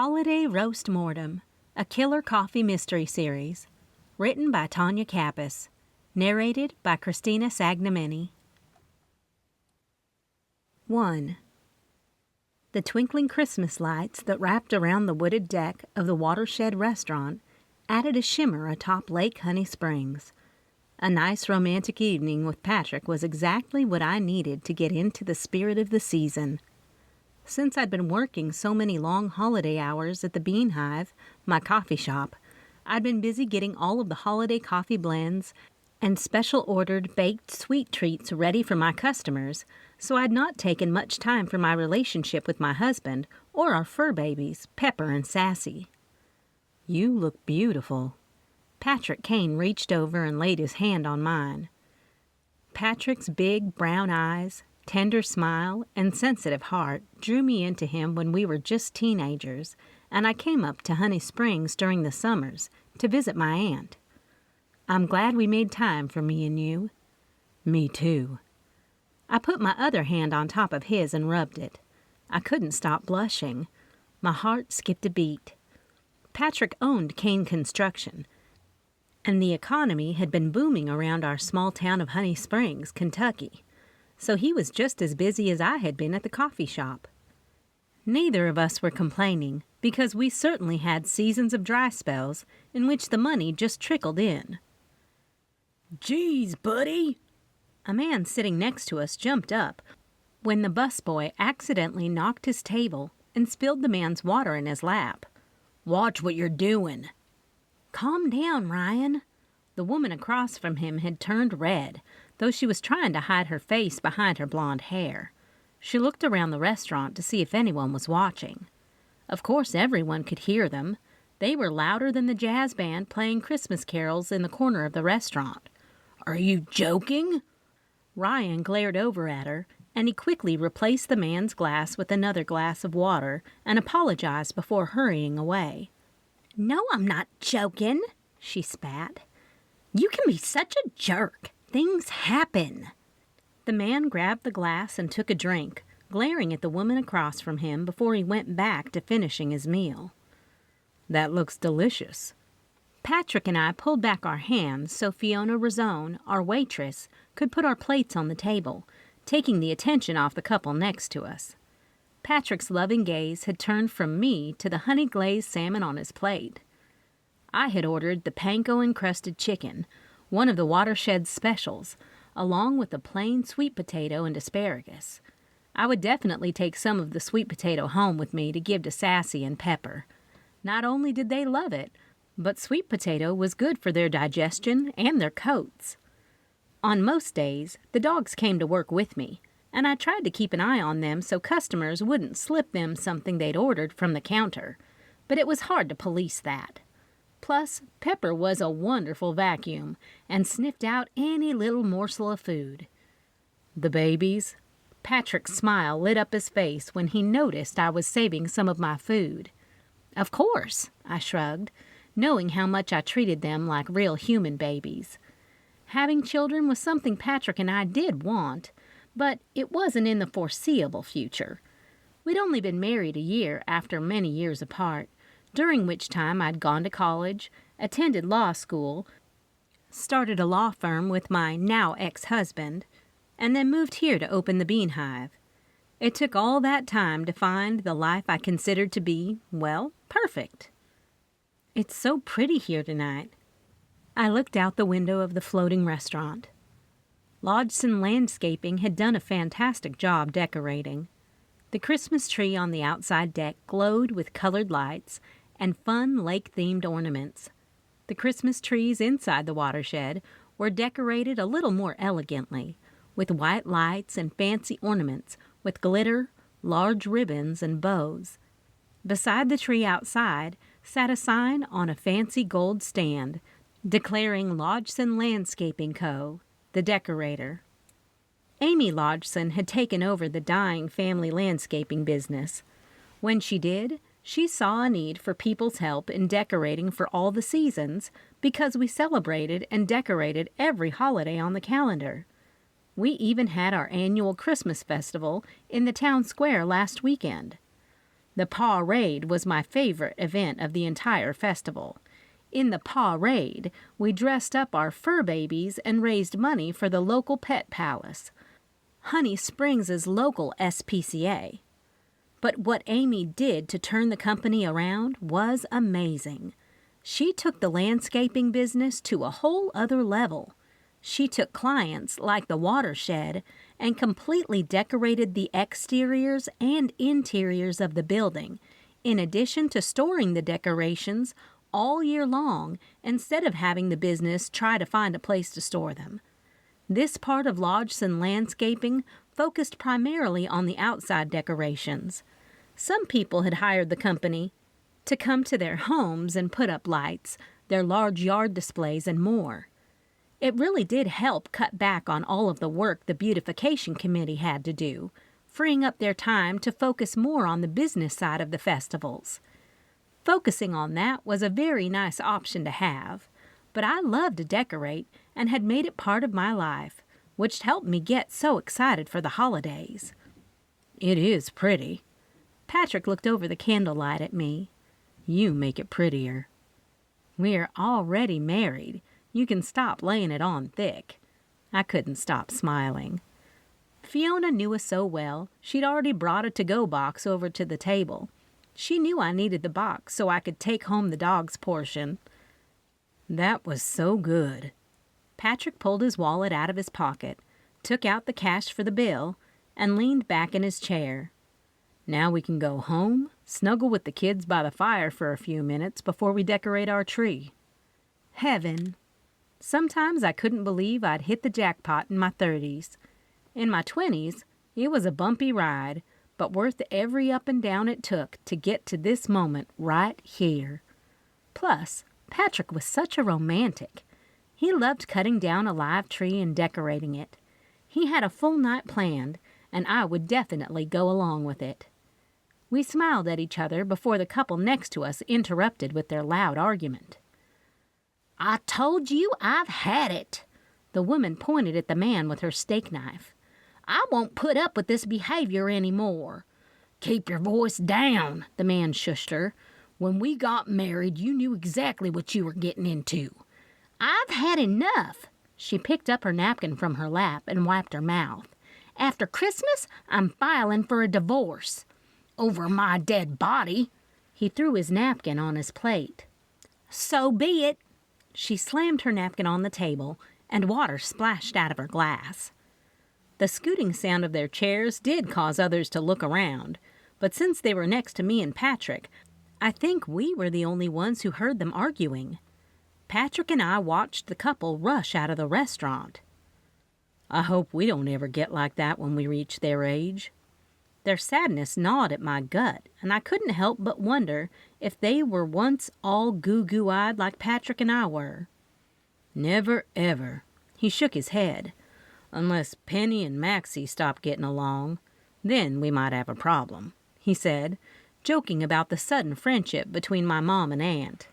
Holiday Roast Mortem, a killer coffee mystery series. Written by Tanya Kappas. Narrated by Christina Sagnameni. 1. The twinkling Christmas lights that wrapped around the wooded deck of the Watershed restaurant added a shimmer atop Lake Honey Springs. A nice romantic evening with Patrick was exactly what I needed to get into the spirit of the season. Since I'd been working so many long holiday hours at the Bean Hive, my coffee shop, I'd been busy getting all of the holiday coffee blends and special ordered baked sweet treats ready for my customers, so I'd not taken much time for my relationship with my husband or our fur babies, Pepper and Sassy. "You look beautiful." Patrick Kane reached over and laid his hand on mine. Patrick's big brown eyes, tender smile, and sensitive heart drew me into him when we were just teenagers, and I came up to Honey Springs during the summers to visit my aunt. "I'm glad we made time for me and you." "Me too." I put my other hand on top of his and rubbed it. I couldn't stop blushing. My heart skipped a beat. Patrick owned Kane Construction, and the economy had been booming around our small town of Honey Springs, Kentucky, so he was just as busy as I had been at the coffee shop. Neither of us were complaining, because we certainly had seasons of dry spells in which the money just trickled in. "Geez, buddy!" A man sitting next to us jumped up when the busboy accidentally knocked his table and spilled the man's water in his lap. "Watch what you're doing." "Calm down, Ryan." The woman across from him had turned red, though she was trying to hide her face behind her blonde hair. She looked around the restaurant to see if anyone was watching. Of course everyone could hear them. They were louder than the jazz band playing Christmas carols in the corner of the restaurant. "Are you joking?" Ryan glared over at her, and he quickly replaced the man's glass with another glass of water and apologized before hurrying away. "No, I'm not joking," she spat. "You can be such a jerk. Things happen." The man grabbed the glass and took a drink, glaring at the woman across from him before he went back to finishing his meal. "That looks delicious." Patrick and I pulled back our hands so Fiona Razone, our waitress, could put our plates on the table, taking the attention off the couple next to us. Patrick's loving gaze had turned from me to the honey-glazed salmon on his plate. I had ordered the panko-encrusted chicken, one of the Watershed's specials, along with a plain sweet potato and asparagus. I would definitely take some of the sweet potato home with me to give to Sassy and Pepper. Not only did they love it, but sweet potato was good for their digestion and their coats. On most days, the dogs came to work with me, and I tried to keep an eye on them so customers wouldn't slip them something they'd ordered from the counter, but it was hard to police that. Plus, Pepper was a wonderful vacuum and sniffed out any little morsel of food. "The babies?" Patrick's smile lit up his face when he noticed I was saving some of my food. "Of course," I shrugged, knowing how much I treated them like real human babies. Having children was something Patrick and I did want, but it wasn't in the foreseeable future. We'd only been married a year after many years apart, during which time I'd gone to college, attended law school, started a law firm with my now ex-husband, and then moved here to open the Bean Hive. It took all that time to find the life I considered to be, well, perfect. "It's so pretty here tonight." I looked out the window of the floating restaurant. Lodgson Landscaping had done a fantastic job decorating. The Christmas tree on the outside deck glowed with colored lights and fun lake-themed ornaments. The Christmas trees inside the Watershed were decorated a little more elegantly, with white lights and fancy ornaments with glitter, large ribbons, and bows. Beside the tree outside sat a sign on a fancy gold stand declaring Lodgson Landscaping Co., the decorator. Amy Lodgson had taken over the dying family landscaping business. When she did, she saw a need for people's help in decorating for all the seasons because we celebrated and decorated every holiday on the calendar. We even had our annual Christmas festival in the town square last weekend. The Pawrade was my favorite event of the entire festival. In the Pawrade, we dressed up our fur babies and raised money for the local pet palace, Honey Springs' local SPCA. But what Amy did to turn the company around was amazing. She took the landscaping business to a whole other level. She took clients like the Watershed and completely decorated the exteriors and interiors of the building, in addition to storing the decorations all year long instead of having the business try to find a place to store them. This part of Lodgson Landscaping focused primarily on the outside decorations. Some people had hired the company to come to their homes and put up lights, their large yard displays, and more. It really did help cut back on all of the work the beautification committee had to do, freeing up their time to focus more on the business side of the festivals. Focusing on that was a very nice option to have, but I loved to decorate and had made it part of my life, which helped me get so excited for the holidays. "It is pretty." Patrick looked over the candlelight at me. "You make it prettier." "We're already married. You can stop laying it on thick." I couldn't stop smiling. Fiona knew us so well, she'd already brought a to-go box over to the table. She knew I needed the box so I could take home the dog's portion. "That was so good." Patrick pulled his wallet out of his pocket, took out the cash for the bill, and leaned back in his chair. "Now we can go home, snuggle with the kids by the fire for a few minutes before we decorate our tree." Heaven. Sometimes I couldn't believe I'd hit the jackpot in my 30s. In my 20s, it was a bumpy ride, but worth every up and down it took to get to this moment right here. Plus, Patrick was such a romantic. He loved cutting down a live tree and decorating it. He had a full night planned, and I would definitely go along with it. We smiled at each other before the couple next to us interrupted with their loud argument. "I told you I've had it." The woman pointed at the man with her steak knife. "I won't put up with this behavior anymore." "Keep your voice down," the man shushed her. "When we got married, you knew exactly what you were getting into." "I've had enough." She picked up her napkin from her lap and wiped her mouth. "After Christmas, I'm filing for a divorce." "Over my dead body." He threw his napkin on his plate. "So be it." She slammed her napkin on the table, and water splashed out of her glass. The scooting sound of their chairs did cause others to look around, but since they were next to me and Patrick, I think we were the only ones who heard them arguing. Patrick and I watched the couple rush out of the restaurant. "I hope we don't ever get like that when we reach their age." Their sadness gnawed at my gut, and I couldn't help but wonder if they were once all goo-goo-eyed like Patrick and I were. "Never ever." He shook his head. "Unless Penny and Maxie stop getting along. Then we might have a problem," he said, joking about the sudden friendship between my mom and aunt.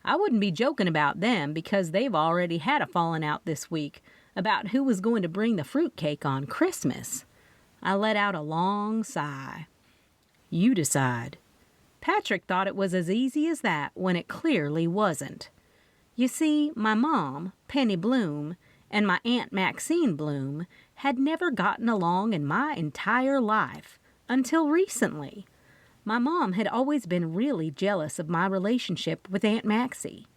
I wouldn't be joking about them because they've already had a falling out this week about who was going to bring the fruitcake on Christmas. I let out a long sigh. "You decide." Patrick thought it was as easy as that when it clearly wasn't. You see, my mom, Penny Bloom, and my Aunt Maxine Bloom had never gotten along in my entire life until recently. My mom had always been really jealous of my relationship with Aunt Maxie.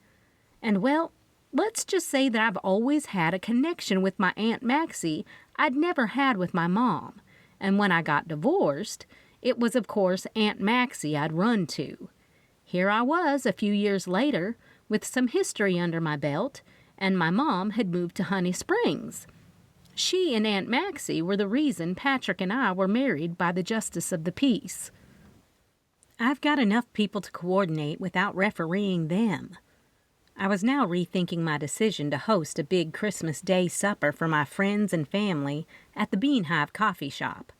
And well, let's just say that I've always had a connection with my Aunt Maxie I'd never had with my mom. And when I got divorced, it was, of course, Aunt Maxie I'd run to. Here I was a few years later with some history under my belt, and my mom had moved to Honey Springs. She and Aunt Maxie were the reason Patrick and I were married by the Justice of the Peace. I've got enough people to coordinate without refereeing them. I was now rethinking my decision to host a big Christmas Day supper for my friends and family at the Bean Hive Coffee Shop.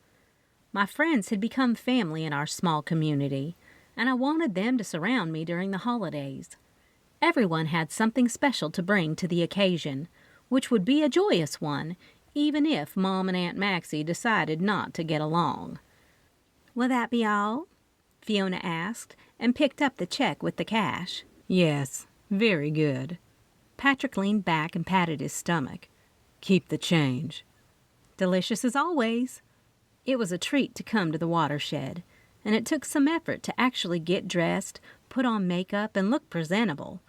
My friends had become family in our small community, and I wanted them to surround me during the holidays. Everyone had something special to bring to the occasion, which would be a joyous one, even if Mom and Aunt Maxie decided not to get along. "Will that be all?" Fiona asked, and picked up the check with the cash. Yes, very good. Patrick leaned back and patted his stomach. Keep the change. Delicious as always. It was a treat to come to the Watershed, and it took some effort to actually get dressed, put on makeup, and look presentable.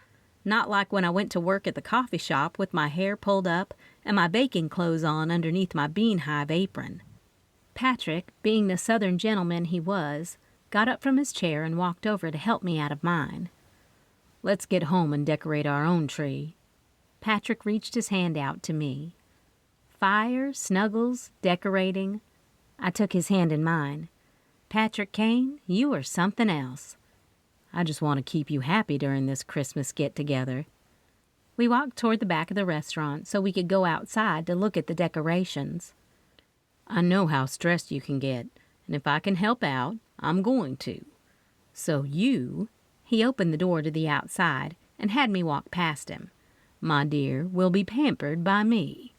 Not like when I went to work at the coffee shop with my hair pulled up and my baking clothes on underneath my Bean Hive apron. Patrick, being the southern gentleman he was, got up from his chair and walked over to help me out of mine. Let's get home and decorate our own tree. Patrick reached his hand out to me. Fire, snuggles, decorating. I took his hand in mine. Patrick Kane, you are something else. I just want to keep you happy during this Christmas get-together. We walked toward the back of the restaurant so we could go outside to look at the decorations. I know how stressed you can get, and if I can help out, I'm going to. So you, he opened the door to the outside and had me walk past him, my dear, will be pampered by me.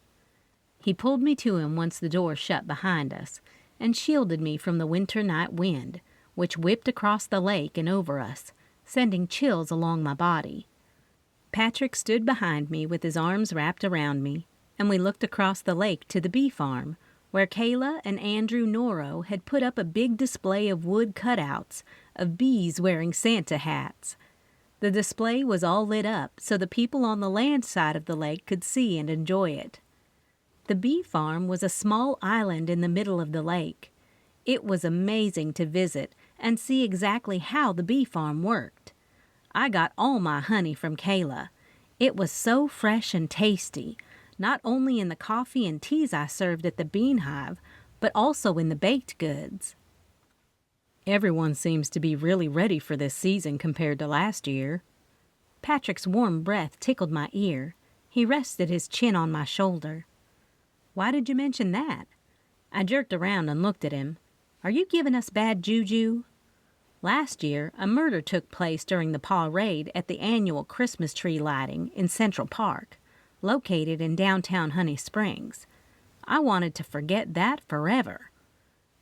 He pulled me to him once the door shut behind us and shielded me from the winter night wind, which whipped across the lake and over us, sending chills along my body. Patrick stood behind me with his arms wrapped around me, and we looked across the lake to the bee farm, where Kayla and Andrew Norro had put up a big display of wood cutouts of bees wearing Santa hats. The display was all lit up so the people on the land side of the lake could see and enjoy it. The bee farm was a small island in the middle of the lake. It was amazing to visit and see exactly how the bee farm worked. I got all my honey from Kayla. It was so fresh and tasty, not only in the coffee and teas I served at the Bean Hive, but also in the baked goods. Everyone seems to be really ready for this season compared to last year. Patrick's warm breath tickled my ear. He rested his chin on my shoulder. Why did you mention that? I jerked around and looked at him. Are you giving us bad juju? Last year, a murder took place during the Pawrade at the annual Christmas tree lighting in Central Park, located in downtown Honey Springs. I wanted to forget that forever.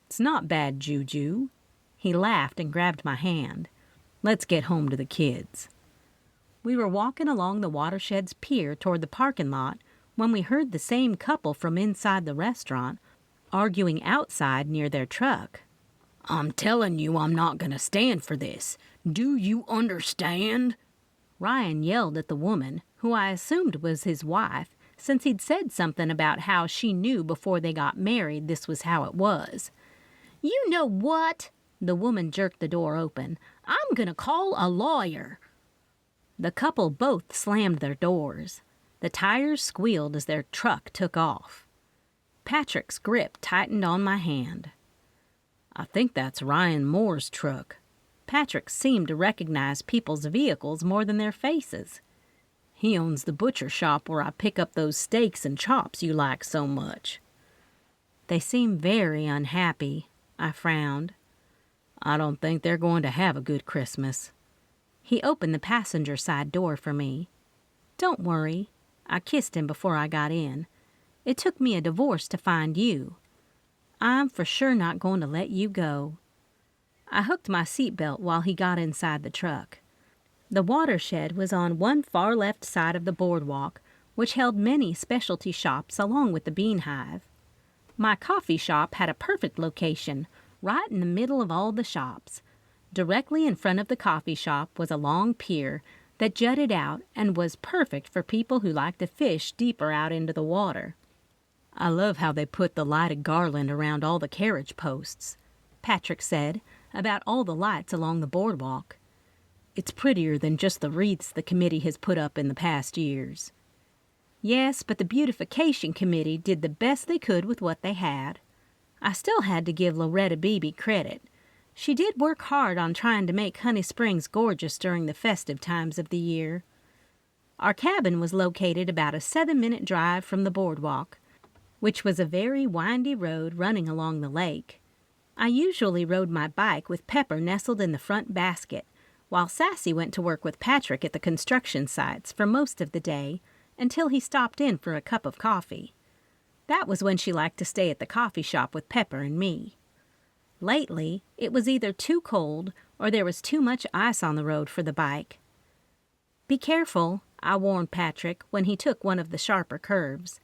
It's not bad juju. He laughed and grabbed my hand. Let's get home to the kids. We were walking along the Watershed's pier toward the parking lot when we heard the same couple from inside the restaurant arguing outside near their truck. I'm telling you I'm not going to stand for this. Do you understand? Ryan yelled at the woman, who I assumed was his wife, since he'd said something about how she knew before they got married this was how it was. You know what? The woman jerked the door open. I'm going to call a lawyer. The couple both slammed their doors. The tires squealed as their truck took off. Patrick's grip tightened on my hand. I think that's Ryan Moore's truck. Patrick seemed to recognize people's vehicles more than their faces. He owns the butcher shop where I pick up those steaks and chops you like so much. They seem very unhappy. I frowned. I don't think they're going to have a good Christmas. He opened the passenger side door for me. Don't worry. I kissed him before I got in. It took me a divorce to find you. I'm for sure not going to let you go. I hooked my seatbelt while he got inside the truck. The Watershed was on one far left side of the boardwalk, which held many specialty shops along with the Bean Hive. My coffee shop had a perfect location, right in the middle of all the shops. Directly in front of the coffee shop was a long pier that jutted out and was perfect for people who like to fish deeper out into the water. I love how they put the lighted garland around all the carriage posts, Patrick said, about all the lights along the boardwalk. It's prettier than just the wreaths the committee has put up in the past years. Yes, but the beautification committee did the best they could with what they had. I still had to give Loretta Beebe credit. She did work hard on trying to make Honey Springs gorgeous during the festive times of the year. Our cabin was located about a 7-minute drive from the boardwalk, which was a very windy road running along the lake. I usually rode my bike with Pepper nestled in the front basket, while Sassy went to work with Patrick at the construction sites for most of the day until he stopped in for a cup of coffee. That was when she liked to stay at the coffee shop with Pepper and me. Lately, it was either too cold or there was too much ice on the road for the bike. "Be careful," I warned Patrick when he took one of the sharper curves.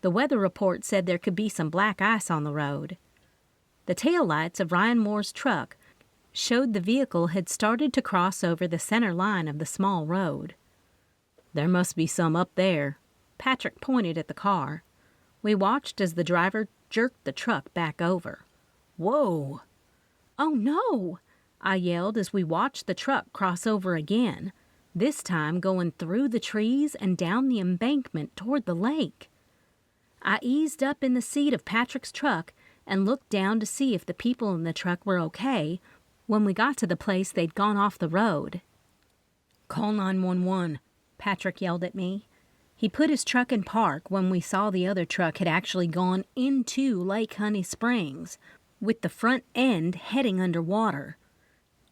The weather report said there could be some black ice on the road. The taillights of Ryan Moore's truck showed the vehicle had started to cross over the center line of the small road. "There must be some up there." Patrick pointed at the car. We watched as the driver jerked the truck back over. "Whoa!" "Oh no!" I yelled as we watched the truck cross over again, this time going through the trees and down the embankment toward the lake. I eased up in the seat of Patrick's truck and looked down to see if the people in the truck were okay when we got to the place they'd gone off the road. "Call 911, Patrick yelled at me. He put his truck in park when we saw the other truck had actually gone into Lake Honey Springs, with the front end heading underwater.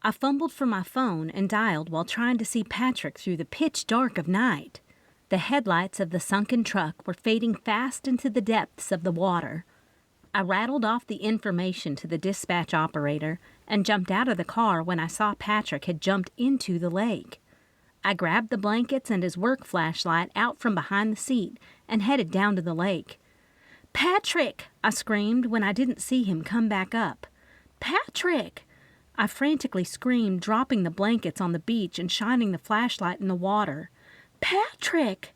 I fumbled for my phone and dialed while trying to see Patrick through the pitch dark of night. The headlights of the sunken truck were fading fast into the depths of the water. I rattled off the information to the dispatch operator and jumped out of the car when I saw Patrick had jumped into the lake. I grabbed the blankets and his work flashlight out from behind the seat and headed down to the lake. "Patrick!" I screamed when I didn't see him come back up. "Patrick!" I frantically screamed, dropping the blankets on the beach and shining the flashlight in the water. "Patrick!"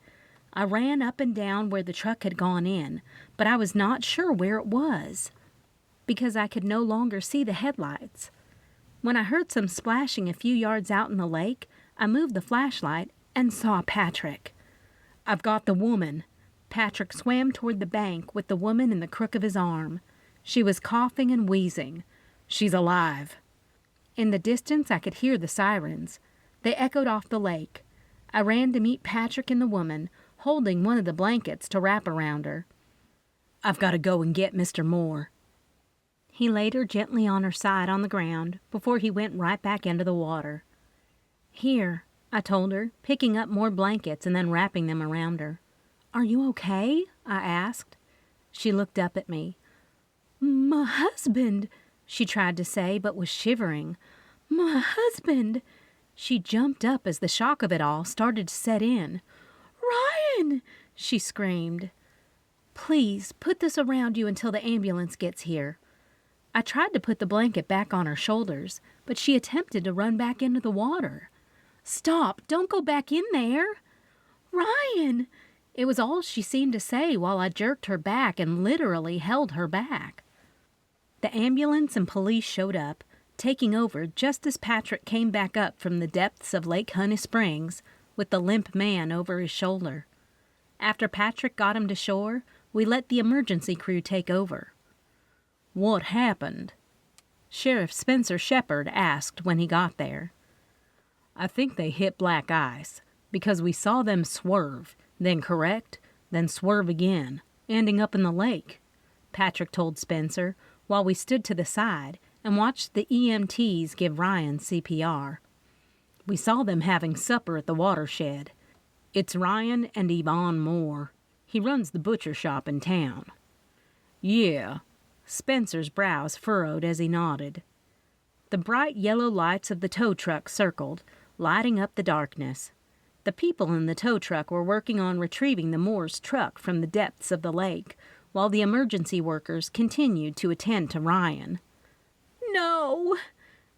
I ran up and down where the truck had gone in, but I was not sure where it was, because I could no longer see the headlights. When I heard some splashing a few yards out in the lake, I moved the flashlight and saw Patrick. "I've got the woman." Patrick swam toward the bank with the woman in the crook of his arm. She was coughing and wheezing. "She's alive." In the distance, I could hear the sirens. They echoed off the lake. I ran to meet Patrick and the woman, holding one of the blankets to wrap around her. "I've got to go and get Mr. Moore." He laid her gently on her side on the ground before he went right back into the water. "Here," I told her, picking up more blankets and then wrapping them around her. "Are you okay?" I asked. She looked up at me. "My husband," she tried to say, but was shivering. "My husband." She jumped up as the shock of it all started to set in. "Ryan!" she screamed. "Please, put this around you until the ambulance gets here." I tried to put the blanket back on her shoulders, but she attempted to run back into the water. "Stop! Don't go back in there!" "Ryan!" It was all she seemed to say while I jerked her back and literally held her back. The ambulance and police showed up, taking over just as Patrick came back up from the depths of Lake Honey Springs with the limp man over his shoulder. After Patrick got him to shore, we let the emergency crew take over. "What happened?" Sheriff Spencer Shepard asked when he got there. "I think they hit black ice, because we saw them swerve, then correct, then swerve again, ending up in the lake," Patrick told Spencer while we stood to the side and watched the EMTs give Ryan CPR. "We saw them having supper at the Watershed. It's Ryan and Yvonne Moore. He runs the butcher shop in town." "Yeah." Spencer's brows furrowed as he nodded. The bright yellow lights of the tow truck circled, lighting up the darkness. The people in the tow truck were working on retrieving the Moore's truck from the depths of the lake, while the emergency workers continued to attend to Ryan. "No!"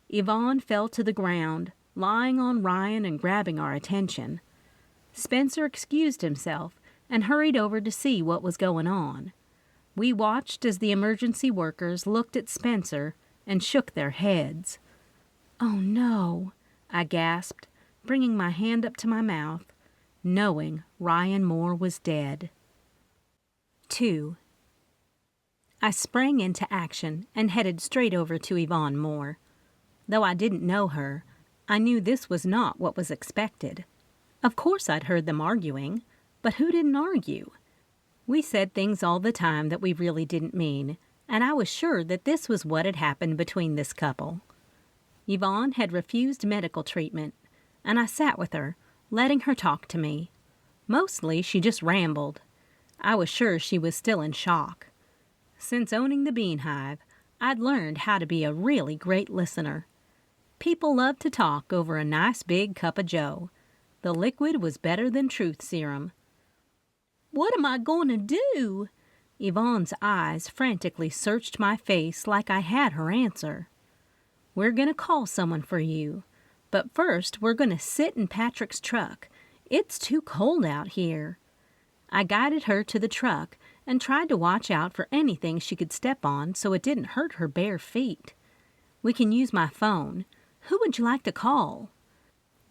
Yvonne fell to the ground, lying on Ryan and grabbing our attention. Spencer excused himself and hurried over to see what was going on. We watched as the emergency workers looked at Spencer and shook their heads. "Oh no," I gasped, bringing my hand up to my mouth, knowing Ryan Moore was dead. 2. I sprang into action and headed straight over to Yvonne Moore. Though I didn't know her, I knew this was not what was expected. Of course I'd heard them arguing, but who didn't argue? We said things all the time that we really didn't mean, and I was sure that this was what had happened between this couple. Yvonne had refused medical treatment, and I sat with her, letting her talk to me. Mostly she just rambled. I was sure she was still in shock. Since owning the Bean Hive, I'd learned how to be a really great listener. People loved to talk over a nice big cup of joe. The liquid was better than truth serum. "What am I going to do?" Yvonne's eyes frantically searched my face like I had her answer. "We're going to call someone for you. But first, we're going to sit in Patrick's truck. It's too cold out here." I guided her to the truck and tried to watch out for anything she could step on so it didn't hurt her bare feet. "We can use my phone. Who would you like to call?"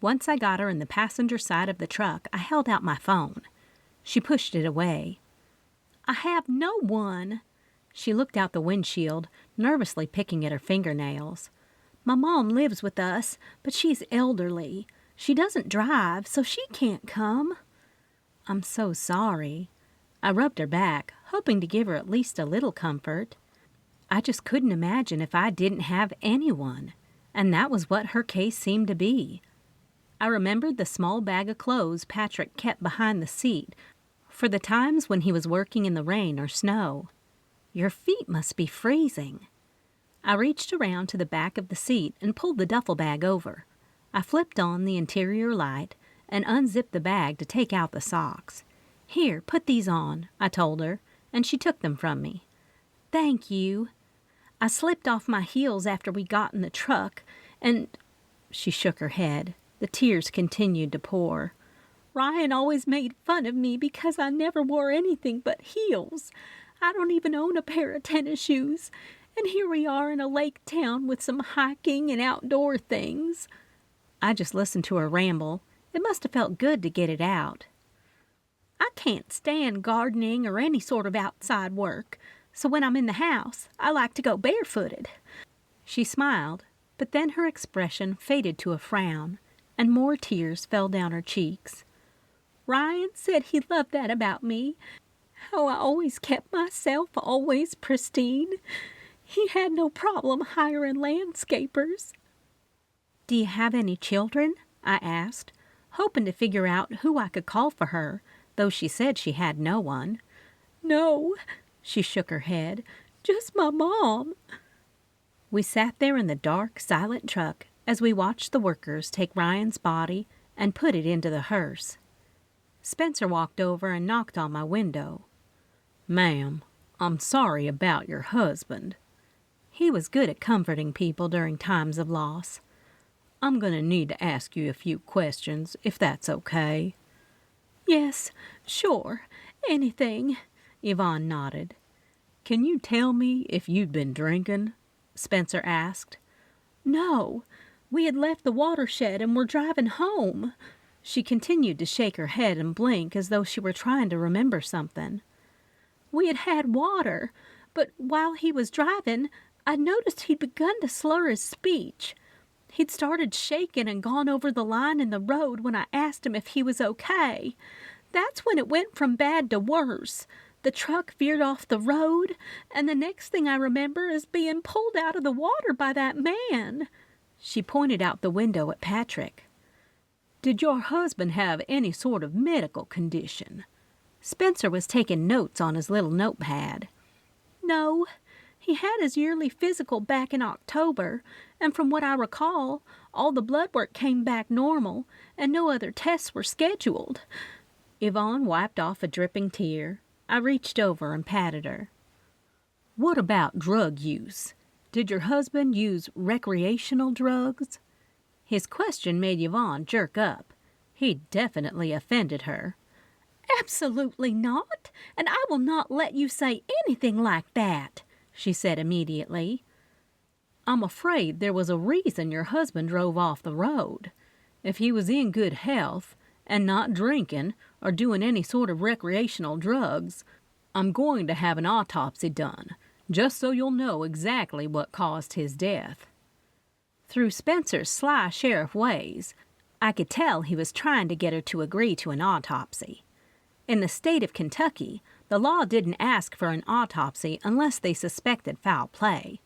Once I got her in the passenger side of the truck, I held out my phone. She pushed it away. "I have no one." She looked out the windshield, nervously picking at her fingernails. "My mom lives with us, but she's elderly. She doesn't drive, so she can't come." "I'm so sorry." I rubbed her back, hoping to give her at least a little comfort. I just couldn't imagine if I didn't have anyone, and that was what her case seemed to be. I remembered the small bag of clothes Patrick kept behind the seat for the times when he was working in the rain or snow. Your feet must be freezing. I reached around to the back of the seat and pulled the duffel bag over. I flipped on the interior light and unzipped the bag to take out the socks. "Here, put these on," I told her, and she took them from me. "Thank you." I slipped off my heels after we got in the truck, and she shook her head. The tears continued to pour. "Ryan always made fun of me because I never wore anything but heels. I don't even own a pair of tennis shoes, and here we are in a lake town with some hiking and outdoor things." I just listened to her ramble. It must have felt good to get it out. "I can't stand gardening or any sort of outside work, so when I'm in the house, I like to go barefooted." She smiled, but then her expression faded to a frown, and more tears fell down her cheeks. "Ryan said he loved that about me, how I always kept myself always pristine. He had no problem hiring landscapers." "Do you have any children?" I asked, hoping to figure out who I could call for her, though she said she had no one. "No," she shook her head, "just my mom." We sat there in the dark, silent truck as we watched the workers take Ryan's body and put it into the hearse. Spencer walked over and knocked on my window. "Ma'am, I'm sorry about your husband." He was good at comforting people during times of loss. "I'm going to need to ask you a few questions, if that's okay." "Yes, sure, anything," Yvonne nodded. "Can you tell me if you'd been drinking?" Spencer asked. "No, we had left the Watershed and were driving home." She continued to shake her head and blink as though she were trying to remember something. "We had had water, but while he was driving, I noticed he'd begun to slur his speech. He'd started shaking and gone over the line in the road when I asked him if he was okay. That's when it went from bad to worse. The truck veered off the road, and the next thing I remember is being pulled out of the water by that man." She pointed out the window at Patrick. "Did your husband have any sort of medical condition?" Spencer was taking notes on his little notepad. "No. He had his yearly physical back in October, and from what I recall, all the blood work came back normal, and no other tests were scheduled." Yvonne wiped off a dripping tear. I reached over and patted her. "What about drug use? Did your husband use recreational drugs?" His question made Yvonne jerk up. He'd definitely offended her. "Absolutely not, and I will not let you say anything like that," she said immediately. "I'm afraid there was a reason your husband drove off the road. If he was in good health and not drinking or doing any sort of recreational drugs, I'm going to have an autopsy done, just so you'll know exactly what caused his death." Through Spencer's sly sheriff ways, I could tell he was trying to get her to agree to an autopsy. In the state of Kentucky, the law didn't ask for an autopsy unless they suspected foul play.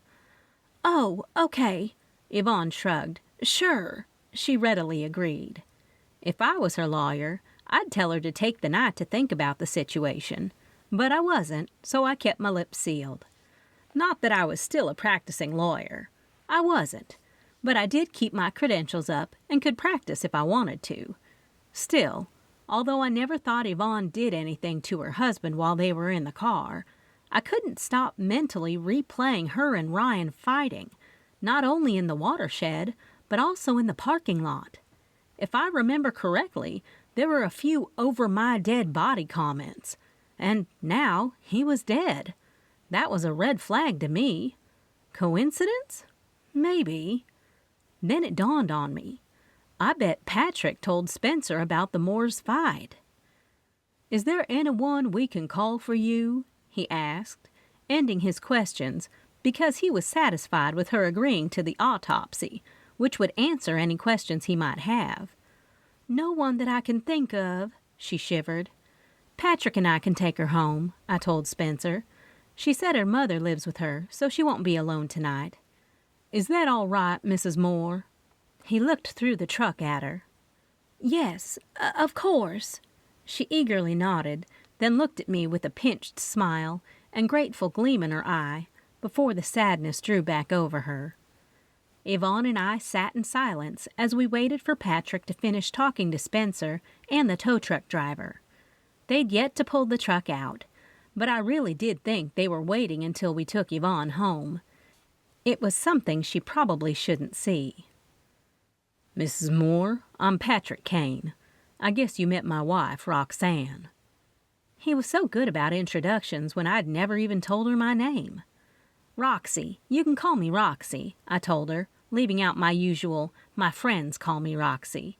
"Oh, okay," Yvonne shrugged. "Sure," she readily agreed. If I was her lawyer, I'd tell her to take the night to think about the situation. But I wasn't, so I kept my lips sealed. Not that I was still a practicing lawyer. I wasn't. but I did keep my credentials up and could practice if I wanted to. Still, although I never thought Yvonne did anything to her husband while they were in the car, I couldn't stop mentally replaying her and Ryan fighting, not only in the Watershed, but also in the parking lot. If I remember correctly, there were a few over my dead body comments, and now he was dead. That was a red flag to me. Coincidence? Maybe. Then it dawned on me. I bet Patrick told Spencer about the Moors fight. "Is there anyone we can call for you?" he asked, ending his questions because he was satisfied with her agreeing to the autopsy, which would answer any questions he might have. "No one that I can think of," she shivered. "Patrick and I can take her home," I told Spencer. "She said her mother lives with her, so she won't be alone tonight." "Is that all right, Mrs. Moore?" He looked through the truck at her. "Yes, of course." She eagerly nodded, then looked at me with a pinched smile and grateful gleam in her eye before the sadness drew back over her. Yvonne and I sat in silence as we waited for Patrick to finish talking to Spencer and the tow truck driver. They'd yet to pull the truck out, but I really did think they were waiting until we took Yvonne home. It was something she probably shouldn't see. "Mrs. Moore, I'm Patrick Kane. I guess you met my wife, Roxanne." He was so good about introductions when I'd never even told her my name. "Roxy, you can call me Roxy," I told her, leaving out my usual, "my friends call me Roxy."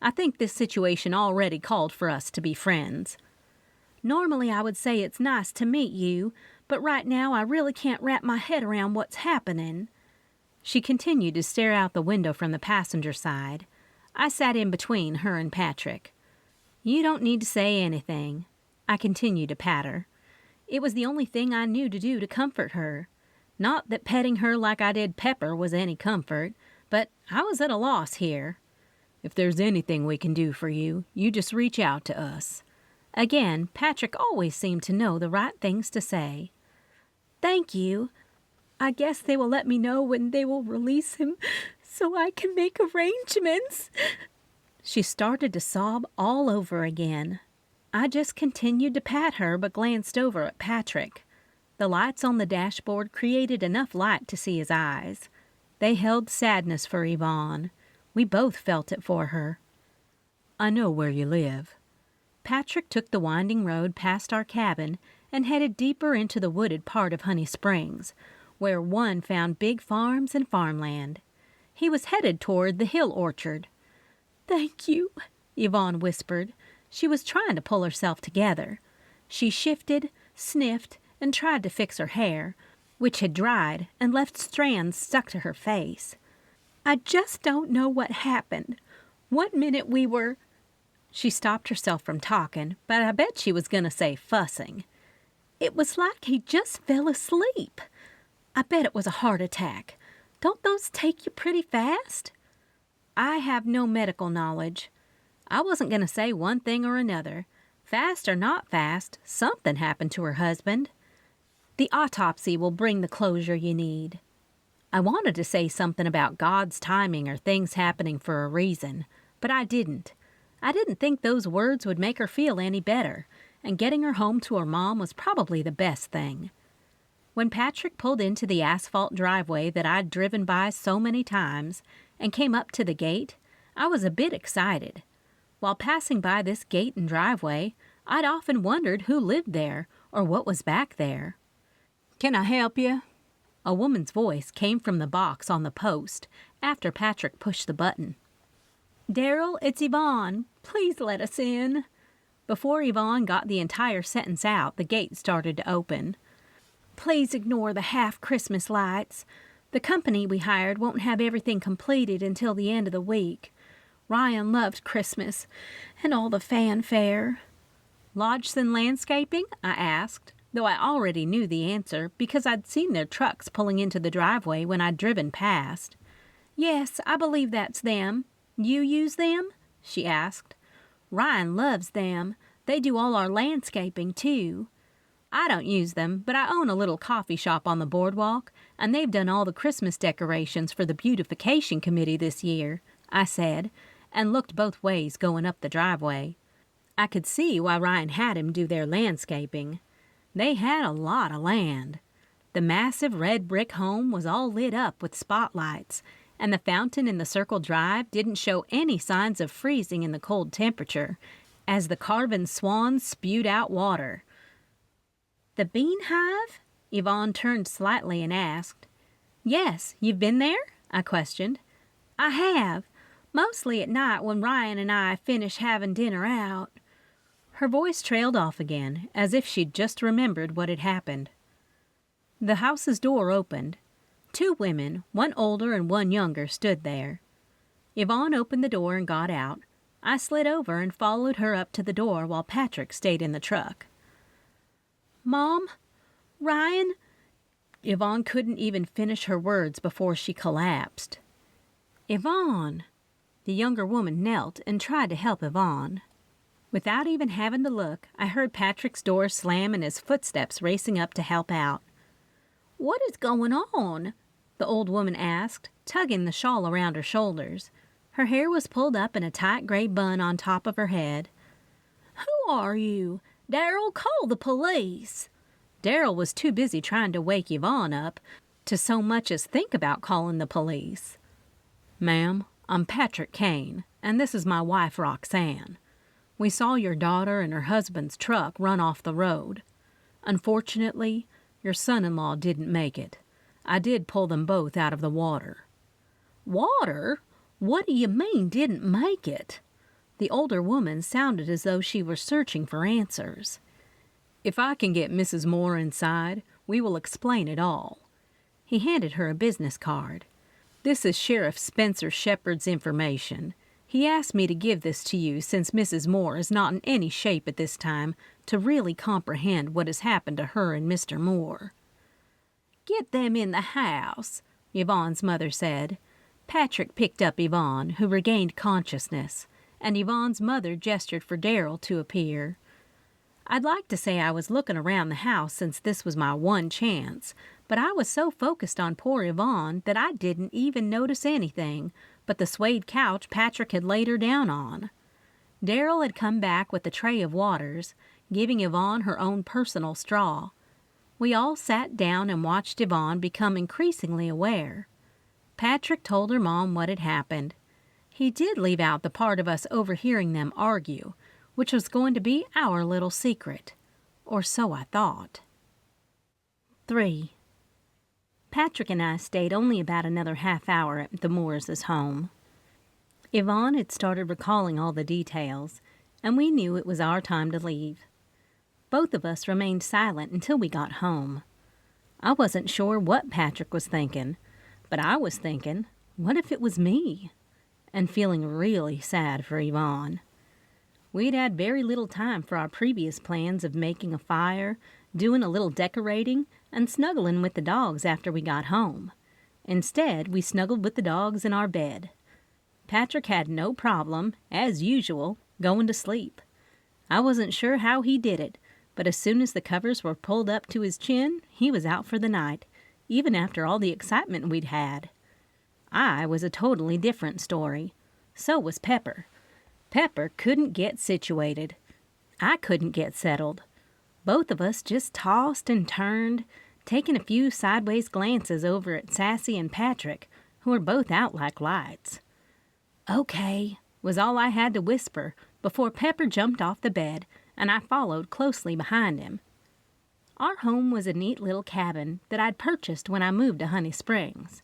I think this situation already called for us to be friends. "Normally I would say it's nice to meet you, but right now I really can't wrap my head around what's happening." She continued to stare out the window from the passenger side. I sat in between her and Patrick. "You don't need to say anything," I continued to pat her. It was the only thing I knew to do to comfort her. Not that petting her like I did Pepper was any comfort, but I was at a loss here. "If there's anything we can do for you, you just reach out to us." Again, Patrick always seemed to know the right things to say. "Thank you. I guess they will let me know when they will release him so I can make arrangements." She started to sob all over again. I just continued to pat her but glanced over at Patrick. The lights on the dashboard created enough light to see his eyes. They held sadness for Yvonne. We both felt it for her. "I know where you live." Patrick took the winding road past our cabin and headed deeper into the wooded part of Honey Springs, where one found big farms and farmland. He was headed toward the hill orchard. "Thank you," Yvonne whispered. She was trying to pull herself together. She shifted, sniffed, and tried to fix her hair, which had dried and left strands stuck to her face. "I just don't know what happened. One minute we were—" She stopped herself from talking, but I bet she was going to say fussing. "It was like he just fell asleep. I bet it was a heart attack. Don't those take you pretty fast?" I have no medical knowledge. I wasn't going to say one thing or another. Fast or not fast, something happened to her husband. The autopsy will bring the closure you need. I wanted to say something about God's timing or things happening for a reason, but I didn't. I didn't think those words would make her feel any better, and getting her home to her mom was probably the best thing. When Patrick pulled into the asphalt driveway that I'd driven by so many times and came up to the gate, I was a bit excited. While passing by this gate and driveway, I'd often wondered who lived there or what was back there. "Can I help you?" A woman's voice came from the box on the post after Patrick pushed the button. "Daryl, it's Yvonne. Please let us in." Before Yvonne got the entire sentence out, the gate started to open. "Please ignore the half-Christmas lights. The company we hired won't have everything completed until the end of the week. Ryan loved Christmas and all the fanfare." "Lodgson Landscaping?" I asked, though I already knew the answer because I'd seen their trucks pulling into the driveway when I'd driven past. "Yes, I believe that's them. You use them?" she asked. "Ryan loves them. They do all our landscaping, too." I don't use them, but I own a little coffee shop on the boardwalk, and they've done all the Christmas decorations for the beautification committee this year, I said, and looked both ways going up the driveway. I could see why Ryan had him do their landscaping. They had a lot of land. The massive red brick home was all lit up with spotlights, and the fountain in the circle drive didn't show any signs of freezing in the cold temperature, as the carven swans spewed out water. "The Bean Hive?" Yvonne turned slightly and asked. "Yes, you've been there?" I questioned. "I have. Mostly at night when Ryan and I finish having dinner out." Her voice trailed off again, as if she'd just remembered what had happened. The house's door opened. 2 women, one older and one younger, stood there. Yvonne opened the door and got out. I slid over and followed her up to the door while Patrick stayed in the truck. "Mom? Ryan?" Yvonne couldn't even finish her words before she collapsed. "Yvonne!" The younger woman knelt and tried to help Yvonne. Without even having to look, I heard Patrick's door slam and his footsteps racing up to help out. "What is going on?" the old woman asked, tugging the shawl around her shoulders. Her hair was pulled up in a tight gray bun on top of her head. "Who are you? Daryl, call the police." Daryl was too busy trying to wake Yvonne up to so much as think about calling the police. "Ma'am, I'm Patrick Kane, and this is my wife Roxanne. We saw your daughter and her husband's truck run off the road. Unfortunately, your son-in-law didn't make it. I did pull them both out of the water." "Water? What do you mean didn't make it?" The older woman sounded as though she were searching for answers. "If I can get Mrs. Moore inside, we will explain it all." He handed her a business card. "This is Sheriff Spencer Shepard's information. He asked me to give this to you since Mrs. Moore is not in any shape at this time to really comprehend what has happened to her and Mr. Moore." "Get them in the house," Yvonne's mother said. Patrick picked up Yvonne, who regained consciousness, and Yvonne's mother gestured for Daryl to appear. I'd like to say I was looking around the house since this was my one chance, but I was so focused on poor Yvonne that I didn't even notice anything but the suede couch Patrick had laid her down on. Daryl had come back with a tray of waters, giving Yvonne her own personal straw. We all sat down and watched Yvonne become increasingly aware. Patrick told her mom what had happened. He did leave out the part of us overhearing them argue, which was going to be our little secret. Or so I thought. 3. Patrick and I stayed only about another half hour at the Moores' home. Yvonne had started recalling all the details, and we knew it was our time to leave. Both of us remained silent until we got home. I wasn't sure what Patrick was thinking, but I was thinking, what if it was me? And feeling really sad for Yvonne. We'd had very little time for our previous plans of making a fire, doing a little decorating, and snuggling with the dogs after we got home. Instead, we snuggled with the dogs in our bed. Patrick had no problem, as usual, going to sleep. I wasn't sure how he did it, but as soon as the covers were pulled up to his chin, he was out for the night, even after all the excitement we'd had. I was a totally different story. So was Pepper. Pepper couldn't get situated. I couldn't get settled. Both of us just tossed and turned, taking a few sideways glances over at Sassy and Patrick, who were both out like lights. "Okay," was all I had to whisper before Pepper jumped off the bed, and I followed closely behind him. Our home was a neat little cabin that I'd purchased when I moved to Honey Springs.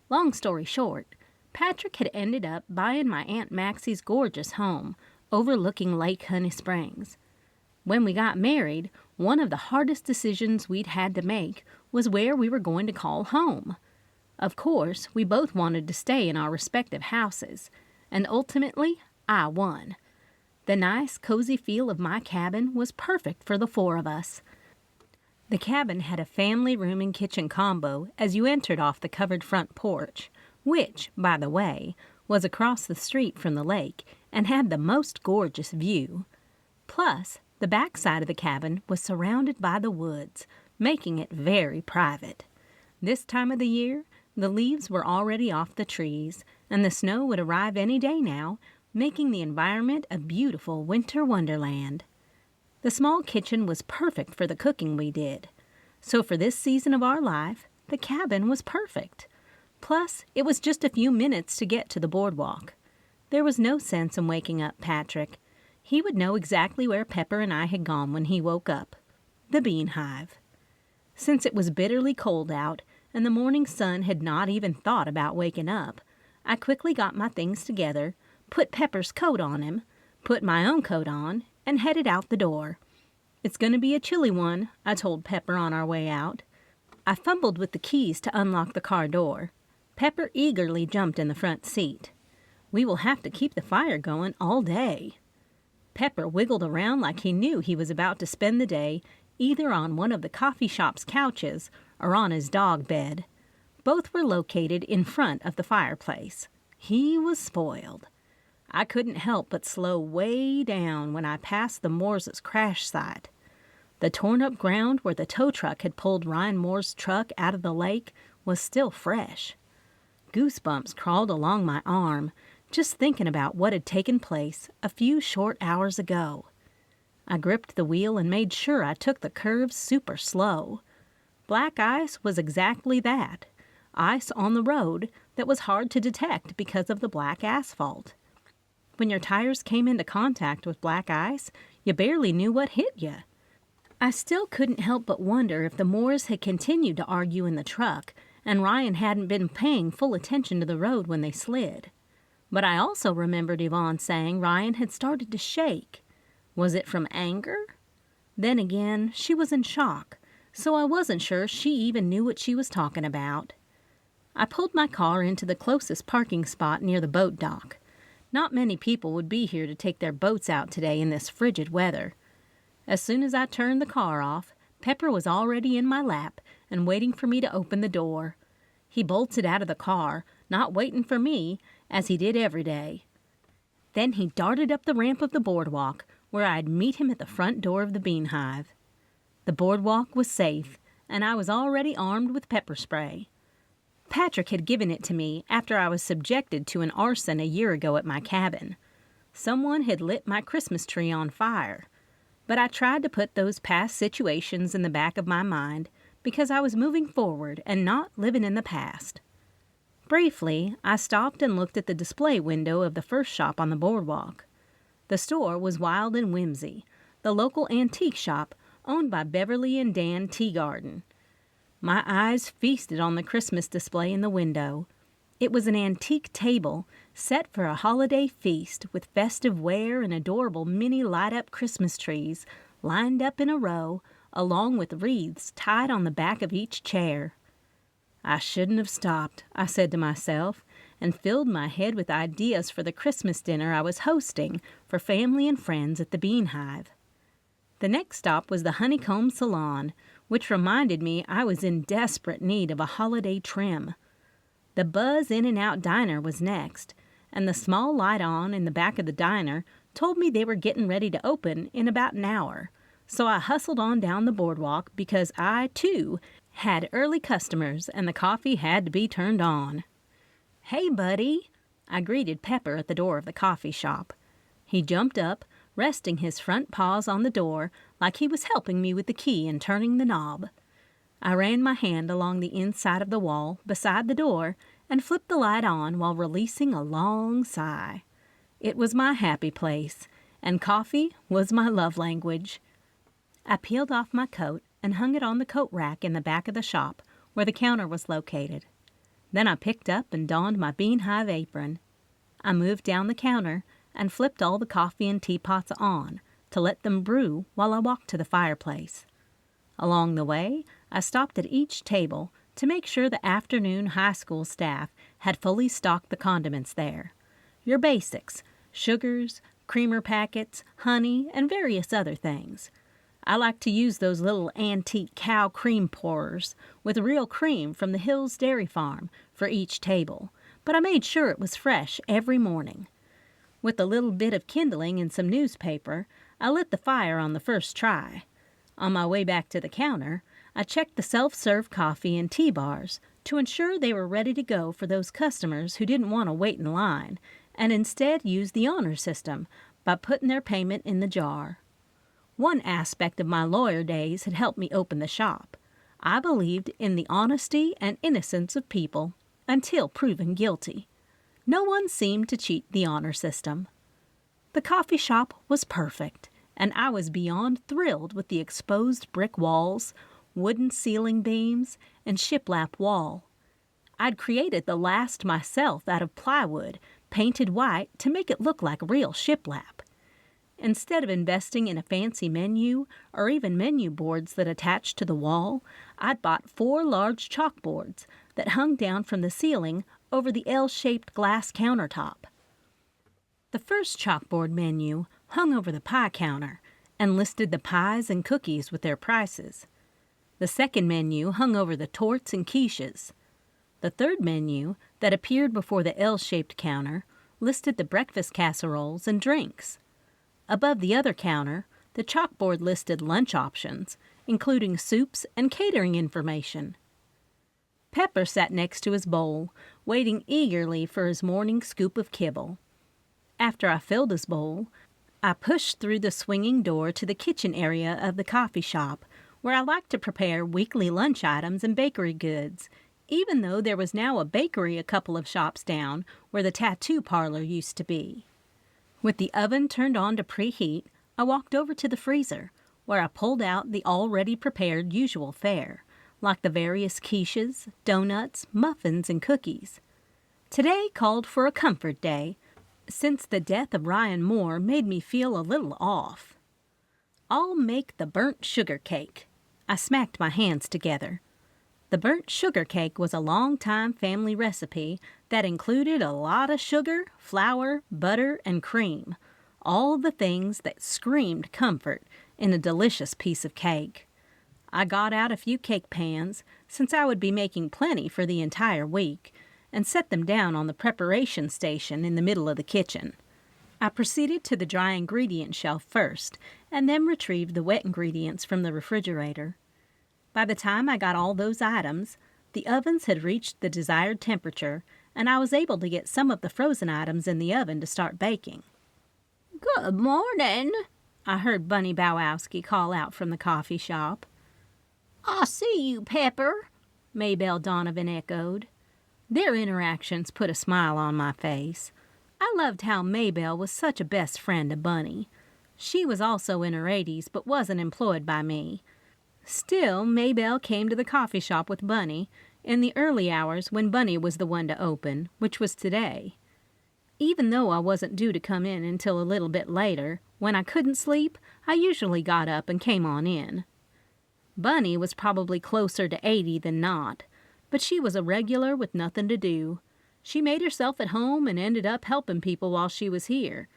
Long story short, Patrick had ended up buying my Aunt Maxie's gorgeous home overlooking Lake Honey Springs. When we got married, one of the hardest decisions we'd had to make was where we were going to call home. Of course, we both wanted to stay in our respective houses, and ultimately, I won. The nice, cozy feel of my cabin was perfect for the 4 of us. The cabin had a family room and kitchen combo as you entered off the covered front porch, which, by the way, was across the street from the lake and had the most gorgeous view. Plus, The back side of the cabin was surrounded by the woods, making it very private. This time of the year, the leaves were already off the trees, and the snow would arrive any day now, making the environment a beautiful winter wonderland. The small kitchen was perfect for the cooking we did. So for this season of our life, the cabin was perfect. Plus, it was just a few minutes to get to the boardwalk. There was no sense in waking up Patrick. He would know exactly where Pepper and I had gone when he woke up. The Bean Hive. Since it was bitterly cold out, and the morning sun had not even thought about waking up, I quickly got my things together, put Pepper's coat on him, put my own coat on, and headed out the door. "It's going to be a chilly one," I told Pepper on our way out. I fumbled with the keys to unlock the car door. Pepper eagerly jumped in the front seat. "We will have to keep the fire going all day." Pepper wiggled around like he knew he was about to spend the day either on one of the coffee shop's couches or on his dog bed. Both were located in front of the fireplace. He was spoiled. I couldn't help but slow way down when I passed the Moore's crash site. The torn-up ground where the tow truck had pulled Ryan Moore's truck out of the lake was still fresh. Goosebumps crawled along my arm, just thinking about what had taken place a few short hours ago. I gripped the wheel and made sure I took the curves super slow. Black ice was exactly that. Ice on the road that was hard to detect because of the black asphalt. When your tires came into contact with black ice, you barely knew what hit you. I still couldn't help but wonder if the Moores had continued to argue in the truck and Ryan hadn't been paying full attention to the road when they slid. But I also remembered Yvonne saying Ryan had started to shake. Was it from anger? Then again, she was in shock, so I wasn't sure she even knew what she was talking about. I pulled my car into the closest parking spot near the boat dock. Not many people would be here to take their boats out today in this frigid weather. As soon as I turned the car off, Pepper was already in my lap and waiting for me to open the door. He bolted out of the car, not waiting for me, as he did every day. Then he darted up the ramp of the boardwalk, where I'd meet him at the front door of the Bean Hive. The boardwalk was safe, and I was already armed with pepper spray. Patrick had given it to me after I was subjected to an arson a year ago at my cabin. Someone had lit my Christmas tree on fire. But I tried to put those past situations in the back of my mind because I was moving forward and not living in the past. Briefly, I stopped and looked at the display window of the first shop on the boardwalk. The store was Wild and Whimsy, the local antique shop owned by Beverly and Dan Teagarden. My eyes feasted on the Christmas display in the window. It was an antique table set for a holiday feast with festive ware and adorable mini light-up Christmas trees lined up in a row, along with wreaths tied on the back of each chair. I shouldn't have stopped, I said to myself, and filled my head with ideas for the Christmas dinner I was hosting for family and friends at the Bean Hive. The next stop was the Honeycomb Salon, which reminded me I was in desperate need of a holiday trim. The Buzz In-N-Out Diner was next, and the small light on in the back of the diner told me they were getting ready to open in about an hour, so I hustled on down the boardwalk because I, too, had early customers and the coffee had to be turned on. "Hey, buddy," I greeted Pepper at the door of the coffee shop. He jumped up, resting his front paws on the door like he was helping me with the key and turning the knob. I ran my hand along the inside of the wall beside the door and flipped the light on while releasing a long sigh. It was my happy place, and coffee was my love language. I peeled off my coat and hung it on the coat rack in the back of the shop where the counter was located. Then I picked up and donned my Bean Hive apron. I moved down the counter and flipped all the coffee and teapots on to let them brew while I walked to the fireplace. Along the way, I stopped at each table to make sure the afternoon high school staff had fully stocked the condiments there. Your basics: sugars, creamer packets, honey, and various other things. I like to use those little antique cow cream pourers with real cream from the Hills Dairy Farm for each table, but I made sure it was fresh every morning. With a little bit of kindling and some newspaper, I lit the fire on the first try. On my way back to the counter, I checked the self-serve coffee and tea bars to ensure they were ready to go for those customers who didn't want to wait in line and instead used the honor system by putting their payment in the jar. One aspect of my lawyer days had helped me open the shop. I believed in the honesty and innocence of people until proven guilty. No one seemed to cheat the honor system. The coffee shop was perfect, and I was beyond thrilled with the exposed brick walls, wooden ceiling beams, and shiplap wall. I'd created the last myself out of plywood, painted white to make it look like real shiplap. Instead of investing in a fancy menu or even menu boards that attached to the wall, I'd bought 4 large chalkboards that hung down from the ceiling over the L-shaped glass countertop. The first chalkboard menu hung over the pie counter and listed the pies and cookies with their prices. The second menu hung over the torts and quiches. The third menu, that appeared before the L-shaped counter, listed the breakfast casseroles and drinks. Above the other counter, the chalkboard listed lunch options, including soups and catering information. Pepper sat next to his bowl, waiting eagerly for his morning scoop of kibble. After I filled his bowl, I pushed through the swinging door to the kitchen area of the coffee shop, where I like to prepare weekly lunch items and bakery goods, even though there was now a bakery a couple of shops down where the tattoo parlor used to be. With the oven turned on to preheat, I walked over to the freezer, where I pulled out the already prepared usual fare, like the various quiches, donuts, muffins, and cookies. Today called for a comfort day, since the death of Ryan Moore made me feel a little off. I'll make the burnt sugar cake. I smacked my hands together. The burnt sugar cake was a long-time family recipe that included a lot of sugar, flour, butter, and cream, all the things that screamed comfort in a delicious piece of cake. I got out a few cake pans, since I would be making plenty for the entire week, and set them down on the preparation station in the middle of the kitchen. I proceeded to the dry ingredient shelf first, and then retrieved the wet ingredients from the refrigerator. By the time I got all those items, the ovens had reached the desired temperature, and I was able to get some of the frozen items in the oven to start baking. "Good morning," I heard Bunny Bowowski call out from the coffee shop. "I see you, Pepper," Maybelle Donovan echoed. Their interactions put a smile on my face. I loved how Maybelle was such a best friend to Bunny. She was also in her 80s, but wasn't employed by me. Still, Maybelle came to the coffee shop with Bunny in the early hours when Bunny was the one to open, which was today. Even though I wasn't due to come in until a little bit later, when I couldn't sleep, I usually got up and came on in. Bunny was probably closer to 80 than not, but she was a regular with nothing to do. She made herself at home and ended up helping people while she was here.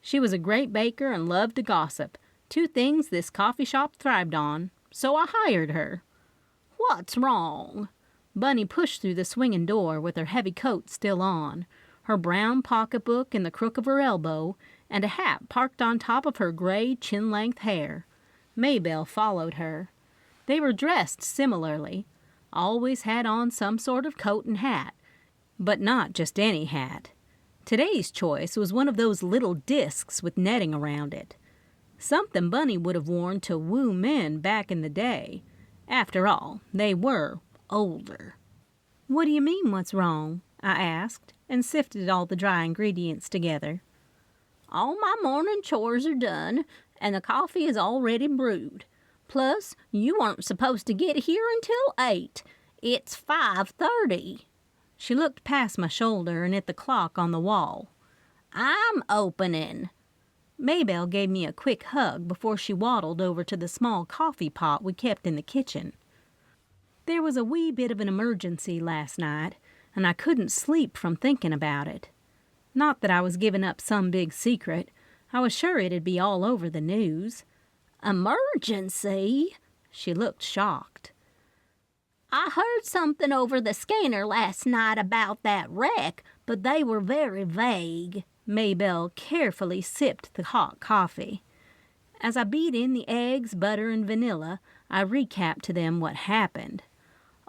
She was a great baker and loved to gossip, 2 things this coffee shop thrived on, so I hired her. "What's wrong?" Bunny pushed through the swinging door with her heavy coat still on, her brown pocketbook in the crook of her elbow, and a hat parked on top of her gray, chin-length hair. Maybelle followed her. They were dressed similarly, always had on some sort of coat and hat, but not just any hat. Today's choice was one of those little discs with netting around it. Something Bunny would have worn to woo men back in the day. After all, they were older. "What do you mean, what's wrong?" I asked, and sifted all the dry ingredients together. "All my morning chores are done, and the coffee is already brewed. Plus, you weren't supposed to get here until 8. It's 5:30. She looked past my shoulder and at the clock on the wall. "I'm opening." Maybelle gave me a quick hug before she waddled over to the small coffee pot we kept in the kitchen. There was a wee bit of an emergency last night, and I couldn't sleep from thinking about it. Not that I was giving up some big secret. I was sure it'd be all over the news. "Emergency?" She looked shocked. "I heard something over the scanner last night about that wreck, but they were very vague." Maybelle carefully sipped the hot coffee. As I beat in the eggs, butter, and vanilla, I recapped to them what happened.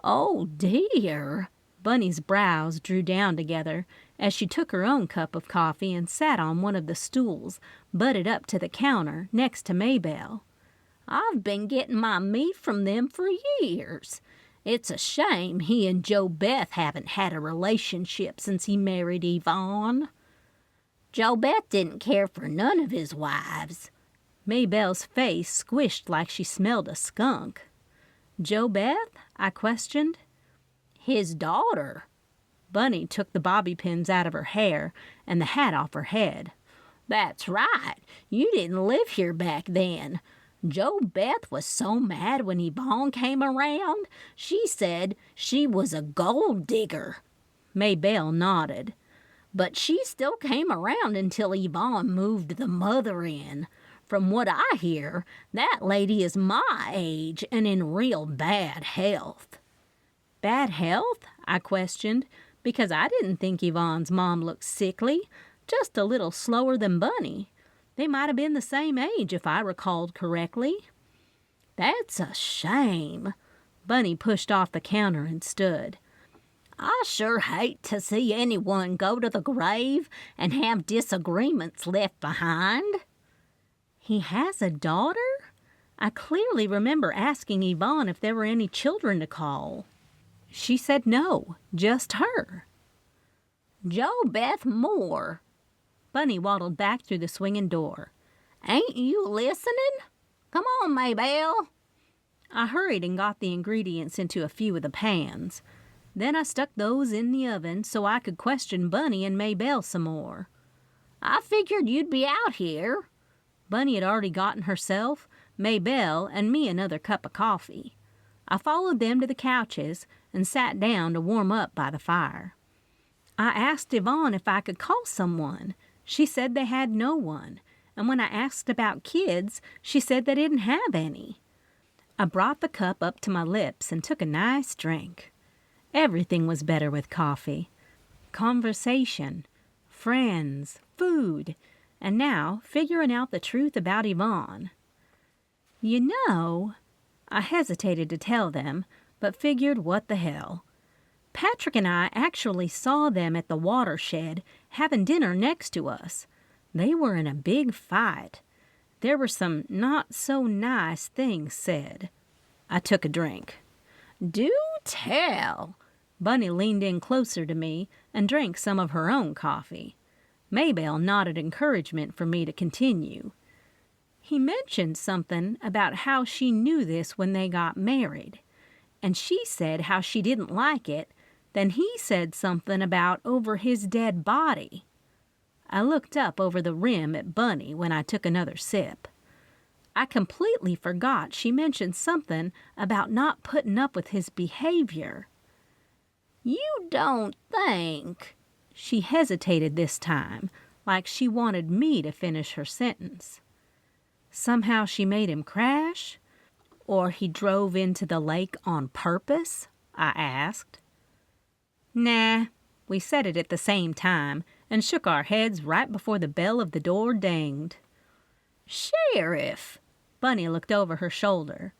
"Oh, dear." Bunny's brows drew down together as she took her own cup of coffee and sat on one of the stools butted up to the counter next to Maybelle. "I've been getting my meat from them for years. It's a shame he and Joe Beth haven't had a relationship since he married Yvonne." "Joe Beth didn't care for none of his wives." Maybelle's face squished like she smelled a skunk. "Joe Beth?" I questioned. "His daughter." Bunny took the bobby pins out of her hair and the hat off her head. "That's right. You didn't live here back then. Joe Beth was so mad when Yvonne came around. She said she was a gold digger." Maybelle nodded. "But she still came around until Yvonne moved the mother in. From what I hear, that lady is my age and in real bad health." "Bad health?" I questioned, because I didn't think Yvonne's mom looked sickly, just a little slower than Bunny. They might have been the same age if I recalled correctly. "That's a shame." Bunny pushed off the counter and stood. "I sure hate to see anyone go to the grave and have disagreements left behind." "He has a daughter?" I clearly remember asking Yvonne if there were any children to call. She said no, just her. "Joe Beth Moore." Bunny waddled back through the swinging door. "Ain't you listening? Come on, Maybelle." I hurried and got the ingredients into a few of the pans. Then I stuck those in the oven so I could question Bunny and Maybelle some more. "I figured you'd be out here." Bunny had already gotten herself, Maybelle, and me another cup of coffee. I followed them to the couches and sat down to warm up by the fire. I asked Yvonne if I could call someone. She said they had no one, and when I asked about kids, she said they didn't have any. I brought the cup up to my lips and took a nice drink. Everything was better with coffee. Conversation, friends, food, and now figuring out the truth about Yvonne. "You know," I hesitated to tell them, but figured what the hell. Patrick and I actually saw them at the Watershed having dinner next to us. They were in a big fight. There were some not-so-nice things said. I took a drink. "Do tell." Bunny leaned in closer to me and drank some of her own coffee. Maybelle nodded encouragement for me to continue. "He mentioned something about how she knew this when they got married, and she said how she didn't like it. Then he said something about over his dead body." I looked up over the rim at Bunny when I took another sip. I completely forgot she mentioned something about not putting up with his behavior. "You don't think—" She hesitated this time, like she wanted me to finish her sentence. "Somehow she made him crash? Or he drove into the lake on purpose?" I asked. "Nah," we said it at the same time and shook our heads right before the bell of the door dinged. "Sheriff," Bunny looked over her shoulder.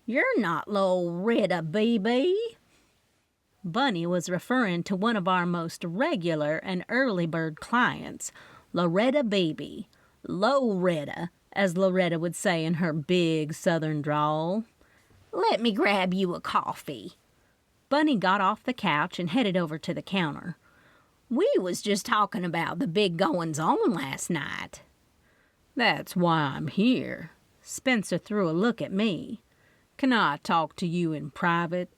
"You're not Loretta Beebe." Bunny was referring to one of our most regular and early bird clients, Loretta Beebe. Loretta, as Loretta would say in her big southern drawl. "Let me grab you a coffee." Bunny got off the couch and headed over to the counter. "We was just talking about the big goings-on last night." "That's why I'm here." Spencer threw a look at me. "Can I talk to you in private?"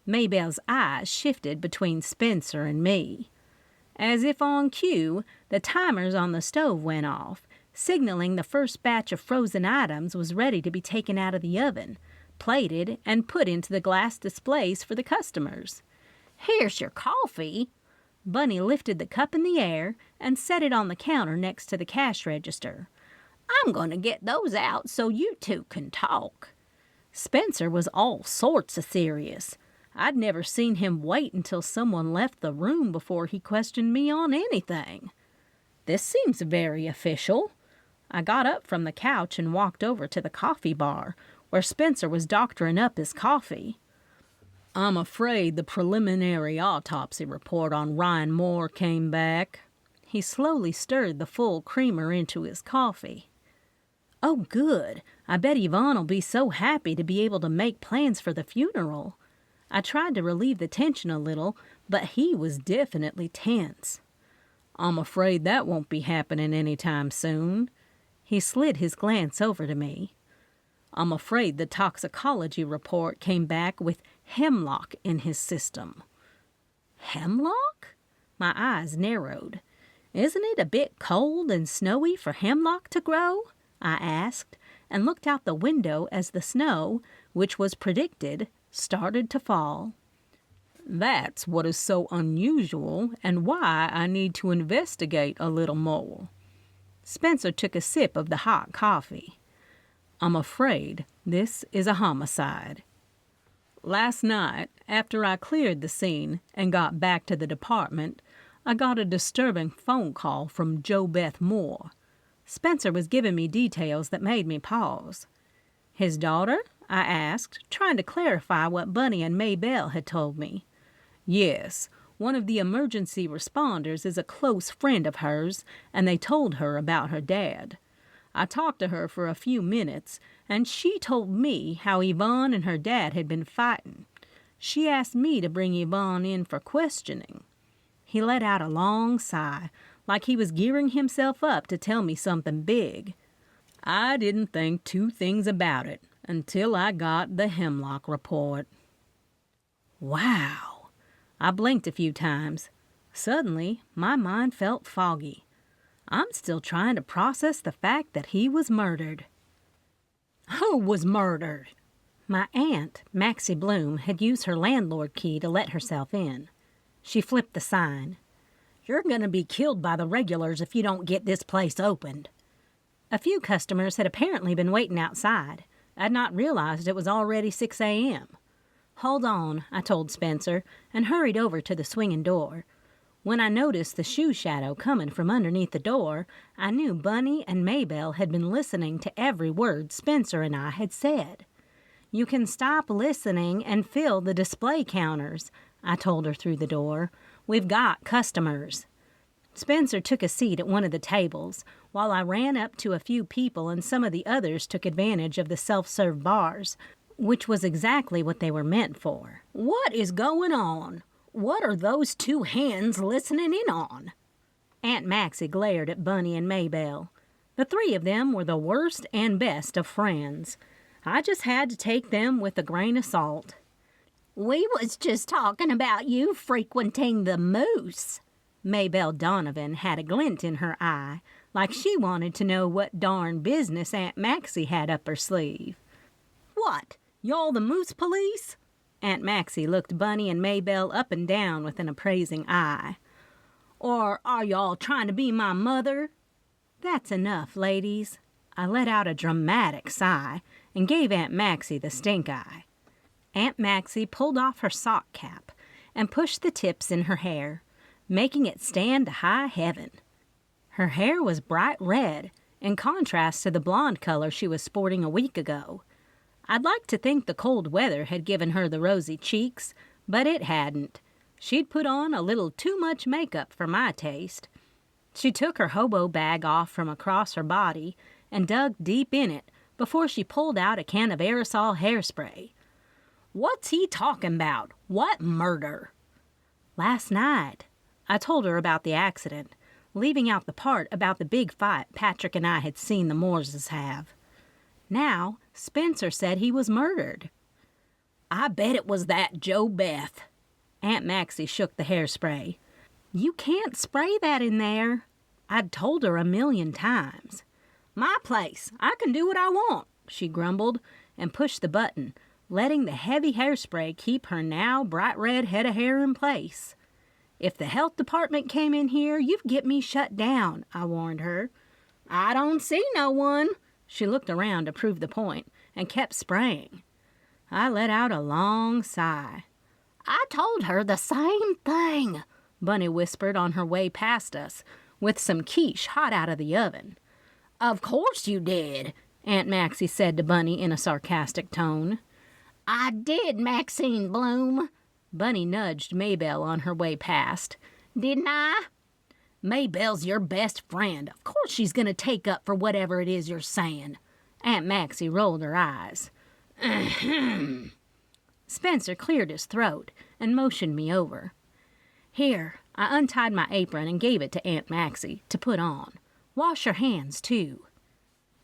Maybelle's eyes shifted between Spencer and me. As if on cue, the timers on the stove went off, signaling the first batch of frozen items was ready to be taken out of the oven, plated, and put into the glass displays for the customers. "Here's your coffee." Bunny lifted the cup in the air and set it on the counter next to the cash register. "I'm going to get those out so you two can talk." Spencer was all sorts of serious. I'd never seen him wait until someone left the room before he questioned me on anything. "This seems very official." I got up from the couch and walked over to the coffee bar, where Spencer was doctoring up his coffee. I'm afraid the preliminary autopsy report on Ryan Moore came back. He slowly stirred the full creamer into his coffee. Oh, good. I bet Yvonne'll be so happy to be able to make plans for the funeral. I tried to relieve the tension a little, but he was definitely tense. I'm afraid that won't be happening anytime soon. He slid his glance over to me. I'm afraid the toxicology report came back with hemlock in his system. Hemlock? My eyes narrowed. Isn't it a bit cold and snowy for hemlock to grow? I asked, and looked out the window as the snow, which was predicted, started to fall. That's what is so unusual and why I need to investigate a little more. Spencer took a sip of the hot coffee. I'm afraid this is a homicide. Last night, after I cleared the scene and got back to the department, I got a disturbing phone call from Jo Beth Moore. Spencer was giving me details that made me pause. His daughter? I asked, trying to clarify what Bunny and Maybelle had told me. Yes, one of the emergency responders is a close friend of hers, and they told her about her dad. I talked to her for a few minutes, and she told me how Yvonne and her dad had been fighting. She asked me to bring Yvonne in for questioning. He let out a long sigh, like he was gearing himself up to tell me something big. I didn't think two things about it until I got the hemlock report. Wow! I blinked a few times. Suddenly, my mind felt foggy. I'm still trying to process the fact that he was murdered. Who was murdered? My aunt, Maxie Bloom, had used her landlord key to let herself in. She flipped the sign. You're going to be killed by the regulars if you don't get this place opened. A few customers had apparently been waiting outside. I'd not realized it was already 6 a.m. Hold on, I told Spencer, and hurried over to the swinging door. When I noticed the shoe shadow coming from underneath the door, I knew Bunny and Maybelle had been listening to every word Spencer and I had said. You can stop listening and fill the display counters, I told her through the door. We've got customers. Spencer took a seat at one of the tables, while I ran up to a few people and some of the others took advantage of the self-serve bars, which was exactly what they were meant for. What is going on? What are those two hens listening in on? Aunt Maxie glared at Bunny and Maybelle. The three of them were the worst and best of friends. I just had to take them with a grain of salt. We was just talking about you frequenting the moose. Maybelle Donovan had a glint in her eye, like she wanted to know what darn business Aunt Maxie had up her sleeve. What, y'all the moose police? Aunt Maxie looked Bunny and Maybelle up and down with an appraising eye. Or are y'all trying to be my mother? That's enough, ladies. I let out a dramatic sigh and gave Aunt Maxie the stink eye. Aunt Maxie pulled off her sock cap and pushed the tips in her hair, making it stand to high heaven. Her hair was bright red, in contrast to the blonde color she was sporting a week ago. I'd like to think the cold weather had given her the rosy cheeks, but it hadn't. She'd put on a little too much makeup for my taste. She took her hobo bag off from across her body and dug deep in it before she pulled out a can of aerosol hairspray. What's he talking about? What murder? Last night, I told her about the accident, leaving out the part about the big fight Patrick and I had seen the Moorses have. Now, Spencer said he was murdered. I bet it was that Jo Beth. Aunt Maxie shook the hairspray. You can't spray that in there. I'd told her 1,000,000 times. My place. I can do what I want, she grumbled, and pushed the button, letting the heavy hairspray keep her now bright red head of hair in place. If the health department came in here, you'd get me shut down, I warned her. I don't see no one. She looked around to prove the point and kept spraying. I let out a long sigh. I told her the same thing, Bunny whispered on her way past us, with some quiche hot out of the oven. Of course you did, Aunt Maxie said to Bunny in a sarcastic tone. I did, Maxine Bloom. Bunny nudged Maybelle on her way past. Didn't I? Maybelle's your best friend. Of course she's going to take up for whatever it is you're saying. Aunt Maxie rolled her eyes. Spencer cleared his throat and motioned me over. Here, I untied my apron and gave it to Aunt Maxie to put on. Wash your hands, too.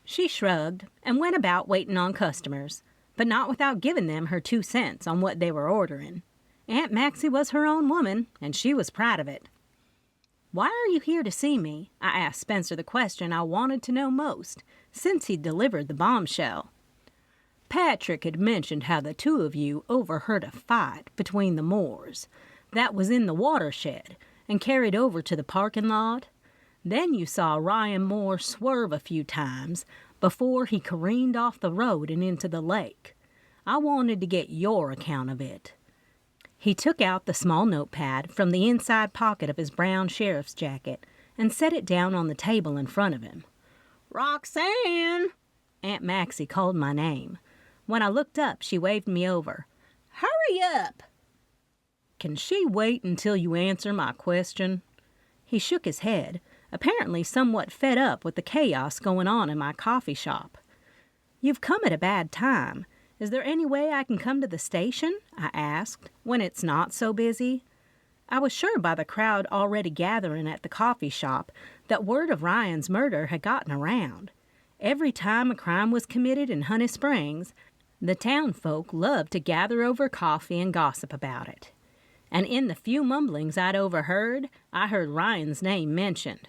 She shrugged and went about waiting on customers, but not without giving them her 2 cents on what they were ordering. Aunt Maxie was her own woman, and she was proud of it. Why are you here to see me? I asked Spencer the question I wanted to know most, since he'd delivered the bombshell. Patrick had mentioned how the 2 of you overheard a fight between the Moors. That was in the Watershed and carried over to the parking lot. Then you saw Ryan Moore swerve a few times before he careened off the road and into the lake. I wanted to get your account of it. He took out the small notepad from the inside pocket of his brown sheriff's jacket and set it down on the table in front of him. Roxanne! Aunt Maxie called my name. When I looked up, she waved me over. Hurry up! Can she wait until you answer my question? He shook his head, apparently somewhat fed up with the chaos going on in my coffee shop. You've come at a bad time. Is there any way I can come to the station? I asked, when it's not so busy. I was sure by the crowd already gathering at the coffee shop that word of Ryan's murder had gotten around. Every time a crime was committed in Honey Springs, the town folk loved to gather over coffee and gossip about it. And in the few mumblings I'd overheard, I heard Ryan's name mentioned.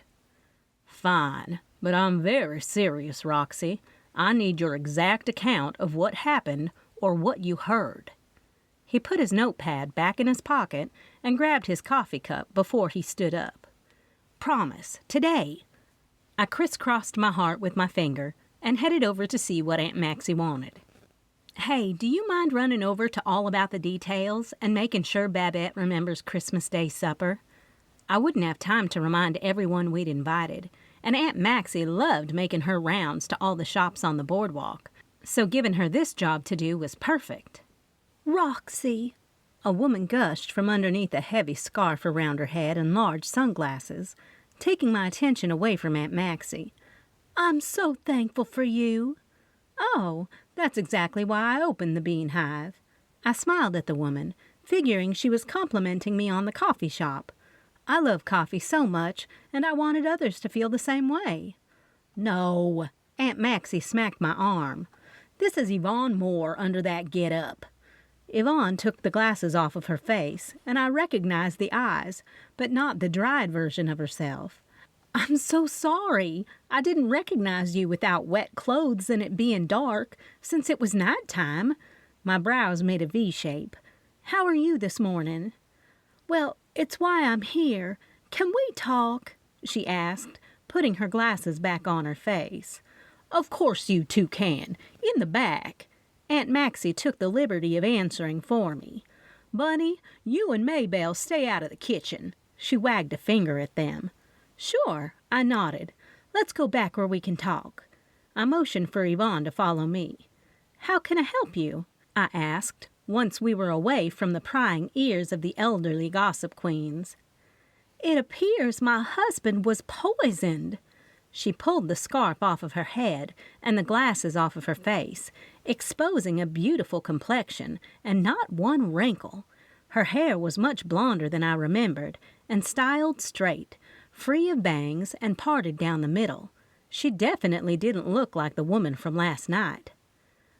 Fine, but I'm very serious, Roxy. I need your exact account of what happened or what you heard. He put his notepad back in his pocket and grabbed his coffee cup before he stood up. Promise, today. I crisscrossed my heart with my finger and headed over to see what Aunt Maxie wanted. Hey, do you mind running over to All About the Details and making sure Babette remembers Christmas Day supper? I wouldn't have time to remind everyone we'd invited, and Aunt Maxie loved making her rounds to all the shops on the boardwalk, so giving her this job to do was perfect. Roxy, a woman gushed from underneath a heavy scarf around her head and large sunglasses, taking my attention away from Aunt Maxie. I'm so thankful for you. Oh, that's exactly why I opened the Bean Hive. I smiled at the woman, figuring she was complimenting me on the coffee shop. I love coffee so much, and I wanted others to feel the same way. No, Aunt Maxie smacked my arm. This is Yvonne Moore under that get-up. Yvonne took the glasses off of her face, and I recognized the eyes, but not the dried version of herself. I'm so sorry. I didn't recognize you without wet clothes and it being dark, since it was nighttime. My brows made a V shape. How are you this morning? Well, it's why I'm here. Can we talk? She asked, putting her glasses back on her face. Of course you two can. In the back. Aunt Maxie took the liberty of answering for me. Bunny, you and Maybelle stay out of the kitchen. She wagged a finger at them. Sure, I nodded. Let's go back where we can talk. I motioned for Yvonne to follow me. How can I help you? I asked, once we were away from the prying ears of the elderly gossip queens. It appears my husband was poisoned. She pulled the scarf off of her head and the glasses off of her face, exposing a beautiful complexion and not one wrinkle. Her hair was much blonder than I remembered and styled straight, free of bangs and parted down the middle. She definitely didn't look like the woman from last night.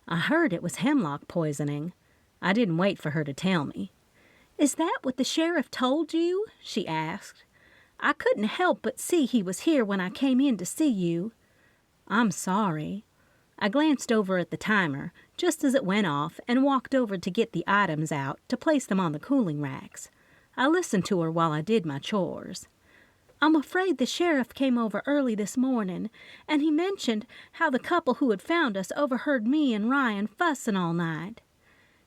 I heard it was hemlock poisoning. I didn't wait for her to tell me. Is that what the sheriff told you? She asked. I couldn't help but see he was here when I came in to see you. I'm sorry. I glanced over at the timer just as it went off and walked over to get the items out to place them on the cooling racks. I listened to her while I did my chores. I'm afraid the sheriff came over early this morning, and he mentioned how the couple who had found us overheard me and Ryan fussing all night.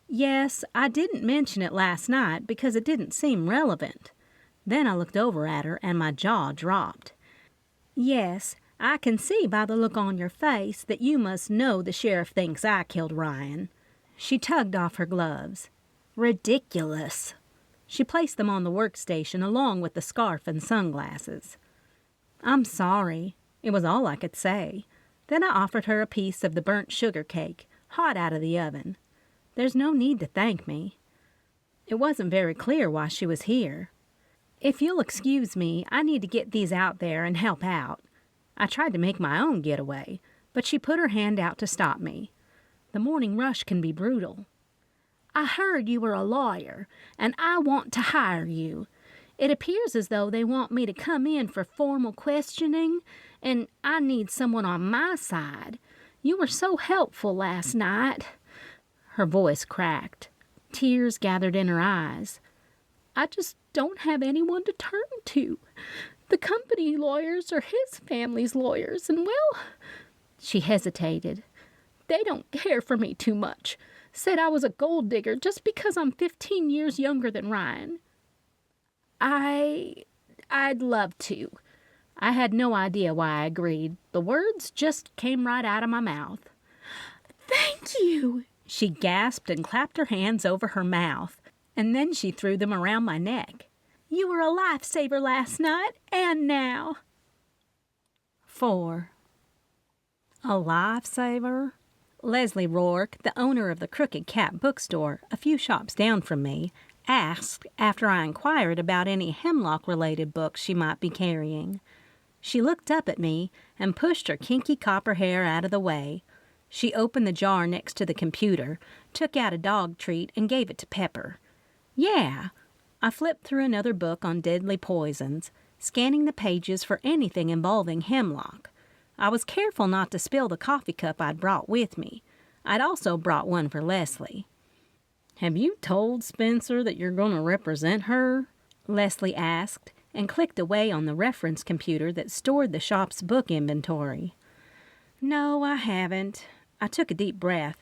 Yes, I didn't mention it last night because it didn't seem relevant. Then I looked over at her and my jaw dropped. Yes, I can see by the look on your face that you must know the sheriff thinks I killed Ryan." She tugged off her gloves. "Ridiculous." She placed them on the workstation along with the scarf and sunglasses. "I'm sorry." It was all I could say. Then I offered her a piece of the burnt sugar cake, hot out of the oven. "There's no need to thank me." It wasn't very clear why she was here. "If you'll excuse me, I need to get these out there and help out." I tried to make my own getaway, but she put her hand out to stop me. "The morning rush can be brutal." "I heard you were a lawyer, and I want to hire you. It appears as though they want me to come in for formal questioning, and I need someone on my side. You were so helpful last night." Her voice cracked. Tears gathered in her eyes. "I just don't have anyone to turn to. The company lawyers are his family's lawyers, and well," she hesitated, "they don't care for me too much. Said I was a gold digger just because I'm 15 years younger than Ryan." I'd love to." I had no idea why I agreed. The words just came right out of my mouth. "Thank you," she gasped and clapped her hands over her mouth, and then she threw them around my neck. "You were a lifesaver last night and now." 4. A lifesaver? Leslie Rourke, the owner of the Crooked Cat bookstore a few shops down from me, asked after I inquired about any hemlock-related books she might be carrying. She looked up at me and pushed her kinky copper hair out of the way. She opened the jar next to the computer, took out a dog treat, and gave it to Pepper. "Yeah." I flipped through another book on deadly poisons, scanning the pages for anything involving hemlock. I was careful not to spill the coffee cup I'd brought with me. I'd also brought one for Leslie. "Have you told Spencer that you're going to represent her?" Leslie asked, and clicked away on the reference computer that stored the shop's book inventory. "No, I haven't." I took a deep breath.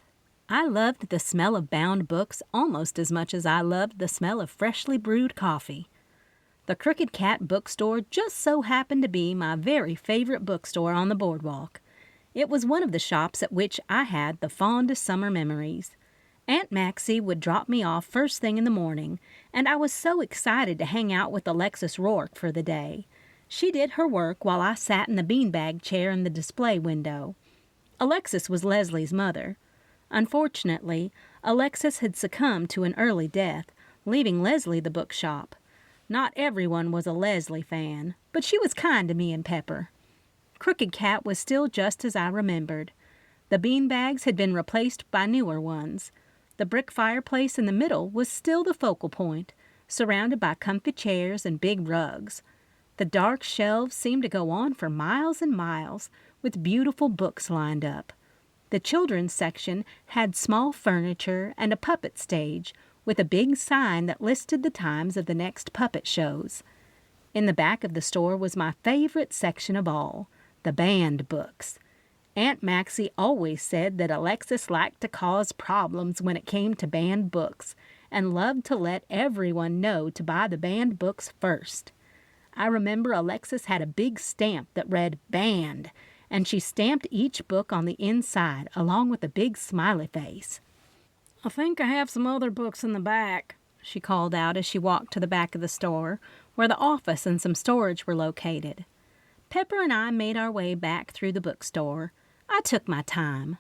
I loved the smell of bound books almost as much as I loved the smell of freshly brewed coffee. The Crooked Cat bookstore just so happened to be my very favorite bookstore on the boardwalk. It was one of the shops at which I had the fondest summer memories. Aunt Maxie would drop me off first thing in the morning, and I was so excited to hang out with Alexis Rourke for the day. She did her work while I sat in the beanbag chair in the display window. Alexis was Leslie's mother. Unfortunately, Alexis had succumbed to an early death, leaving Leslie the bookshop. Not everyone was a Leslie fan, but she was kind to me and Pepper. Crooked Cat was still just as I remembered. The beanbags had been replaced by newer ones. The brick fireplace in the middle was still the focal point, surrounded by comfy chairs and big rugs. The dark shelves seemed to go on for miles and miles, with beautiful books lined up. The children's section had small furniture and a puppet stage, with a big sign that listed the times of the next puppet shows. In the back of the store was my favorite section of all, the banned books. Aunt Maxie always said that Alexis liked to cause problems when it came to banned books, and loved to let everyone know to buy the banned books first. I remember Alexis had a big stamp that read "Banned," and she stamped each book on the inside along with a big smiley face. "I think I have some other books in the back," she called out as she walked to the back of the store, where the office and some storage were located. Pepper and I made our way back through the bookstore. I took my time.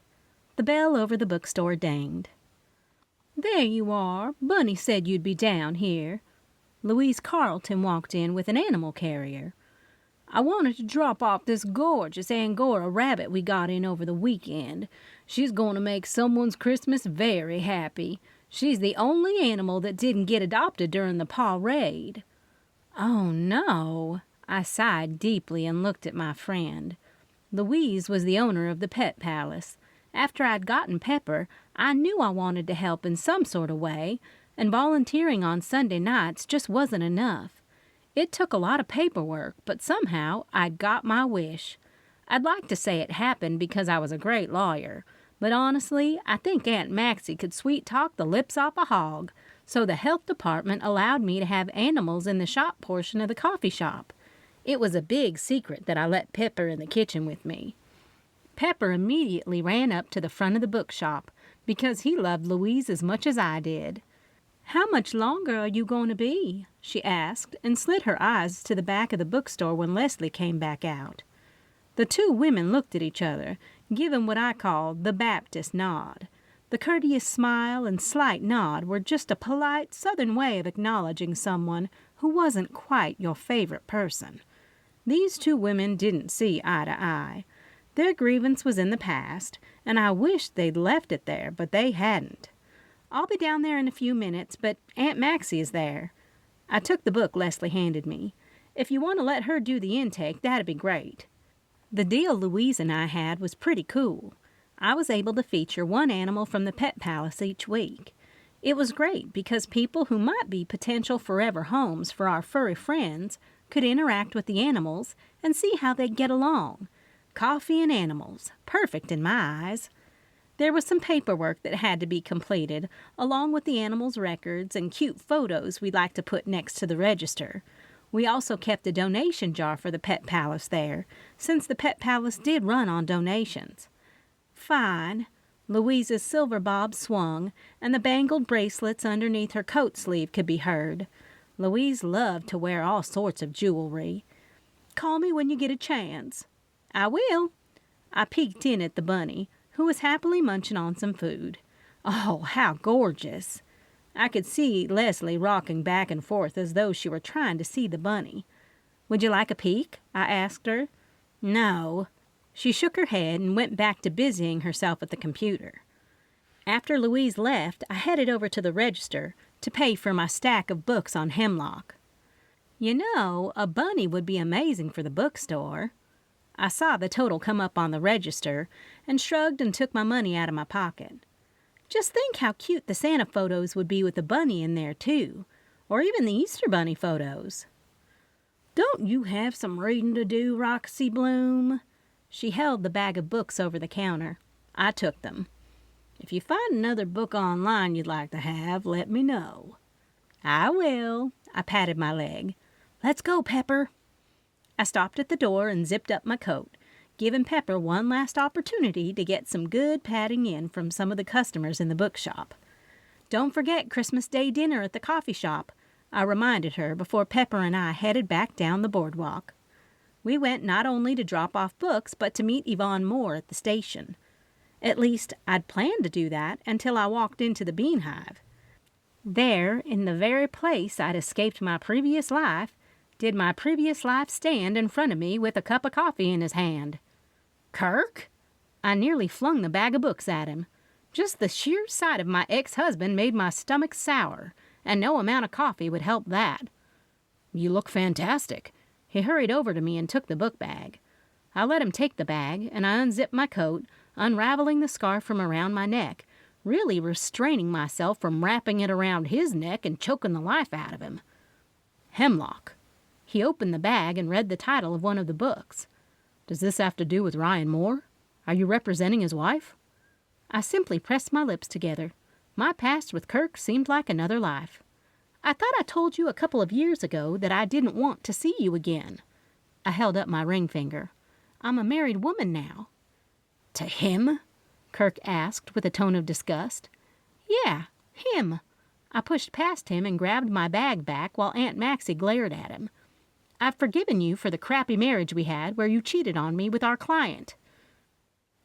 The bell over the bookstore dinged. "There you are. Bunny said you'd be down here." Louise Carleton walked in with an animal carrier. "I wanted to drop off this gorgeous Angora rabbit we got in over the weekend. She's going to make someone's Christmas very happy. She's the only animal that didn't get adopted during the Pawrade." "Oh, no." I sighed deeply and looked at my friend. Louise was the owner of the Pet Palace. After I'd gotten Pepper, I knew I wanted to help in some sort of way, and volunteering on Sunday nights just wasn't enough. It took a lot of paperwork, but somehow I'd got my wish. I'd like to say it happened because I was a great lawyer, but honestly, I think Aunt Maxie could sweet-talk the lips off a hog, so the health department allowed me to have animals in the shop portion of the coffee shop. It was a big secret that I let Pepper in the kitchen with me. Pepper immediately ran up to the front of the bookshop because he loved Louise as much as I did. "How much longer are you going to be?" she asked, and slid her eyes to the back of the bookstore when Leslie came back out. The two women looked at each other, giving what I called the Baptist nod. The courteous smile and slight nod were just a polite Southern way of acknowledging someone who wasn't quite your favorite person. These two women didn't see eye to eye. Their grievance was in the past, and I wished they'd left it there, but they hadn't. "I'll be down there in a few minutes, but Aunt Maxie is there." I took the book Leslie handed me. "If you want to let her do the intake, that'd be great." The deal Louise and I had was pretty cool. I was able to feature one animal from the Pet Palace each week. It was great because people who might be potential forever homes for our furry friends could interact with the animals and see how they'd get along. Coffee and animals, perfect in my eyes. There was some paperwork that had to be completed, along with the animals' records and cute photos we'd like to put next to the register. We also kept a donation jar for the Pet Palace there, since the Pet Palace did run on donations. Fine. Louise's silver bob swung, and the bangled bracelets underneath her coat sleeve could be heard. Louise loved to wear all sorts of jewelry. "Call me when you get a chance." "I will." I peeked in at the bunny, who was happily munching on some food. Oh, how gorgeous! I could see Leslie rocking back and forth as though she were trying to see the bunny. "Would you like a peek?" I asked her. "No." She shook her head and went back to busying herself at the computer. After Louise left, I headed over to the register to pay for my stack of books on hemlock. "You know, a bunny would be amazing for the bookstore." I saw the total come up on the register and shrugged and took my money out of my pocket. "Just think how cute the Santa photos would be with a bunny in there, too. Or even the Easter bunny photos." "Don't you have some reading to do, Roxy Bloom?" She held the bag of books over the counter. I took them. "If you find another book online you'd like to have, let me know." "I will." I patted my leg. "Let's go, Pepper." I stopped at the door and zipped up my coat, giving Pepper one last opportunity to get some good patting in from some of the customers in the bookshop. "Don't forget Christmas Day dinner at the coffee shop," I reminded her before Pepper and I headed back down the boardwalk. We went not only to drop off books, but to meet Yvonne Moore at the station. At least, I'd planned to do that until I walked into the Bean Hive. There, in the very place I'd escaped my previous life, did my previous life stand in front of me with a cup of coffee in his hand. "Kirk?" I nearly flung the bag of books at him. Just the sheer sight of my ex-husband made my stomach sour, and no amount of coffee would help that. "You look fantastic." He hurried over to me and took the book bag. I let him take the bag, and I unzipped my coat, unraveling the scarf from around my neck, really restraining myself from wrapping it around his neck and choking the life out of him. "Hemlock." He opened the bag and read the title of one of the books. "Does this have to do with Ryan Moore? Are you representing his wife?" I simply pressed my lips together. My past with Kirk seemed like another life. "I thought I told you a couple of years ago that I didn't want to see you again." I held up my ring finger. "I'm a married woman now." "To him?" Kirk asked with a tone of disgust. "Yeah, him." I pushed past him and grabbed my bag back while Aunt Maxie glared at him. "I've forgiven you for the crappy marriage we had where you cheated on me with our client."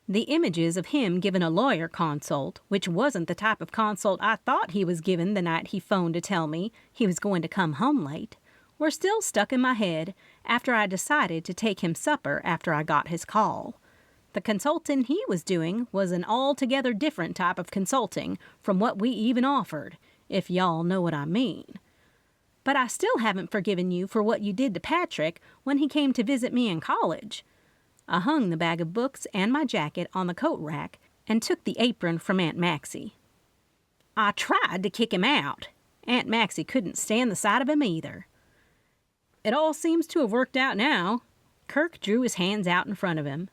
The images of him giving a lawyer consult, which wasn't the type of consult I thought he was given the night he phoned to tell me he was going to come home late, were still stuck in my head after I decided to take him supper after I got his call. The consulting he was doing was an altogether different type of consulting from what we even offered, if y'all know what I mean. "But I still haven't forgiven you for what you did to Patrick when he came to visit me in college." I hung the bag of books and my jacket on the coat rack and took the apron from Aunt Maxie. "I tried to kick him out." Aunt Maxie couldn't stand the sight of him either. "It all seems to have worked out now." Kirk drew his hands out in front of him.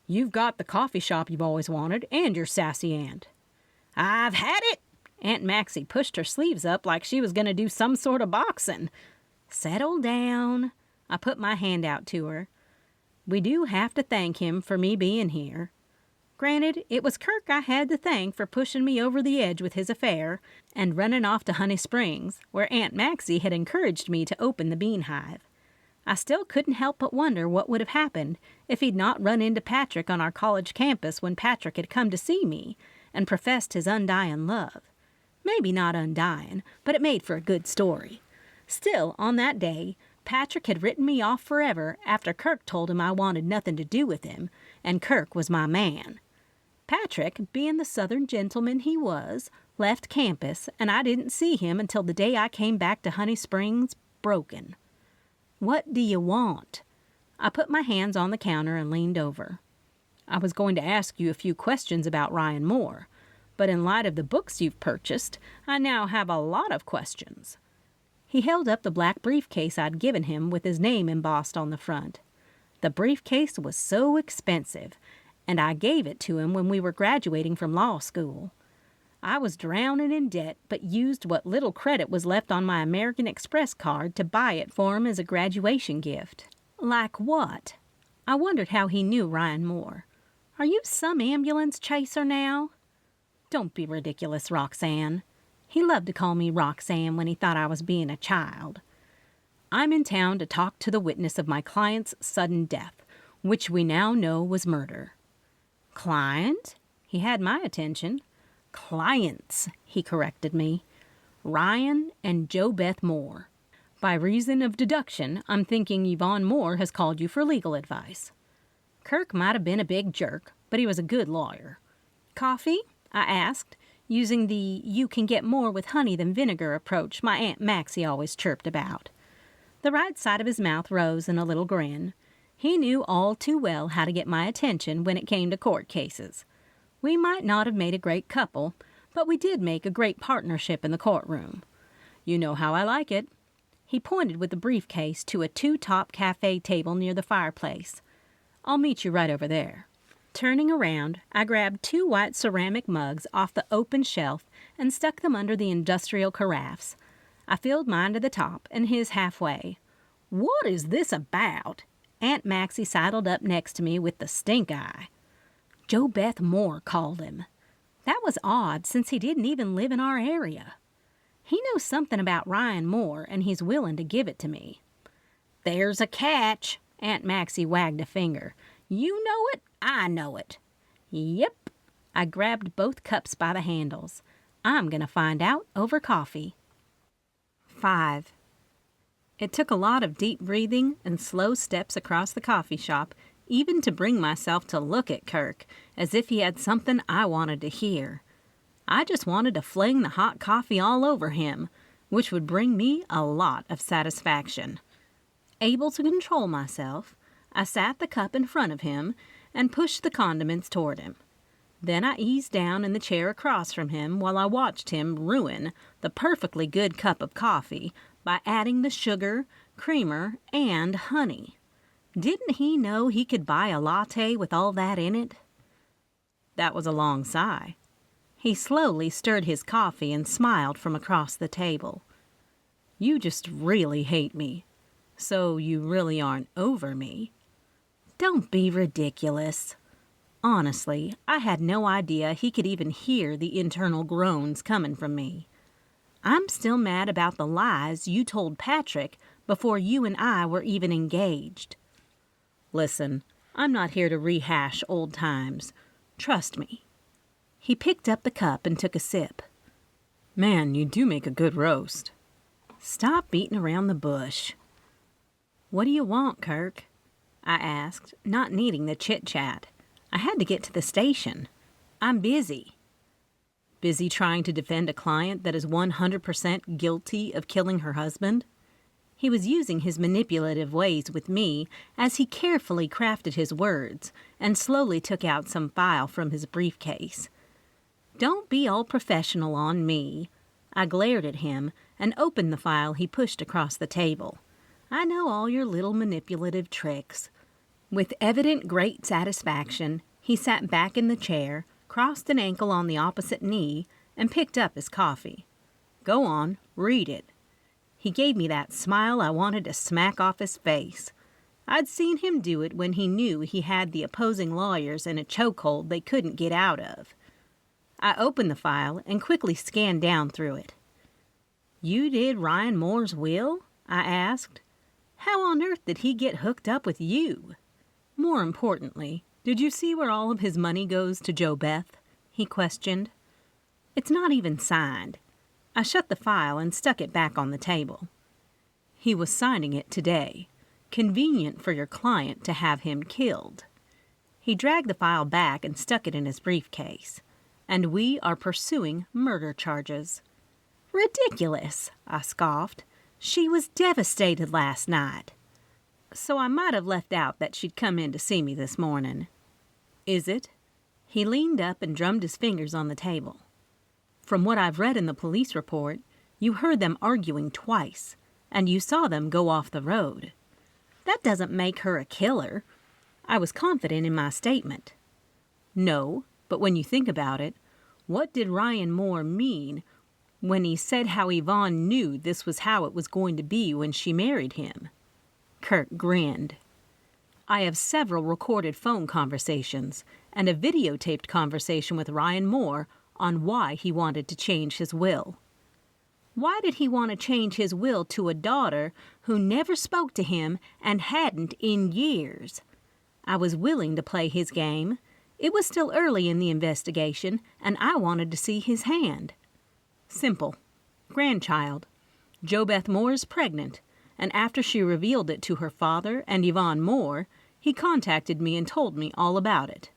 "You've got the coffee shop you've always wanted and your sassy aunt." "I've had it." Aunt Maxie pushed her sleeves up like she was going to do some sort of boxing. "Settle down." I put my hand out to her. We do have to thank him for me being here. Granted, it was Kirk I had to thank for pushing me over the edge with his affair and running off to Honey Springs, where Aunt Maxie had encouraged me to open the Bean Hive. I still couldn't help but wonder what would have happened if he'd not run into Patrick on our college campus when Patrick had come to see me and professed his undying love. Maybe not undying, but it made for a good story. Still, on that day, Patrick had written me off forever after Kirk told him I wanted nothing to do with him, and Kirk was my man. Patrick, being the Southern gentleman he was, left campus, and I didn't see him until the day I came back to Honey Springs, broken. What do you want? I put my hands on the counter and leaned over. I was going to ask you a few questions about Ryan Moore, but in light of the books you've purchased, I now have a lot of questions. He held up the black briefcase I'd given him with his name embossed on the front. The briefcase was so expensive, and I gave it to him when we were graduating from law school. I was drowning in debt, but used what little credit was left on my American Express card to buy it for him as a graduation gift. Like what? I wondered how he knew Ryan Moore. Are you some ambulance chaser now? Don't be ridiculous, Roxanne. He loved to call me Roxanne when he thought I was being a child. I'm in town to talk to the witness of my client's sudden death, which we now know was murder. Client? He had my attention. Clients, he corrected me. Ryan and Jo Beth Moore. By reason of deduction, I'm thinking Yvonne Moore has called you for legal advice. Kirk might have been a big jerk, but he was a good lawyer. Coffee? I asked, using the you can get more with honey than vinegar approach my Aunt Maxie always chirped about. The right side of his mouth rose in a little grin. He knew all too well how to get my attention when it came to court cases. We might not have made a great couple, but we did make a great partnership in the courtroom. You know how I like it. He pointed with the briefcase to a two-top cafe table near the fireplace. I'll meet you right over there. Turning around, I grabbed 2 white ceramic mugs off the open shelf and stuck them under the industrial carafes. I filled mine to the top and his halfway. What is this about? Aunt Maxie sidled up next to me with the stink eye. Jo Beth Moore called him. That was odd, since he didn't even live in our area. He knows something about Ryan Moore, and he's willing to give it to me. There's a catch. Aunt Maxie wagged a finger. You know it, I know it. Yep. I grabbed both cups by the handles. I'm going to find out over coffee. 5. It took a lot of deep breathing and slow steps across the coffee shop, even to bring myself to look at Kirk, as if he had something I wanted to hear. I just wanted to fling the hot coffee all over him, which would bring me a lot of satisfaction. Able to control myself, I sat the cup in front of him and pushed the condiments toward him. Then I eased down in the chair across from him while I watched him ruin the perfectly good cup of coffee by adding the sugar, creamer, and honey. Didn't he know he could buy a latte with all that in it? That was a long sigh. He slowly stirred his coffee and smiled from across the table. You just really hate me. So you really aren't over me. Don't be ridiculous. Honestly, I had no idea he could even hear the internal groans coming from me. I'm still mad about the lies you told Patrick before you and I were even engaged. Listen, I'm not here to rehash old times. Trust me. He picked up the cup and took a sip. Man, you do make a good roast. Stop beating around the bush. What do you want, Kirk? I asked, not needing the chit-chat. I had to get to the station. I'm busy. Busy trying to defend a client that is 100% guilty of killing her husband? He was using his manipulative ways with me as he carefully crafted his words and slowly took out some file from his briefcase. Don't be all professional on me. I glared at him and opened the file he pushed across the table. I know all your little manipulative tricks. With evident great satisfaction, he sat back in the chair, crossed an ankle on the opposite knee, and picked up his coffee. Go on, read it. He gave me that smile I wanted to smack off his face. I'd seen him do it when he knew he had the opposing lawyers in a chokehold they couldn't get out of. I opened the file and quickly scanned down through it. "You did Ryan Moore's will?" I asked. "How on earth did he get hooked up with you? More importantly, did you see where all of his money goes to Jo Beth?" he questioned. "It's not even signed." I shut the file and stuck it back on the table. "He was signing it today. Convenient for your client to have him killed." He dragged the file back and stuck it in his briefcase. "And we are pursuing murder charges." "Ridiculous," I scoffed. "She was devastated last night." So I might have left out that she'd come in to see me this morning. "Is it?" He leaned up and drummed his fingers on the table. "From what I've read in the police report, you heard them arguing twice, and you saw them go off the road. That doesn't make her a killer." I was confident in my statement. "No, but when you think about it, what did Ryan Moore mean when he said how Yvonne knew this was how it was going to be when she married him?" Kirk grinned. "I have several recorded phone conversations and a videotaped conversation with Ryan Moore on why he wanted to change his will." "Why did he want to change his will to a daughter who never spoke to him and hadn't in years?" I was willing to play his game. It was still early in the investigation, and I wanted to see his hand. "Simple. Grandchild. Jo Beth Moore is pregnant, and after she revealed it to her father and Yvonne Moore, he contacted me and told me all about it."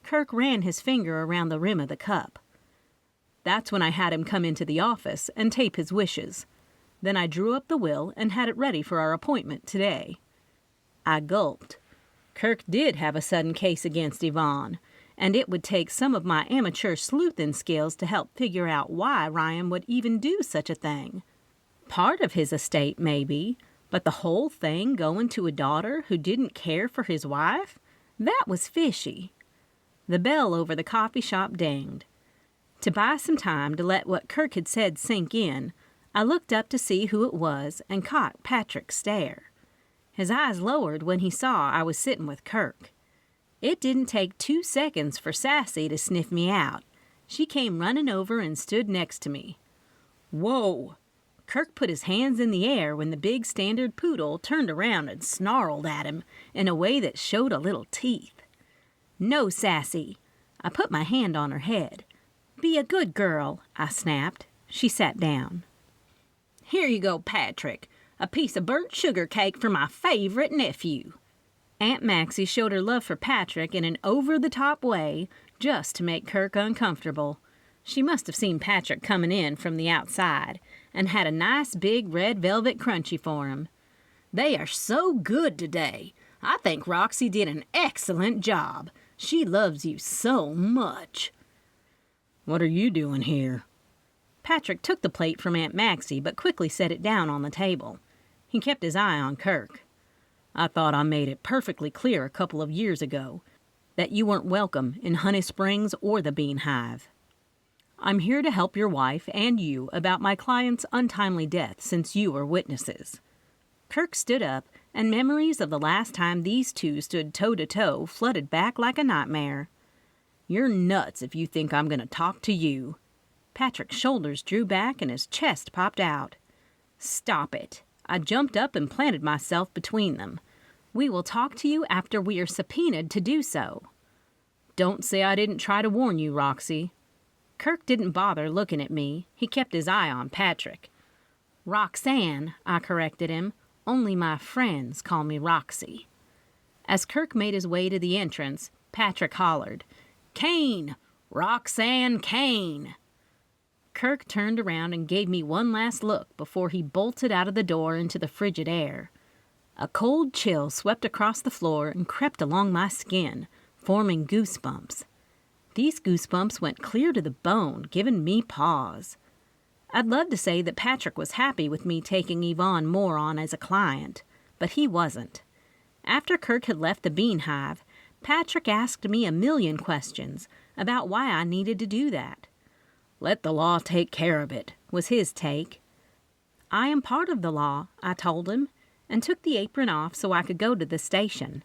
Kirk ran his finger around the rim of the cup. "That's when I had him come into the office and tape his wishes. Then I drew up the will and had it ready for our appointment today." I gulped. Kirk did have a sudden case against Yvonne, and it would take some of my amateur sleuthing skills to help figure out why Ryan would even do such a thing. Part of his estate, maybe, but the whole thing going to a daughter who didn't care for his wife? That was fishy. The bell over the coffee shop dinged. To buy some time to let what Kirk had said sink in, I looked up to see who it was and caught Patrick's stare. His eyes lowered when he saw I was sitting with Kirk. It didn't take 2 seconds for Sassy to sniff me out. She came running over and stood next to me. "Whoa!" Kirk put his hands in the air when the big standard poodle turned around and snarled at him in a way that showed a little teeth. "No, Sassy." I put my hand on her head. "Be a good girl," I snapped. She sat down. "Here you go, Patrick. A piece of burnt sugar cake for my favorite nephew." Aunt Maxie showed her love for Patrick in an over-the-top way just to make Kirk uncomfortable. She must have seen Patrick coming in from the outside and had a nice big red velvet crunchy for him. "They are so good today. I think Roxy did an excellent job. She loves you so much." "What are you doing here?" Patrick took the plate from Aunt Maxie but quickly set it down on the table. He kept his eye on Kirk. "I thought I made it perfectly clear a couple of years ago that you weren't welcome in Honey Springs or the Bean Hive. I'm here to help your wife and you about my client's untimely death since you were witnesses." Kirk stood up, and memories of the last time these two stood toe-to-toe flooded back like a nightmare. "You're nuts if you think I'm going to talk to you." Patrick's shoulders drew back and his chest popped out. "Stop it." I jumped up and planted myself between them. "We will talk to you after we are subpoenaed to do so." "Don't say I didn't try to warn you, Roxy." Kirk didn't bother looking at me. He kept his eye on Patrick. "Roxanne," I corrected him. "Only my friends call me Roxy." As Kirk made his way to the entrance, Patrick hollered, "Kane! Roxanne Kane!" Kirk turned around and gave me one last look before he bolted out of the door into the frigid air. A cold chill swept across the floor and crept along my skin, forming goosebumps. These goosebumps went clear to the bone, giving me pause. I'd love to say that Patrick was happy with me taking Yvonne Moore on as a client, but he wasn't. After Kirk had left the Bean Hive, Patrick asked me a million questions about why I needed to do that. "Let the law take care of it," was his take. I am part of the law, I told him, and took the apron off so I could go to the station.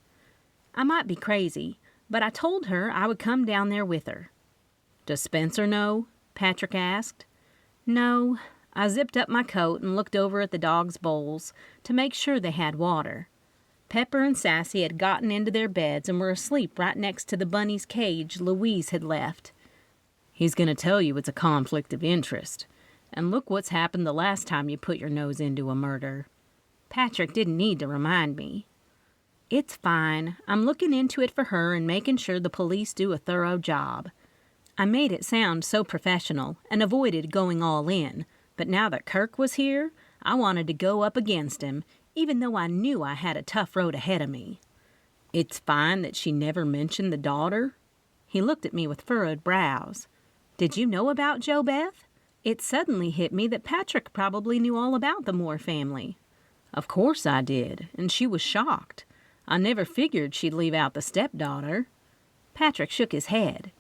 I might be crazy, but I told her I would come down there with her. Does Spencer know? Patrick asked. No. I zipped up my coat and looked over at the dogs' bowls to make sure they had water. Pepper and Sassy had gotten into their beds and were asleep right next to the bunny's cage Louise had left. He's going to tell you it's a conflict of interest. And look what's happened the last time you put your nose into a murder. Patrick didn't need to remind me. It's fine. I'm looking into it for her and making sure the police do a thorough job. I made it sound so professional and avoided going all in, but now that Kirk was here, I wanted to go up against him, even though I knew I had a tough road ahead of me. It's fine that she never mentioned the daughter. He looked at me with furrowed brows. Did you know about Jo Beth? It suddenly hit me that Patrick probably knew all about the Moore family. Of course I did, and she was shocked. I never figured she'd leave out the stepdaughter. Patrick shook his head.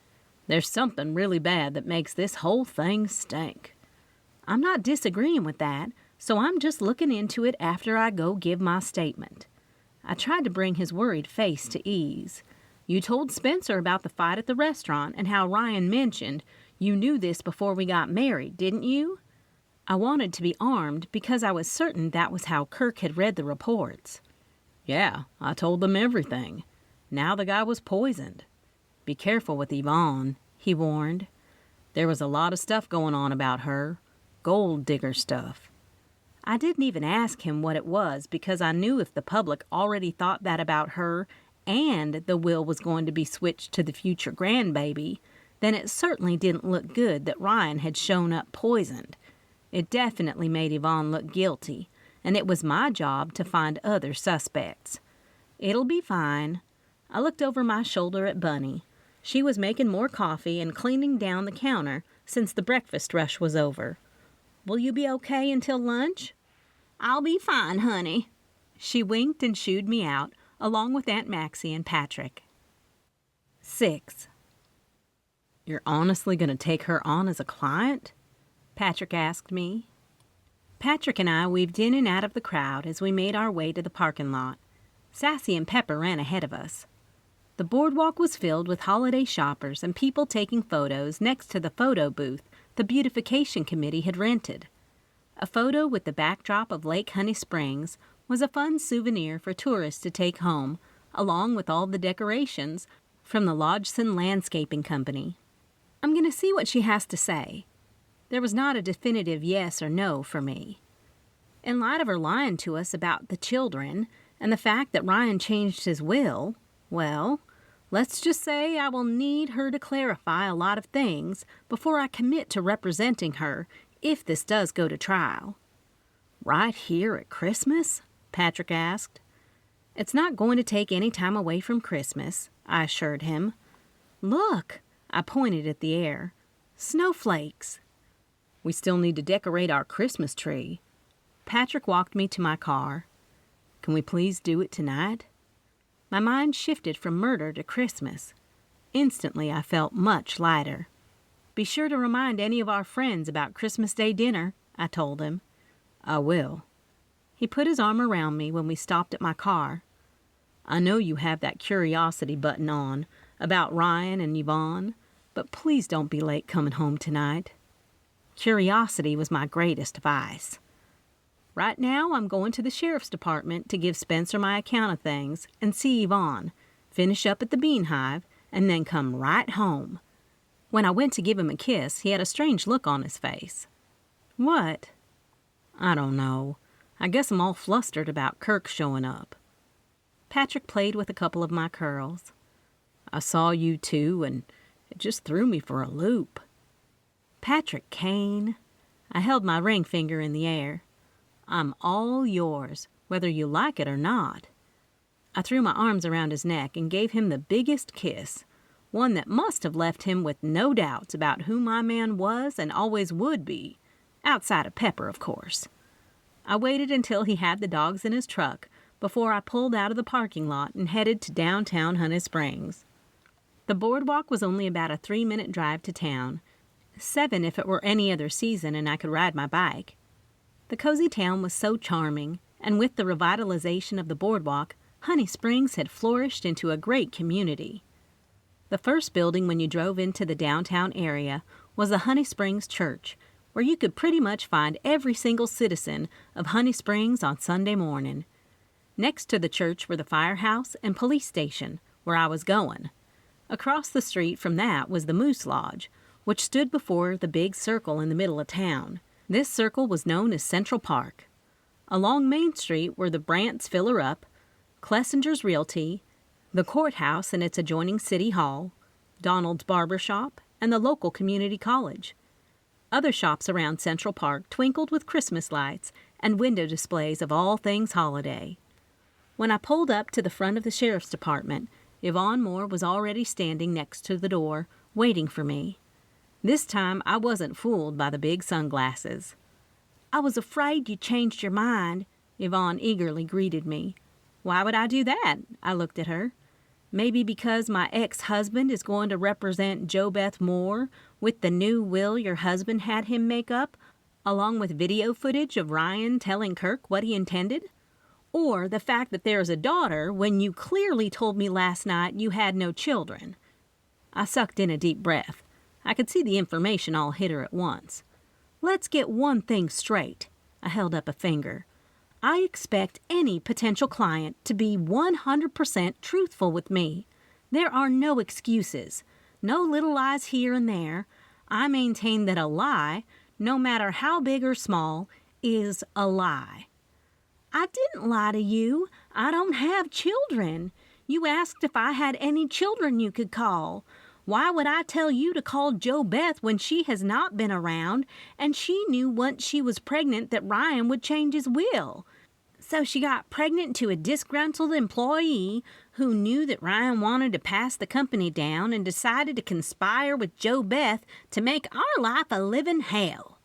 There's something really bad that makes this whole thing stink. I'm not disagreeing with that, so I'm just looking into it after I go give my statement. I tried to bring his worried face to ease. You told Spencer about the fight at the restaurant and how Ryan mentioned you knew this before we got married, didn't you? I wanted to be armed because I was certain that was how Kirk had read the reports. Yeah, I told them everything. Now the guy was poisoned. Be careful with Yvonne, he warned. There was a lot of stuff going on about her. Gold digger stuff. I didn't even ask him what it was because I knew if the public already thought that about her and the will was going to be switched to the future grandbaby, then it certainly didn't look good that Ryan had shown up poisoned. It definitely made Yvonne look guilty, and it was my job to find other suspects. It'll be fine. I looked over my shoulder at Bunny. She was making more coffee and cleaning down the counter since the breakfast rush was over. Will you be okay until lunch? I'll be fine, honey. She winked and shooed me out, along with Aunt Maxie and Patrick. 6. You're honestly going to take her on as a client? Patrick asked me. Patrick and I weaved in and out of the crowd as we made our way to the parking lot. Sassy and Pepper ran ahead of us. The boardwalk was filled with holiday shoppers and people taking photos next to the photo booth the beautification committee had rented. A photo with the backdrop of Lake Honey Springs was a fun souvenir for tourists to take home, along with all the decorations from the Lodgson Landscaping Company. I'm going to see what she has to say. There was not a definitive yes or no for me. In light of her lying to us about the children and the fact that Ryan changed his will, well, let's just say I will need her to clarify a lot of things before I commit to representing her if this does go to trial. Right here at Christmas? Patrick asked. It's not going to take any time away from Christmas, I assured him. Look, I pointed at the air. Snowflakes. We still need to decorate our Christmas tree. Patrick walked me to my car. Can we please do it tonight? My mind shifted from murder to Christmas. Instantly, I felt much lighter. Be sure to remind any of our friends about Christmas Day dinner, I told him. I will. He put his arm around me when we stopped at my car. I know you have that curiosity button on about Ryan and Yvonne, but please don't be late coming home tonight. Curiosity was my greatest vice. Right now, I'm going to the sheriff's department to give Spencer my account of things and see Yvonne, finish up at the Bean Hive, and then come right home. When I went to give him a kiss, he had a strange look on his face. What? I don't know. I guess I'm all flustered about Kirk showing up. Patrick played with a couple of my curls. I saw you too, and it just threw me for a loop. Patrick Kane. I held my ring finger in the air. I'm all yours, whether you like it or not. I threw my arms around his neck and gave him the biggest kiss, one that must have left him with no doubts about who my man was and always would be, outside of Pepper, of course. I waited until he had the dogs in his truck before I pulled out of the parking lot and headed to downtown Honey Springs. The boardwalk was only about a 3-minute drive to town, 7 if it were any other season and I could ride my bike. The cozy town was so charming, and with the revitalization of the boardwalk, Honey Springs had flourished into a great community. The first building when you drove into the downtown area was the Honey Springs Church, where you could pretty much find every single citizen of Honey Springs on Sunday morning. Next to the church were the firehouse and police station, where I was going. Across the street from that was the Moose Lodge, which stood before the big circle in the middle of town. This circle was known as Central Park. Along Main Street were the Brandt's Filler Up, Clessinger's Realty, the courthouse and its adjoining City Hall, Donald's Barber Shop, and the local community college. Other shops around Central Park twinkled with Christmas lights and window displays of all things holiday. When I pulled up to the front of the sheriff's department, Yvonne Moore was already standing next to the door, waiting for me. This time I wasn't fooled by the big sunglasses. "I was afraid you changed your mind," Yvonne eagerly greeted me. "Why would I do that?" I looked at her. "Maybe because my ex-husband is going to represent JoBeth Moore with the new will your husband had him make up, along with video footage of Ryan telling Kirk what he intended? Or the fact that there's a daughter when you clearly told me last night you had no children." I sucked in a deep breath. I could see the information all hit her at once. "Let's get one thing straight." I held up a finger. "I expect any potential client to be 100% truthful with me. There are no excuses, no little lies here and there. I maintain that a lie, no matter how big or small, is a lie." "I didn't lie to you. I don't have children. You asked if I had any children you could call. Why would I tell you to call JoBeth when she has not been around, and she knew once she was pregnant that Ryan would change his will? So she got pregnant to a disgruntled employee who knew that Ryan wanted to pass the company down and decided to conspire with JoBeth to make our life a living hell."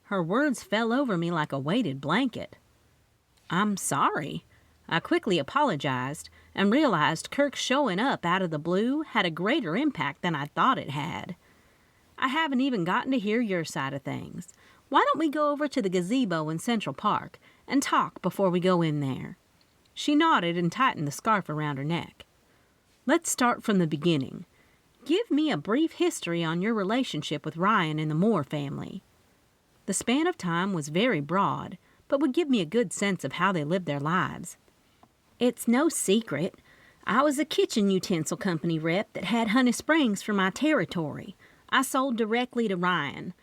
Her words fell over me like a weighted blanket. "I'm sorry." I quickly apologized and realized Kirk showing up out of the blue had a greater impact than I thought it had. "I haven't even gotten to hear your side of things. Why don't we go over to the gazebo in Central Park and talk before we go in there?" She nodded and tightened the scarf around her neck. "Let's start from the beginning. Give me a brief history on your relationship with Ryan and the Moore family." The span of time was very broad, but would give me a good sense of how they lived their lives. "It's no secret. I was a kitchen utensil company rep that had Honey Springs for my territory. I sold directly to Ryan.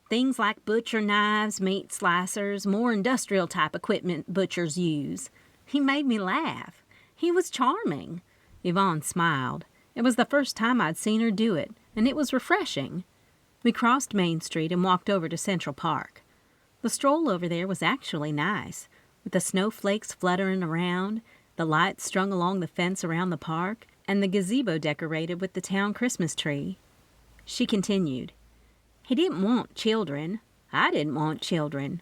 Things like butcher knives, meat slicers, more industrial-type equipment butchers use." He made me laugh. He was charming. Yvonne smiled. It was the first time I'd seen her do it, and it was refreshing. We crossed Main Street and walked over to Central Park. The stroll over there was actually nice, with the snowflakes fluttering around, the lights strung along the fence around the park, and the gazebo decorated with the town Christmas tree. She continued, "He didn't want children. I didn't want children.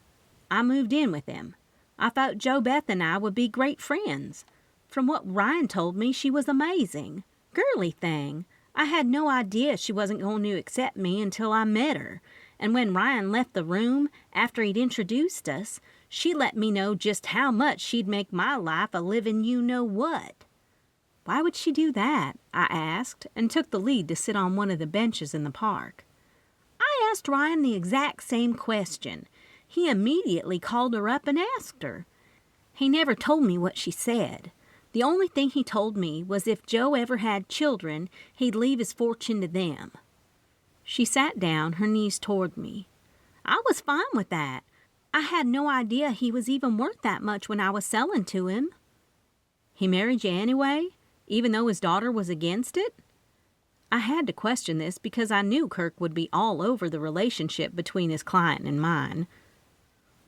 I moved in with him. I thought JoBeth and I would be great friends. From what Ryan told me, she was amazing. Girly thing. I had no idea she wasn't going to accept me until I met her. And when Ryan left the room after he'd introduced us, she let me know just how much she'd make my life a living you-know-what." "Why would she do that?" I asked, and took the lead to sit on one of the benches in the park. "I asked Ryan the exact same question. He immediately called her up and asked her. He never told me what she said. The only thing he told me was if Joe ever had children, he'd leave his fortune to them." She sat down, her knees toward me. "I was fine with that. I had no idea he was even worth that much when I was selling to him." "He married you anyway, even though his daughter was against it?" I had to question this because I knew Kirk would be all over the relationship between his client and mine.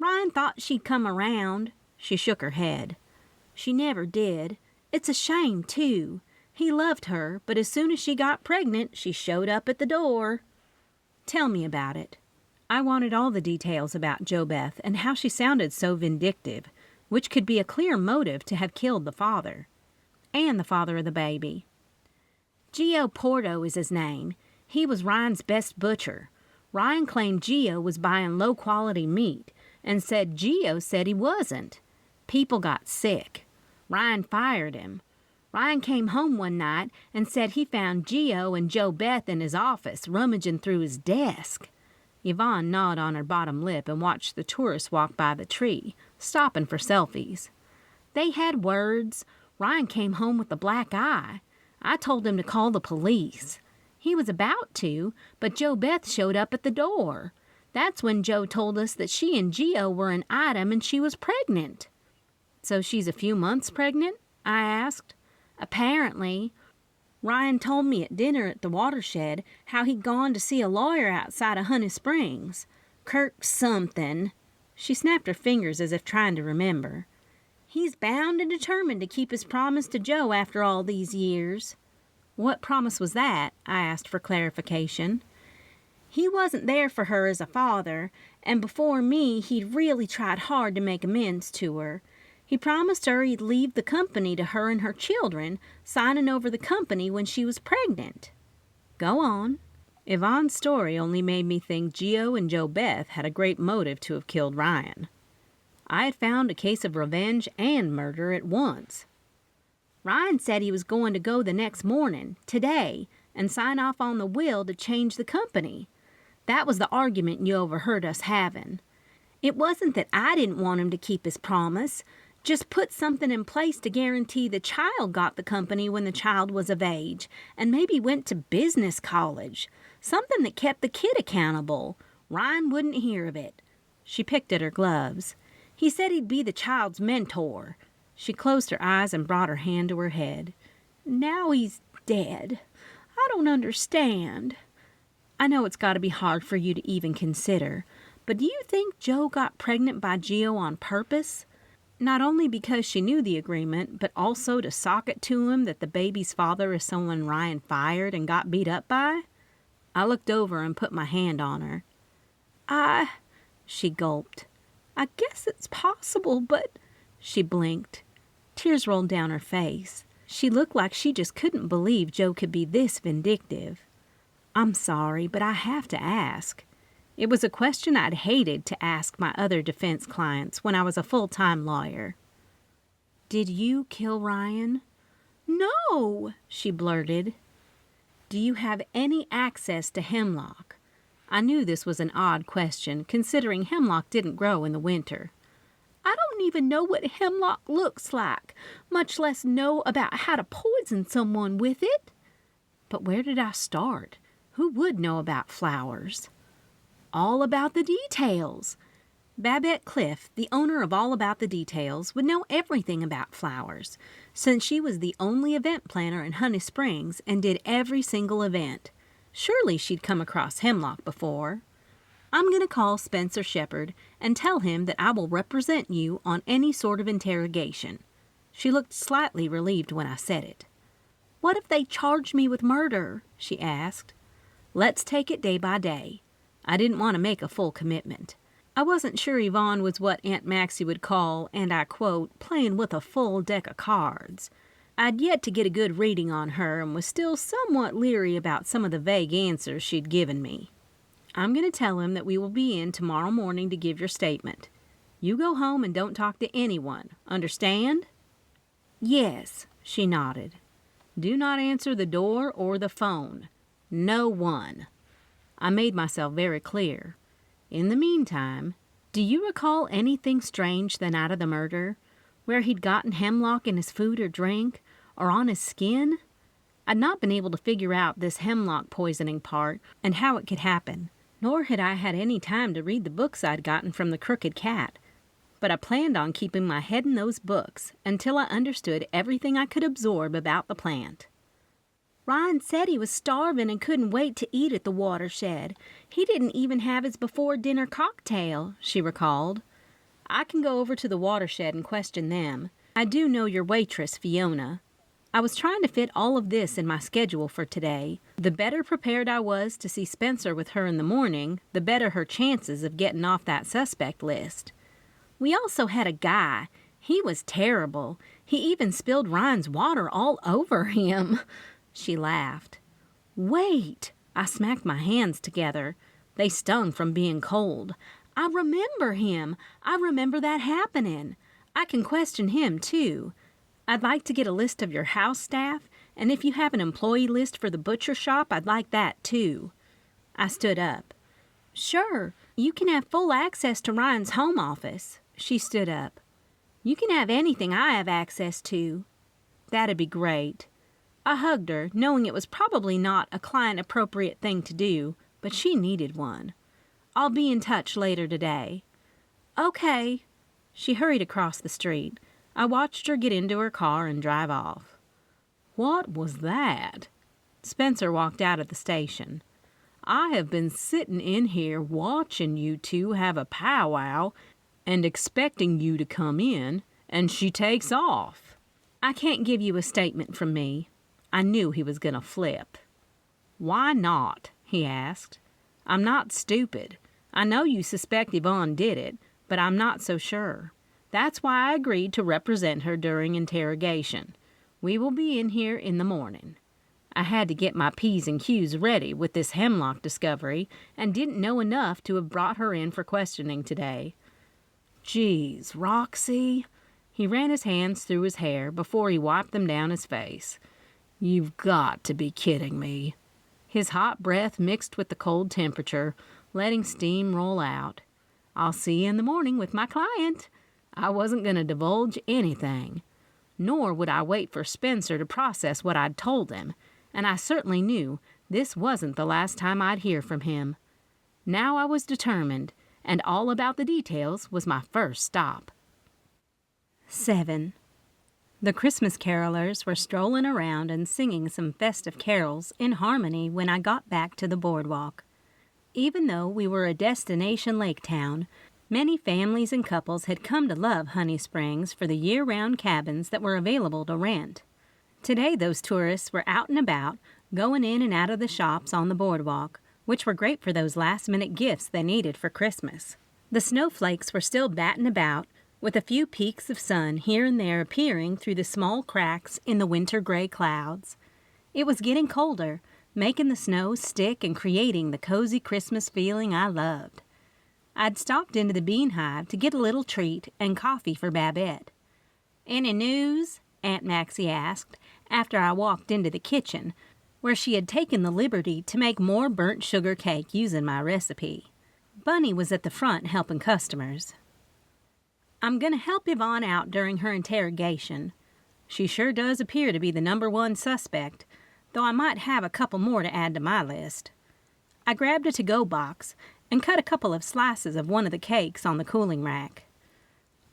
"Ryan thought she'd come around." She shook her head. "She never did. It's a shame, too. He loved her, but as soon as she got pregnant, she showed up at the door." "Tell me about it." I wanted all the details about JoBeth and how she sounded so vindictive, which could be a clear motive to have killed the father. And the father of the baby. "Gio Porto is his name. He was Ryan's best butcher. Ryan claimed Gio was buying low-quality meat. and said Gio said he wasn't. People got sick. Ryan fired him. Ryan came home one night and said he found Gio and Joe Beth in his office rummaging through his desk. Yvonne gnawed on her bottom lip and watched the tourists walk by the tree, stopping for selfies. They had words. Ryan came home with a black eye. I told him to call the police. He was about to, but Joe Beth showed up at the door. That's when Joe told us that she and Gio were an item and she was pregnant. So she's a few months pregnant? I asked. Apparently. Ryan told me at dinner at the Watershed how he'd gone to see a lawyer outside of Honey Springs. Kirk something. She snapped her fingers as if trying to remember. He's bound and determined to keep his promise to Joe after all these years. What promise was that? I asked for clarification. He wasn't there for her as a father, and before me he'd really tried hard to make amends to her. He promised her he'd leave the company to her and her children, signing over the company when she was pregnant. Go on. Yvonne's story only made me think Gio and Joe Beth had a great motive to have killed Ryan. I had found a case of revenge and murder at once. Ryan said he was going to go the next morning, today, and sign off on the will to change the company. That was the argument you overheard us having. It wasn't that I didn't want him to keep his promise. Just put something in place to guarantee the child got the company when the child was of age, and maybe went to business college. Something that kept the kid accountable. Ryan wouldn't hear of it. She picked at her gloves. He said he'd be the child's mentor. She closed her eyes and brought her hand to her head. Now he's dead. I don't understand. I know it's got to be hard for you to even consider, but do you think Joe got pregnant by Gio on purpose? Not only because she knew the agreement, but also to sock it to him that the baby's father is someone Ryan fired and got beat up by? I looked over and put my hand on her. She gulped. I guess it's possible, but... She blinked. Tears rolled down her face. She looked like she just couldn't believe Joe could be this vindictive. I'm sorry, but I have to ask. It was a question I'd hated to ask my other defense clients when I was a full-time lawyer. Did you kill Ryan? No, she blurted. Do you have any access to hemlock? I knew this was an odd question, considering hemlock didn't grow in the winter. I don't even know what hemlock looks like, much less know about how to poison someone with it. But where did I start? Who would know about flowers? All About the Details. Babette Cliff, the owner of All About the Details, would know everything about flowers, since she was the only event planner in Honey Springs and did every single event. Surely she'd come across hemlock before. I'm going to call Spencer Shepard and tell him that I will represent you on any sort of interrogation. She looked slightly relieved when I said it. What if they charged me with murder? She asked. Let's take it day by day. I didn't want to make a full commitment. I wasn't sure Yvonne was what Aunt Maxie would call, and I quote, playing with a full deck of cards. I'd yet to get a good reading on her and was still somewhat leery about some of the vague answers she'd given me. I'm going to tell him that we will be in tomorrow morning to give your statement. You go home and don't talk to anyone. Understand? Yes, she nodded. Do not answer the door or the phone. No one. I made myself very clear. In the meantime, do you recall anything strange the night of the murder? Where he'd gotten hemlock in his food or drink, or on his skin? I'd not been able to figure out this hemlock poisoning part and how it could happen, nor had I had any time to read the books I'd gotten from the Crooked Cat. But I planned on keeping my head in those books until I understood everything I could absorb about the plant. Ryan said he was starving and couldn't wait to eat at the Watershed. He didn't even have his before-dinner cocktail, she recalled. I can go over to the Watershed and question them. I do know your waitress, Fiona. I was trying to fit all of this in my schedule for today. The better prepared I was to see Spencer with her in the morning, the better her chances of getting off that suspect list. We also had a guy. He was terrible. He even spilled Ryan's water all over him. She laughed. Wait! I smacked my hands together. They stung from being cold. I remember him. I remember that happening. I can question him, too. I'd like to get a list of your house staff, and if you have an employee list for the butcher shop, I'd like that, too. I stood up. Sure, you can have full access to Ryan's home office. She stood up. You can have anything I have access to. That'd be great. I hugged her, knowing it was probably not a client-appropriate thing to do, but she needed one. I'll be in touch later today. Okay. She hurried across the street. I watched her get into her car and drive off. What was that? Spencer walked out of the station. I have been sitting in here watching you two have a powwow and expecting you to come in, and she takes off. I can't give you a statement from me. I knew he was going to flip. Why not? He asked. I'm not stupid. I know you suspect Yvonne did it, but I'm not so sure. That's why I agreed to represent her during interrogation. We will be in here in the morning. I had to get my P's and Q's ready with this hemlock discovery and didn't know enough to have brought her in for questioning today. Geez, Roxy. He ran his hands through his hair before he wiped them down his face. You've got to be kidding me. His hot breath mixed with the cold temperature, letting steam roll out. I'll see you in the morning with my client. I wasn't going to divulge anything. Nor would I wait for Spencer to process what I'd told him, and I certainly knew this wasn't the last time I'd hear from him. Now I was determined, and all about the details was my first stop. 7. The Christmas carolers were strolling around and singing some festive carols in harmony when I got back to the boardwalk. Even though we were a destination lake town, many families and couples had come to love Honey Springs for the year-round cabins that were available to rent. Today those tourists were out and about, going in and out of the shops on the boardwalk, which were great for those last-minute gifts they needed for Christmas. The snowflakes were still batting about, with a few peaks of sun here and there appearing through the small cracks in the winter-gray clouds. It was getting colder, making the snow stick and creating the cozy Christmas feeling I loved. I'd stopped into the Bean Hive to get a little treat and coffee for Babette. "Any news?" Aunt Maxie asked, after I walked into the kitchen, where she had taken the liberty to make more burnt sugar cake using my recipe. Bunny was at the front helping customers. I'm going to help Yvonne out during her interrogation. She sure does appear to be the #1 suspect, though I might have a couple more to add to my list. I grabbed a to-go box and cut a couple of slices of one of the cakes on the cooling rack.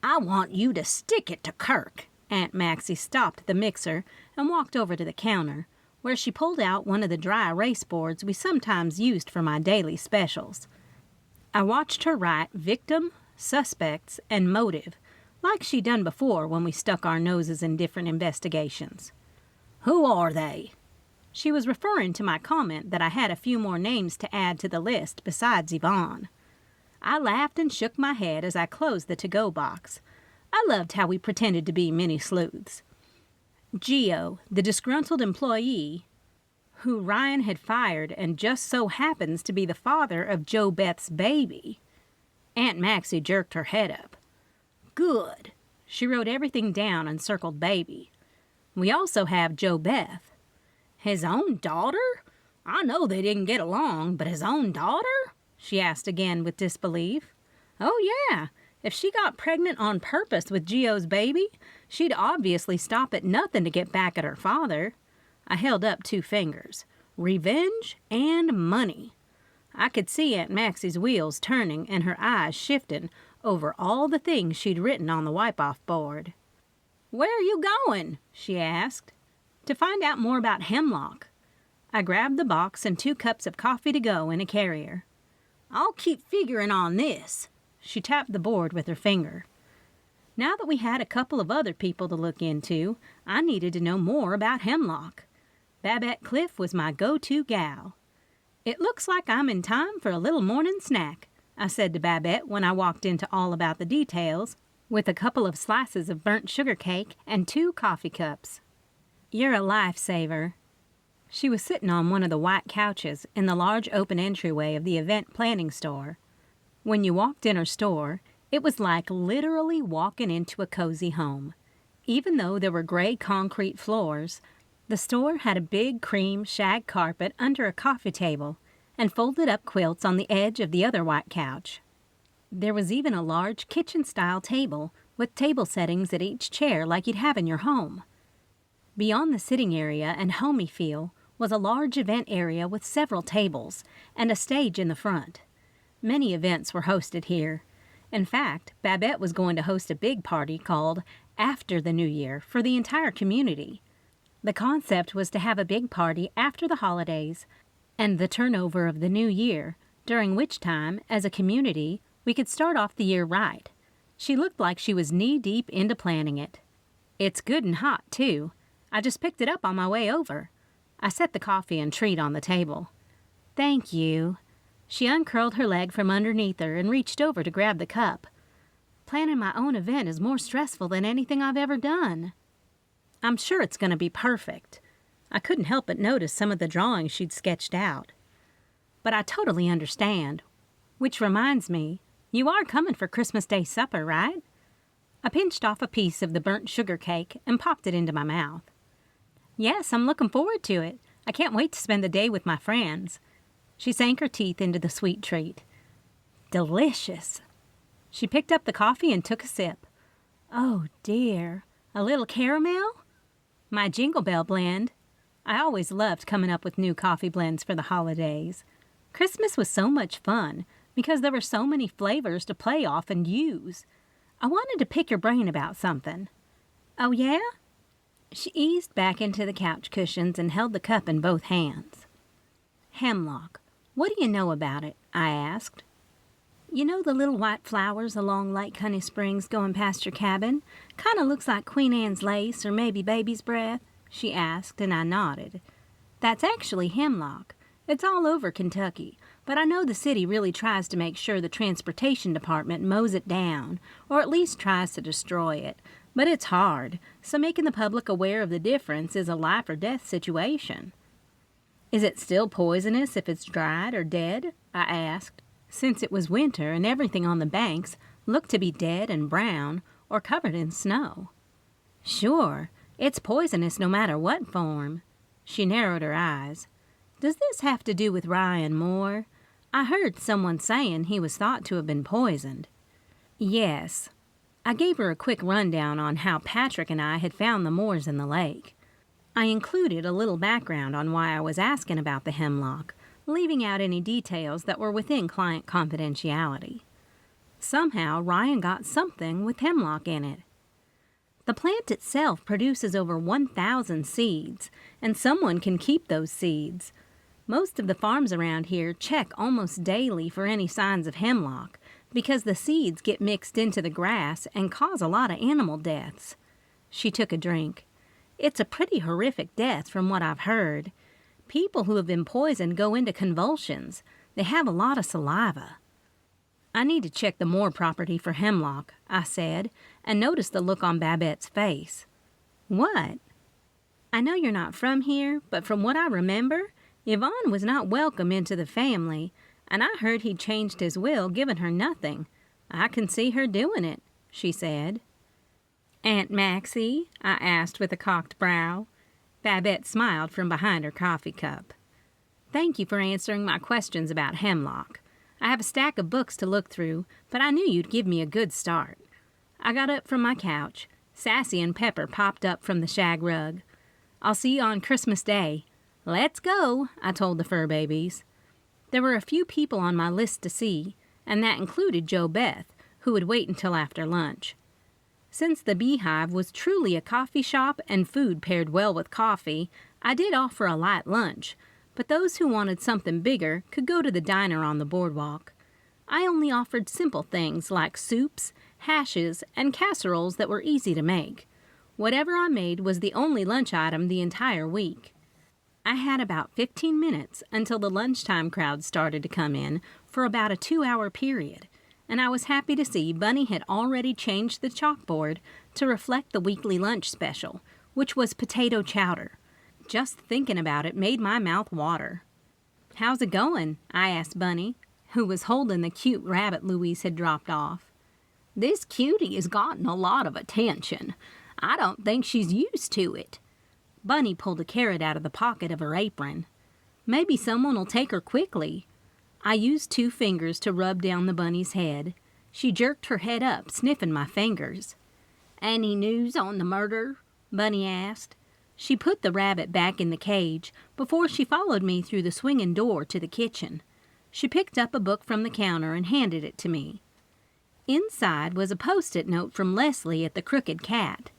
I want you to stick it to Kirk. Aunt Maxie stopped the mixer and walked over to the counter, where she pulled out one of the dry erase boards we sometimes used for my daily specials. I watched her write victim, suspects, and motive, like she'd done before when we stuck our noses in different investigations. Who are they? She was referring to my comment that I had a few more names to add to the list besides Yvonne. I laughed and shook my head as I closed the to-go box. I loved how we pretended to be mini sleuths. Gio, the disgruntled employee, who Ryan had fired and just so happens to be the father of Jo Beth's baby. Aunt Maxie jerked her head up. Good. She wrote everything down and circled baby. We also have Jo Beth. His own daughter? I know they didn't get along, but his own daughter? She asked again with disbelief. Oh, yeah. If she got pregnant on purpose with Gio's baby, she'd obviously stop at nothing to get back at her father. I held up 2 fingers. Revenge and money. I could see Aunt Maxie's wheels turning and her eyes shifting over all the things she'd written on the wipe-off board. Where are you going? She asked. To find out more about hemlock. I grabbed the box and 2 cups of coffee to go in a carrier. I'll keep figuring on this. She tapped the board with her finger. Now that we had a couple of other people to look into, I needed to know more about hemlock. Babette Cliff was my go-to gal. It looks like I'm in time for a little morning snack, I said to Babette when I walked into all about the details, with a couple of slices of burnt sugar cake and 2 coffee cups. You're a lifesaver. She was sitting on one of the white couches in the large open entryway of the event planning store. When you walked in her store, it was like literally walking into a cozy home. Even though there were gray concrete floors, the store had a big cream shag carpet under a coffee table and folded up quilts on the edge of the other white couch. There was even a large kitchen-style table with table settings at each chair like you'd have in your home. Beyond the sitting area and homey feel was a large event area with several tables and a stage in the front. Many events were hosted here. In fact, Babette was going to host a big party called After the New Year for the entire community. The concept was to have a big party after the holidays and the turnover of the new year, during which time, as a community, we could start off the year right. She looked like she was knee-deep into planning it. It's good and hot, too. I just picked it up on my way over. I set the coffee and treat on the table. Thank you. She uncurled her leg from underneath her and reached over to grab the cup. Planning my own event is more stressful than anything I've ever done. I'm sure it's going to be perfect. I couldn't help but notice some of the drawings she'd sketched out. But I totally understand. Which reminds me, you are coming for Christmas Day supper, right? I pinched off a piece of the burnt sugar cake and popped it into my mouth. Yes, I'm looking forward to it. I can't wait to spend the day with my friends. She sank her teeth into the sweet treat. Delicious. She picked up the coffee and took a sip. Oh, dear. A little caramel? My Jingle Bell blend. I always loved coming up with new coffee blends for the holidays. Christmas was so much fun because there were so many flavors to play off and use. I wanted to pick your brain about something. Oh, yeah? She eased back into the couch cushions and held the cup in both hands. Hemlock. What do you know about it? I asked. You know the little white flowers along Lake Honey Springs going past your cabin? Kind of looks like Queen Anne's lace or maybe baby's breath, she asked, and I nodded. That's actually hemlock. It's all over Kentucky, but I know the city really tries to make sure the transportation department mows it down, or at least tries to destroy it. But it's hard, so making the public aware of the difference is a life or death situation. Is it still poisonous if it's dried or dead? I asked, since it was winter and everything on the banks looked to be dead and brown or covered in snow. Sure, it's poisonous no matter what form. She narrowed her eyes. Does this have to do with Ryan Moore? I heard someone saying he was thought to have been poisoned. Yes. I gave her a quick rundown on how Patrick and I had found the Moors in the lake. I included a little background on why I was asking about the hemlock, leaving out any details that were within client confidentiality. Somehow, Ryan got something with hemlock in it. The plant itself produces over 1,000 seeds, and someone can keep those seeds. Most of the farms around here check almost daily for any signs of hemlock, because the seeds get mixed into the grass and cause a lot of animal deaths. She took a drink. It's a pretty horrific death from what I've heard. People who have been poisoned go into convulsions. They have a lot of saliva. I need to check the Moore property for hemlock, I said, and noticed the look on Babette's face. What? I know you're not from here, but from what I remember, Yvonne was not welcome into the family, and I heard he'd changed his will, giving her nothing. I can see her doing it, she said. Aunt Maxie? I asked with a cocked brow. Babette smiled from behind her coffee cup. Thank you for answering my questions about hemlock. I have a stack of books to look through, but I knew you'd give me a good start. I got up from my couch. Sassy and Pepper popped up from the shag rug. I'll see you on Christmas Day. Let's go, I told the fur babies. There were a few people on my list to see, and that included Jo Beth, who would wait until after lunch. Since the Beehive was truly a coffee shop and food paired well with coffee, I did offer a light lunch, but those who wanted something bigger could go to the diner on the boardwalk. I only offered simple things like soups, hashes, and casseroles that were easy to make. Whatever I made was the only lunch item the entire week. I had about 15 minutes until the lunchtime crowd started to come in for about a 2-hour period, and I was happy to see Bunny had already changed the chalkboard to reflect the weekly lunch special, which was potato chowder. Just thinking about it made my mouth water. How's it going? I asked Bunny, who was holding the cute rabbit Louise had dropped off. "This cutie has gotten a lot of attention. I don't think she's used to it." Bunny pulled a carrot out of the pocket of her apron. "Maybe someone will take her quickly." I used 2 fingers to rub down the bunny's head. She jerked her head up, sniffing my fingers. "Any news on the murder?" Bunny asked. She put the rabbit back in the cage before she followed me through the swinging door to the kitchen. She picked up a book from the counter and handed it to me. Inside was a Post-it note from Leslie at the Crooked Cat.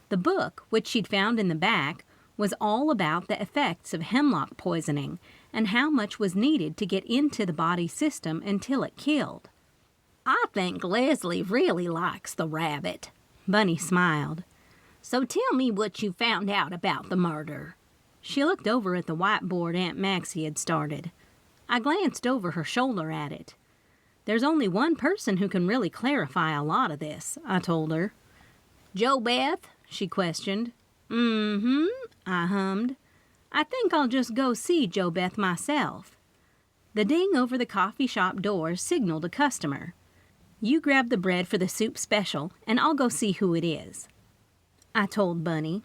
The book, which she'd found in the back, was all about the effects of hemlock poisoning and how much was needed to get into the body system until it killed. "I think Leslie really likes the rabbit." Bunny smiled. "So tell me what you found out about the murder." She looked over at the whiteboard Aunt Maxie had started. I glanced over her shoulder at it. "There's only one person who can really clarify a lot of this," I told her. "Jo Beth?" she questioned. "Mm-hmm," I hummed. "I think I'll just go see Jo Beth myself." The ding over the coffee shop door signaled a customer. "You grab the bread for the soup special, and I'll go see who it is," I told Bunny.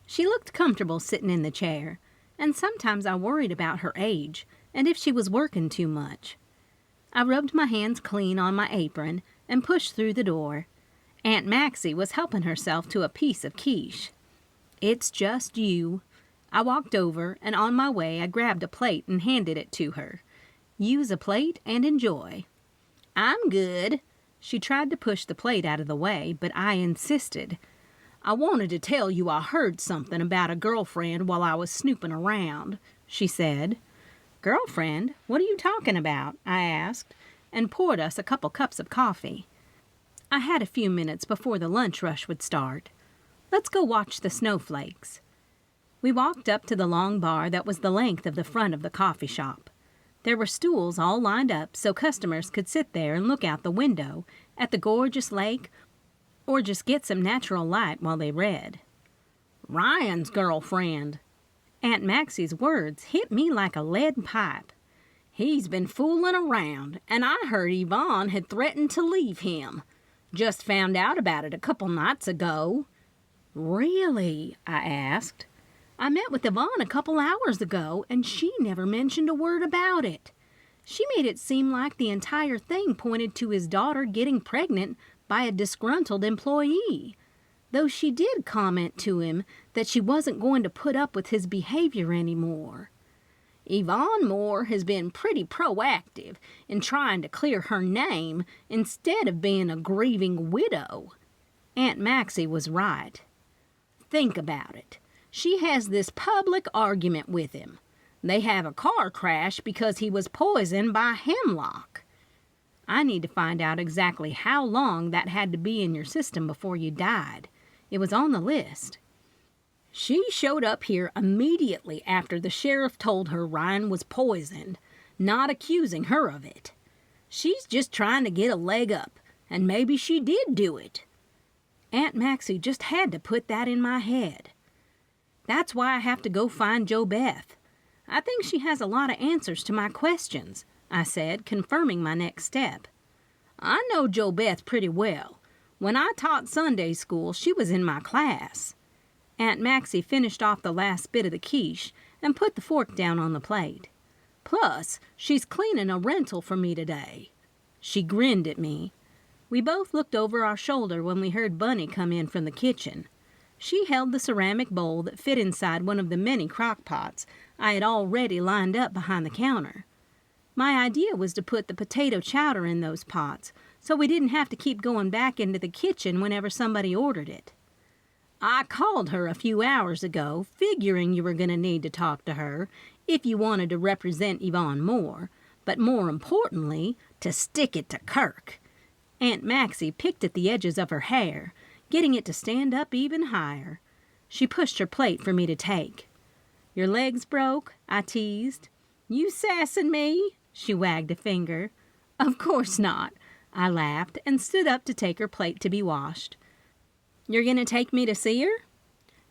She looked comfortable sitting in the chair, and sometimes I worried about her age and if she was working too much. I rubbed my hands clean on my apron and pushed through the door. Aunt Maxie was helping herself to a piece of quiche. "It's just you." I walked over, and on my way I grabbed a plate and handed it to her. "Use a plate and enjoy." "I'm good." She tried to push the plate out of the way, but I insisted. "I wanted to tell you I heard something about a girlfriend while I was snooping around," she said. "Girlfriend? What are you talking about?" I asked, and poured us a couple cups of coffee. I had a few minutes before the lunch rush would start. "Let's go watch the snowflakes." We walked up to the long bar that was the length of the front of the coffee shop. There were stools all lined up so customers could sit there and look out the window at the gorgeous lake or just get some natural light while they read. "Ryan's girlfriend." Aunt Maxie's words hit me like a lead pipe. "He's been fooling around, and I heard Yvonne had threatened to leave him. Just found out about it a couple nights ago." "Really?" I asked. "I met with Yvonne a couple hours ago, and she never mentioned a word about it. She made it seem like the entire thing pointed to his daughter getting pregnant by a disgruntled employee, though she did comment to him that she wasn't going to put up with his behavior anymore. Yvonne Moore has been pretty proactive in trying to clear her name instead of being a grieving widow." Aunt Maxie was right. "Think about it. She has this public argument with him. They have a car crash because he was poisoned by hemlock. I need to find out exactly how long that had to be in your system before you died. It was on the list. She showed up here immediately after the sheriff told her Ryan was poisoned, not accusing her of it. She's just trying to get a leg up, and maybe she did do it. Aunt Maxie just had to put that in my head. That's why I have to go find Jo Beth. I think she has a lot of answers to my questions," I said, confirming my next step. "I know Jo Beth pretty well. When I taught Sunday school, she was in my class." Aunt Maxie finished off the last bit of the quiche and put the fork down on the plate. "Plus, she's cleaning a rental for me today." She grinned at me. We both looked over our shoulder when we heard Bunny come in from the kitchen. She held the ceramic bowl that fit inside one of the many crock pots I had already lined up behind the counter. My idea was to put the potato chowder in those pots so we didn't have to keep going back into the kitchen whenever somebody ordered it. "I called her a few hours ago, figuring you were going to need to talk to her if you wanted to represent Yvonne Moore, but more importantly, to stick it to Kirk." Aunt Maxie picked at the edges of her hair, getting it to stand up even higher. She pushed her plate for me to take. "Your legs broke?" I teased. "You sassing me?" She wagged a finger. "Of course not," I laughed and stood up to take her plate to be washed. "You're going to take me to see her?"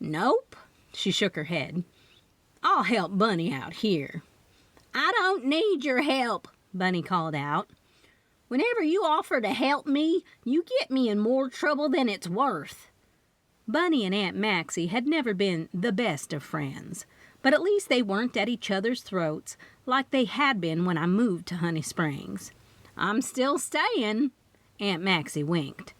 "Nope," she shook her head. "I'll help Bunny out here." "I don't need your help," Bunny called out. "Whenever you offer to help me, you get me in more trouble than it's worth." Bunny and Aunt Maxie had never been the best of friends, but at least they weren't at each other's throats like they had been when I moved to Honey Springs. "I'm still staying." Aunt Maxie winked.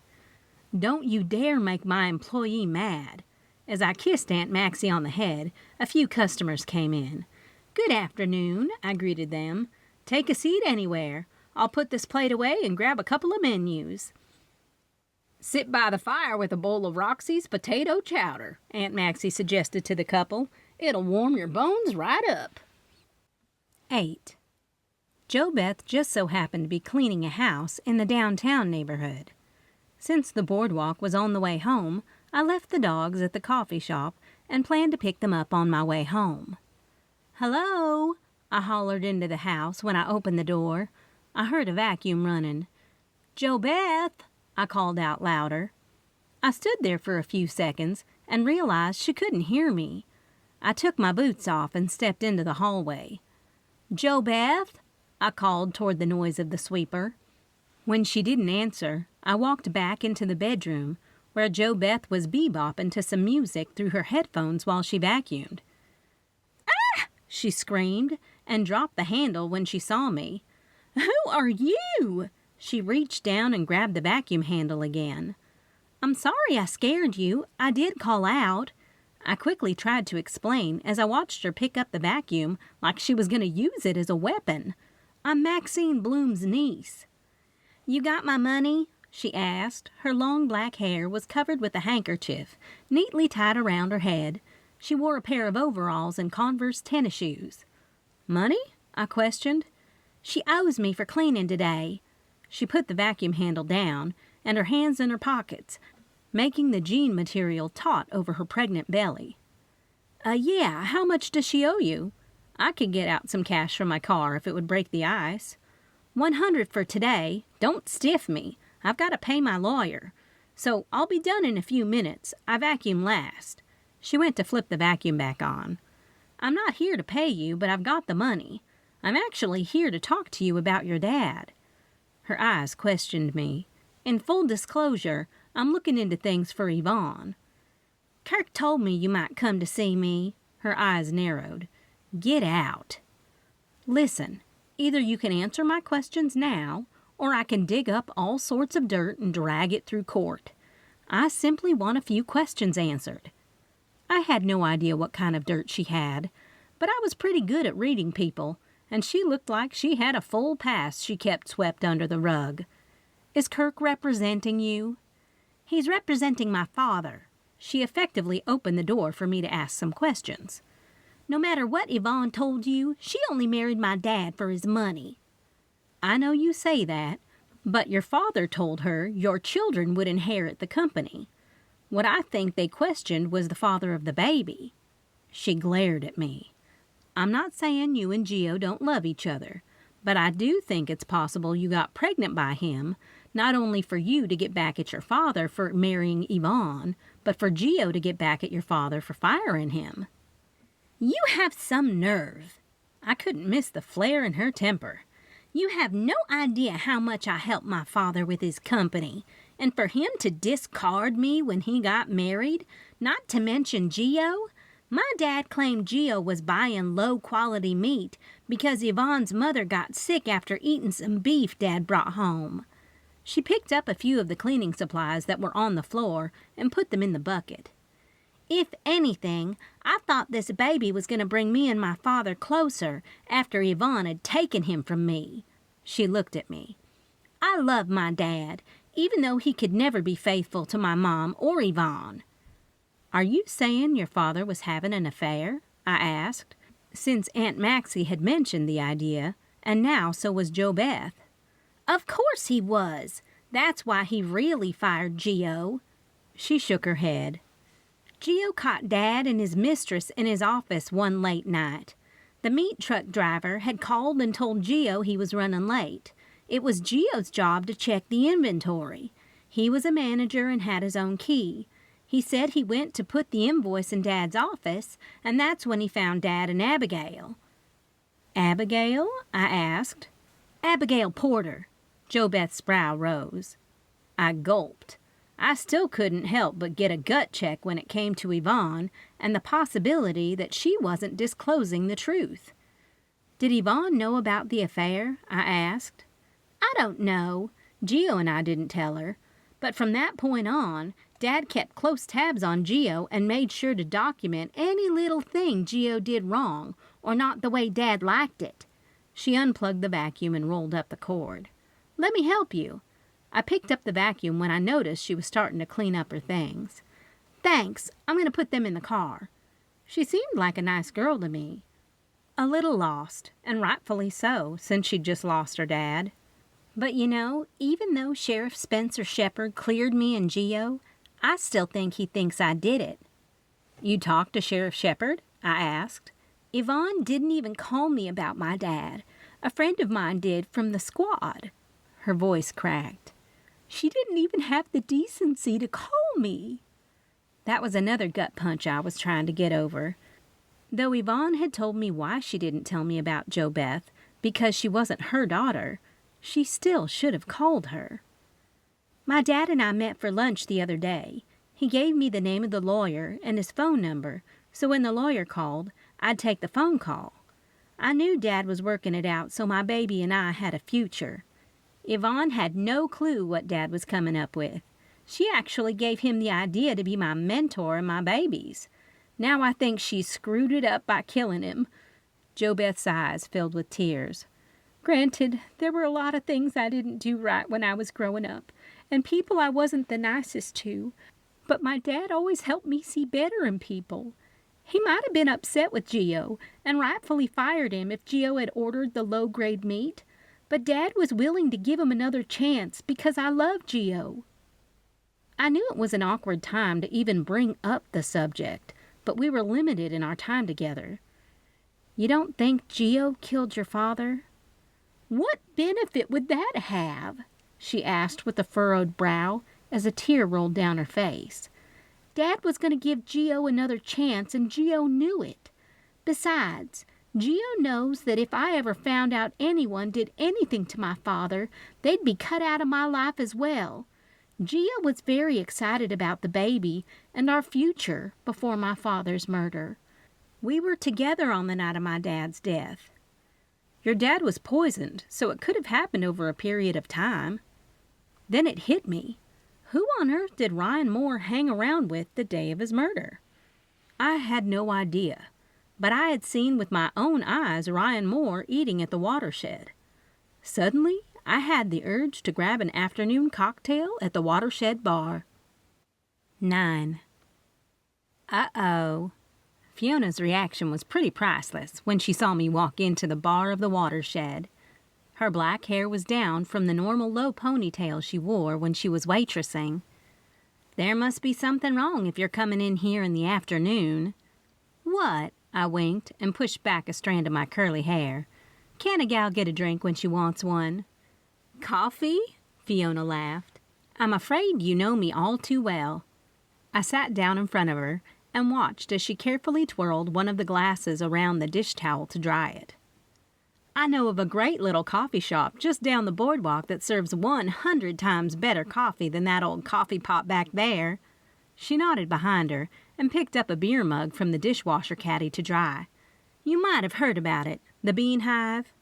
"Don't you dare make my employee mad." As I kissed Aunt Maxie on the head, a few customers came in. "Good afternoon," I greeted them. "Take a seat anywhere. I'll put this plate away and grab a couple of menus." "Sit by the fire with a bowl of Roxy's potato chowder," Aunt Maxie suggested to the couple. "It'll warm your bones right up." 8. Jo Beth just so happened to be cleaning a house in the downtown neighborhood. Since the boardwalk was on the way home, I left the dogs at the coffee shop and planned to pick them up on my way home. "Hello," I hollered into the house when I opened the door. I heard a vacuum running. "Jo Beth," I called out louder. I stood there for a few seconds and realized she couldn't hear me. I took my boots off and stepped into the hallway. "Jo Beth," I called toward the noise of the sweeper. When she didn't answer, I walked back into the bedroom where Jo Beth was bebopping to some music through her headphones while she vacuumed. "Ah!" she screamed and dropped the handle when she saw me. "Who are you?" She reached down and grabbed the vacuum handle again. "I'm sorry I scared you. I did call out." I quickly tried to explain as I watched her pick up the vacuum like she was going to use it as a weapon. "I'm Maxine Bloom's niece." "You got my money?" she asked. Her long black hair was covered with a handkerchief, neatly tied around her head. She wore a pair of overalls and Converse tennis shoes. "Money?" I questioned. "She owes me for cleaning today." She put the vacuum handle down and her hands in her pockets, making the jean material taut over her pregnant belly. Yeah, how much does she owe you?" I could get out some cash from my car if it would break the ice. $100 for today. Don't stiff me. I've got to pay my lawyer. So I'll be done in a few minutes. I vacuum last." She went to flip the vacuum back on. "I'm not here to pay you, but I've got the money. I'm actually here to talk to you about your dad." Her eyes questioned me. In full disclosure, I'm looking into things for Yvonne. "Kirk told me you might come to see me." Her eyes narrowed. "Get out." "Listen, either you can answer my questions now, or I can dig up all sorts of dirt and drag it through court. I simply want a few questions answered." I had no idea what kind of dirt she had, but I was pretty good at reading people, and she looked like she had a full past she kept swept under the rug. "Is Kirk representing you?" "He's representing my father." She effectively opened the door for me to ask some questions. "No matter what Yvonne told you, she only married my dad for his money." "I know you say that, but your father told her your children would inherit the company. What I think they questioned was the father of the baby." She glared at me. "I'm not saying you and Gio don't love each other, but I do think it's possible you got pregnant by him, not only for you to get back at your father for marrying Yvonne, but for Gio to get back at your father for firing him." "You have some nerve." I couldn't miss the flare in her temper. "You have no idea how much I helped my father with his company, and for him to discard me when he got married, not to mention Gio. My dad claimed Gio was buying low-quality meat because Yvonne's mother got sick after eating some beef Dad brought home." She picked up a few of the cleaning supplies that were on the floor and put them in the bucket. "If anything, I thought this baby was going to bring me and my father closer after Yvonne had taken him from me." She looked at me. "I love my dad, even though he could never be faithful to my mom or Yvonne." "Are you saying your father was having an affair?" I asked, since Aunt Maxie had mentioned the idea, and now so was Jo Beth. "Of course he was. That's why he really fired Gio." She shook her head. "Gio caught Dad and his mistress in his office one late night. The meat truck driver had called and told Gio he was running late. It was Gio's job to check the inventory. He was a manager and had his own key. He said he went to put the invoice in Dad's office, and that's when he found Dad and Abigail." "Abigail?" I asked. Abigail Porter. JoBeth's brow rose. I gulped. I still couldn't help but get a gut check when it came to Yvonne and the possibility that she wasn't disclosing the truth. Did Yvonne know about the affair? I asked. I don't know. Gio and I didn't tell her. But from that point on, Dad kept close tabs on Gio and made sure to document any little thing Gio did wrong or not the way Dad liked it. She unplugged the vacuum and rolled up the cord. Let me help you. I picked up the vacuum when I noticed she was starting to clean up her things. Thanks, I'm going to put them in the car. She seemed like a nice girl to me. A little lost, and rightfully so, since she'd just lost her dad. But you know, even though Sheriff Spencer Shepard cleared me and Gio, I still think he thinks I did it. You talked to Sheriff Shepard? I asked. Yvonne didn't even call me about my dad. A friend of mine did from the squad. Her voice cracked. She didn't even have the decency to call me. That was another gut punch I was trying to get over. Though Yvonne had told me why she didn't tell me about JoBeth, because she wasn't her daughter, she still should have called her. My dad and I met for lunch the other day. He gave me the name of the lawyer and his phone number, so when the lawyer called, I'd take the phone call. I knew Dad was working it out, so my baby and I had a future. Yvonne had no clue what Dad was coming up with. She actually gave him the idea to be my mentor and my baby's. Now I think she screwed it up by killing him. JoBeth's eyes filled with tears. Granted, there were a lot of things I didn't do right when I was growing up, and people I wasn't the nicest to, but my dad always helped me see better in people. He might have been upset with Gio and rightfully fired him if Gio had ordered the low-grade meat, but Dad was willing to give him another chance because I loved Gio. I knew it was an awkward time to even bring up the subject, but we were limited in our time together. You don't think Gio killed your father? What benefit would that have? She asked with a furrowed brow as a tear rolled down her face. Dad was going to give Gio another chance, and Gio knew it. Besides, Gio knows that if I ever found out anyone did anything to my father, they'd be cut out of my life as well. Gio was very excited about the baby and our future before my father's murder. We were together on the night of my dad's death. Your dad was poisoned, so it could have happened over a period of time. Then it hit me. Who on earth did Ryan Moore hang around with the day of his murder? I had no idea, but I had seen with my own eyes Ryan Moore eating at the Watershed. Suddenly, I had the urge to grab an afternoon cocktail at the Watershed bar. 9. Uh-oh. Fiona's reaction was pretty priceless when she saw me walk into the bar of the Watershed. Her black hair was down from the normal low ponytail she wore when she was waitressing. There must be something wrong if you're coming in here in the afternoon. What? I winked and pushed back a strand of my curly hair. Can a gal get a drink when she wants one? Coffee? Fiona laughed. I'm afraid you know me all too well. I sat down in front of her and watched as she carefully twirled one of the glasses around the dish towel to dry it. I know of a great little coffee shop just down the boardwalk that serves 100 times better coffee than that old coffee pot back there. She nodded behind her and picked up a beer mug from the dishwasher caddy to dry. You might have heard about it, the Bean Hive.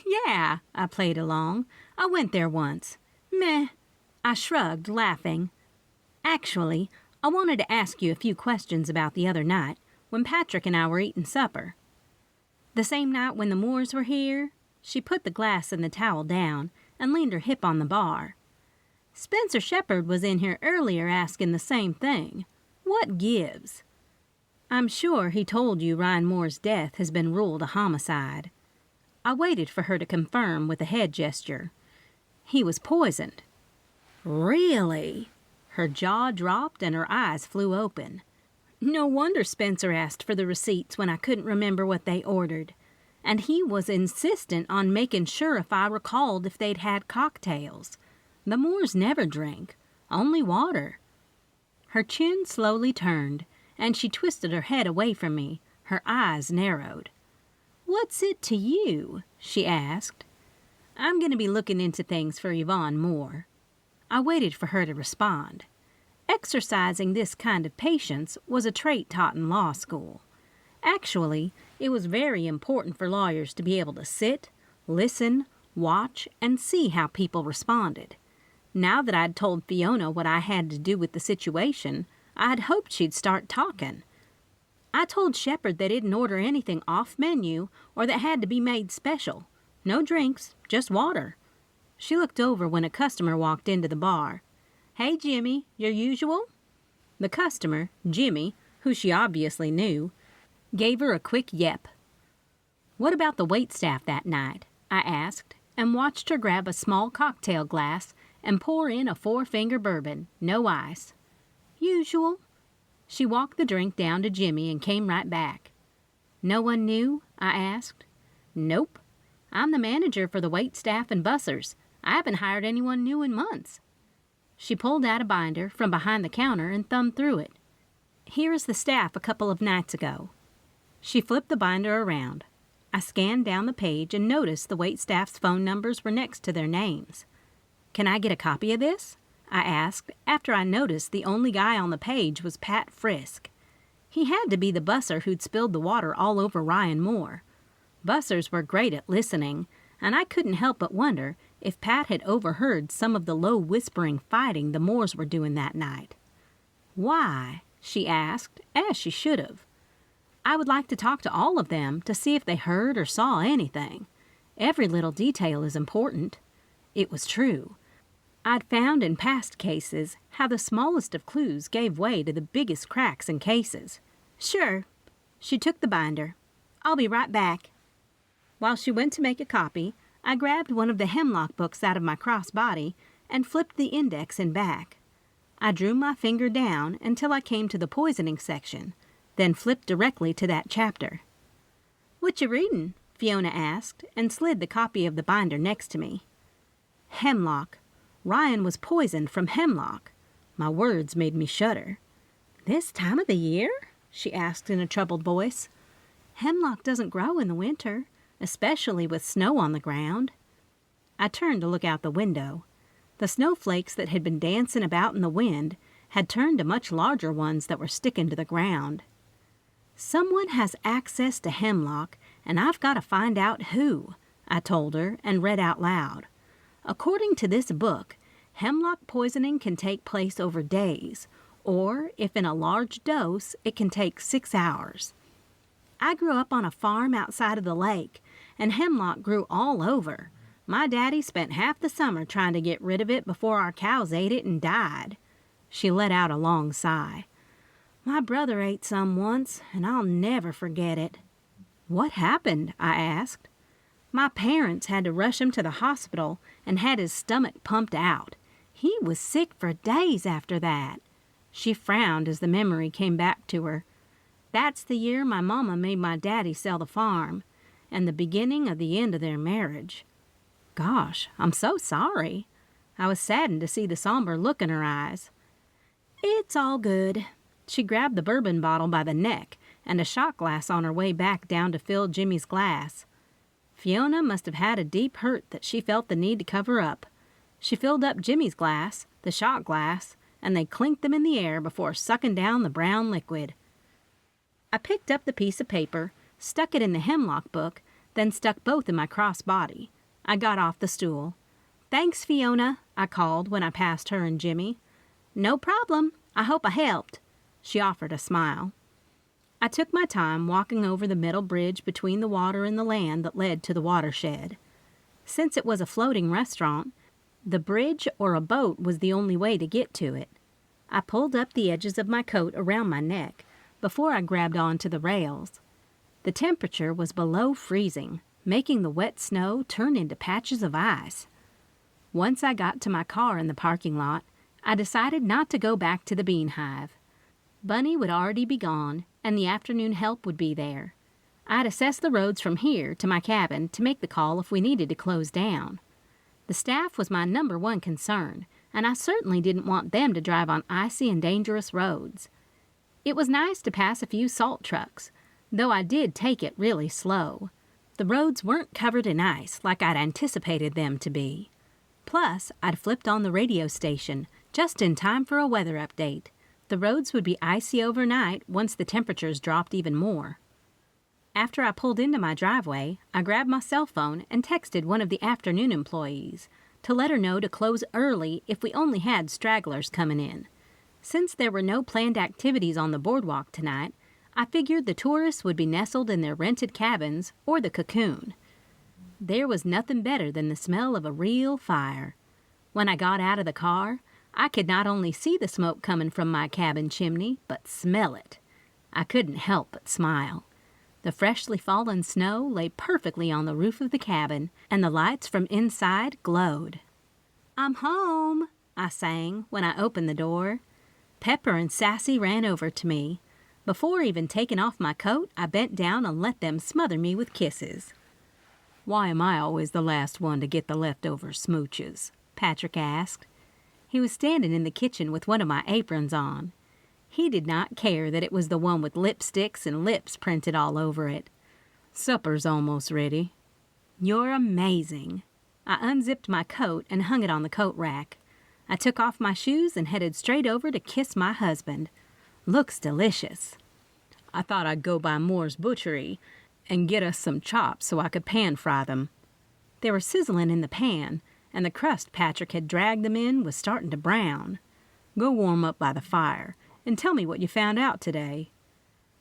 Yeah, I played along. I went there once. Meh. I shrugged, laughing. Actually, I wanted to ask you a few questions about the other night when Patrick and I were eating supper. The same night when the Moores were here, she put the glass and the towel down and leaned her hip on the bar. Spencer Shepard was in here earlier asking the same thing. What gives? I'm sure he told you Ryan Moore's death has been ruled a homicide. I waited for her to confirm with a head gesture. He was poisoned. Really? Her jaw dropped and her eyes flew open. No wonder Spencer asked for the receipts when I couldn't remember what they ordered. And he was insistent on making sure if I recalled if they'd had cocktails. The Moores never drink, only water. Her chin slowly turned, and she twisted her head away from me, her eyes narrowed. What's it to you? She asked. I'm going to be looking into things for Yvonne more." I waited for her to respond. Exercising this kind of patience was a trait taught in law school. Actually, it was very important for lawyers to be able to sit, listen, watch, and see how people responded. Now that I'd told Fiona what I had to do with the situation, I had hoped she'd start talking. I told Shepard they didn't order anything off menu or that had to be made special. No drinks, just water. She looked over when a customer walked into the bar. "Hey, Jimmy, your usual?" The customer, Jimmy, who she obviously knew, gave her a quick yep. "What about the waitstaff that night?" I asked, and watched her grab a small cocktail glass and pour in a 4-finger bourbon, no ice. "Usual." She walked the drink down to Jimmy and came right back. "No one knew?" I asked. "Nope. I'm the manager for the waitstaff and bussers. I haven't hired anyone new in months." She pulled out a binder from behind the counter and thumbed through it. "Here is the staff a couple of nights ago." She flipped the binder around. I scanned down the page and noticed the waitstaff's phone numbers were next to their names. "Can I get a copy of this?" I asked after I noticed the only guy on the page was Pat Frisk. He had to be the busser who'd spilled the water all over Ryan Moore. Bussers were great at listening, and I couldn't help but wonder if Pat had overheard some of the low whispering fighting the Moores were doing that night. "Why?" she asked, as she should have. "I would like to talk to all of them to see if they heard or saw anything. Every little detail is important." It was true. I'd found in past cases how the smallest of clues gave way to the biggest cracks in cases. "Sure." She took the binder. "I'll be right back." While she went to make a copy, I grabbed one of the Hemlock books out of my crossbody and flipped the index and back. I drew my finger down until I came to the poisoning section, then flipped directly to that chapter. "What you readin'?" Fiona asked, and slid the copy of the binder next to me. Hemlock. Ryan was poisoned from hemlock. My words made me shudder. "This time of the year?" she asked in a troubled voice. "Hemlock doesn't grow in the winter, especially with snow on the ground." I turned to look out the window. The snowflakes that had been dancing about in the wind had turned to much larger ones that were sticking to the ground. "Someone has access to hemlock, and I've got to find out who," I told her and read out loud. "According to this book, hemlock poisoning can take place over days, or, if in a large dose, it can take 6 hours. I grew up on a farm outside of the lake, and hemlock grew all over. My daddy spent half the summer trying to get rid of it before our cows ate it and died." She let out a long sigh. "My brother ate some once, and I'll never forget it." "What happened?" I asked. "My parents had to rush him to the hospital and had his stomach pumped out. He was sick for days after that." She frowned as the memory came back to her. "That's the year my mama made my daddy sell the farm, and the beginning of the end of their marriage." "Gosh, I'm so sorry." I was saddened to see the somber look in her eyes. "It's all good." She grabbed the bourbon bottle by the neck and a shot glass on her way back down to fill Jimmy's glass. Fiona must have had a deep hurt that she felt the need to cover up. She filled up Jimmy's glass, the shot glass, and they clinked them in the air before sucking down the brown liquid. I picked up the piece of paper, stuck it in the hemlock book, then stuck both in my crossbody. I got off the stool. "Thanks, Fiona," I called when I passed her and Jimmy. "No problem. I hope I helped." She offered a smile. I took my time walking over the metal bridge between the water and the land that led to the Watershed. Since it was a floating restaurant, the bridge or a boat was the only way to get to it. I pulled up the edges of my coat around my neck before I grabbed onto the rails. The temperature was below freezing, making the wet snow turn into patches of ice. Once I got to my car in the parking lot, I decided not to go back to the Bean Hive. Bunny would already be gone, and the afternoon help would be there. I'd assess the roads from here to my cabin to make the call if we needed to close down. The staff was my number one concern, and I certainly didn't want them to drive on icy and dangerous roads. It was nice to pass a few salt trucks, though I did take it really slow. The roads weren't covered in ice like I'd anticipated them to be. Plus, I'd flipped on the radio station just in time for a weather update. The roads would be icy overnight once the temperatures dropped even more. After I pulled into my driveway, I grabbed my cell phone and texted one of the afternoon employees to let her know to close early if we only had stragglers coming in. Since there were no planned activities on the boardwalk tonight, I figured the tourists would be nestled in their rented cabins or the cocoon. There was nothing better than the smell of a real fire. When I got out of the car, I could not only see the smoke coming from my cabin chimney, but smell it. I couldn't help but smile. The freshly fallen snow lay perfectly on the roof of the cabin, and the lights from inside glowed. "I'm home," I sang when I opened the door. Pepper and Sassy ran over to me. Before even taking off my coat, I bent down and let them smother me with kisses. "Why am I always the last one to get the leftover smooches?" Patrick asked. He was standing in the kitchen with one of my aprons on. He did not care that it was the one with lipsticks and lips printed all over it. "Supper's almost ready." "You're amazing." I unzipped my coat and hung it on the coat rack. I took off my shoes and headed straight over to kiss my husband. "Looks delicious." "I thought I'd go by Moore's Butchery and get us some chops so I could pan fry them." They were sizzling in the pan, and the crust Patrick had dragged them in was starting to brown. "Go warm up by the fire and tell me what you found out today."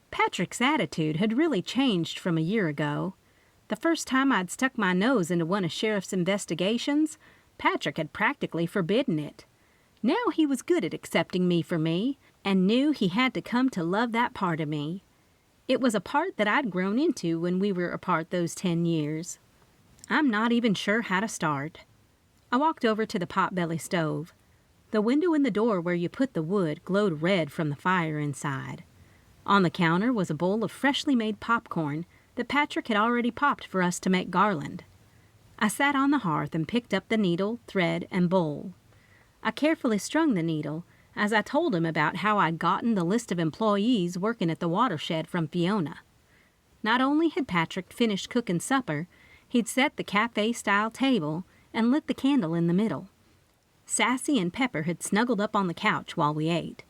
Patrick's attitude had really changed from a year ago. The first time I'd stuck my nose into one of Sheriff's investigations, Patrick had practically forbidden it. Now he was good at accepting me for me, and knew he had to come to love that part of me. It was a part that I'd grown into when we were apart those 10 years. I'm not even sure how to start. I walked over to the potbelly stove. The window in the door where you put the wood glowed red from the fire inside. On the counter was a bowl of freshly made popcorn that Patrick had already popped for us to make garland. I sat on the hearth and picked up the needle, thread, and bowl. I carefully strung the needle as I told him about how I'd gotten the list of employees working at the Watershed from Fiona. Not only had Patrick finished cooking supper, he'd set the cafe-style table and lit the candle in the middle. Sassy and Pepper had snuggled up on the couch while we ate.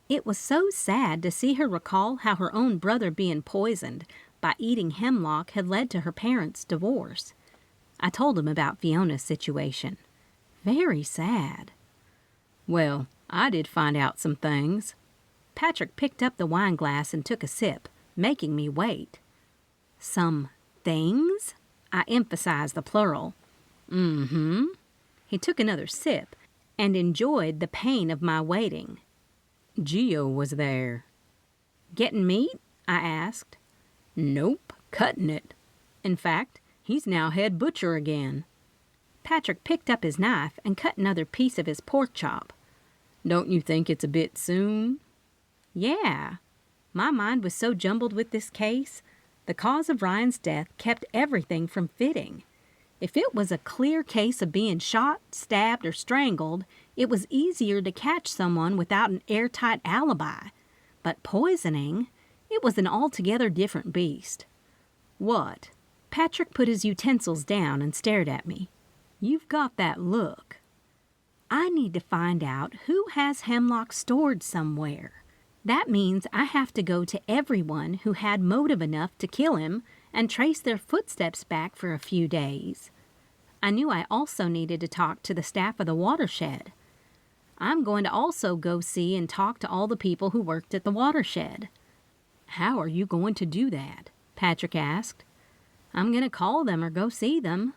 It was so sad to see her recall how her own brother being poisoned by eating hemlock had led to her parents' divorce. I told him about Fiona's situation. Very sad. "Well, I did find out some things." Patrick picked up the wine glass and took a sip, making me wait. "Some things?" I emphasized the plural. "Mm-hmm." He took another sip and enjoyed the pain of my waiting. "Gio was there." "Getting meat?" I asked. "Nope, cutting it. In fact, he's now head butcher again." Patrick picked up his knife and cut another piece of his pork chop. "Don't you think it's a bit soon?" "Yeah." My mind was so jumbled with this case. The cause of Ryan's death kept everything from fitting. If it was a clear case of being shot, stabbed, or strangled, it was easier to catch someone without an airtight alibi. But poisoning, it was an altogether different beast. "What?" Patrick put his utensils down and stared at me. "You've got that look." "I need to find out who has hemlock stored somewhere. That means I have to go to everyone who had motive enough to kill him and trace their footsteps back for a few days. I knew I also needed to talk to the staff of the Watershed. I'm going to also go see and talk to all the people who worked at the Watershed." "How are you going to do that?" Patrick asked. "I'm going to call them or go see them."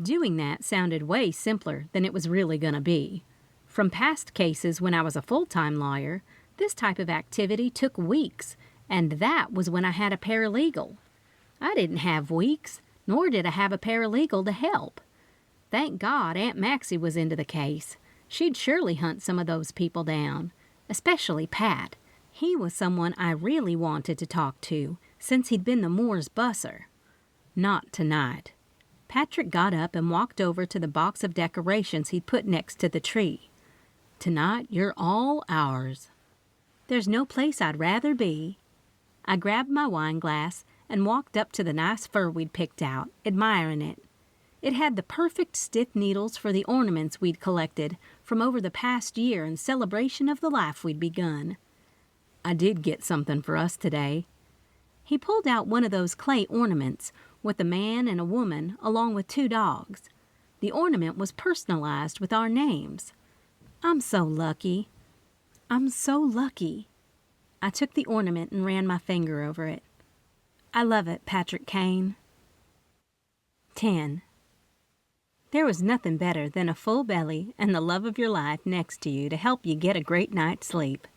Doing that sounded way simpler than it was really going to be. From past cases when I was a full-time lawyer, this type of activity took weeks, and that was when I had a paralegal. I didn't have weeks, nor did I have a paralegal to help. Thank God Aunt Maxie was into the case. She'd surely hunt some of those people down, especially Pat. He was someone I really wanted to talk to, since he'd been the Moore's busser. Not tonight. Patrick got up and walked over to the box of decorations he'd put next to the tree. "Tonight you're all ours." "There's no place I'd rather be." I grabbed my wine glass and walked up to the nice fur we'd picked out, admiring it. It had the perfect stiff needles for the ornaments we'd collected from over the past year in celebration of the life we'd begun. I did get something for us today. He pulled out one of those clay ornaments with a man and a woman along with 2 dogs. The ornament was personalized with our names. I'm so lucky. I'm so lucky. I took the ornament and ran my finger over it. I love it, Patrick Kane. 10. There was nothing better than a full belly and the love of your life next to you to help you get a great night's sleep.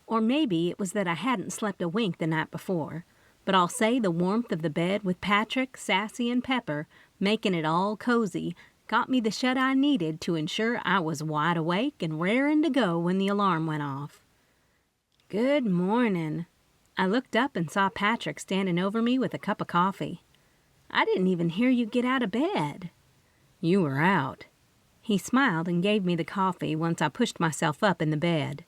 Or maybe it was that I hadn't slept a wink the night before, but I'll say the warmth of the bed with Patrick, Sassy, and Pepper, making it all cozy, got me the shut I needed to ensure I was wide awake and raring to go when the alarm went off. Good morning. I looked up and saw Patrick standing over me with a cup of coffee. I didn't even hear you get out of bed. You were out. He smiled and gave me the coffee once I pushed myself up in the bed.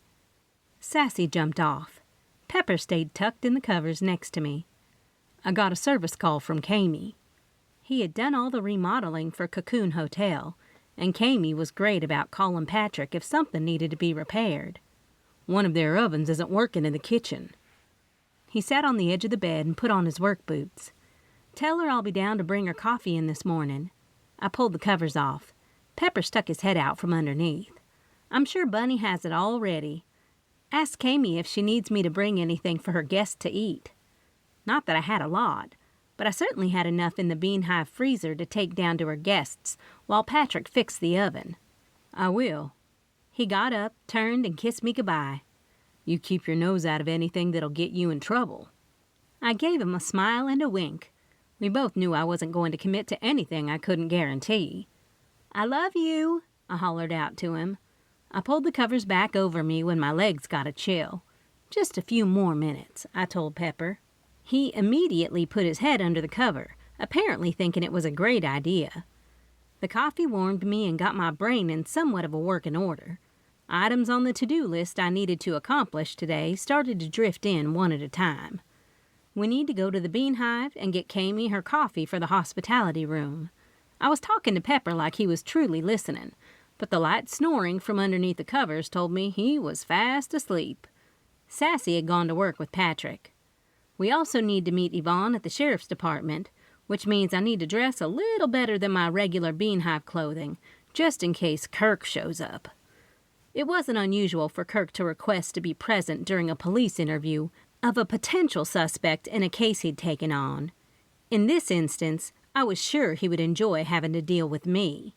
Sassy jumped off. Pepper stayed tucked in the covers next to me. I got a service call from Kami. He had done all the remodeling for Cocoon Hotel, and Kami was great about calling Patrick if something needed to be repaired. One of their ovens isn't working in the kitchen. He sat on the edge of the bed and put on his work boots. Tell her I'll be down to bring her coffee in this morning. I pulled the covers off. Pepper stuck his head out from underneath. I'm sure Bunny has it all ready. Ask Kami if she needs me to bring anything for her guests to eat. Not that I had a lot, but I certainly had enough in the Bean Hive freezer to take down to her guests while Patrick fixed the oven. I will. He got up, turned, and kissed me goodbye. You keep your nose out of anything that'll get you in trouble. I gave him a smile and a wink. We both knew I wasn't going to commit to anything I couldn't guarantee. I love you, I hollered out to him. I pulled the covers back over me when my legs got a chill. Just a few more minutes, I told Pepper. He immediately put his head under the cover, apparently thinking it was a great idea. The coffee warmed me and got my brain in somewhat of a working order. Items on the to-do list I needed to accomplish today started to drift in one at a time. We need to go to the Bean Hive and get Kami her coffee for the hospitality room. I was talking to Pepper like he was truly listening, but the light snoring from underneath the covers told me he was fast asleep. Sassy had gone to work with Patrick. We also need to meet Yvonne at the sheriff's department, which means I need to dress a little better than my regular Bean Hive clothing, just in case Kirk shows up. It wasn't unusual for Kirk to request to be present during a police interview of a potential suspect in a case he'd taken on. In this instance, I was sure he would enjoy having to deal with me.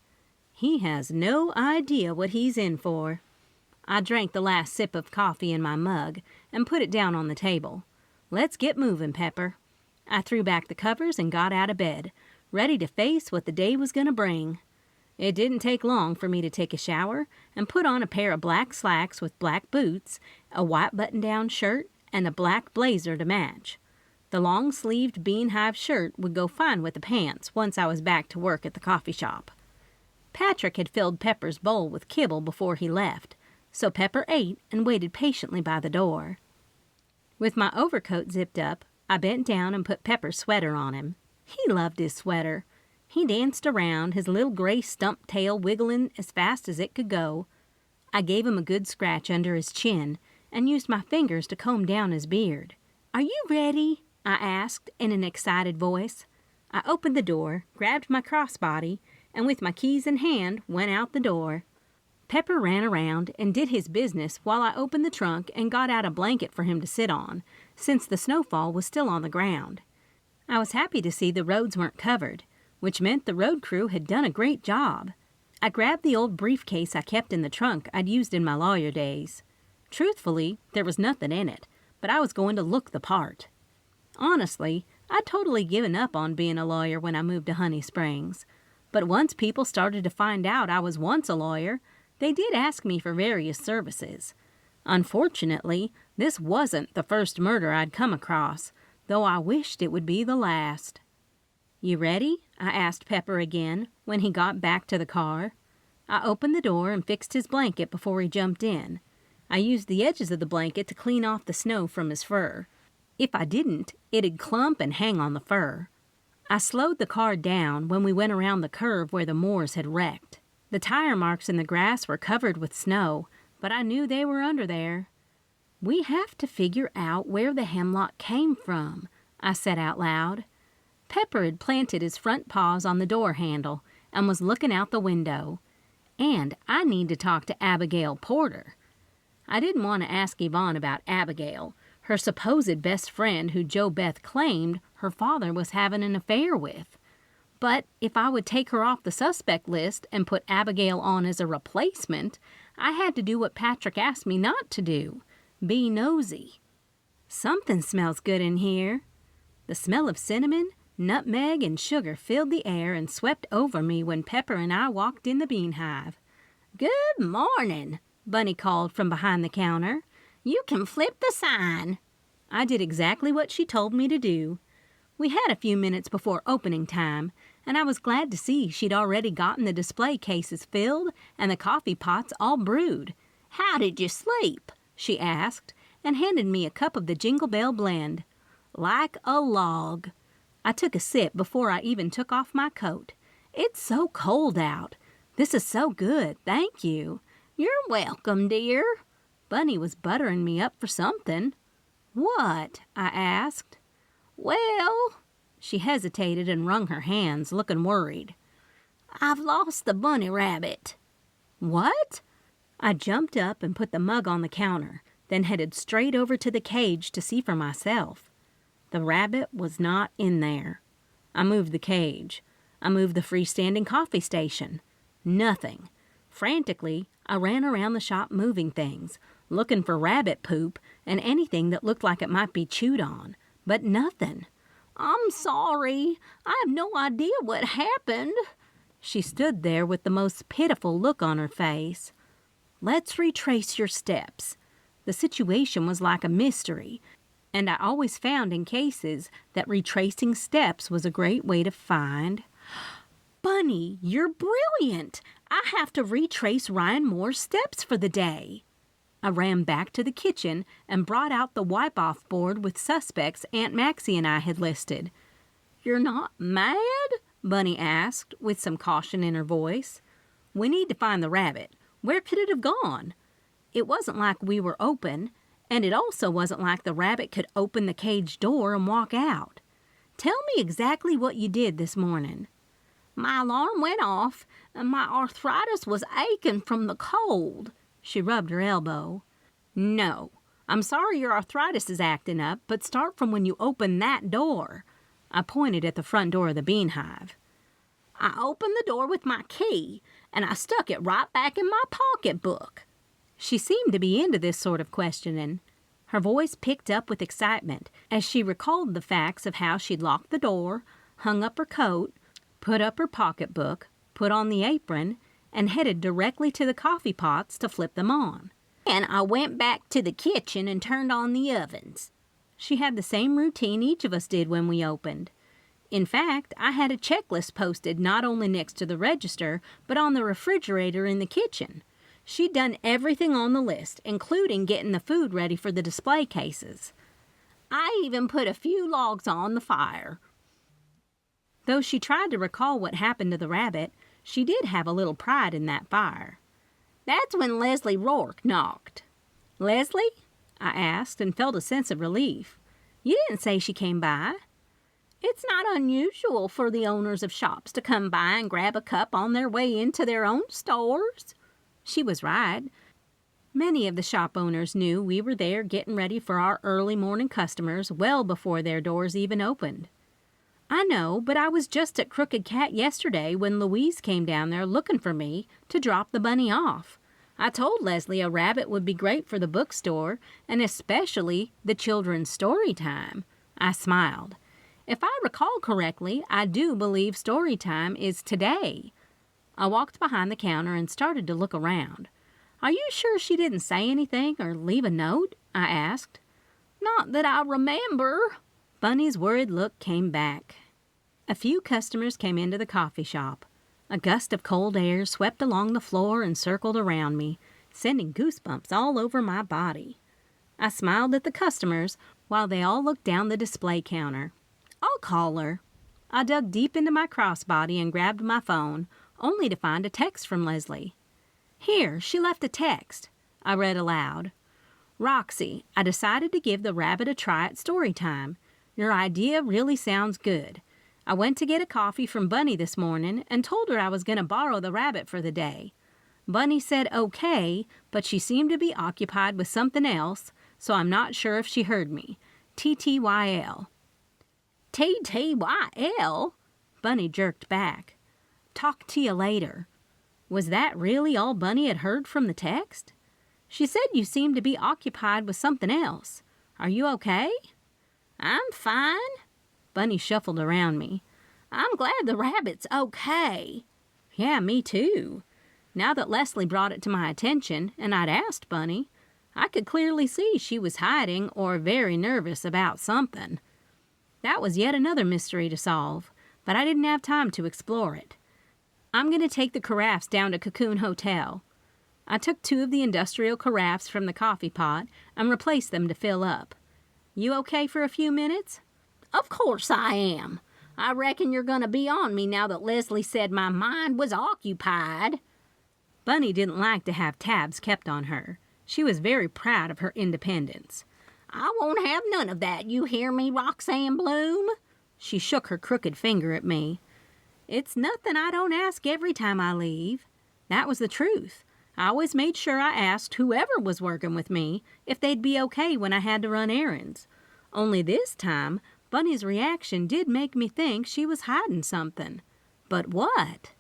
He has no idea what he's in for. I drank the last sip of coffee in my mug and put it down on the table. Let's get moving, Pepper. I threw back the covers and got out of bed, ready to face what the day was going to bring. It didn't take long for me to take a shower and put on a pair of black slacks with black boots, a white button-down shirt, and a black blazer to match. The long-sleeved Bean Hive shirt would go fine with the pants once I was back to work at the coffee shop. Patrick had filled Pepper's bowl with kibble before he left, so Pepper ate and waited patiently by the door. With my overcoat zipped up, I bent down and put Pepper's sweater on him. He loved his sweater. He danced around, his little gray stump tail wiggling as fast as it could go. I gave him a good scratch under his chin and used my fingers to comb down his beard. "Are you ready?" I asked in an excited voice. I opened the door, grabbed my crossbody, and with my keys in hand, went out the door. Pepper ran around and did his business while I opened the trunk and got out a blanket for him to sit on, since the snowfall was still on the ground. I was happy to see the roads weren't covered, which meant the road crew had done a great job. I grabbed the old briefcase I kept in the trunk I'd used in my lawyer days. Truthfully, there was nothing in it, but I was going to look the part. Honestly, I'd totally given up on being a lawyer when I moved to Honey Springs. But once people started to find out I was once a lawyer, they did ask me for various services. Unfortunately, this wasn't the first murder I'd come across, though I wished it would be the last. "You ready?" I asked Pepper again when he got back to the car. I opened the door and fixed his blanket before he jumped in. I used the edges of the blanket to clean off the snow from his fur. If I didn't, it'd clump and hang on the fur. I slowed the car down when we went around the curve where the moors had wrecked. The tire marks in the grass were covered with snow, but I knew they were under there. "We have to figure out where the hemlock came from," I said out loud. Pepper had planted his front paws on the door handle and was looking out the window. And I need to talk to Abigail Porter. I didn't want to ask Yvonne about Abigail, her supposed best friend who Jo Beth claimed her father was having an affair with. But if I would take her off the suspect list and put Abigail on as a replacement, I had to do what Patrick asked me not to do, be nosy. Something smells good in here. The smell of cinnamon, nutmeg, and sugar filled the air and swept over me when Pepper and I walked in the Bean Hive. "Good morning," Bunny called from behind the counter. "You can flip the sign." I did exactly what she told me to do. We had a few minutes before opening time, and I was glad to see she'd already gotten the display cases filled and the coffee pots all brewed. "How did you sleep?" she asked, and handed me a cup of the Jingle Bell blend. "Like a log." I took a sip before I even took off my coat. "It's so cold out. This is so good, thank you." "You're welcome, dear." Bunny was buttering me up for something. "What?" I asked. "Well," she hesitated and wrung her hands, looking worried. "I've lost the bunny rabbit." "What?" I jumped up and put the mug on the counter, then headed straight over to the cage to see for myself. The rabbit was not in there. I moved the cage. I moved the freestanding coffee station. Nothing. Frantically, I ran around the shop moving things, looking for rabbit poop and anything that looked like it might be chewed on, but nothing. "I'm sorry. I have no idea what happened." She stood there with the most pitiful look on her face. "Let's retrace your steps." The situation was like a mystery, and I always found in cases that retracing steps was a great way to find. "Bunny, you're brilliant! I have to retrace Ryan Moore's steps for the day." I ran back to the kitchen and brought out the wipe-off board with suspects Aunt Maxie and I had listed. "You're not mad?" Bunny asked, with some caution in her voice. "We need to find the rabbit. Where could it have gone? It wasn't like we were open, and it also wasn't like the rabbit could open the cage door and walk out. Tell me exactly what you did this morning." "My alarm went off, and my arthritis was aching from the cold." She rubbed her elbow. "No, I'm sorry your arthritis is acting up, but start from when you opened that door." I pointed at the front door of the Bean Hive. "I opened the door with my key, and I stuck it right back in my pocketbook." She seemed to be into this sort of questioning. Her voice picked up with excitement as she recalled the facts of how she'd locked the door, hung up her coat, put up her pocketbook, put on the apron, and headed directly to the coffee pots to flip them on. "And I went back to the kitchen and turned on the ovens." She had the same routine each of us did when we opened. In fact, I had a checklist posted not only next to the register, but on the refrigerator in the kitchen. She'd done everything on the list, including getting the food ready for the display cases. "I even put a few logs on the fire." Though she tried to recall what happened to the rabbit, she did have a little pride in that fire. "That's when Leslie Rourke knocked." "Leslie?" I asked and felt a sense of relief. "You didn't say she came by." "It's not unusual for the owners of shops to come by and grab a cup on their way into their own stores." She was right. Many of the shop owners knew we were there getting ready for our early morning customers well before their doors even opened. "I know, but I was just at Crooked Cat yesterday when Louise came down there looking for me to drop the bunny off. I told Leslie a rabbit would be great for the bookstore, and especially the children's story time." I smiled. "If I recall correctly, I do believe story time is today." I walked behind the counter and started to look around. "Are you sure she didn't say anything or leave a note?" I asked. "Not that I remember." Bunny's worried look came back. A few customers came into the coffee shop. A gust of cold air swept along the floor and circled around me, sending goosebumps all over my body. I smiled at the customers while they all looked down the display counter. "I'll call her." I dug deep into my crossbody and grabbed my phone, only to find a text from Leslie. "Here, she left a text," I read aloud. "Roxy, I decided to give the rabbit a try at story time. Your idea really sounds good. I went to get a coffee from Bunny this morning and told her I was going to borrow the rabbit for the day. Bunny said okay, but she seemed to be occupied with something else, so I'm not sure if she heard me. TTYL." "TTYL?" Bunny jerked back. "Talk to you later." Was that really all Bunny had heard from the text? "She said you seemed to be occupied with something else. Are you okay?" "I'm fine." Bunny shuffled around me. "I'm glad the rabbit's okay." "Yeah, me too." Now that Leslie brought it to my attention and I'd asked Bunny, I could clearly see she was hiding or very nervous about something. That was yet another mystery to solve, but I didn't have time to explore it. "I'm going to take the carafes down to Cocoon Hotel." I took 2 of the industrial carafes from the coffee pot and replaced them to fill up. "You okay for a few minutes?" "Of course I am. I reckon you're going to be on me now that Leslie said my mind was occupied." Bunny didn't like to have tabs kept on her. She was very proud of her independence. "I won't have none of that, you hear me, Roxanne Bloom?" She shook her crooked finger at me. "It's nothing I don't ask every time I leave." That was the truth. I always made sure I asked whoever was working with me if they'd be okay when I had to run errands. Only this time, Bunny's reaction did make me think she was hiding something. But what?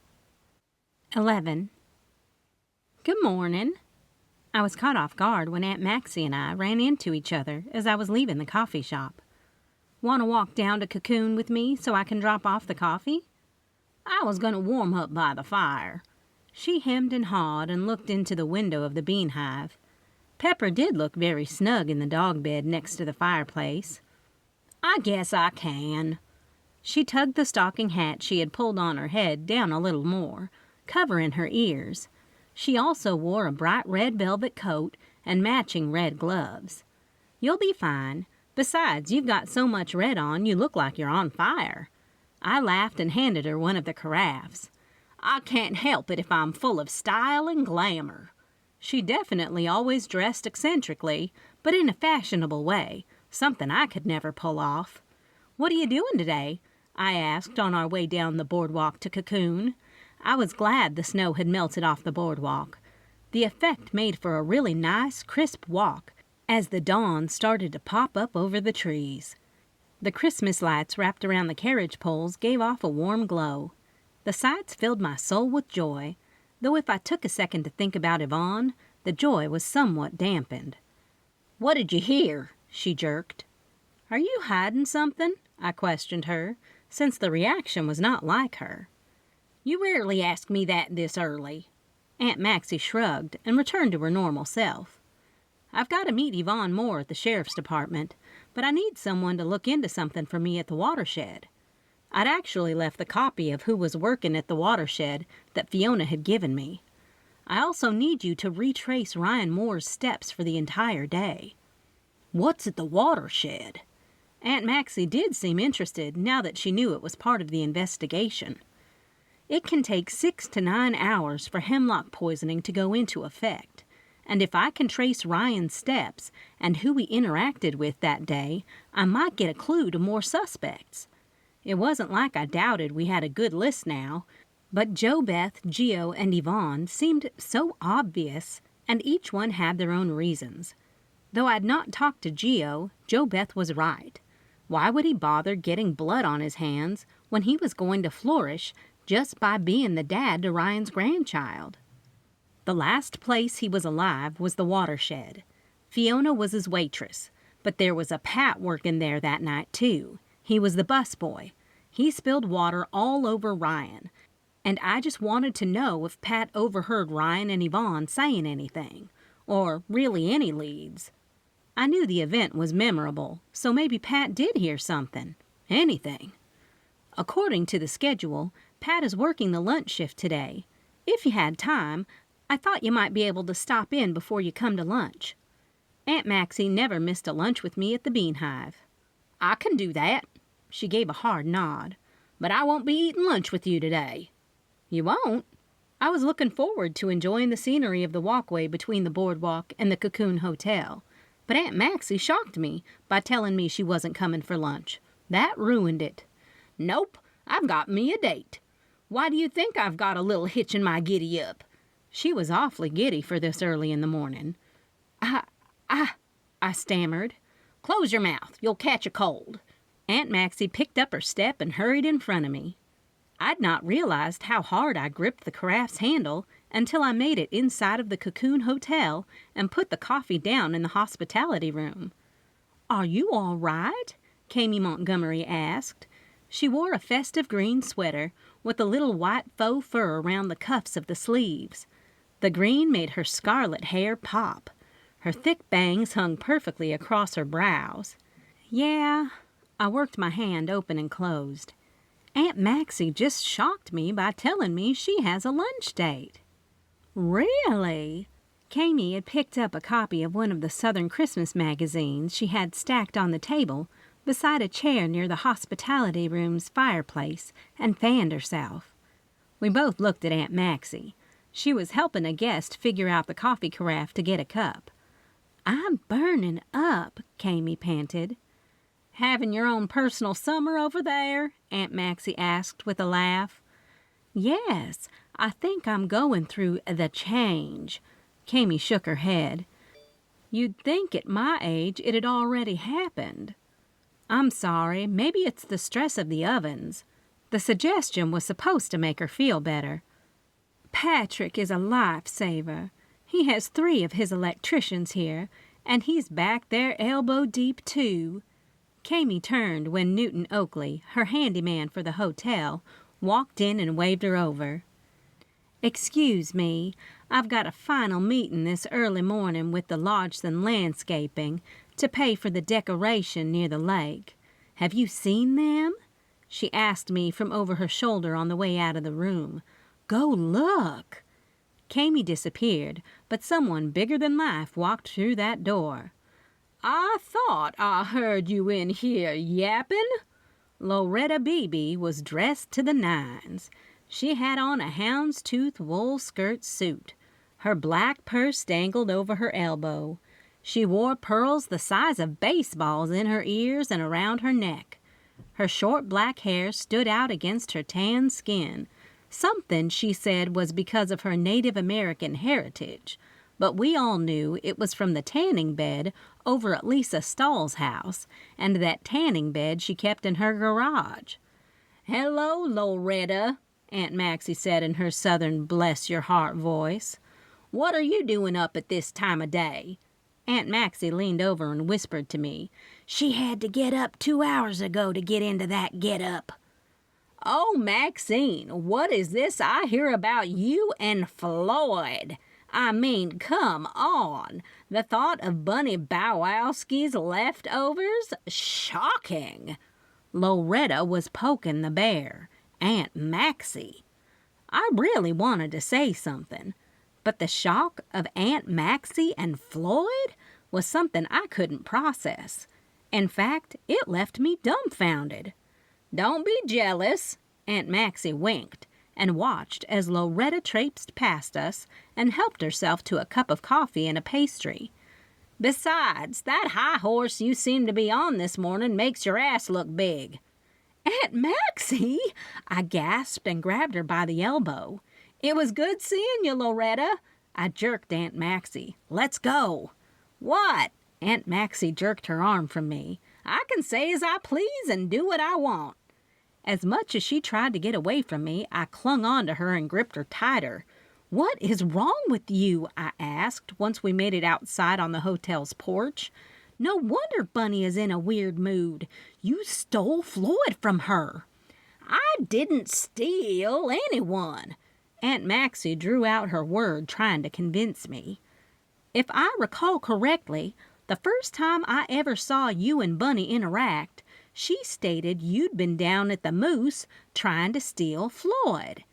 11. Good morning. I was caught off guard when Aunt Maxie and I ran into each other as I was leaving the coffee shop. "Want to walk down to Cocoon with me so I can drop off the coffee?" "I was going to warm up by the fire." She hemmed and hawed and looked into the window of the bean hive. Pepper did look very snug in the dog bed next to the fireplace. "I guess I can." She tugged the stocking hat she had pulled on her head down a little more, covering her ears. She also wore a bright red velvet coat and matching red gloves. "You'll be fine. Besides, you've got so much red on you look like you're on fire." I laughed and handed her one of the carafes. "I can't help it if I'm full of style and glamour." She definitely always dressed eccentrically, but in a fashionable way, something I could never pull off. "What are you doing today?" I asked on our way down the boardwalk to Cocoon. I was glad the snow had melted off the boardwalk. The effect made for a really nice, crisp walk as the dawn started to pop up over the trees. The Christmas lights wrapped around the carriage poles gave off a warm glow. The sights filled my soul with joy, though if I took a second to think about Yvonne, the joy was somewhat dampened. "What did you hear?" she jerked. "Are you hiding something?" I questioned her, since the reaction was not like her. "You rarely ask me that this early." Aunt Maxie shrugged and returned to her normal self. "I've got to meet Yvonne Moore at the sheriff's department, but I need someone to look into something for me at the Watershed." I'd actually left the copy of Who Was Working at the Watershed that Fiona had given me. "I also need you to retrace Ryan Moore's steps for the entire day." "What's at the Watershed?" Aunt Maxie did seem interested now that she knew it was part of the investigation. "It can take 6 to 9 hours for hemlock poisoning to go into effect, and if I can trace Ryan's steps and who he interacted with that day, I might get a clue to more suspects." It wasn't like I doubted we had a good list now, but JoBeth, Gio, and Yvonne seemed so obvious, and each one had their own reasons. Though I'd not talked to Gio, JoBeth was right. Why would he bother getting blood on his hands when he was going to flourish just by being the dad to Ryan's grandchild? The last place he was alive was the Watershed. Fiona was his waitress, but there was a Pat working there that night too. He was the busboy. He spilled water all over Ryan, and I just wanted to know if Pat overheard Ryan and Yvonne saying anything, or really any leads. I knew the event was memorable, so maybe Pat did hear something. Anything. According to the schedule, Pat is working the lunch shift today. If you had time, I thought you might be able to stop in before you come to lunch. Aunt Maxie never missed a lunch with me at the Bean Hive. I can do that. She gave a hard nod. But I won't be eating lunch with you today. You won't? I was looking forward to enjoying the scenery of the walkway between the boardwalk and the Cocoon Hotel. But Aunt Maxie shocked me by telling me she wasn't coming for lunch. That ruined it. Nope, I've got me a date. Why do you think I've got a little hitch in my giddy-up? She was awfully giddy for this early in the morning. I stammered. Close your mouth. You'll catch a cold. Aunt Maxie picked up her step and hurried in front of me. I'd not realized how hard I gripped the carafe's handle until I made it inside of the Cocoon Hotel and put the coffee down in the hospitality room. Are you all right? Kami Montgomery asked. She wore a festive green sweater with a little white faux fur around the cuffs of the sleeves. The green made her scarlet hair pop. Her thick bangs hung perfectly across her brows. Yeah, I worked my hand open and closed. Aunt Maxie just shocked me by telling me she has a lunch date. Really? Kami had picked up a copy of one of the Southern Christmas magazines she had stacked on the table beside a chair near the hospitality room's fireplace and fanned herself. We both looked at Aunt Maxie. She was helping a guest figure out the coffee carafe to get a cup. I'm burning up, Kami panted. Having your own personal summer over there? Aunt Maxie asked with a laugh. Yes, I think I'm going through the change. Kami shook her head. You'd think at my age it had already happened. I'm sorry, maybe it's the stress of the ovens. The suggestion was supposed to make her feel better. Patrick is a lifesaver. He has 3 of his electricians here, and he's back there elbow deep too. Kami turned when Newton Oakley, her handyman for the hotel, walked in and waved her over. Excuse me, I've got a final meeting this early morning with the Lodgson Landscaping to pay for the decoration near the lake. Have you seen them? She asked me from over her shoulder on the way out of the room. Go look. Kami disappeared, but someone bigger than life walked through that door. I thought I heard you in here yapping. Loretta Beebe was dressed to the nines. She had on a houndstooth wool skirt suit. Her black purse dangled over her elbow. She wore pearls the size of baseballs in her ears and around her neck. Her short black hair stood out against her tan skin. Something, she said, was because of her Native American heritage, but we all knew it was from the tanning bed over at Lisa Stahl's house, and that tanning bed she kept in her garage. Hello, Loretta, Aunt Maxie said in her southern bless-your-heart voice. What are you doing up at this time of day? Aunt Maxie leaned over and whispered to me. She had to get up 2 hours ago to get into that get-up. Oh, Maxine, what is this I hear about you and Floyd? I mean, come on. The thought of Bunny Bowowski's leftovers? Shocking. Loretta was poking the bear. Aunt Maxie. I really wanted to say something, but the shock of Aunt Maxie and Floyd was something I couldn't process. In fact, it left me dumbfounded. Don't be jealous, Aunt Maxie winked and watched as Loretta traipsed past us and helped herself to a cup of coffee and a pastry. Besides, that high horse you seem to be on this morning makes your ass look big. Aunt Maxie! I gasped and grabbed her by the elbow. It was good seeing you, Loretta. I jerked Aunt Maxie. Let's go. What? Aunt Maxie jerked her arm from me. I can say as I please and do what I want. As much as she tried to get away from me, I clung on to her and gripped her tighter. What is wrong with you? I asked once we made it outside on the hotel's porch. No wonder Bunny is in a weird mood. You stole Floyd from her. I didn't steal anyone. Aunt Maxie drew out her word, trying to convince me. If I recall correctly, the first time I ever saw you and Bunny interact, she stated you'd been down at the Moose trying to steal Floyd.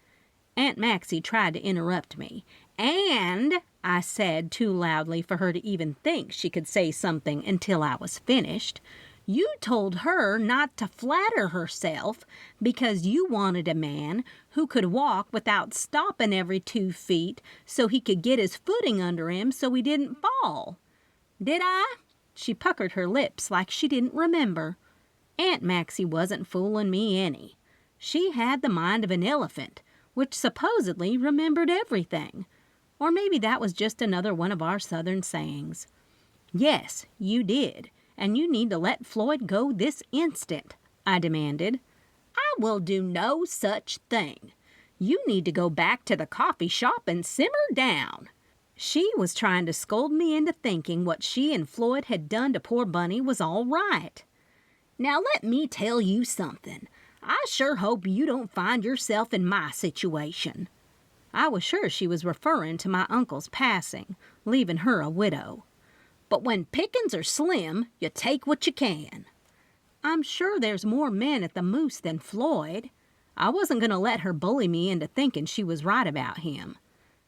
Aunt Maxie tried to interrupt me. "And," I said too loudly for her to even think she could say something until I was finished, "you told her not to flatter herself because you wanted a man who could walk without stopping every 2 feet so he could get his footing under him so he didn't fall. Did I?" She puckered her lips like she didn't remember. Aunt Maxie wasn't fooling me any. She had the mind of an elephant, which supposedly remembered everything. Or maybe that was just another one of our Southern sayings. "Yes, you did, and you need to let Floyd go this instant," I demanded. "I will do no such thing. You need to go back to the coffee shop and simmer down." She was trying to scold me into thinking what she and Floyd had done to poor Bunny was all right. "Now let me tell you something. I sure hope you don't find yourself in my situation." I was sure she was referring to my uncle's passing, leaving her a widow. "But when pickings are slim, you take what you can." I'm sure there's more men at the Moose than Floyd. I wasn't going to let her bully me into thinking she was right about him.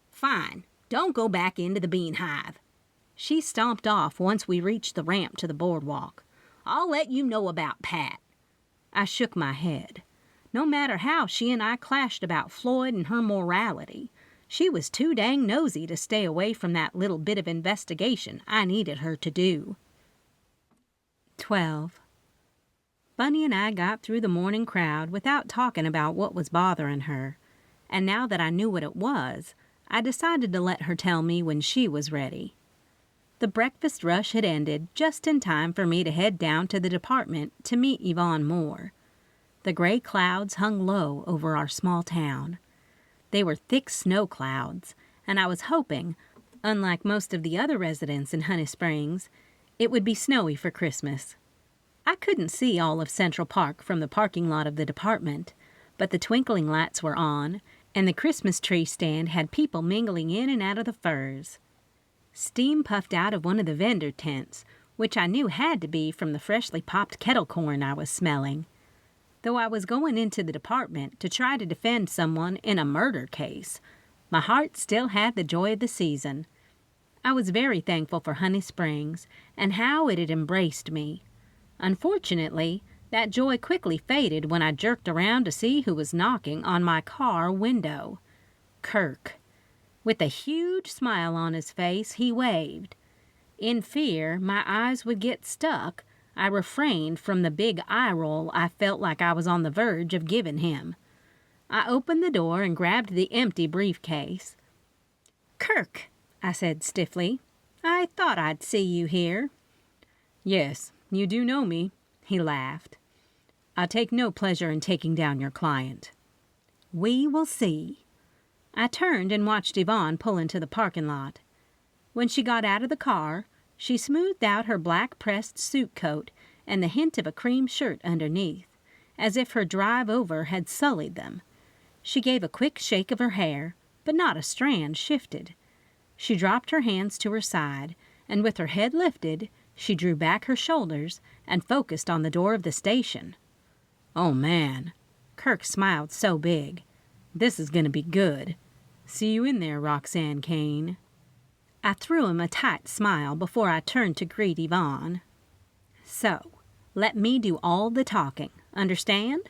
"Fine, don't go back into the Bean Hive." She stomped off once we reached the ramp to the boardwalk. "I'll let you know about Pat." I shook my head. No matter how she and I clashed about Floyd and her morality, she was too dang nosy to stay away from that little bit of investigation I needed her to do. 12. Bunny and I got through the morning crowd without talking about what was bothering her, and now that I knew what it was, I decided to let her tell me when she was ready. The breakfast rush had ended just in time for me to head down to the department to meet Yvonne Moore. The gray clouds hung low over our small town. They were thick snow clouds, and I was hoping, unlike most of the other residents in Honey Springs, it would be snowy for Christmas. I couldn't see all of Central Park from the parking lot of the department, but the twinkling lights were on, and the Christmas tree stand had people mingling in and out of the firs. Steam puffed out of one of the vendor tents, which I knew had to be from the freshly popped kettle corn I was smelling. Though I was going into the department to try to defend someone in a murder case, my heart still had the joy of the season. I was very thankful for Honey Springs and how it had embraced me. Unfortunately, that joy quickly faded when I jerked around to see who was knocking on my car window. Kirk. With a huge smile on his face, he waved. In fear my eyes would get stuck, I refrained from the big eye roll I felt like I was on the verge of giving him. I opened the door and grabbed the empty briefcase. "Kirk," I said stiffly, "I thought I'd see you here." "Yes, you do know me," he laughed. "I take no pleasure in taking down your client." "We will see." I turned and watched Yvonne pull into the parking lot. When she got out of the car, she smoothed out her black pressed suit coat and the hint of a cream shirt underneath, as if her drive over had sullied them. She gave a quick shake of her hair, but not a strand shifted. She dropped her hands to her side, and with her head lifted, she drew back her shoulders and focused on the door of the station. "Oh, man." Kirk smiled so big. "This is going to be good. See you in there, Roxanne Kane." I threw him a tight smile before I turned to greet Yvonne. "So, let me do all the talking, understand?"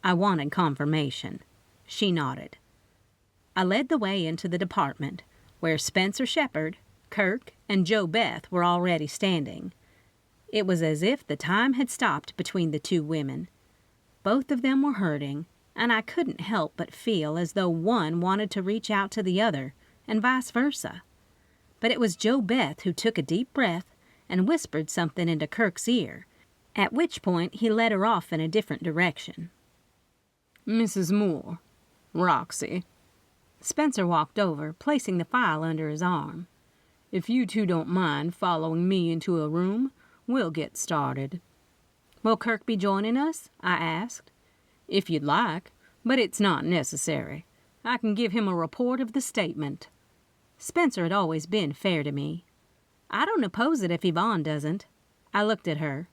I wanted confirmation. She nodded. I led the way into the department, where Spencer Shepard, Kirk, and Joe Beth were already standing. It was as if the time had stopped between the two women. Both of them were hurting, and I couldn't help but feel as though one wanted to reach out to the other, and vice versa. But it was Joe Beth who took a deep breath and whispered something into Kirk's ear, at which point he led her off in a different direction. "Mrs. Moore, Roxy." Spencer walked over, placing the file under his arm. "If you two don't mind following me into a room, we'll get started." "Will Kirk be joining us?" I asked. "If you'd like, but it's not necessary. I can give him a report of the statement." Spencer had always been fair to me. "I don't oppose it if Yvonne doesn't." I looked at her.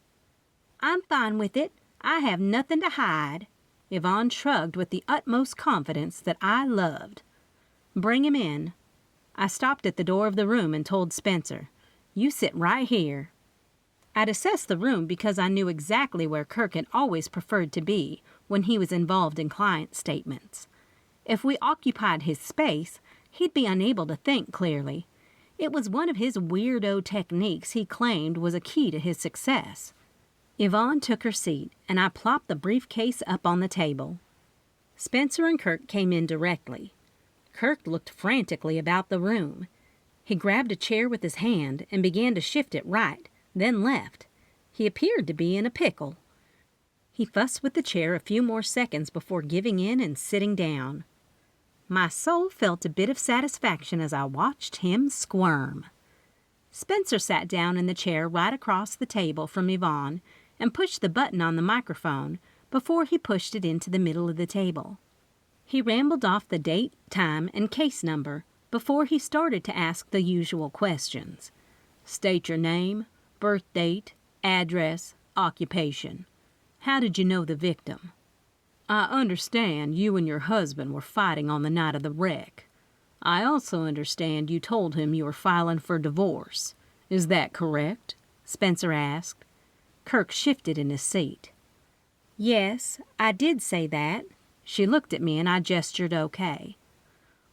"I'm fine with it. I have nothing to hide." Yvonne shrugged with the utmost confidence that I loved. "Bring him in." I stopped at the door of the room and told Spencer, "You sit right here." I'd assessed the room because I knew exactly where Kirk had always preferred to be when he was involved in client statements. If we occupied his space, he'd be unable to think clearly. It was one of his weirdo techniques he claimed was a key to his success. Yvonne took her seat, and I plopped the briefcase up on the table. Spencer and Kirk came in directly. Kirk looked frantically about the room. He grabbed a chair with his hand and began to shift it right, then left. He appeared to be in a pickle. He fussed with the chair a few more seconds before giving in and sitting down. My soul felt a bit of satisfaction as I watched him squirm. Spencer sat down in the chair right across the table from Yvonne and pushed the button on the microphone before he pushed it into the middle of the table. He rambled off the date, time, and case number before he started to ask the usual questions. State your name, birth date, address, occupation. How did you know the victim? I understand you and your husband were fighting on the night of the wreck. I also understand you told him you were filing for divorce. Is that correct? Spencer asked. Kirk shifted in his seat. Yes, I did say that. She looked at me and I gestured okay.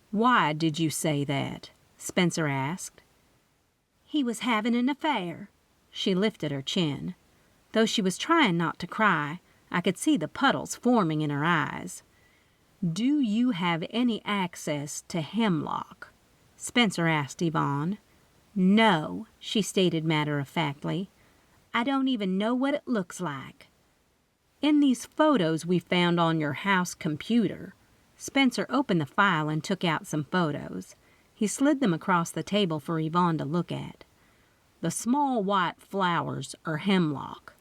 Why did you say that? Spencer asked. He was having an affair. She lifted her chin. Though she was trying not to cry, I could see the puddles forming in her eyes. Do you have any access to hemlock? Spencer asked Yvonne. No, she stated matter-of-factly. I don't even know what it looks like. In these photos we found on your house computer. Spencer opened the file and took out some photos. He slid them across the table for Yvonne to look at. The small white flowers are hemlock.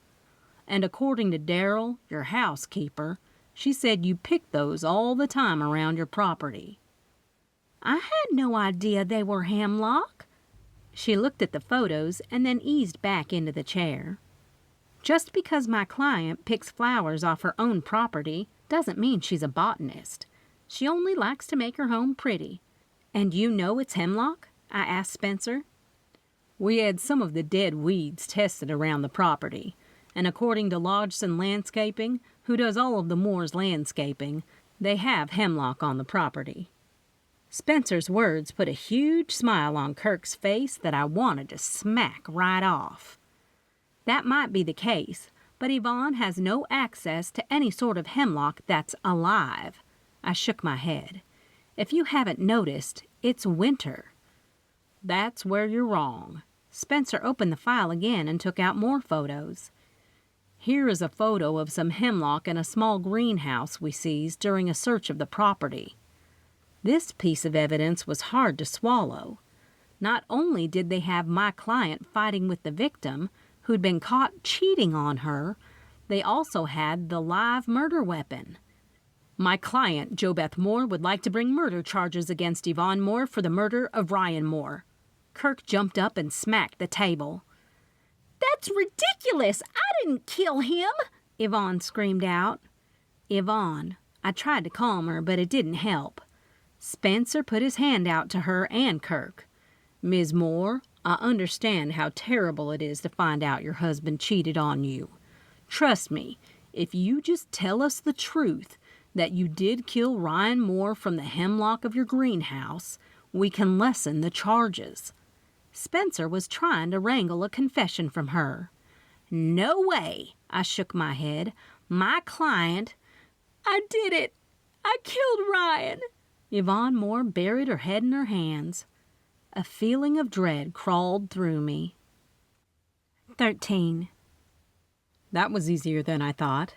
And according to Daryl, your housekeeper, she said you picked those all the time around your property. I had no idea they were hemlock. She looked at the photos and then eased back into the chair. Just because my client picks flowers off her own property doesn't mean she's a botanist. She only likes to make her home pretty. And you know it's hemlock? I asked Spencer. We had some of the dead weeds tested around the property, and according to Lodgson Landscaping, who does all of the Moore's landscaping, they have hemlock on the property. Spencer's words put a huge smile on Kirk's face that I wanted to smack right off. That might be the case, but Yvonne has no access to any sort of hemlock that's alive. I shook my head. If you haven't noticed, it's winter. That's where you're wrong. Spencer opened the file again and took out more photos. Here is a photo of some hemlock in a small greenhouse we seized during a search of the property. This piece of evidence was hard to swallow. Not only did they have my client fighting with the victim, who'd been caught cheating on her, they also had the live murder weapon. My client, JoBeth Moore, would like to bring murder charges against Yvonne Moore for the murder of Ryan Moore. Kirk jumped up and smacked the table. That's ridiculous! I didn't kill him! Yvonne screamed out. Yvonne, I tried to calm her, but it didn't help. Spencer put his hand out to her and Kirk. Ms. Moore, I understand how terrible it is to find out your husband cheated on you. Trust me, if you just tell us the truth, that you did kill Ryan Moore from the hemlock of your greenhouse, we can lessen the charges. Spencer was trying to wrangle a confession from her. No way, I shook my head. My client... I did it. I killed Ryan. Yvonne Moore buried her head in her hands. A feeling of dread crawled through me. 13. That was easier than I thought.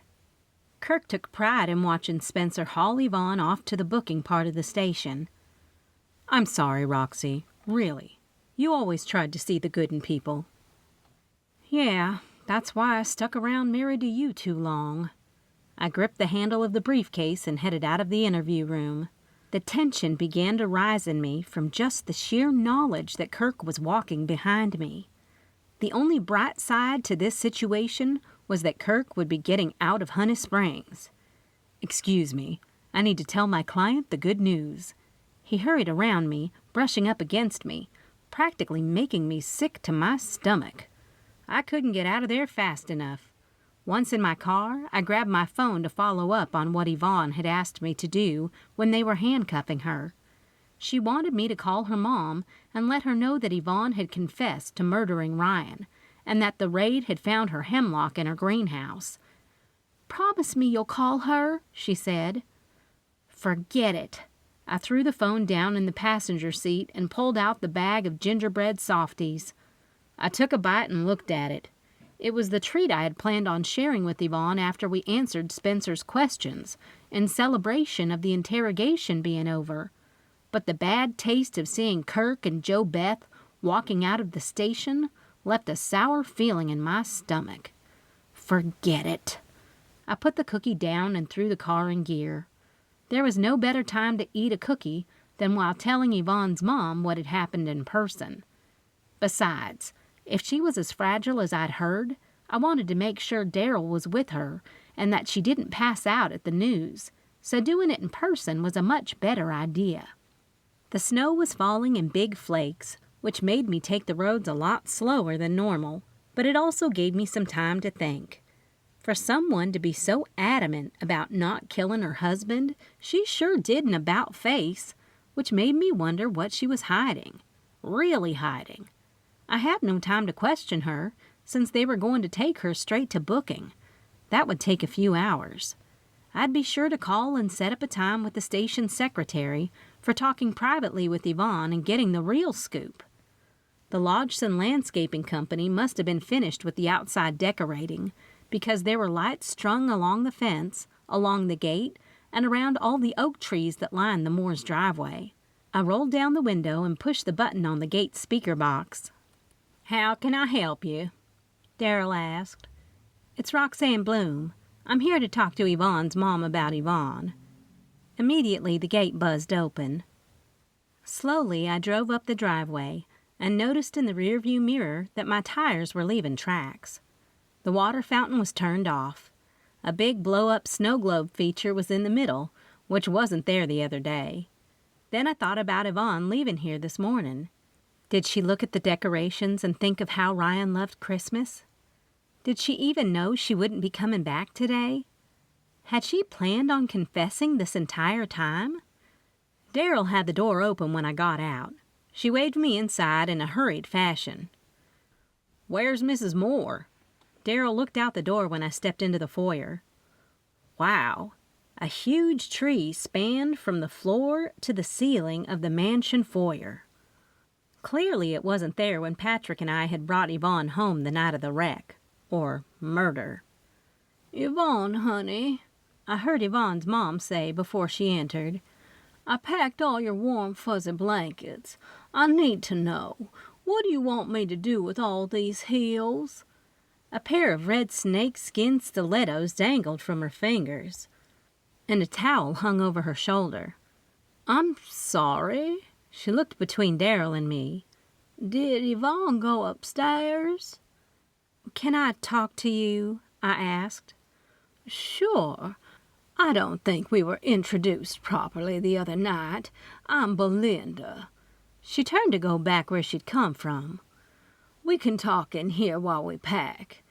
Kirk took pride in watching Spencer haul Yvonne off to the booking part of the station. I'm sorry, Roxy. Really. You always tried to see the good in people. Yeah, that's why I stuck around married to you too long. I gripped the handle of the briefcase and headed out of the interview room. The tension began to rise in me from just the sheer knowledge that Kirk was walking behind me. The only bright side to this situation was that Kirk would be getting out of Honey Springs. Excuse me. I need to tell my client the good news." He hurried around me, brushing up against me, practically making me sick to my stomach. I couldn't get out of there fast enough. Once in my car, I grabbed my phone to follow up on what Yvonne had asked me to do when they were handcuffing her. She wanted me to call her mom and let her know that Yvonne had confessed to murdering Ryan and that the raid had found her hemlock in her greenhouse. "Promise me you'll call her," she said. Forget it. I threw the phone down in the passenger seat and pulled out the bag of gingerbread softies. I took a bite and looked at it. It was the treat I had planned on sharing with Yvonne after we answered Spencer's questions, in celebration of the interrogation being over. But the bad taste of seeing Kirk and Joe Beth walking out of the station left a sour feeling in my stomach. Forget it. I put the cookie down and threw the car in gear. There was no better time to eat a cookie than while telling Yvonne's mom what had happened in person. Besides, if she was as fragile as I'd heard, I wanted to make sure Daryl was with her and that she didn't pass out at the news, so doing it in person was a much better idea. The snow was falling in big flakes, which made me take the roads a lot slower than normal, but it also gave me some time to think. For someone to be so adamant about not killing her husband, she sure did an about-face, which made me wonder what she was hiding. Really hiding. I had no time to question her, since they were going to take her straight to booking. That would take a few hours. I'd be sure to call and set up a time with the station secretary for talking privately with Yvonne and getting the real scoop. The Lodgson Landscaping Company must have been finished with the outside decorating, because there were lights strung along the fence, along the gate, and around all the oak trees that lined the Moore's driveway. I rolled down the window and pushed the button on the gate speaker box. "How can I help you?" Daryl asked. "It's Roxanne Bloom. I'm here to talk to Yvonne's mom about Yvonne." Immediately the gate buzzed open. Slowly I drove up the driveway and noticed in the rearview mirror that my tires were leaving tracks. The water fountain was turned off. A big blow-up snow globe feature was in the middle, which wasn't there the other day. Then I thought about Yvonne leaving here this morning. Did she look at the decorations and think of how Ryan loved Christmas? Did she even know she wouldn't be coming back today? Had she planned on confessing this entire time? Daryl had the door open when I got out. She waved me inside in a hurried fashion. "Where's Mrs. Moore?" Daryl looked out the door when I stepped into the foyer. Wow, a huge tree spanned from the floor to the ceiling of the mansion foyer. Clearly it wasn't there when Patrick and I had brought Yvonne home the night of the wreck, or murder. "Yvonne, honey," I heard Yvonne's mom say before she entered, "I packed all your warm fuzzy blankets. I need to know, what do you want me to do with all these heels?" A pair of red snake-skin stilettos dangled from her fingers, and a towel hung over her shoulder. "I'm sorry." She looked between Daryl and me. "Did Yvonne go upstairs?" "Can I talk to you?" I asked. "Sure. I don't think we were introduced properly the other night. I'm Belinda." She turned to go back where she'd come from. "We can talk in here while we pack.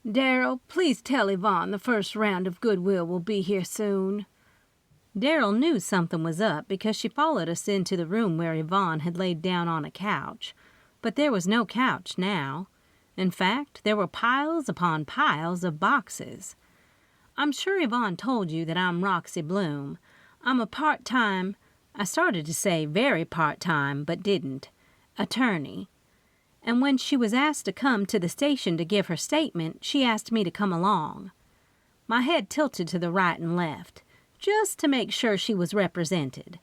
Daryl, please tell Yvonne the first round of Goodwill will be here soon." Daryl knew something was up because she followed us into the room where Yvonne had laid down on a couch, but there was no couch now. In fact, there were piles upon piles of boxes. "I'm sure Yvonne told you that I'm Roxy Bloom. I'm a part-time," I started to say very part-time, but didn't, "attorney. And when she was asked to come to the station to give her statement, she asked me to come along." My head tilted to the right and left, just to make sure she was represented.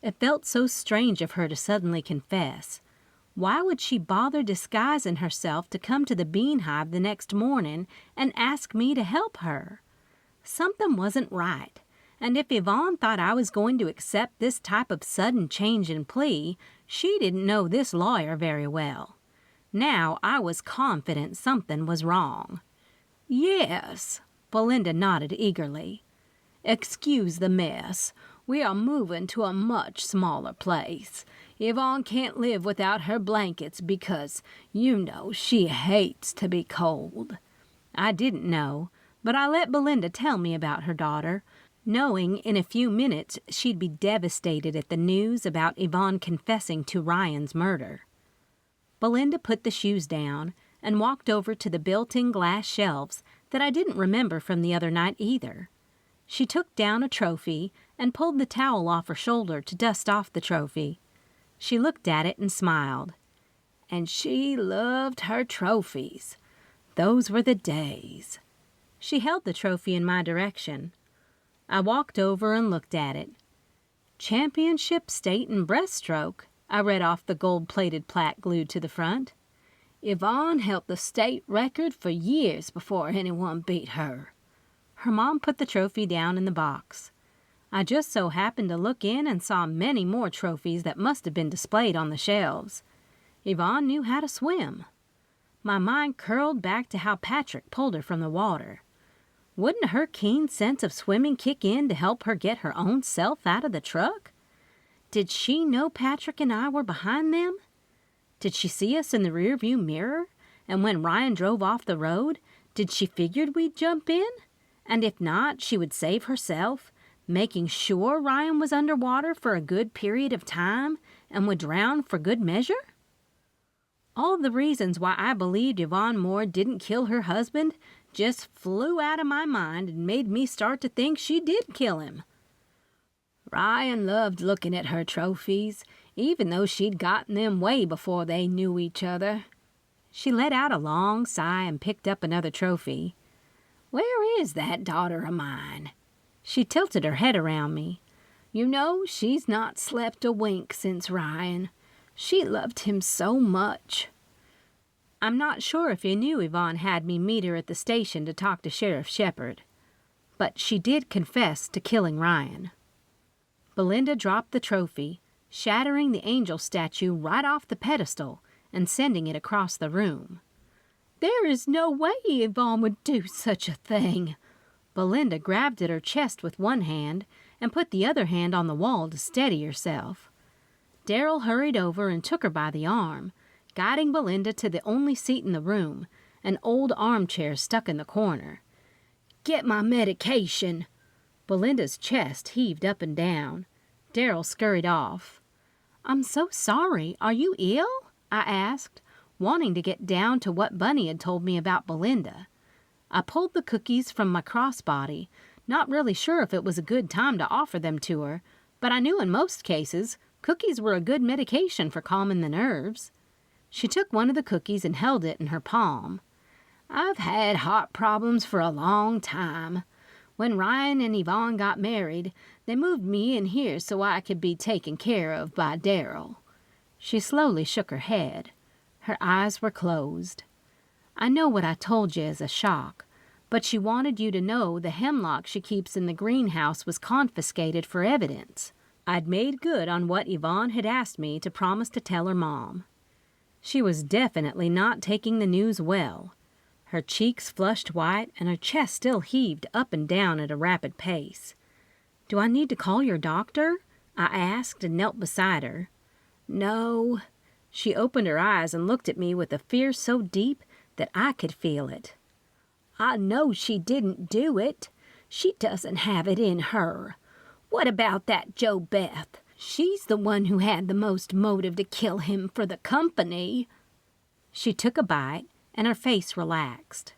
It felt so strange of her to suddenly confess. Why would she bother disguising herself to come to the Bean Hive the next morning and ask me to help her? Something wasn't right, and if Yvonne thought I was going to accept this type of sudden change in plea, she didn't know this lawyer very well. Now I was confident something was wrong. "Yes," Belinda nodded eagerly. Excuse the mess. We are moving to a much smaller place. Yvonne can't live without her blankets because, you know, she hates to be cold." I didn't know, but I let Belinda tell me about her daughter, knowing in a few minutes she'd be devastated at the news about Yvonne confessing to Ryan's murder. Belinda put the shoes down and walked over to the built-in glass shelves that I didn't remember from the other night either. She took down a trophy and pulled the towel off her shoulder to dust off the trophy. She looked at it and smiled. And she loved her trophies. Those were the days. She held the trophy in my direction. I walked over and looked at it. "Championship State in Breaststroke," I read off the gold-plated plaque glued to the front. "Yvonne held the state record for years before anyone beat her." Her mom put the trophy down in the box. I just so happened to look in and saw many more trophies that must have been displayed on the shelves. Yvonne knew how to swim. My mind curled back to how Patrick pulled her from the water. Wouldn't her keen sense of swimming kick in to help her get her own self out of the truck? Did she know Patrick and I were behind them? Did she see us in the rearview mirror? And when Ryan drove off the road, did she figure we'd jump in? And if not, she would save herself, making sure Ryan was underwater for a good period of time and would drown for good measure? All the reasons why I believed Yvonne Moore didn't kill her husband just flew out of my mind and made me start to think she did kill him. Ryan loved looking at her trophies, even though she'd gotten them way before they knew each other. She let out a long sigh and picked up another trophy. "Where is that daughter of mine?" She tilted her head around me. "You know, she's not slept a wink since Ryan. She loved him so much." I'm not sure if you knew Yvonne had me meet her at the station to talk to Sheriff Shepherd, but she did confess to killing Ryan. Belinda dropped the trophy, shattering the angel statue right off the pedestal and sending it across the room. "There is no way Yvonne would do such a thing." Belinda grabbed at her chest with one hand and put the other hand on the wall to steady herself. Darryl hurried over and took her by the arm, guiding Belinda to the only seat in the room, an old armchair stuck in the corner. "Get my medication." Belinda's chest heaved up and down. Darryl scurried off. "I'm so sorry. Are you ill?" I asked, wanting to get down to what Bunny had told me about Belinda. I pulled the cookies from my crossbody, not really sure if it was a good time to offer them to her, but I knew in most cases cookies were a good medication for calming the nerves. She took one of the cookies and held it in her palm. "I've had heart problems for a long time. When Ryan and Yvonne got married, they moved me in here so I could be taken care of by Darryl." She slowly shook her head. Her eyes were closed. "I know what I told you is a shock, but she wanted you to know the hemlock she keeps in the greenhouse was confiscated for evidence." I'd made good on what Yvonne had asked me to promise to tell her mom. She was definitely not taking the news well. Her cheeks flushed white and her chest still heaved up and down at a rapid pace. "Do I need to call your doctor?" I asked and knelt beside her. "No." She opened her eyes and looked at me with a fear so deep that I could feel it. "I know she didn't do it. She doesn't have it in her. What about that Jo Beth? She's the one who had the most motive to kill him for the company." She took a bite, and her face relaxed.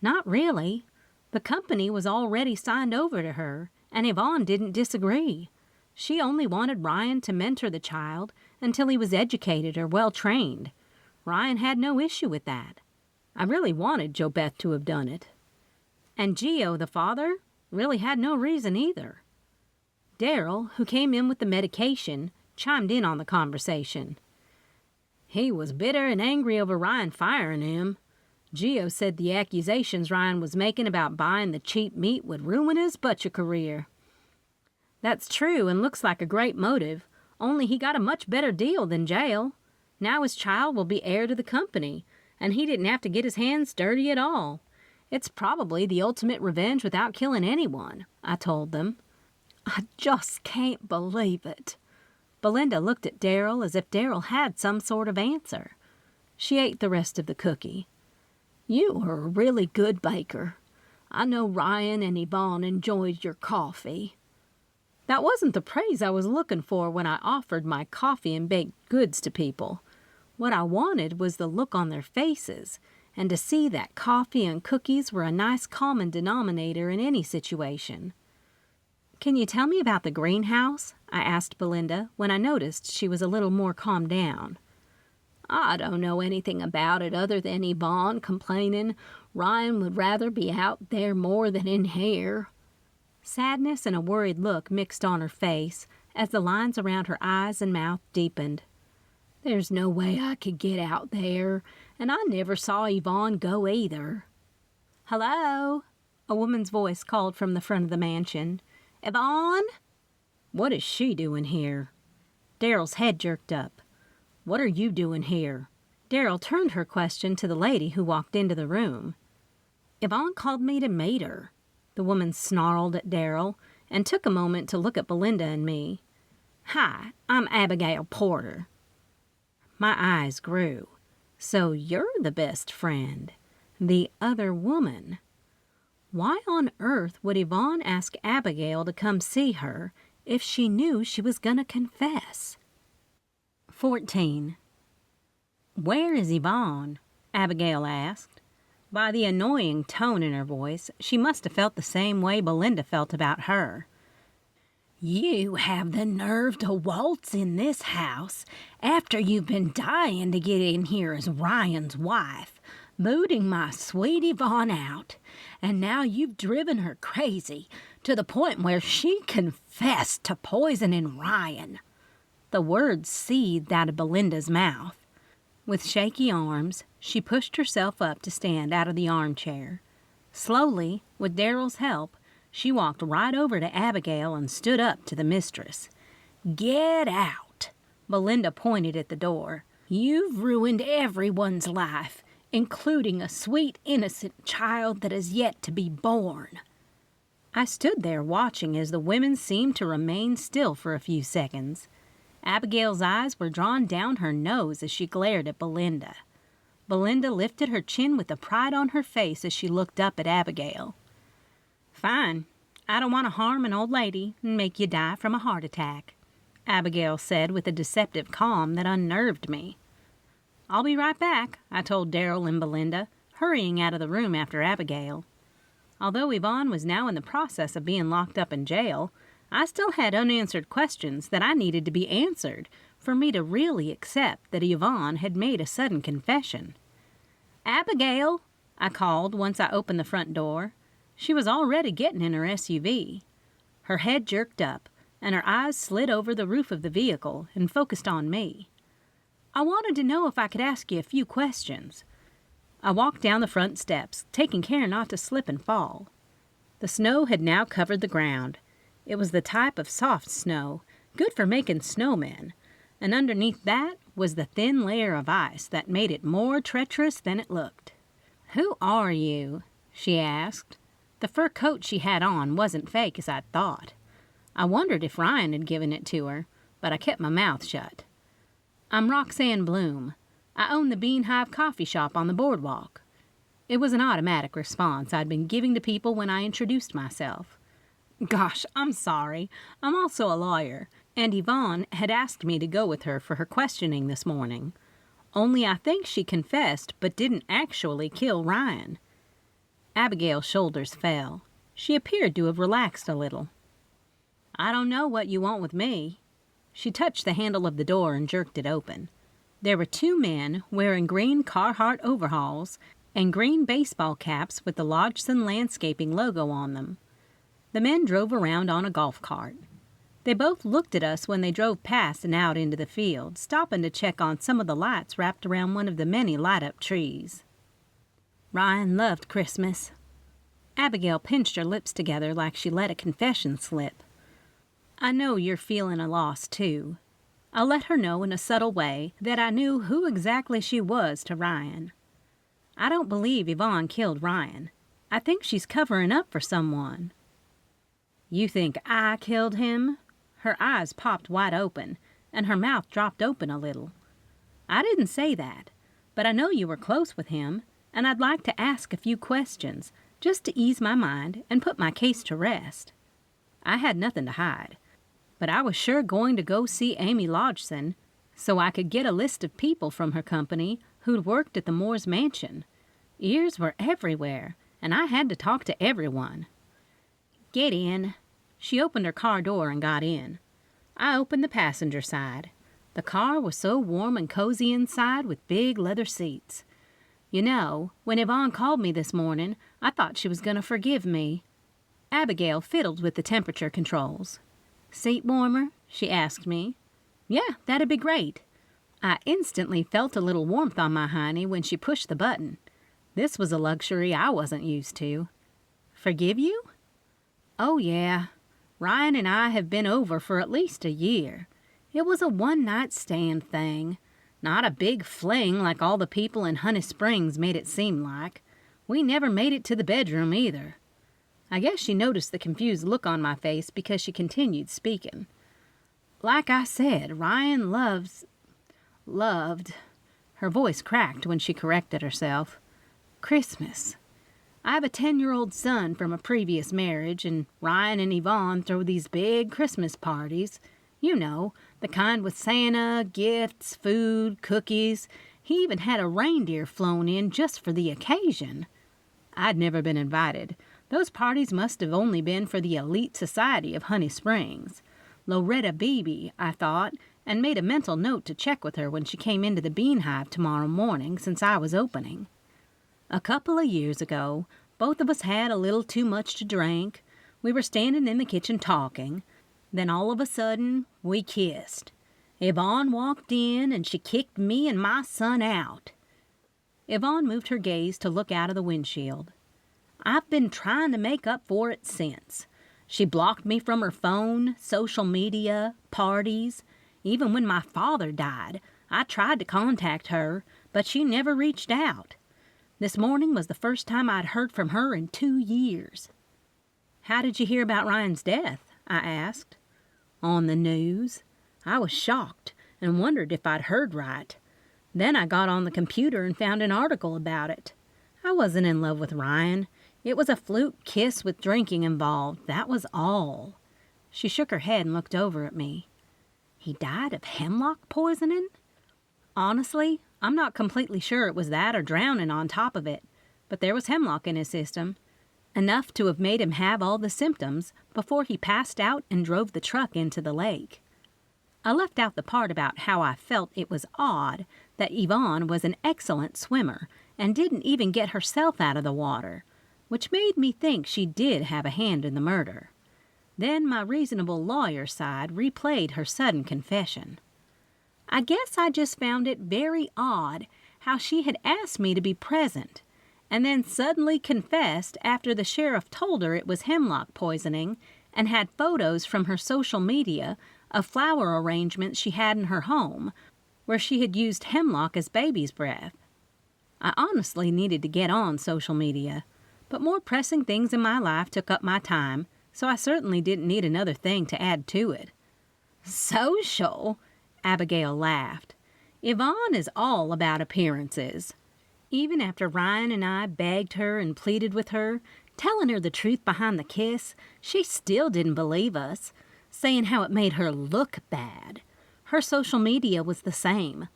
"Not really. The company was already signed over to her, and Yvonne didn't disagree. She only wanted Ryan to mentor the child until he was educated or well-trained. Ryan had no issue with that. I really wanted Jo Beth to have done it. And Gio, the father, really had no reason either." Darryl, who came in with the medication, chimed in on the conversation. "He was bitter and angry over Ryan firing him. Gio said the accusations Ryan was making about buying the cheap meat would ruin his butcher career." "That's true and looks like a great motive, only he got a much better deal than jail. Now his child will be heir to the company, and he didn't have to get his hands dirty at all. It's probably the ultimate revenge without killing anyone, I told them. I just can't believe it. Belinda looked at Daryl as if Daryl had some sort of answer. She ate the rest of the cookie. You are a really good baker. I know Ryan and Yvonne enjoyed your coffee. That wasn't the praise I was looking for when I offered my coffee and baked goods to people. What I wanted was the look on their faces, and to see that coffee and cookies were a nice common denominator in any situation. Can you tell me about the greenhouse? I asked Belinda when I noticed she was a little more calmed down. I don't know anything about it other than Yvonne complaining Ryan would rather be out there more than in here. Sadness and a worried look mixed on her face as the lines around her eyes and mouth deepened. There's no way I could get out there, and I never saw Yvonne go either. Hello? A woman's voice called from the front of the mansion. Yvonne? What is she doing here? Daryl's head jerked up. What are you doing here? Daryl turned her question to the lady who walked into the room. Yvonne called me to meet her. The woman snarled at Daryl and took a moment to look at Belinda and me. Hi, I'm Abigail Porter. My eyes grew. So you're the best friend. The other woman. Why on earth would Yvonne ask Abigail to come see her if she knew she was going to confess? 14. Where is Yvonne? Abigail asked. By the annoying tone in her voice, she must have felt the same way Belinda felt about her. You have the nerve to waltz in this house after you've been dying to get in here as Ryan's wife, booting my sweet Yvonne out, and now you've driven her crazy to the point where she confessed to poisoning Ryan. The words seethed out of Belinda's mouth. With shaky arms, she pushed herself up to stand out of the armchair. Slowly, with Daryl's help, she walked right over to Abigail and stood up to the mistress. Get out! Belinda pointed at the door. You've ruined everyone's life, including a sweet, innocent child that is yet to be born. I stood there watching as the women seemed to remain still for a few seconds. Abigail's eyes were drawn down her nose as she glared at Belinda. Belinda lifted her chin with the pride on her face as she looked up at Abigail. Fine. I don't want to harm an old lady and make you die from a heart attack, Abigail said with a deceptive calm that unnerved me. I'll be right back, I told Daryl and Belinda, hurrying out of the room after Abigail. Although Yvonne was now in the process of being locked up in jail, I still had unanswered questions that I needed to be answered for me to really accept that Yvonne had made a sudden confession. Abigail, I called once I opened the front door. She was already getting in her SUV. Her head jerked up, and her eyes slid over the roof of the vehicle and focused on me. I wanted to know if I could ask you a few questions. I walked down the front steps, taking care not to slip and fall. The snow had now covered the ground. It was the type of soft snow, good for making snowmen, and underneath that was the thin layer of ice that made it more treacherous than it looked. Who are you? She asked. The fur coat she had on wasn't fake as I'd thought. I wondered if Ryan had given it to her, but I kept my mouth shut. I'm Roxanne Bloom. I own the Bean Hive Coffeehouse on the boardwalk. It was an automatic response I'd been giving to people when I introduced myself. Gosh, I'm sorry. I'm also a lawyer, and Yvonne had asked me to go with her for her questioning this morning. Only I think she confessed but didn't actually kill Ryan. Abigail's shoulders fell. She appeared to have relaxed a little. I don't know what you want with me. She touched the handle of the door and jerked it open. There were two men wearing green Carhartt overalls and green baseball caps with the Lodgson Landscaping logo on them. The men drove around on a golf cart. They both looked at us when they drove past and out into the field, stopping to check on some of the lights wrapped around one of the many light-up trees. Ryan loved Christmas. Abigail pinched her lips together like she let a confession slip. I know you're feeling a loss, too. I let her know in a subtle way that I knew who exactly she was to Ryan. I don't believe Yvonne killed Ryan. I think she's covering up for someone." "You think I killed him?" Her eyes popped wide open, and her mouth dropped open a little. "I didn't say that, but I know you were close with him, and I'd like to ask a few questions just to ease my mind and put my case to rest." I had nothing to hide, but I was sure going to go see Amy Lodgson so I could get a list of people from her company who'd worked at the Moore's mansion. Ears were everywhere, and I had to talk to everyone. "Get in." She opened her car door and got in. I opened the passenger side. The car was so warm and cozy inside with big leather seats. You know, when Yvonne called me this morning, I thought she was going to forgive me. Abigail fiddled with the temperature controls. "Seat warmer?" she asked me. "Yeah, that'd be great." I instantly felt a little warmth on my hiney when she pushed the button. This was a luxury I wasn't used to. "Forgive you?" "Oh, yeah. Ryan and I have been over for at least a year. It was a one-night stand thing. Not a big fling like all the people in Honey Springs made it seem like. We never made it to the bedroom either." I guess she noticed the confused look on my face because she continued speaking. "Like I said, Ryan loved." Her voice cracked when she corrected herself. "Christmas. I have a 10-year-old son from a previous marriage, and Ryan and Yvonne throw these big Christmas parties. You know, the kind with Santa, gifts, food, cookies. He even had a reindeer flown in just for the occasion." I'd never been invited. Those parties must have only been for the elite society of Honey Springs. Loretta Beebe, I thought, and made a mental note to check with her when she came into the Bean Hive tomorrow morning since I was opening. A couple of years ago, both of us had a little too much to drink. We were standing in the kitchen talking. Then all of a sudden, we kissed. Yvonne walked in and she kicked me and my son out. Yvonne moved her gaze to look out of the windshield. I've been trying to make up for it since. She blocked me from her phone, social media, parties. Even when my father died, I tried to contact her, but she never reached out. This morning was the first time I'd heard from her in 2 years. "How did you hear about Ryan's death?" I asked. "On the news." I was shocked and wondered if I'd heard right. Then I got on the computer and found an article about it. I wasn't in love with Ryan. It was a fluke kiss with drinking involved, that was all. She shook her head and looked over at me. "He died of hemlock poisoning?" "Honestly, I'm not completely sure it was that or drowning on top of it, but there was hemlock in his system. Enough to have made him have all the symptoms before he passed out and drove the truck into the lake." I left out the part about how I felt it was odd that Yvonne was an excellent swimmer and didn't even get herself out of the water, which made me think she did have a hand in the murder. Then my reasonable lawyer side replayed her sudden confession. I guess I just found it very odd how she had asked me to be present and then suddenly confessed after the sheriff told her it was hemlock poisoning and had photos from her social media of flower arrangements she had in her home where she had used hemlock as baby's breath. I honestly needed to get on social media, but more pressing things in my life took up my time, so I certainly didn't need another thing to add to it. "Social?" Abigail laughed. "Yvonne is all about appearances." Even after Ryan and I begged her and pleaded with her, telling her the truth behind the kiss, she still didn't believe us, saying how it made her look bad. Her social media was the same.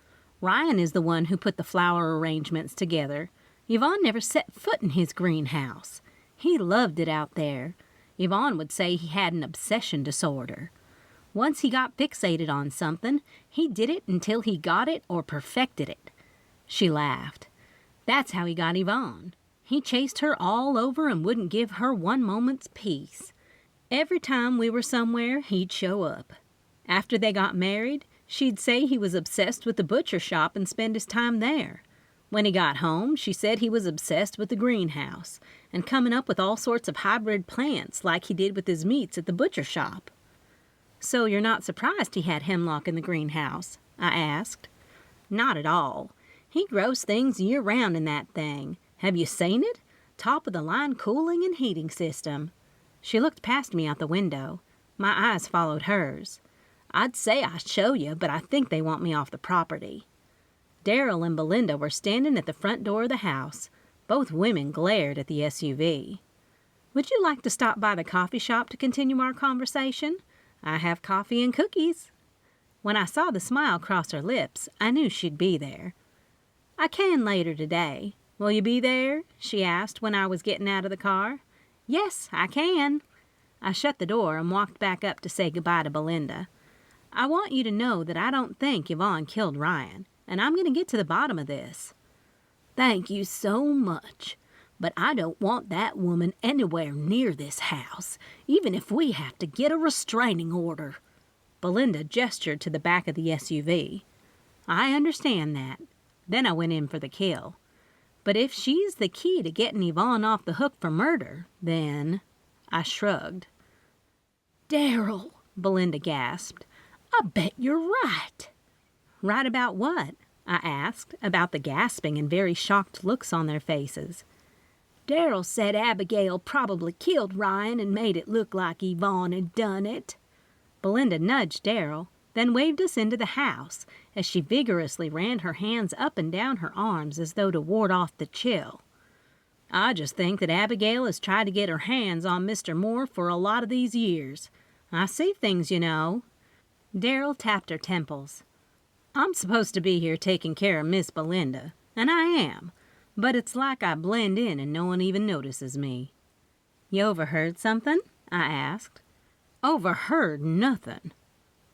Ryan is the one who put the flower arrangements together. Yvonne never set foot in his greenhouse. He loved it out there. Yvonne would say he had an obsession disorder. Once he got fixated on something, he did it until he got it or perfected it. She laughed. That's how he got Yvonne. He chased her all over and wouldn't give her one moment's peace. Every time we were somewhere, he'd show up. After they got married, she'd say he was obsessed with the butcher shop and spend his time there. When he got home, she said he was obsessed with the greenhouse and coming up with all sorts of hybrid plants like he did with his meats at the butcher shop. "So you're not surprised he had hemlock in the greenhouse?" I asked. "Not at all. He grows things year-round in that thing. Have you seen it? Top-of-the-line cooling and heating system. She looked past me out the window. My eyes followed hers. I'd say I'd show you, but I think they want me off the property. Daryl and Belinda were standing at the front door of the house. Both women glared at the SUV. Would you like to stop by the coffee shop to continue our conversation? I have coffee and cookies. When I saw the smile cross her lips, I knew she'd be there. I can later today. Will you be there? She asked when I was getting out of the car. Yes, I can. I shut the door and walked back up to say goodbye to Belinda. I want you to know that I don't think Yvonne killed Ryan, and I'm going to get to the bottom of this. Thank you so much, but I don't want that woman anywhere near this house, even if we have to get a restraining order. Belinda gestured to the back of the SUV. I understand that. Then I went in for the kill. But if she's the key to getting Yvonne off the hook for murder, then... I shrugged. Daryl, Belinda gasped. I bet you're right. Right about what? I asked, about the gasping and very shocked looks on their faces. Daryl said Abigail probably killed Ryan and made it look like Yvonne had done it. Belinda nudged Daryl, then waved us into the house as she vigorously ran her hands up and down her arms as though to ward off the chill. I just think that Abigail has tried to get her hands on Mr. Moore for a lot of these years. I see things, you know. Daryl tapped her temples. I'm supposed to be here taking care of Miss Belinda, and I am, but it's like I blend in and no one even notices me. You overheard something? I asked. Overheard nothing.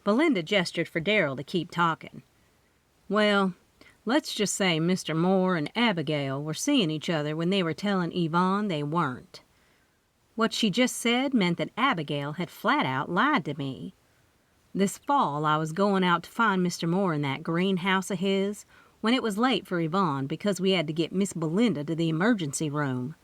Belinda gestured for Daryl to keep talking. Well, let's just say Mr. Moore and Abigail were seeing each other when they were telling Yvonne they weren't. What she just said meant that Abigail had flat out lied to me. This fall I was going out to find Mr. Moore in that greenhouse of his when it was late for Yvonne because we had to get Miss Belinda to the emergency room.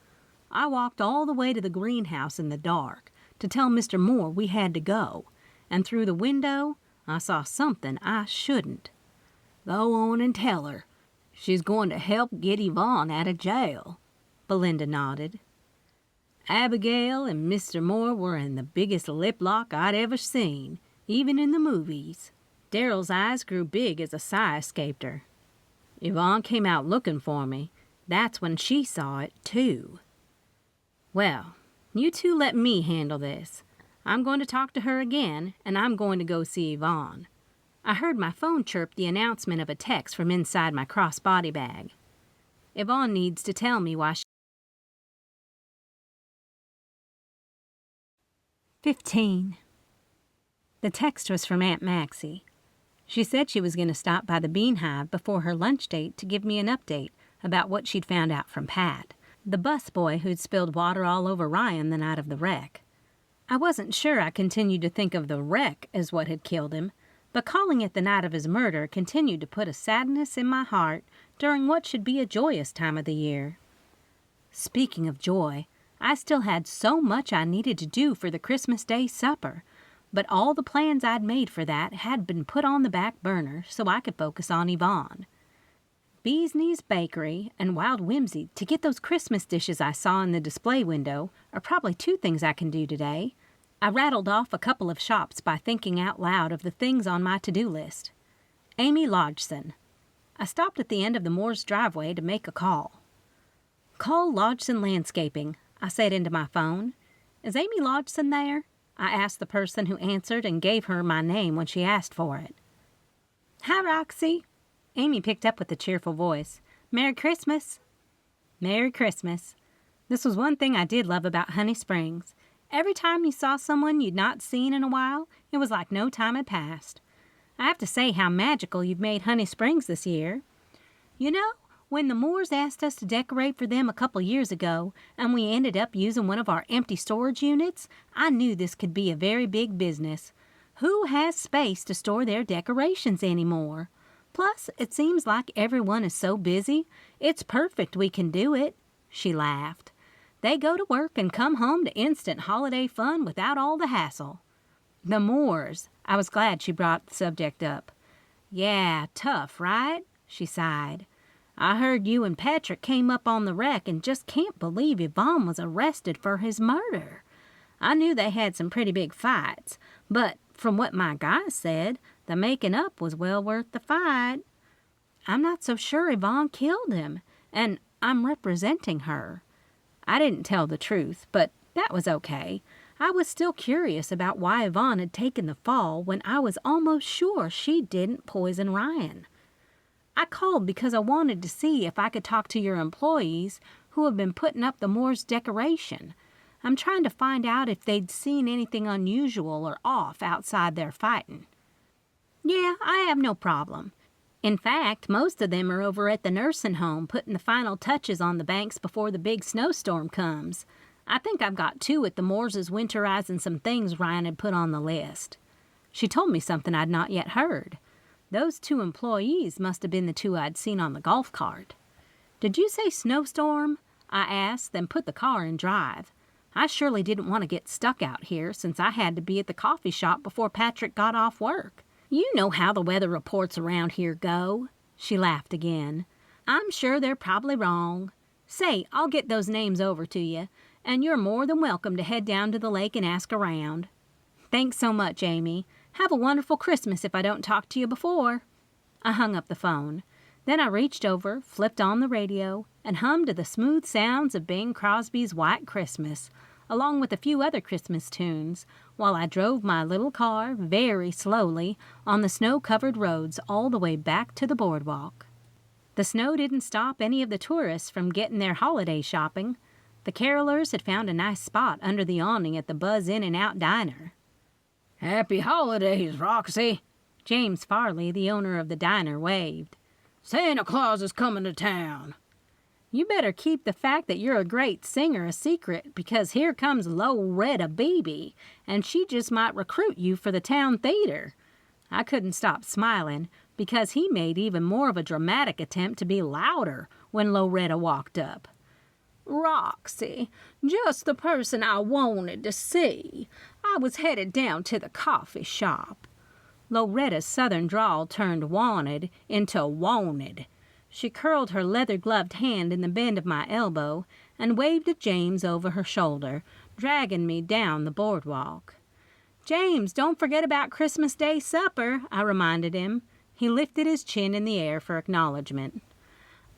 I walked all the way to the greenhouse in the dark to tell Mr. Moore we had to go, and through the window I saw something I shouldn't. Go on and tell her. She's going to help get Yvonne out of jail. Belinda nodded. Abigail and Mr. Moore were in the biggest lip lock I'd ever seen, even in the movies. Daryl's eyes grew big as a sigh escaped her. Yvonne came out looking for me. That's when she saw it, too. Well, you two let me handle this. I'm going to talk to her again, and I'm going to go see Yvonne. I heard my phone chirp the announcement of a text from inside my crossbody bag. Yvonne needs to tell me why she... 15. The text was from Aunt Maxie. She said she was going to stop by the Bean Hive before her lunch date to give me an update about what she'd found out from Pat, the busboy who'd spilled water all over Ryan the night of the wreck. I wasn't sure I continued to think of the wreck as what had killed him, but calling it the night of his murder continued to put a sadness in my heart during what should be a joyous time of the year. Speaking of joy, I still had so much I needed to do for the Christmas Day supper, but all the plans I'd made for that had been put on the back burner so I could focus on Yvonne. Bee's Knees Bakery and Wild Whimsy to get those Christmas dishes I saw in the display window are probably two things I can do today. I rattled off a couple of shops by thinking out loud of the things on my to-do list. Amy Lodgson. I stopped at the end of the Moore's driveway to make a call. Call Lodgson Landscaping, I said into my phone. Is Amy Lodgson there? I asked the person who answered and gave her my name when she asked for it. Hi, Roxy. Amy picked up with a cheerful voice. Merry Christmas. Merry Christmas. This was one thing I did love about Honey Springs. Every time you saw someone you'd not seen in a while, it was like no time had passed. I have to say how magical you've made Honey Springs this year. You know, when the Moores asked us to decorate for them a couple years ago, and we ended up using one of our empty storage units, I knew this could be a very big business. Who has space to store their decorations anymore? Plus, it seems like everyone is so busy, it's perfect we can do it. She laughed. They go to work and come home to instant holiday fun without all the hassle. The Moores. I was glad she brought the subject up. Yeah, tough, right? She sighed. I heard you and Patrick came up on the wreck and just can't believe Yvonne was arrested for his murder. I knew they had some pretty big fights, but from what my guy said, the making up was well worth the fight. I'm not so sure Yvonne killed him, and I'm representing her. I didn't tell the truth, but that was okay. I was still curious about why Yvonne had taken the fall when I was almost sure she didn't poison Ryan. I called because I wanted to see if I could talk to your employees who have been putting up the Moore's decoration. I'm trying to find out if they'd seen anything unusual or off outside their fighting. Yeah, I have no problem. In fact, most of them are over at the nursing home putting the final touches on the banks before the big snowstorm comes. I think I've got 2 at the Moore's winterizing some things Ryan had put on the list. She told me something I'd not yet heard. Those 2 employees must have been the 2 I'd seen on the golf cart. Did you say snowstorm? I asked, then put the car in drive. I surely didn't want to get stuck out here since I had to be at the coffee shop before Patrick got off work. You know how the weather reports around here go. She laughed again. I'm sure they're probably wrong. Say, I'll get those names over to you, and you're more than welcome to head down to the lake and ask around. Thanks so much, Amy. Have a wonderful Christmas if I don't talk to you before. I hung up the phone. Then I reached over, flipped on the radio, and hummed the smooth sounds of Bing Crosby's White Christmas, along with a few other Christmas tunes, while I drove my little car very slowly on the snow-covered roads all the way back to the boardwalk. The snow didn't stop any of the tourists from getting their holiday shopping. The carolers had found a nice spot under the awning at the Buzz In-N-Out Diner. "Happy holidays, Roxy!" James Farley, the owner of the diner, waved. "Santa Claus is coming to town." You better keep the fact that you're a great singer a secret, because here comes Loretta Beebe, and she just might recruit you for the town theater. I couldn't stop smiling, because he made even more of a dramatic attempt to be louder when Loretta walked up. "Roxy, just the person I wanted to see. I was headed down to the coffee shop." Loretta's southern drawl turned wanted into wanted. She curled her leather-gloved hand in the bend of my elbow and waved at James over her shoulder, dragging me down the boardwalk. "James, don't forget about Christmas Day supper," I reminded him. He lifted his chin in the air for acknowledgement.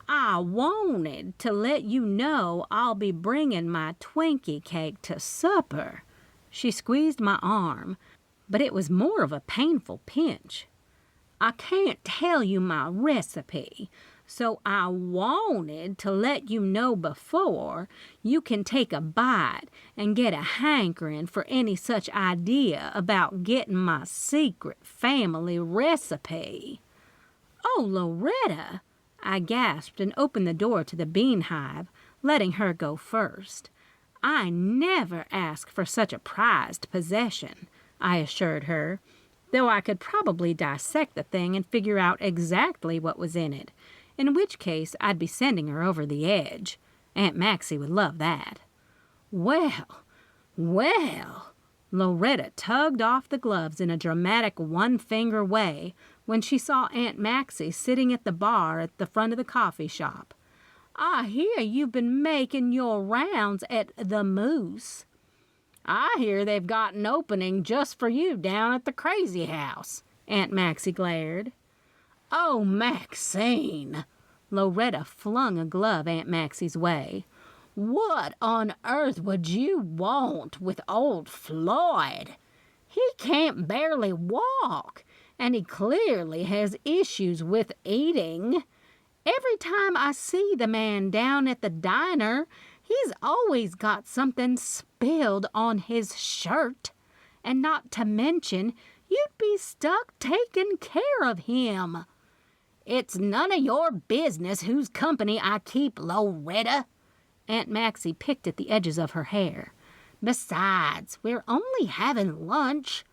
"I wanted to let you know I'll be bringing my Twinkie cake to supper." She squeezed my arm, but it was more of a painful pinch. "I can't tell you my recipe, so I wanted to let you know before you can take a bite and get a hankering for any such idea about getting my secret family recipe." "Oh, Loretta!" I gasped and opened the door to the Bean Hive, letting her go first. "I never ask for such a prized possession," I assured her, though I could probably dissect the thing and figure out exactly what was in it, in which case I'd be sending her over the edge. Aunt Maxie would love that. Well, Loretta tugged off the gloves in a dramatic one-finger way when she saw Aunt Maxie sitting at the bar at the front of the coffee shop. "I hear you've been making your rounds at the Moose." "I hear they've got an opening just for you down at the Crazy House," Aunt Maxie glared. "Oh, Maxine!" Loretta flung a glove Aunt Maxie's way. "What on earth would you want with old Floyd? He can't barely walk, and he clearly has issues with eating. Every time I see the man down at the diner, he's always got something spilled on his shirt. And not to mention, you'd be stuck taking care of him." "It's none of your business whose company I keep, Loretta." Aunt Maxie picked at the edges of her hair. "Besides, we're only having lunch."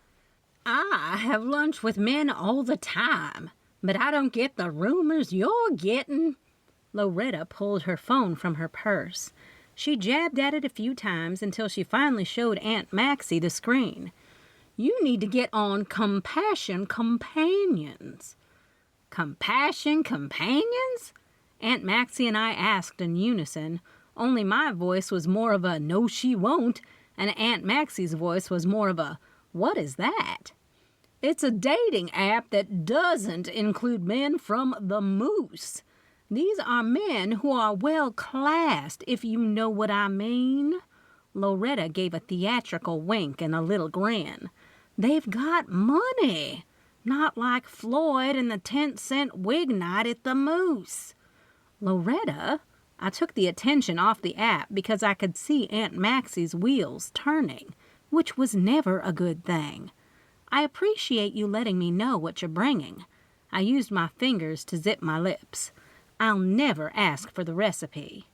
"I have lunch with men all the time, but I don't get the rumors you're getting." Loretta pulled her phone from her purse. She jabbed at it a few times until she finally showed Aunt Maxie the screen. "You need to get on Compassion Companions." "Compassion Companions?" Aunt Maxie and I asked in unison, only my voice was more of a "no she won't," and Aunt Maxie's voice was more of a "what is that?" It's a dating app that doesn't include men from the Moose. These are men who are well classed, if you know what I mean. Loretta gave a theatrical wink and a little grin. They've got money, not like Floyd and the 10-cent wig night at the Moose. Loretta, I took the attention off the app because I could see Aunt Maxie's wheels turning, which was never a good thing. I appreciate you letting me know what you're bringing. I used my fingers to zip my lips. I'll never ask for the recipe.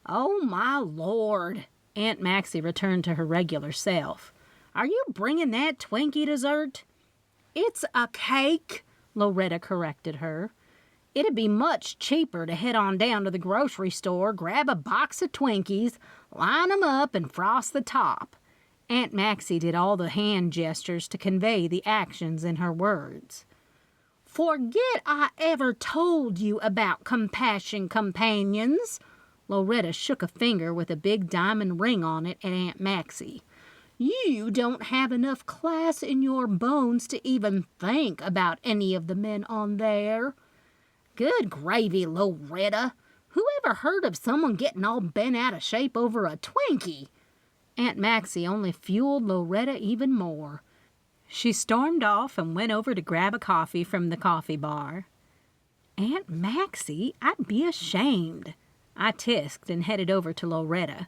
Oh, my Lord, Aunt Maxie returned to her regular self. Are you bringing that Twinkie dessert? It's a cake, Loretta corrected her. It'd be much cheaper to head on down to the grocery store, grab a box of Twinkies, line 'em up, and frost the top. Aunt Maxie did all the hand gestures to convey the actions in her words. Forget I ever told you about Compassion Companions. Loretta shook a finger with a big diamond ring on it at Aunt Maxie. You don't have enough class in your bones to even think about any of the men on there. Good gravy, Loretta. Who ever heard of someone getting all bent out of shape over a Twinkie? Aunt Maxie only fueled Loretta even more. She stormed off and went over to grab a coffee from the coffee bar. Aunt Maxie, I'd be ashamed. I tisked and headed over to Loretta.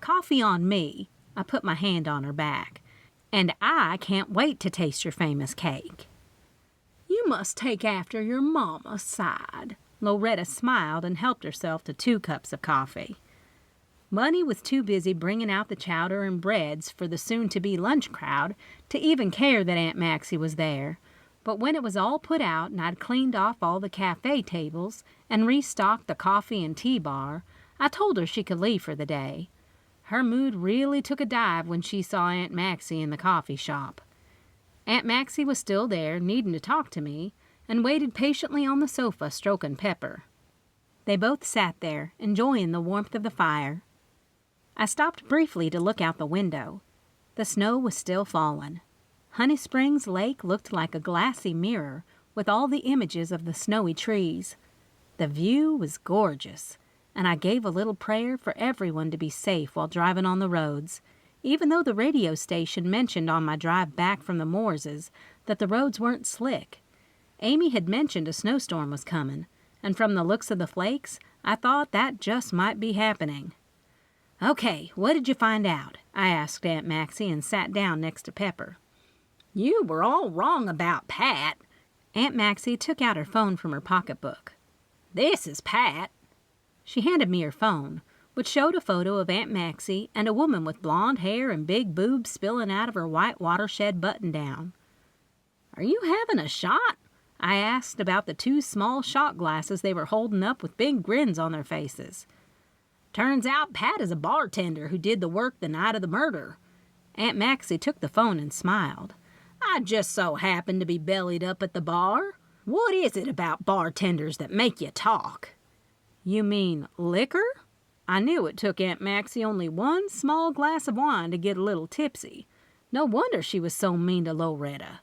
Coffee on me. I put my hand on her back. And I can't wait to taste your famous cake. You must take after your mama side. Loretta smiled and helped herself to 2 cups of coffee. Bunny was too busy bringing out the chowder and breads for the soon-to-be lunch crowd to even care that Aunt Maxie was there. But when it was all put out and I'd cleaned off all the cafe tables and restocked the coffee and tea bar, I told her she could leave for the day. Her mood really took a dive when she saw Aunt Maxie in the coffee shop. Aunt Maxie was still there, needing to talk to me, and waited patiently on the sofa, stroking Pepper. They both sat there, enjoying the warmth of the fire. I stopped briefly to look out the window. The snow was still falling. Honey Springs Lake looked like a glassy mirror with all the images of the snowy trees. The view was gorgeous, and I gave a little prayer for everyone to be safe while driving on the roads, even though the radio station mentioned on my drive back from the Moorses that the roads weren't slick. Amy had mentioned a snowstorm was coming, and from the looks of the flakes, I thought that just might be happening. Okay, what did you find out? I asked Aunt Maxie and sat down next to Pepper. You were all wrong about Pat. Aunt Maxie took out her phone from her pocketbook. This is Pat. She handed me her phone, which showed a photo of Aunt Maxie and a woman with blonde hair and big boobs spilling out of her white Watershed button-down. Are you having a shot? I asked about the 2 small shot glasses they were holding up with big grins on their faces. Turns out Pat is a bartender who did the work the night of the murder. Aunt Maxie took the phone and smiled. I just so happened to be bellied up at the bar. What is it about bartenders that make you talk? You mean liquor? I knew it took Aunt Maxie only 1 small glass of wine to get a little tipsy. No wonder she was so mean to Loretta.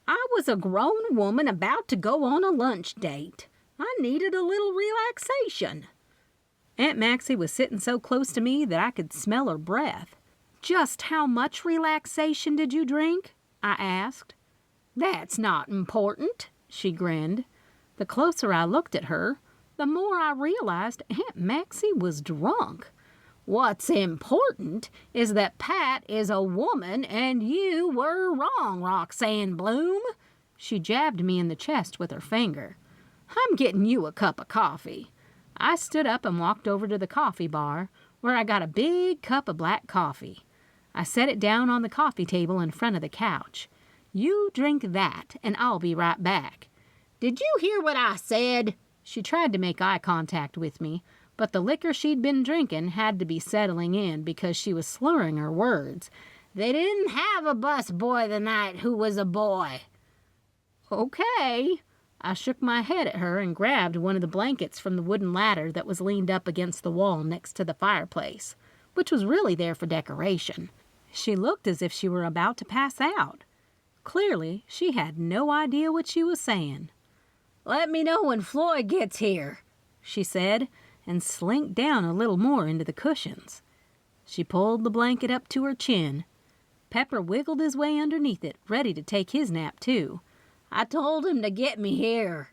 I was a grown woman about to go on a lunch date. I needed a little relaxation. Aunt Maxie was sitting so close to me that I could smell her breath. Just how much relaxation did you drink? I asked. That's not important, she grinned. The closer I looked at her, the more I realized Aunt Maxie was drunk. What's important is that Pat is a woman and you were wrong, Roxanne Bloom. She jabbed me in the chest with her finger. I'm getting you a cup of coffee. I stood up and walked over to the coffee bar, where I got a big cup of black coffee. I set it down on the coffee table in front of the couch. You drink that, and I'll be right back. Did you hear what I said? She tried to make eye contact with me, but the liquor she'd been drinking had to be settling in because she was slurring her words. They didn't have a bus boy the night who was a boy. Okay. I shook my head at her and grabbed one of the blankets from the wooden ladder that was leaned up against the wall next to the fireplace, which was really there for decoration. She looked as if she were about to pass out. Clearly, she had no idea what she was saying. "Let me know when Floyd gets here," she said, and slinked down a little more into the cushions. She pulled the blanket up to her chin. Pepper wiggled his way underneath it, ready to take his nap too. "I told him to get me here."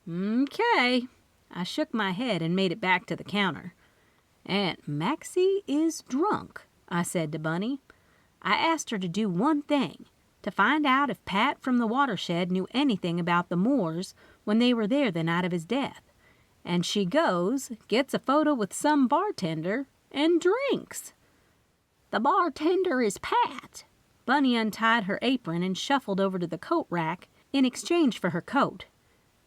"Okay." I shook my head and made it back to the counter. "Aunt Maxie is drunk," I said to Bunny. I asked her to do one thing, to find out if Pat from the Watershed knew anything about the Moores when they were there the night of his death. And she goes, gets a photo with some bartender, and drinks. "The bartender is Pat." Bunny untied her apron and shuffled over to the coat rack in exchange for her coat.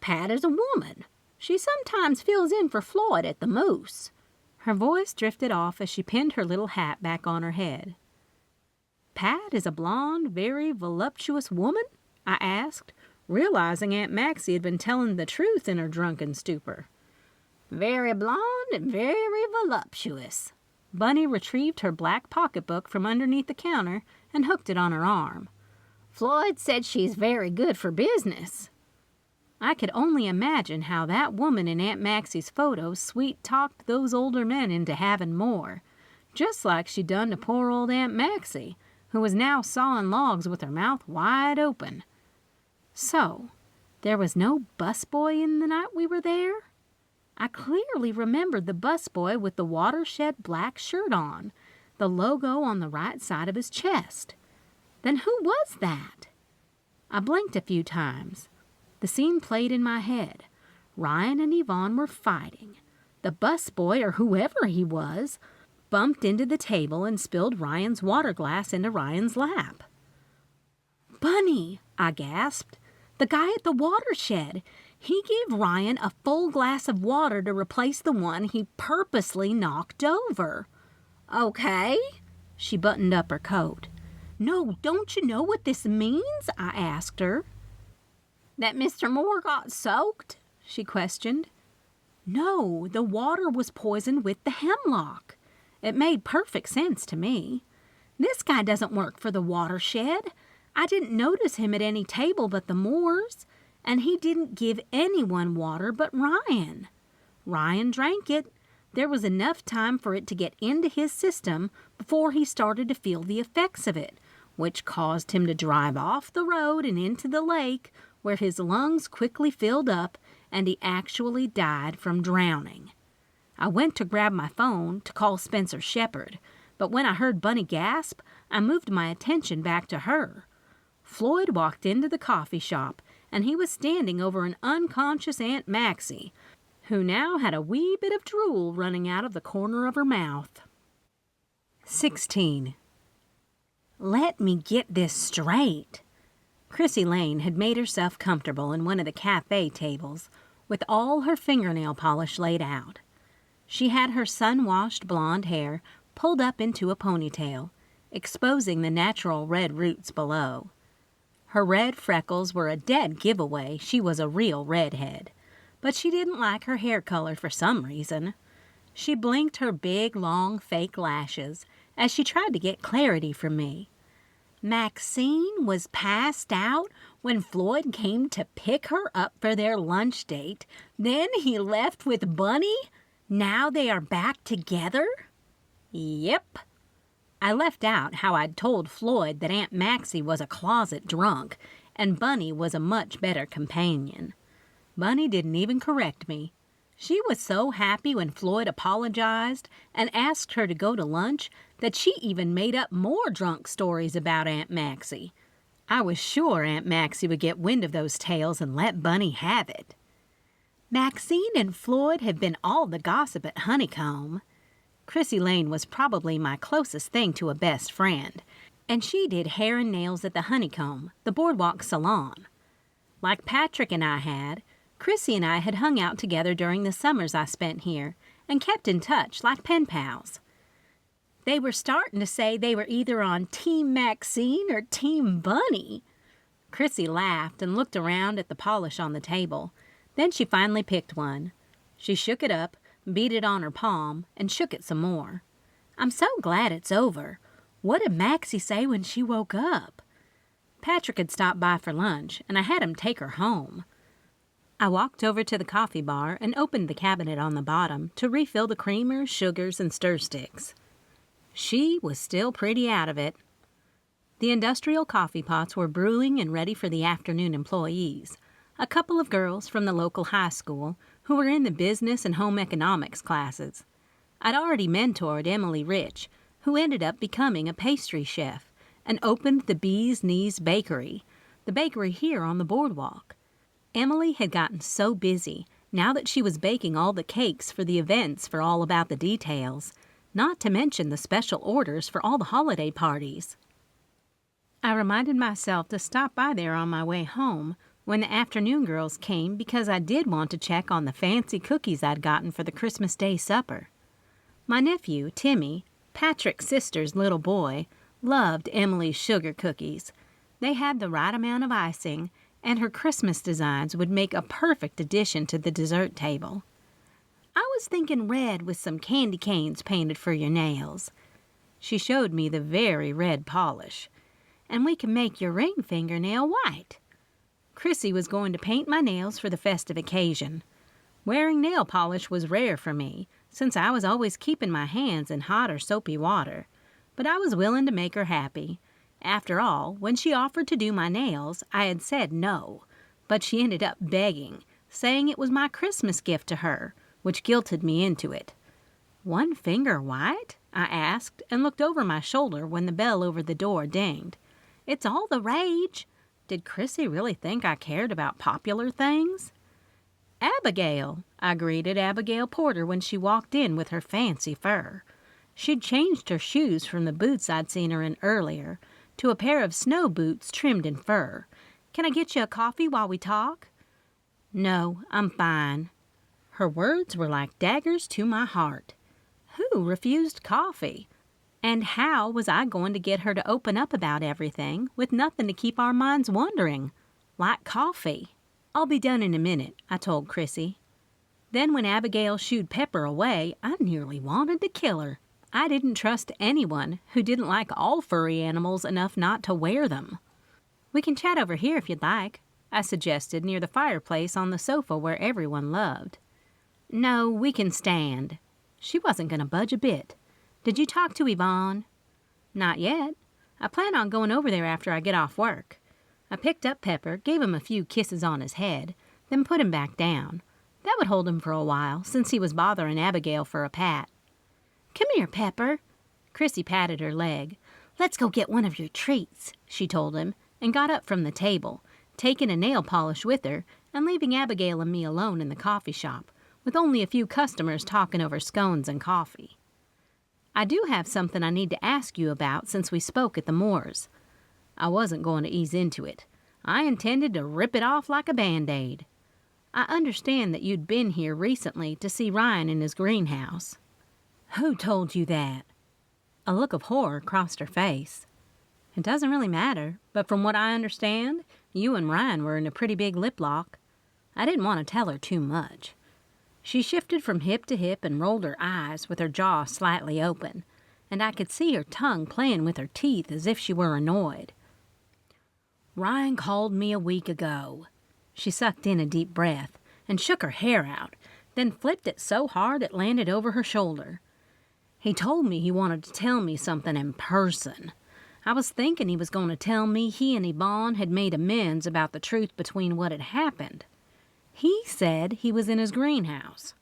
"Pat is a woman. She sometimes fills in for Floyd at the Moose." Her voice drifted off as she pinned her little hat back on her head. "Pat is a blonde, very voluptuous woman?" I asked, realizing Aunt Maxie had been telling the truth in her drunken stupor. "Very blonde and very voluptuous." Bunny retrieved her black pocketbook from underneath the counter and hooked it on her arm. "Floyd said she's very good for business." I could only imagine how that woman in Aunt Maxie's photo sweet-talked those older men into having more, just like she'd done to poor old Aunt Maxie, who was now sawing logs with her mouth wide open. So, there was no busboy in the night we were there? I clearly remembered the busboy with the Watershed black shirt on, the logo on the right side of his chest. Then who was that? I blinked a few times. The scene played in my head. Ryan and Yvonne were fighting. The busboy, or whoever he was, bumped into the table and spilled Ryan's water glass into Ryan's lap. "Bunny," I gasped. "The guy at the Watershed. He gave Ryan a full glass of water to replace the one he purposely knocked over." "Okay." She buttoned up her coat. "No, don't you know what this means?" I asked her. "That Mr. Moore got soaked?" she questioned. "No, the water was poisoned with the hemlock." It made perfect sense to me. "This guy doesn't work for the Watershed. I didn't notice him at any table but the Moores, and he didn't give anyone water but Ryan. Ryan drank it. There was enough time for it to get into his system before he started to feel the effects of it, which caused him to drive off the road and into the lake, where his lungs quickly filled up and he actually died from drowning." I went to grab my phone to call Spencer Shepherd, but when I heard Bunny gasp, I moved my attention back to her. Floyd walked into the coffee shop, and he was standing over an unconscious Aunt Maxie, who now had a wee bit of drool running out of the corner of her mouth. 16. Let me get this straight. Chrissy Lane had made herself comfortable in one of the cafe tables, with all her fingernail polish laid out. She had her sun-washed blonde hair pulled up into a ponytail, exposing the natural red roots below. Her red freckles were a dead giveaway she was a real redhead, but she didn't like her hair color for some reason. She blinked her big, long, fake lashes as she tried to get clarity from me. Maxine was passed out when Floyd came to pick her up for their lunch date. Then he left with Bunny? Now they are back together? Yep. I left out how I'd told Floyd that Aunt Maxie was a closet drunk and Bunny was a much better companion. Bunny didn't even correct me. She was so happy when Floyd apologized and asked her to go to lunch that she even made up more drunk stories about Aunt Maxie. I was sure Aunt Maxie would get wind of those tales and let Bunny have it. Maxine and Floyd have been all the gossip at Honeycomb. Chrissy Lane was probably my closest thing to a best friend, and she did hair and nails at the Honeycomb, the boardwalk salon. Like Patrick and I had, Chrissy and I had hung out together during the summers I spent here and kept in touch like pen pals. They were starting to say they were either on Team Maxine or Team Bunny. Chrissy laughed and looked around at the polish on the table. Then she finally picked one. She shook it up, beat it on her palm, and shook it some more. I'm so glad it's over. What did Maxie say when she woke up? Patrick had stopped by for lunch, and I had him take her home. I walked over to the coffee bar and opened the cabinet on the bottom to refill the creamers, sugars, and stir sticks. She was still pretty out of it. The industrial coffee pots were brewing and ready for the afternoon employees, a couple of girls from the local high school who were in the business and home economics classes. I'd already mentored Emily Rich, who ended up becoming a pastry chef, and opened the Bee's Knees Bakery, the bakery here on the boardwalk. Emily had gotten so busy now that she was baking all the cakes for the events for All About the Details, not to mention the special orders for all the holiday parties. I reminded myself to stop by there on my way home when the afternoon girls came because I did want to check on the fancy cookies I'd gotten for the Christmas Day supper. My nephew, Timmy, Patrick's sister's little boy, loved Emily's sugar cookies. They had the right amount of icing, and her Christmas designs would make a perfect addition to the dessert table. I was thinking red with some candy canes painted for your nails. She showed me the very red polish. And we can make your ring fingernail white. Chrissy was going to paint my nails for the festive occasion. Wearing nail polish was rare for me, since I was always keeping my hands in hot or soapy water, but I was willing to make her happy. After all, when she offered to do my nails, I had said no, but she ended up begging, saying it was my Christmas gift to her, which guilted me into it. "One finger white?" I asked, and looked over my shoulder when the bell over the door dinged. It's all the rage. Did Chrissy really think I cared about popular things? "Abigail," I greeted Abigail Porter when she walked in with her fancy fur. She'd changed her shoes from the boots I'd seen her in earlier to a pair of snow boots trimmed in fur. "Can I get you a coffee while we talk?" "No, I'm fine." Her words were like daggers to my heart. Who refused coffee? And how was I going to get her to open up about everything with nothing to keep our minds wondering? Like coffee. "I'll be done in a minute," I told Chrissy. Then when Abigail shooed Pepper away, I nearly wanted to kill her. I didn't trust anyone who didn't like all furry animals enough not to wear them. "We can chat over here if you'd like," I suggested near the fireplace on the sofa where everyone loved. "No, we can stand." She wasn't going to budge a bit. "Did you talk to Yvonne?" "Not yet. I plan on going over there after I get off work." I picked up Pepper, gave him a few kisses on his head, then put him back down. That would hold him for a while, since he was bothering Abigail for a pat. "Come here, Pepper." Chrissy patted her leg. "Let's go get one of your treats," she told him, and got up from the table, taking a nail polish with her and leaving Abigail and me alone in the coffee shop, with only a few customers talking over scones and coffee. "I do have something I need to ask you about since we spoke at the moors." I wasn't going to ease into it. I intended to rip it off like a Band-Aid. "I understand that you'd been here recently to see Ryan in his greenhouse." "Who told you that?" A look of horror crossed her face. "It doesn't really matter, but from what I understand, you and Ryan were in a pretty big lip lock." I didn't want to tell her too much. She shifted from hip to hip and rolled her eyes with her jaw slightly open, and I could see her tongue playing with her teeth as if she were annoyed. "Ryan called me a week ago." She sucked in a deep breath and shook her hair out, then flipped it so hard it landed over her shoulder. "He told me he wanted to tell me something in person. I was thinking he was going to tell me he and Yvonne had made amends about the truth between what had happened. He said he was in his greenhouse.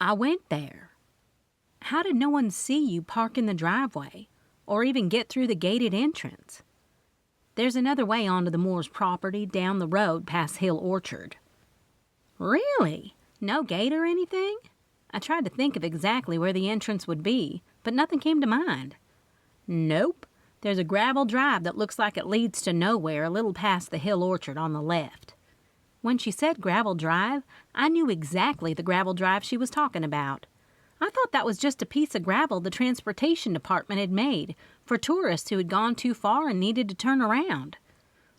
I went there." "How did no one see you park in the driveway, or even get through the gated entrance?" "There's another way onto the Moore's property down the road past Hill Orchard." "Really? No gate or anything?" I tried to think of exactly where the entrance would be, but nothing came to mind. "Nope. There's a gravel drive that looks like it leads to nowhere a little past the Hill Orchard on the left." When she said gravel drive, I knew exactly the gravel drive she was talking about. I thought that was just a piece of gravel the transportation department had made for tourists who had gone too far and needed to turn around.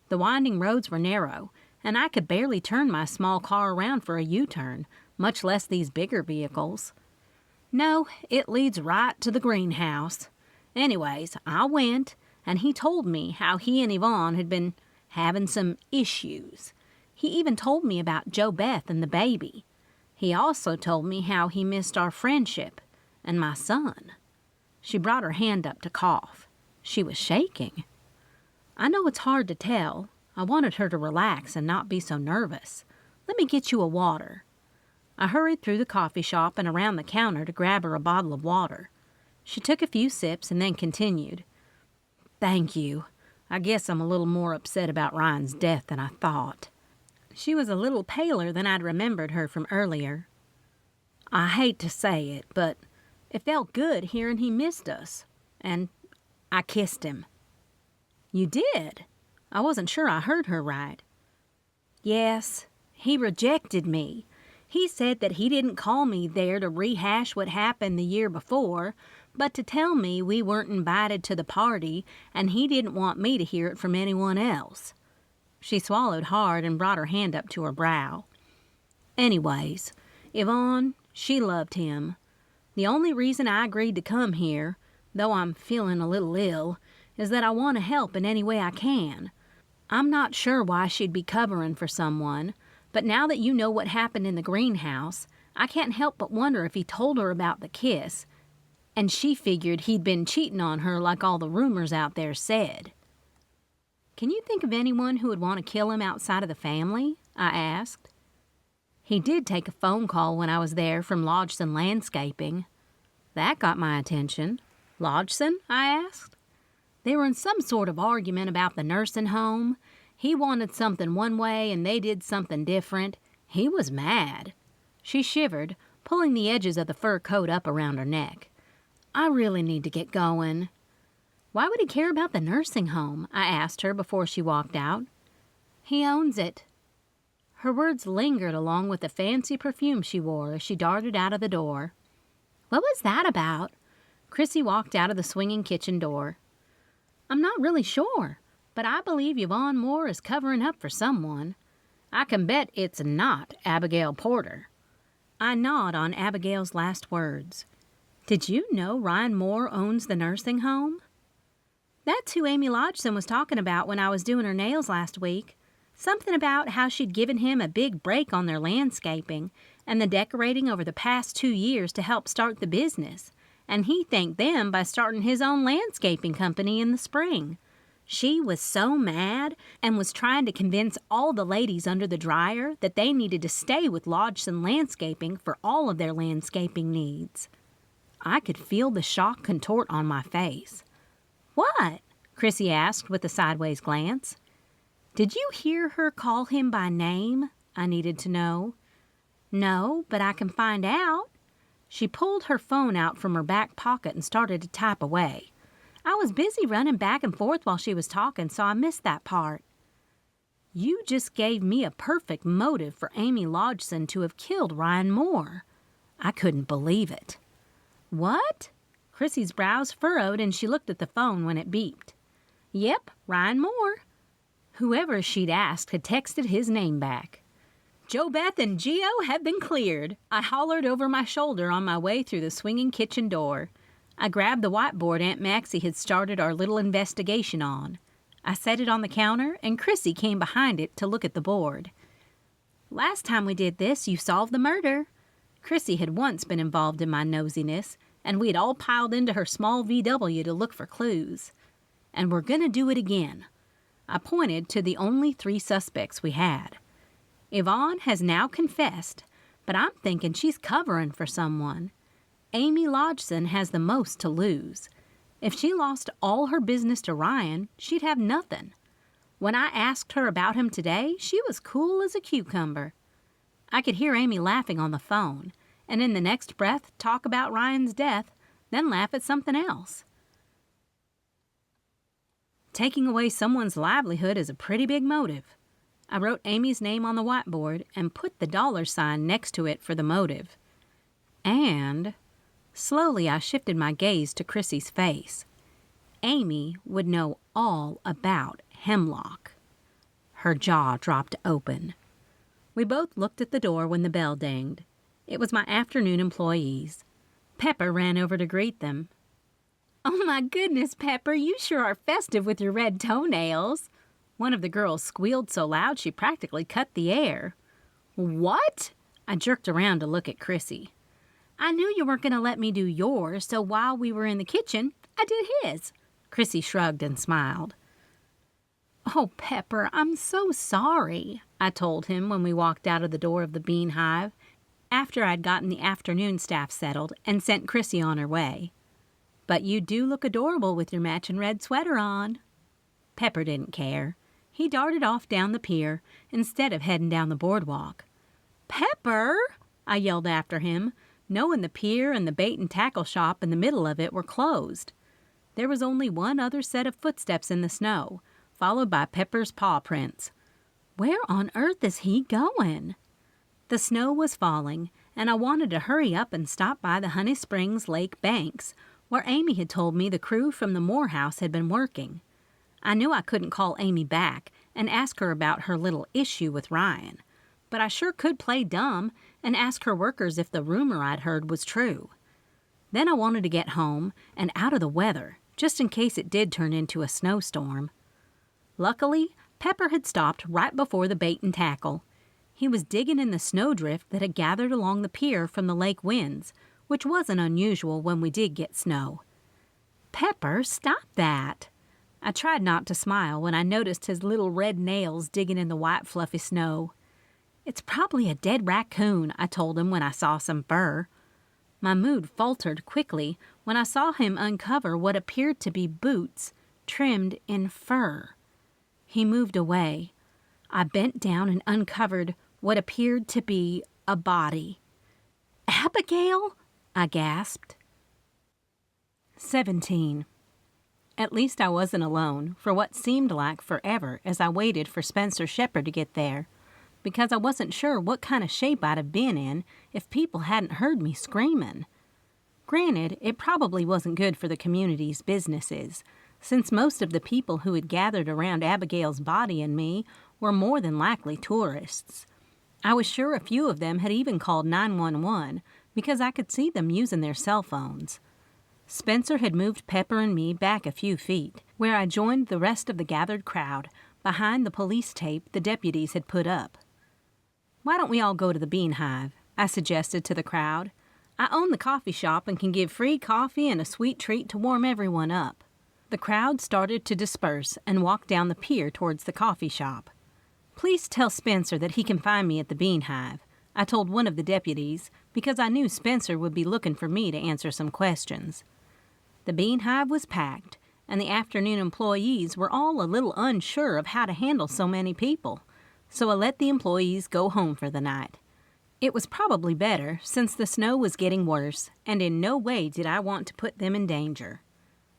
The winding roads were narrow, and I could barely turn my small car around for a U-turn, much less these bigger vehicles. No, it leads right to the greenhouse. Anyways, I went, and he told me how he and Yvonne had been having some issues. He even told me about Jo Beth and the baby. He also told me how he missed our friendship and my son. She brought her hand up to cough. She was shaking. I know it's hard to tell. I wanted her to relax and not be so nervous. Let me get you a water. I hurried through the coffee shop and around the counter to grab her a bottle of water. She took a few sips and then continued. Thank you. I guess I'm a little more upset about Ryan's death than I thought. She was a little paler than I'd remembered her from earlier. I hate to say it, but it felt good hearing he missed us. And I kissed him. You did? I wasn't sure I heard her right. Yes, he rejected me. He said that he didn't call me there to rehash what happened the year before, but to tell me we weren't invited to the party and he didn't want me to hear it from anyone else. She swallowed hard and brought her hand up to her brow. Anyways, Yvonne, she loved him. The only reason I agreed to come here, though I'm feeling a little ill, is that I want to help in any way I can. I'm not sure why she'd be covering for someone, but now that you know what happened in the greenhouse, I can't help but wonder if he told her about the kiss, and she figured he'd been cheating on her like all the rumors out there said. Can you think of anyone who would want to kill him outside of the family? I asked. He did take a phone call when I was there from Lodgson Landscaping. That got my attention. Lodgson? I asked. They were in some sort of argument about the nursing home. He wanted something one way and they did something different. He was mad. She shivered, pulling the edges of the fur coat up around her neck. I really need to get going. Why would he care about the nursing home? I asked her before she walked out. He owns it. Her words lingered along with the fancy perfume she wore as she darted out of the door. What was that about? Chrissy walked out of the swinging kitchen door. I'm not really sure, but I believe Yvonne Moore is covering up for someone. I can bet it's not Abigail Porter. I nod on Abigail's last words. Did you know Ryan Moore owns the nursing home? That's who Amy Lodgson was talking about when I was doing her nails last week. Something about how she'd given him a big break on their landscaping and the decorating over the past 2 years to help start the business, and he thanked them by starting his own landscaping company in the spring. She was so mad and was trying to convince all the ladies under the dryer that they needed to stay with Lodgson Landscaping for all of their landscaping needs. I could feel the shock contort on my face. What? Chrissy asked with a sideways glance. Did you hear her call him by name? I needed to know. No, but I can find out. She pulled her phone out from her back pocket and started to type away. I was busy running back and forth while she was talking, so I missed that part. You just gave me a perfect motive for Amy Lodgson to have killed Ryan Moore. I couldn't believe it. What? Chrissy's brows furrowed and she looked at the phone when it beeped. Yep, Ryan Moore. Whoever she'd asked had texted his name back. Jo Beth and Geo have been cleared. I hollered over my shoulder on my way through the swinging kitchen door. I grabbed the whiteboard Aunt Maxie had started our little investigation on. I set it on the counter, and Chrissy came behind it to look at the board. Last time we did this, you solved the murder. Chrissy had once been involved in my nosiness, and we'd all piled into her small VW to look for clues. And we're going to do it again. I pointed to the only 3 suspects we had. Yvonne has now confessed, but I'm thinking she's covering for someone. Amy Lodgson has the most to lose. If she lost all her business to Ryan, she'd have nothing. When I asked her about him today, she was cool as a cucumber. I could hear Amy laughing on the phone, and in the next breath talk about Ryan's death, then laugh at something else. Taking away someone's livelihood is a pretty big motive. I wrote Amy's name on the whiteboard and put the $sign next to it for the motive. And slowly I shifted my gaze to Chrissy's face. Amy would know all about Hemlock. Her jaw dropped open. We both looked at the door when the bell dinged. It was my afternoon employees. Pepper ran over to greet them. "Oh my goodness, Pepper, you sure are festive with your red toenails." One of the girls squealed so loud she practically cut the air. "What?" I jerked around to look at Chrissy. "I knew you weren't going to let me do yours, so while we were in the kitchen, I did his." Chrissy shrugged and smiled. "Oh, Pepper, I'm so sorry," I told him when we walked out of the door of the Bean Hive, after I'd gotten the afternoon staff settled and sent Chrissy on her way. "But you do look adorable with your matching red sweater on." Pepper didn't care. He darted off down the pier instead of heading down the boardwalk. "Pepper!" I yelled after him, knowing the pier and the bait and tackle shop in the middle of it were closed. There was only one other set of footsteps in the snow, followed by Pepper's paw prints. Where on earth is he going? The snow was falling, and I wanted to hurry up and stop by the Honey Springs Lake banks, where Amy had told me the crew from the Moore house had been working. I knew I couldn't call Amy back and ask her about her little issue with Ryan, but I sure could play dumb and ask her workers if the rumor I'd heard was true. Then I wanted to get home and out of the weather, just in case it did turn into a snowstorm. Luckily, Pepper had stopped right before the bait and tackle. He was digging in the snowdrift that had gathered along the pier from the lake winds, which wasn't unusual when we did get snow. "Pepper, stop that!" I tried not to smile when I noticed his little red nails digging in the white fluffy snow. "It's probably a dead raccoon," I told him when I saw some fur. My mood faltered quickly when I saw him uncover what appeared to be boots trimmed in fur. He moved away. I bent down and uncovered what appeared to be a body. "Abigail?" I gasped. 17. At least I wasn't alone for what seemed like forever as I waited for Spencer Shepherd to get there, because I wasn't sure what kind of shape I'd have been in if people hadn't heard me screaming. Granted, it probably wasn't good for the community's businesses, since most of the people who had gathered around Abigail's body and me were more than likely tourists. I was sure a few of them had even called 911 because I could see them using their cell phones. Spencer had moved Pepper and me back a few feet, where I joined the rest of the gathered crowd behind the police tape the deputies had put up. "Why don't we all go to the Bean Hive?" I suggested to the crowd. "I own the coffee shop and can give free coffee and a sweet treat to warm everyone up." The crowd started to disperse and walk down the pier towards the coffee shop. "Please tell Spencer that he can find me at the Bean Hive," I told one of the deputies, because I knew Spencer would be looking for me to answer some questions. The Bean Hive was packed, and the afternoon employees were all a little unsure of how to handle so many people, so I let the employees go home for the night. It was probably better, since the snow was getting worse, and in no way did I want to put them in danger.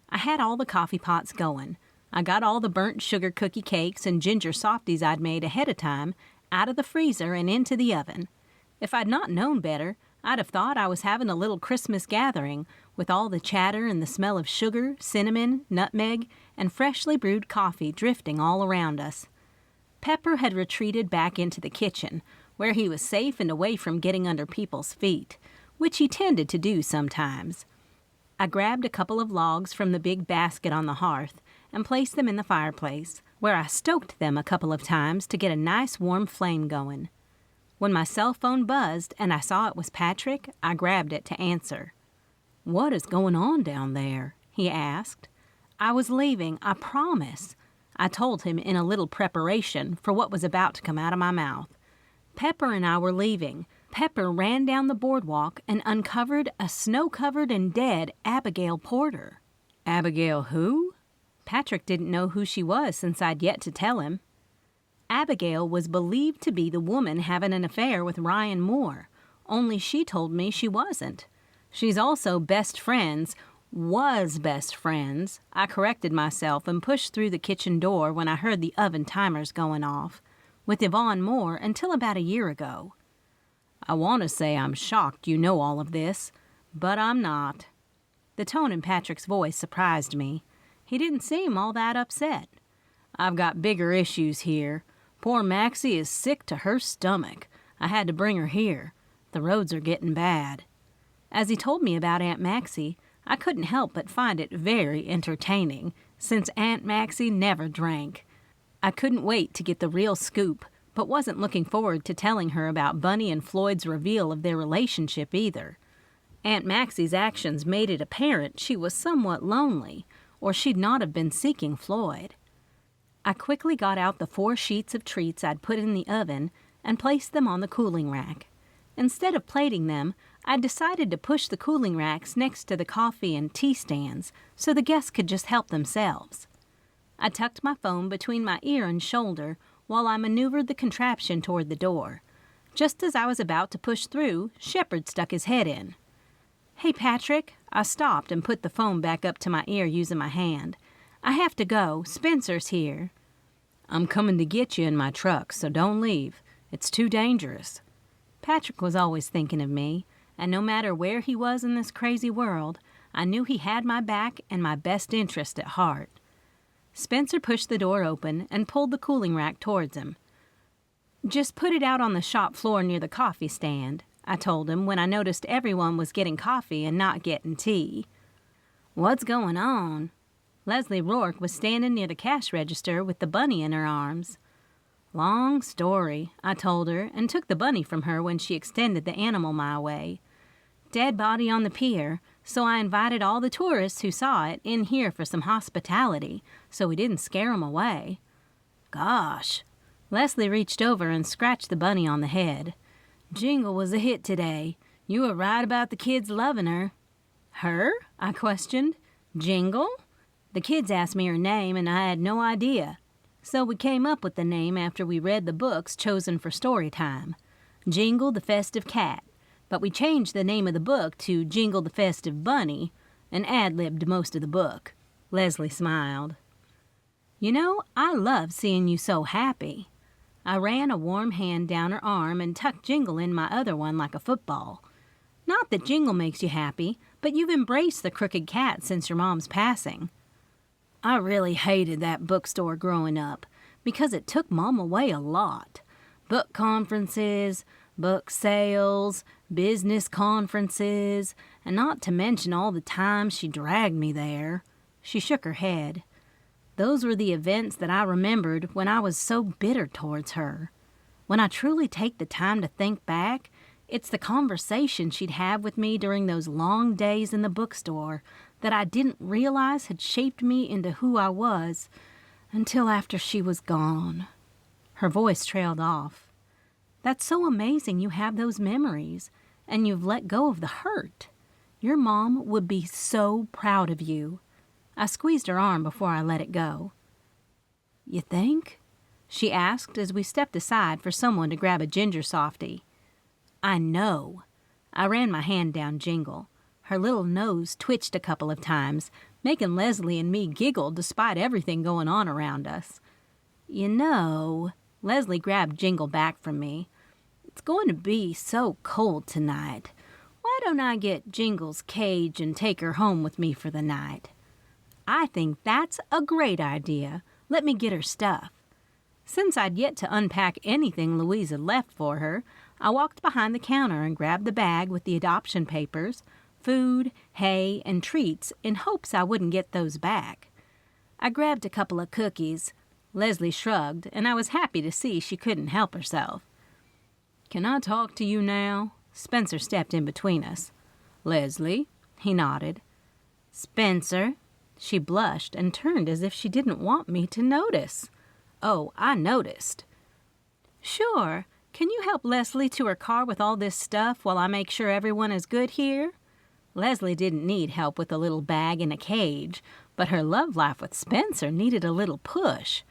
I had all the coffee pots going. I got all the burnt sugar cookie cakes and ginger softies I'd made ahead of time out of the freezer and into the oven. If I'd not known better, I'd have thought I was having a little Christmas gathering with all the chatter and the smell of sugar, cinnamon, nutmeg, and freshly brewed coffee drifting all around us. Pepper had retreated back into the kitchen, where he was safe and away from getting under people's feet, which he tended to do sometimes. I grabbed a couple of logs from the big basket on the hearth and placed them in the fireplace, where I stoked them a couple of times to get a nice warm flame going. When my cell phone buzzed and I saw it was Patrick, I grabbed it to answer. "What is going on down there?" he asked. "I was leaving, I promise," I told him in a little preparation for what was about to come out of my mouth. Pepper and I were leaving. Pepper ran down the boardwalk and uncovered a snow-covered and dead Abigail Porter. "Abigail who?" Patrick didn't know who she was since I'd yet to tell him. Abigail was believed to be the woman having an affair with Ryan Moore, only she told me she wasn't. She's also was best friends. I corrected myself and pushed through the kitchen door when I heard the oven timers going off, with Yvonne Moore until about a year ago. I want to say I'm shocked you know all of this, but I'm not. The tone in Patrick's voice surprised me. He didn't seem all that upset. I've got bigger issues here. Poor Maxie is sick to her stomach. I had to bring her here. The roads are getting bad." As he told me about Aunt Maxie, I couldn't help but find it very entertaining, since Aunt Maxie never drank. I couldn't wait to get the real scoop, but wasn't looking forward to telling her about Bunny and Floyd's reveal of their relationship either. Aunt Maxie's actions made it apparent she was somewhat lonely, or she'd not have been seeking Floyd. I quickly got out the 4 sheets of treats I'd put in the oven and placed them on the cooling rack. Instead of plating them, I decided to push the cooling racks next to the coffee and tea stands so the guests could just help themselves. I tucked my phone between my ear and shoulder while I maneuvered the contraption toward the door. Just as I was about to push through, Shepard stuck his head in. "Hey, Patrick." I stopped and put the phone back up to my ear using my hand. "I have to go. Spencer's here." "I'm coming to get you in my truck, so don't leave. It's too dangerous." Patrick was always thinking of me, and no matter where he was in this crazy world, I knew he had my back and my best interest at heart. Spencer pushed the door open and pulled the cooling rack towards him. "Just put it out on the shop floor near the coffee stand," I told him when I noticed everyone was getting coffee and not getting tea. "What's going on?" Leslie Rourke was standing near the cash register with the bunny in her arms. "Long story," I told her, and took the bunny from her when she extended the animal my way. "Dead body on the pier, so I invited all the tourists who saw it in here for some hospitality, so we didn't scare 'em away." "Gosh." Leslie reached over and scratched the bunny on the head. "Jingle was a hit today. You were right about the kids loving her." "Her?" I questioned. "Jingle?" The kids asked me her name, and I had no idea. So we came up with the name after we read the books chosen for story time. Jingle the Festive Cat. But we changed the name of the book to Jingle the Festive Bunny and ad-libbed most of the book. Leslie smiled. "You know, I love seeing you so happy." I ran a warm hand down her arm and tucked Jingle in my other one like a football. "Not that Jingle makes you happy, but you've embraced the crooked cat since your mom's passing." "I really hated that bookstore growing up because it took Mom away a lot. Book conferences, book sales, business conferences, and not to mention all the times she dragged me there." She shook her head. "Those were the events that I remembered when I was so bitter towards her. When I truly take the time to think back, it's the conversation she'd have with me during those long days in the bookstore that I didn't realize had shaped me into who I was until after she was gone." Her voice trailed off. "That's so amazing you have those memories, and you've let go of the hurt. Your mom would be so proud of you." I squeezed her arm before I let it go. "You think?" she asked as we stepped aside for someone to grab a ginger softie. "I know." I ran my hand down Jingle. Her little nose twitched a couple of times, making Leslie and me giggle despite everything going on around us. "You know," Leslie grabbed Jingle back from me, "it's going to be so cold tonight. Why don't I get Jingle's cage and take her home with me for the night?" "I think that's a great idea. Let me get her stuff." Since I'd yet to unpack anything Louise had left for her, I walked behind the counter and grabbed the bag with the adoption papers, food, hay, and treats in hopes I wouldn't get those back. I grabbed a couple of cookies. Leslie shrugged, and I was happy to see she couldn't help herself. "Can I talk to you now?" Spencer stepped in between us. "Leslie?" He nodded. "Spencer?" She blushed and turned as if she didn't want me to notice. Oh, I noticed. "Sure. Can you help Leslie to her car with all this stuff while I make sure everyone is good here?" Leslie didn't need help with a little bag and a cage, but her love life with Spencer needed a little push.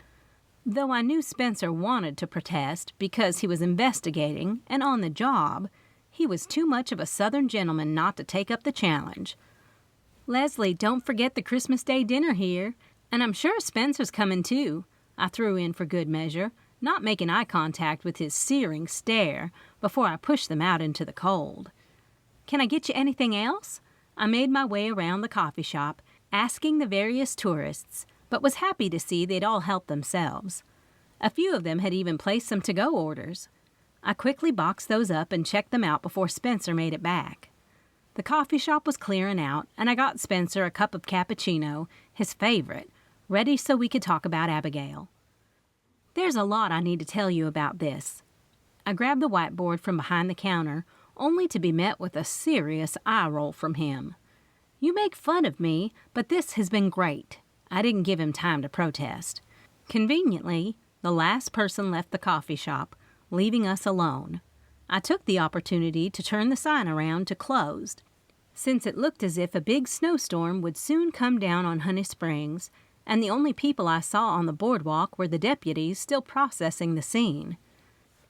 Though I knew Spencer wanted to protest because he was investigating and on the job, he was too much of a Southern gentleman not to take up the challenge. "Leslie, don't forget the Christmas Day dinner here, and I'm sure Spencer's coming too," I threw in for good measure, not making eye contact with his searing stare before I pushed them out into the cold. "Can I get you anything else?" I made my way around the coffee shop, asking the various tourists, but was happy to see they'd all help themselves. A few of them had even placed some to-go orders. I quickly boxed those up and checked them out before Spencer made it back. The coffee shop was clearing out, and I got Spencer a cup of cappuccino, his favorite, ready so we could talk about Abigail. There's a lot I need to tell you about this. I grabbed the whiteboard from behind the counter, only to be met with a serious eye roll from him. You make fun of me, but this has been great. I didn't give him time to protest. Conveniently, the last person left the coffee shop, leaving us alone. I took the opportunity to turn the sign around to closed, since it looked as if a big snowstorm would soon come down on Honey Springs, and the only people I saw on the boardwalk were the deputies still processing the scene.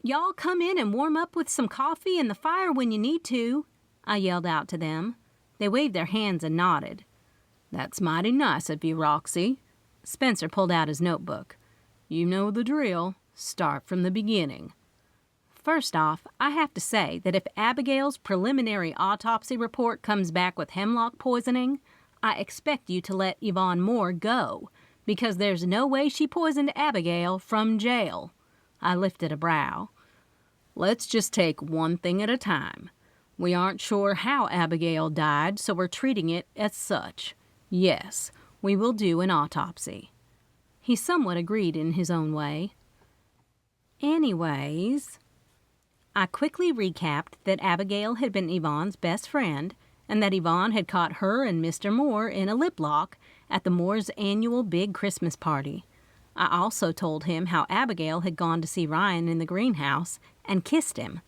"Y'all come in and warm up with some coffee and the fire when you need to," I yelled out to them. They waved their hands and nodded. "That's mighty nice of you, Roxy." Spencer pulled out his notebook. "You know the drill. Start from the beginning." First off, I have to say that if Abigail's preliminary autopsy report comes back with hemlock poisoning, I expect you to let Yvonne Moore go, because there's no way she poisoned Abigail from jail. I lifted a brow. Let's just take one thing at a time. We aren't sure how Abigail died, so we're treating it as such. Yes, we will do an autopsy. He somewhat agreed in his own way. Anyways, I quickly recapped that Abigail had been Yvonne's best friend, and that Yvonne had caught her and Mr. Moore in a lip lock at the Moores' annual big Christmas party. I also told him how Abigail had gone to see Ryan in the greenhouse and kissed him.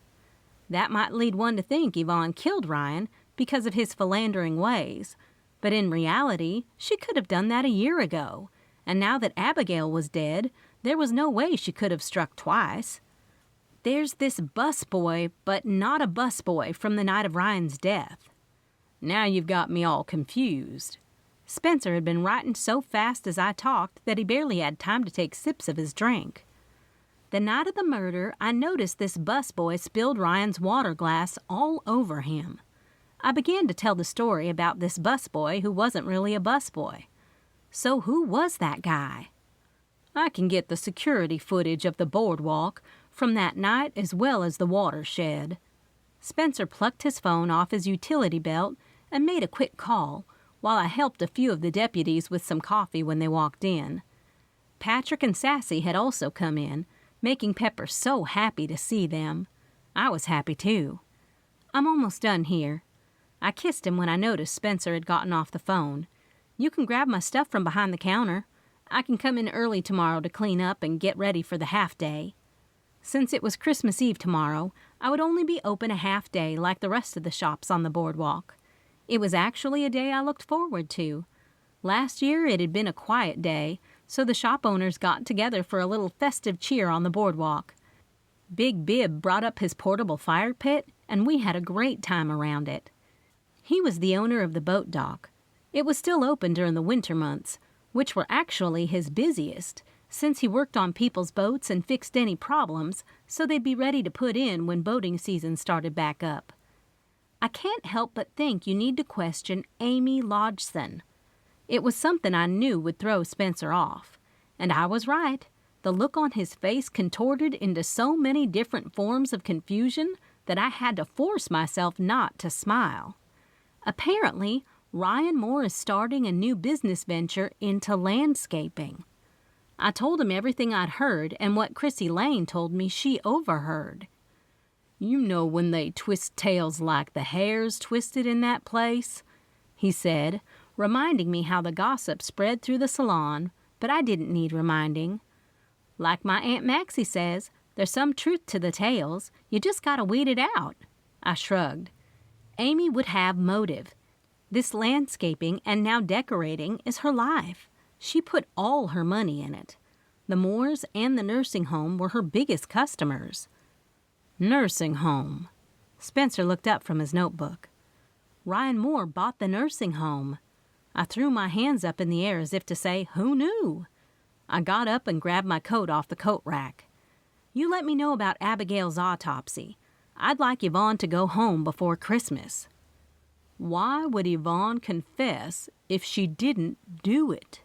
That might lead one to think Yvonne killed Ryan because of his philandering ways, but in reality, she could have done that a year ago, and now that Abigail was dead, there was no way she could have struck twice. There's this busboy, but not a busboy from the night of Ryan's death. Now you've got me all confused. Spencer had been writing so fast as I talked that he barely had time to take sips of his drink. The night of the murder, I noticed this busboy spilled Ryan's water glass all over him. I began to tell the story about this busboy who wasn't really a busboy. So who was that guy? I can get the security footage of the boardwalk from that night as well as the Watershed. Spencer plucked his phone off his utility belt and made a quick call, while I helped a few of the deputies with some coffee when they walked in. Patrick and Sassy had also come in, making Pepper so happy to see them. I was happy too. I'm almost done here. I kissed him when I noticed Spencer had gotten off the phone. You can grab my stuff from behind the counter. I can come in early tomorrow to clean up and get ready for the half-day. Since it was Christmas Eve tomorrow, I would only be open a half-day like the rest of the shops on the boardwalk. It was actually a day I looked forward to. Last year it had been a quiet day, so the shop owners got together for a little festive cheer on the boardwalk. Big Bib brought up his portable fire pit, and we had a great time around it. He was the owner of the boat dock. It was still open during the winter months, which were actually his busiest, since he worked on people's boats and fixed any problems so they'd be ready to put in when boating season started back up. I can't help but think you need to question Amy Lodgson. It was something I knew would throw Spencer off. And I was right. The look on his face contorted into so many different forms of confusion that I had to force myself not to smile. Apparently, Ryan Moore is starting a new business venture into landscaping. I told him everything I'd heard and what Chrissy Lane told me she overheard. You know when they twist tails like the hairs twisted in that place, he said, reminding me how the gossip spread through the salon, but I didn't need reminding. Like my Aunt Maxie says, there's some truth to the tales, you just gotta weed it out. I shrugged. Amy would have motive. This landscaping and now decorating is her life. She put all her money in it. The Moores and the nursing home were her biggest customers. Nursing home. Spencer looked up from his notebook. Ryan Moore bought the nursing home. I threw my hands up in the air as if to say, who knew? I got up and grabbed my coat off the coat rack. You let me know about Abigail's autopsy. I'd like Yvonne to go home before Christmas. Why would Yvonne confess if she didn't do it?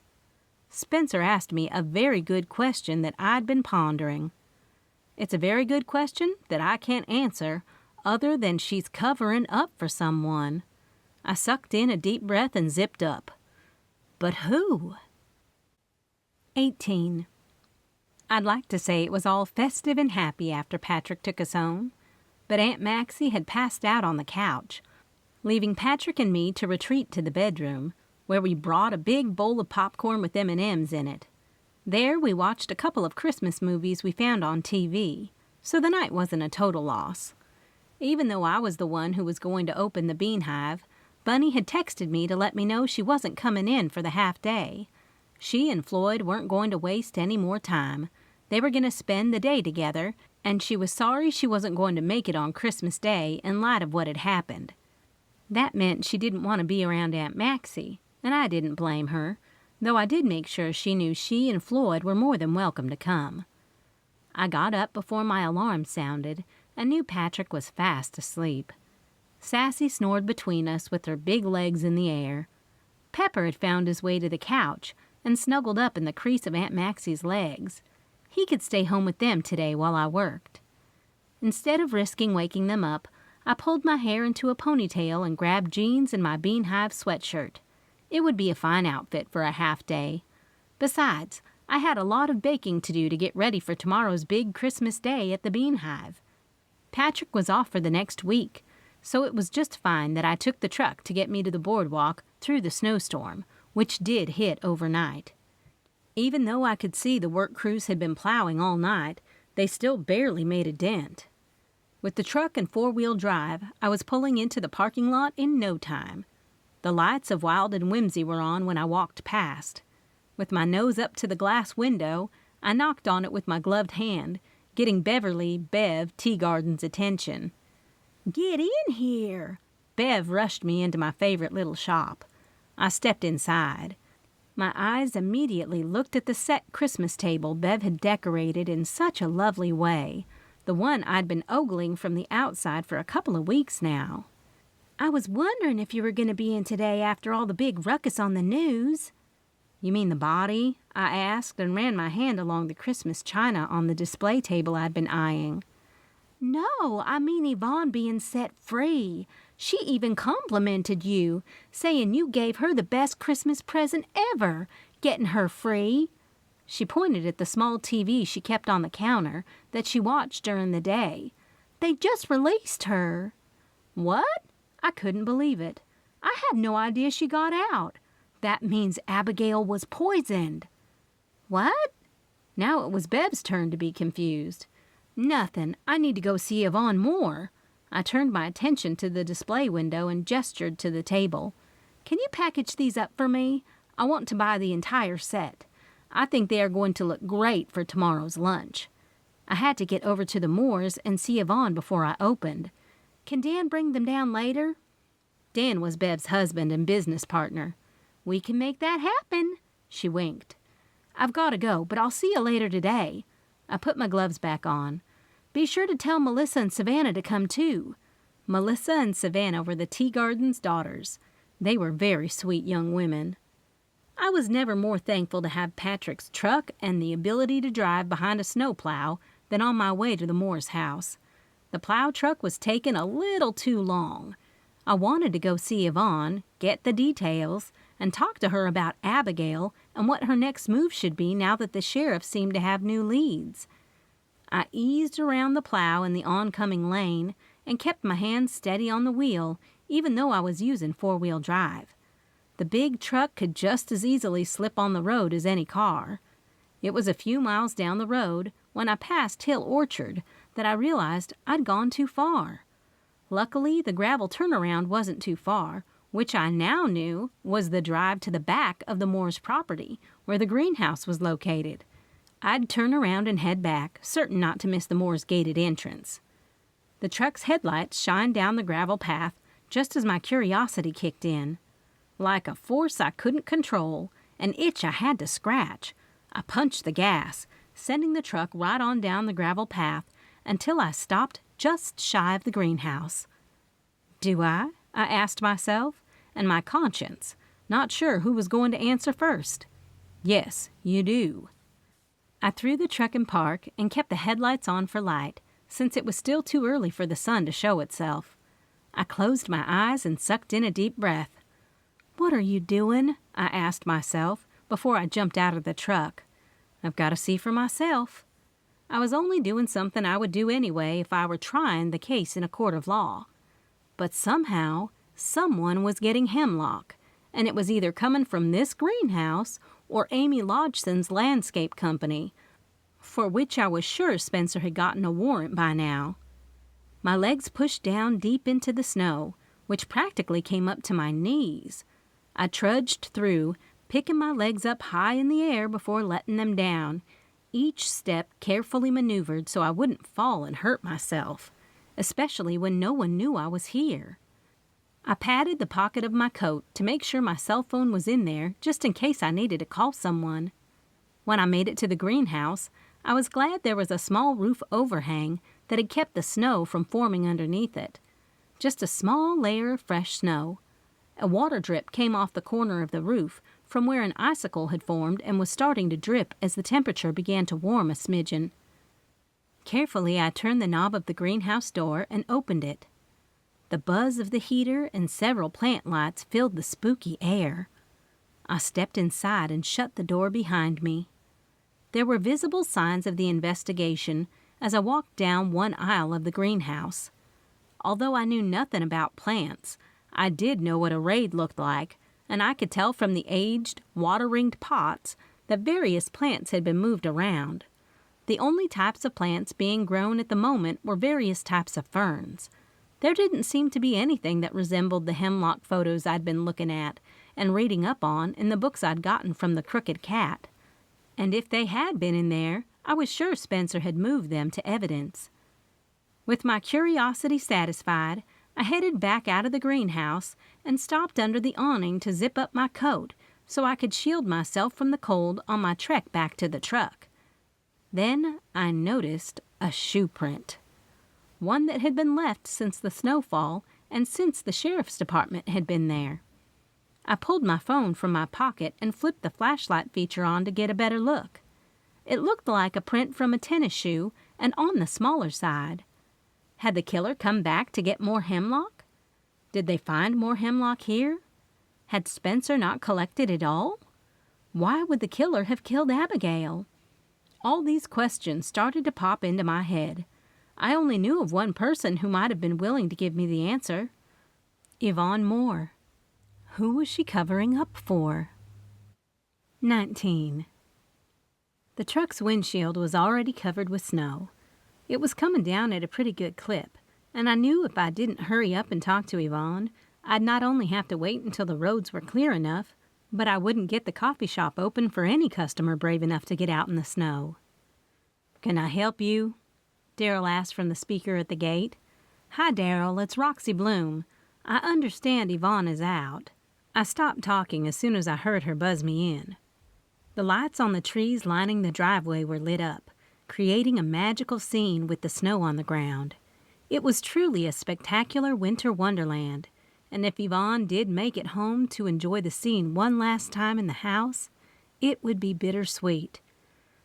Spencer asked me a very good question that I'd been pondering. It's a very good question that I can't answer other than she's covering up for someone. I sucked in a deep breath and zipped up. But who? 18. I'd like to say it was all festive and happy after Patrick took us home, but Aunt Maxie had passed out on the couch, leaving Patrick and me to retreat to the bedroom, where we brought a big bowl of popcorn with M&Ms in it. There we watched a couple of Christmas movies we found on TV, so the night wasn't a total loss. Even though I was the one who was going to open the Bean Hive, Bunny had texted me to let me know she wasn't coming in for the half day. She and Floyd weren't going to waste any more time. They were going to spend the day together, and she was sorry she wasn't going to make it on Christmas Day in light of what had happened. That meant she didn't want to be around Aunt Maxie, and I didn't blame her, though I did make sure she knew she and Floyd were more than welcome to come. I got up before my alarm sounded and knew Patrick was fast asleep. Sassy snored between us with her big legs in the air. Pepper had found his way to the couch and snuggled up in the crease of Aunt Maxie's legs. He could stay home with them today while I worked. Instead of risking waking them up, I pulled my hair into a ponytail and grabbed jeans and my Bean Hive sweatshirt. It would be a fine outfit for a half day. Besides, I had a lot of baking to do to get ready for tomorrow's big Christmas day at the Bean Hive. Patrick was off for the next week, so it was just fine that I took the truck to get me to the boardwalk through the snowstorm, which did hit overnight. Even though I could see the work crews had been plowing all night, they still barely made a dent. With the truck and four-wheel drive, I was pulling into the parking lot in no time. The lights of Wild and Whimsy were on when I walked past. With my nose up to the glass window, I knocked on it with my gloved hand, getting Bev Teagarden's attention. "Get in here!" Bev rushed me into my favorite little shop. I stepped inside. My eyes immediately looked at the set Christmas table Bev had decorated in such a lovely way, the one I'd been ogling from the outside for a couple of weeks now. "I was wondering if you were going to be in today after all the big ruckus on the news." "You mean the body?" I asked and ran my hand along the Christmas china on the display table I'd been eyeing. "No, I mean Yvonne being set free. She even complimented you, saying you gave her the best Christmas present ever, getting her free." She pointed at the small TV she kept on the counter that she watched during the day. "They just released her." "What?" I couldn't believe it. I had no idea she got out. That means Abigail was poisoned. "What?" Now it was Bev's turn to be confused. "Nothing. I need to go see Yvonne more." I turned my attention to the display window and gestured to the table. "Can you package these up for me? I want to buy the entire set. I think they are going to look great for tomorrow's lunch." I had to get over to the Moores and see Yvonne before I opened. "Can Dan bring them down later?" Dan was Bev's husband and business partner. "We can make that happen." She winked. "I've got to go, but I'll see you later today." I put my gloves back on. "Be sure to tell Melissa and Savannah to come too." Melissa and Savannah were the Teagarden's daughters. They were very sweet young women. I was never more thankful to have Patrick's truck and the ability to drive behind a snowplow than on my way to the Moore's house. The plow truck was taking a little too long. I wanted to go see Yvonne, get the details, and talk to her about Abigail and what her next move should be now that the sheriff seemed to have new leads. I eased around the plow in the oncoming lane and kept my hands steady on the wheel, even though I was using four-wheel drive. The big truck could just as easily slip on the road as any car. It was a few miles down the road, when I passed Hill Orchard, that I realized I'd gone too far. Luckily, the gravel turnaround wasn't too far, which I now knew was the drive to the back of the Moore's property, where the greenhouse was located. I'd turn around and head back, certain not to miss the Moore's gated entrance. The truck's headlights shined down the gravel path just as my curiosity kicked in. Like a force I couldn't control, an itch I had to scratch, I punched the gas, sending the truck right on down the gravel path until I stopped just shy of the greenhouse. "Do I?" asked myself, and my conscience, not sure who was going to answer first. Yes, you do. I threw the truck in park and kept the headlights on for light, since it was still too early for the sun to show itself. I closed my eyes and sucked in a deep breath. "What are you doing?" I asked myself before I jumped out of the truck. "I've got to see for myself." I was only doing something I would do anyway if I were trying the case in a court of law. But somehow, someone was getting hemlock, and it was either coming from this greenhouse or Amy Lodgson's landscape company, for which I was sure Spencer had gotten a warrant by now. My legs pushed down deep into the snow, which practically came up to my knees. I trudged through, picking my legs up high in the air before letting them down, each step carefully maneuvered so I wouldn't fall and hurt myself, especially when no one knew I was here. I patted the pocket of my coat to make sure my cell phone was in there just in case I needed to call someone. When I made it to the greenhouse, I was glad there was a small roof overhang that had kept the snow from forming underneath it. Just a small layer of fresh snow. A water drip came off the corner of the roof from where an icicle had formed and was starting to drip as the temperature began to warm a smidgen. Carefully, I turned the knob of the greenhouse door and opened it. The buzz of the heater and several plant lights filled the spooky air. I stepped inside and shut the door behind me. There were visible signs of the investigation as I walked down one aisle of the greenhouse. Although I knew nothing about plants, I did know what a raid looked like, and I could tell from the aged, water-ringed pots that various plants had been moved around. The only types of plants being grown at the moment were various types of ferns. There didn't seem to be anything that resembled the hemlock photos I'd been looking at and reading up on in the books I'd gotten from the Crooked Cat. And if they had been in there, I was sure Spencer had moved them to evidence. With my curiosity satisfied, I headed back out of the greenhouse and stopped under the awning to zip up my coat so I could shield myself from the cold on my trek back to the truck. Then I noticed a shoe print. One that had been left since the snowfall and since the sheriff's department had been there. I pulled my phone from my pocket and flipped the flashlight feature on to get a better look. It looked like a print from a tennis shoe and on the smaller side. Had the killer come back to get more hemlock? Did they find more hemlock here? Had Spencer not collected it all? Why would the killer have killed Abigail? All these questions started to pop into my head. I only knew of one person who might have been willing to give me the answer. Yvonne Moore. Who was she covering up for? 19. The truck's windshield was already covered with snow. It was coming down at a pretty good clip, and I knew if I didn't hurry up and talk to Yvonne, I'd not only have to wait until the roads were clear enough, but I wouldn't get the coffee shop open for any customer brave enough to get out in the snow. "Can I help you?" Daryl asked from the speaker at the gate. "Hi, Daryl, it's Roxy Bloom. I understand Yvonne is out." I stopped talking as soon as I heard her buzz me in. The lights on the trees lining the driveway were lit up, creating a magical scene with the snow on the ground. It was truly a spectacular winter wonderland, and if Yvonne did make it home to enjoy the scene one last time in the house, it would be bittersweet.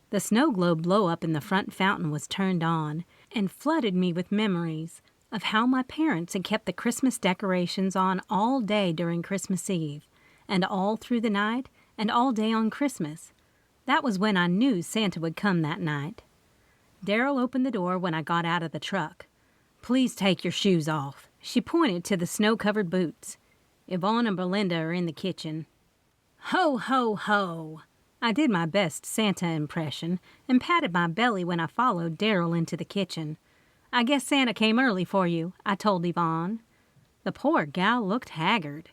The snow globe blow-up in the front fountain was turned on and flooded me with memories of how my parents had kept the Christmas decorations on all day during Christmas Eve, and all through the night, and all day on Christmas. That was when I knew Santa would come that night. Daryl opened the door when I got out of the truck. "Please take your shoes off." She pointed to the snow-covered boots. "Yvonne and Belinda are in the kitchen." "Ho, ho, ho!" I did my best Santa impression and patted my belly when I followed Daryl into the kitchen. "I guess Santa came early for you," I told Yvonne. The poor gal looked haggard.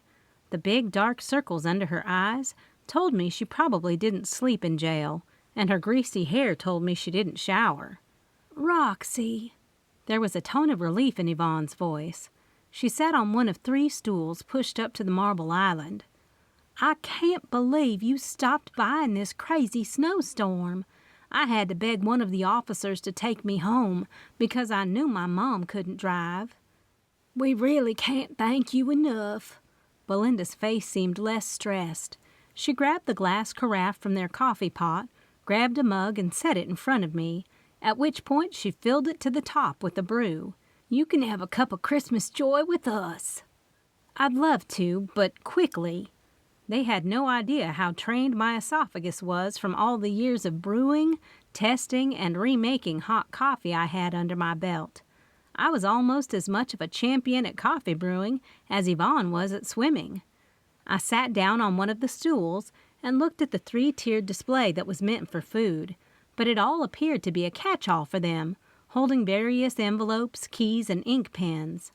The big dark circles under her eyes told me she probably didn't sleep in jail, and her greasy hair told me she didn't shower. "Roxy." There was a tone of relief in Yvonne's voice. She sat on one of 3 stools pushed up to the marble island. "I can't believe you stopped by in this crazy snowstorm. I had to beg one of the officers to take me home because I knew my mom couldn't drive." "We really can't thank you enough." Belinda's face seemed less stressed. She grabbed the glass carafe from their coffee pot, grabbed a mug and set it in front of me, at which point she filled it to the top with the brew. "You can have a cup of Christmas joy with us." I'd love to, but quickly. They had no idea how trained my esophagus was from all the years of brewing, testing, and remaking hot coffee I had under my belt. I was almost as much of a champion at coffee brewing as Yvonne was at swimming. I sat down on one of the stools and looked at the 3-tiered display that was meant for food, but it all appeared to be a catch-all for them, holding various envelopes, keys, and ink pens.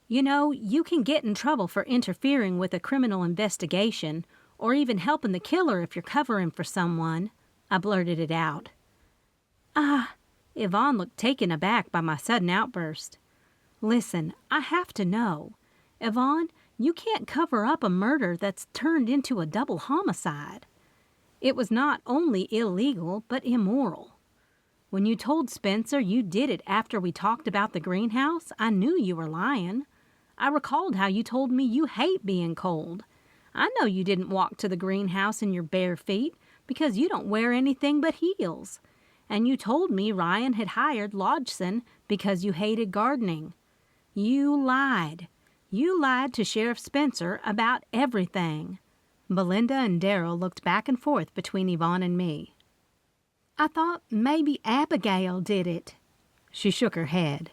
"You know, you can get in trouble for interfering with a criminal investigation, or even helping the killer if you're covering for someone," I blurted it out. Yvonne looked taken aback by my sudden outburst. "Listen, I have to know. Yvonne, you can't cover up a murder that's turned into a double homicide. It was not only illegal, but immoral. When you told Spencer you did it after we talked about the greenhouse, I knew you were lying. I recalled how you told me you hate being cold. I know you didn't walk to the greenhouse in your bare feet because you don't wear anything but heels. And you told me Ryan had hired Lodgson because you hated gardening. You lied. You lied to Sheriff Spencer about everything." Belinda and Darryl looked back and forth between Yvonne and me. "I thought maybe Abigail did it." She shook her head.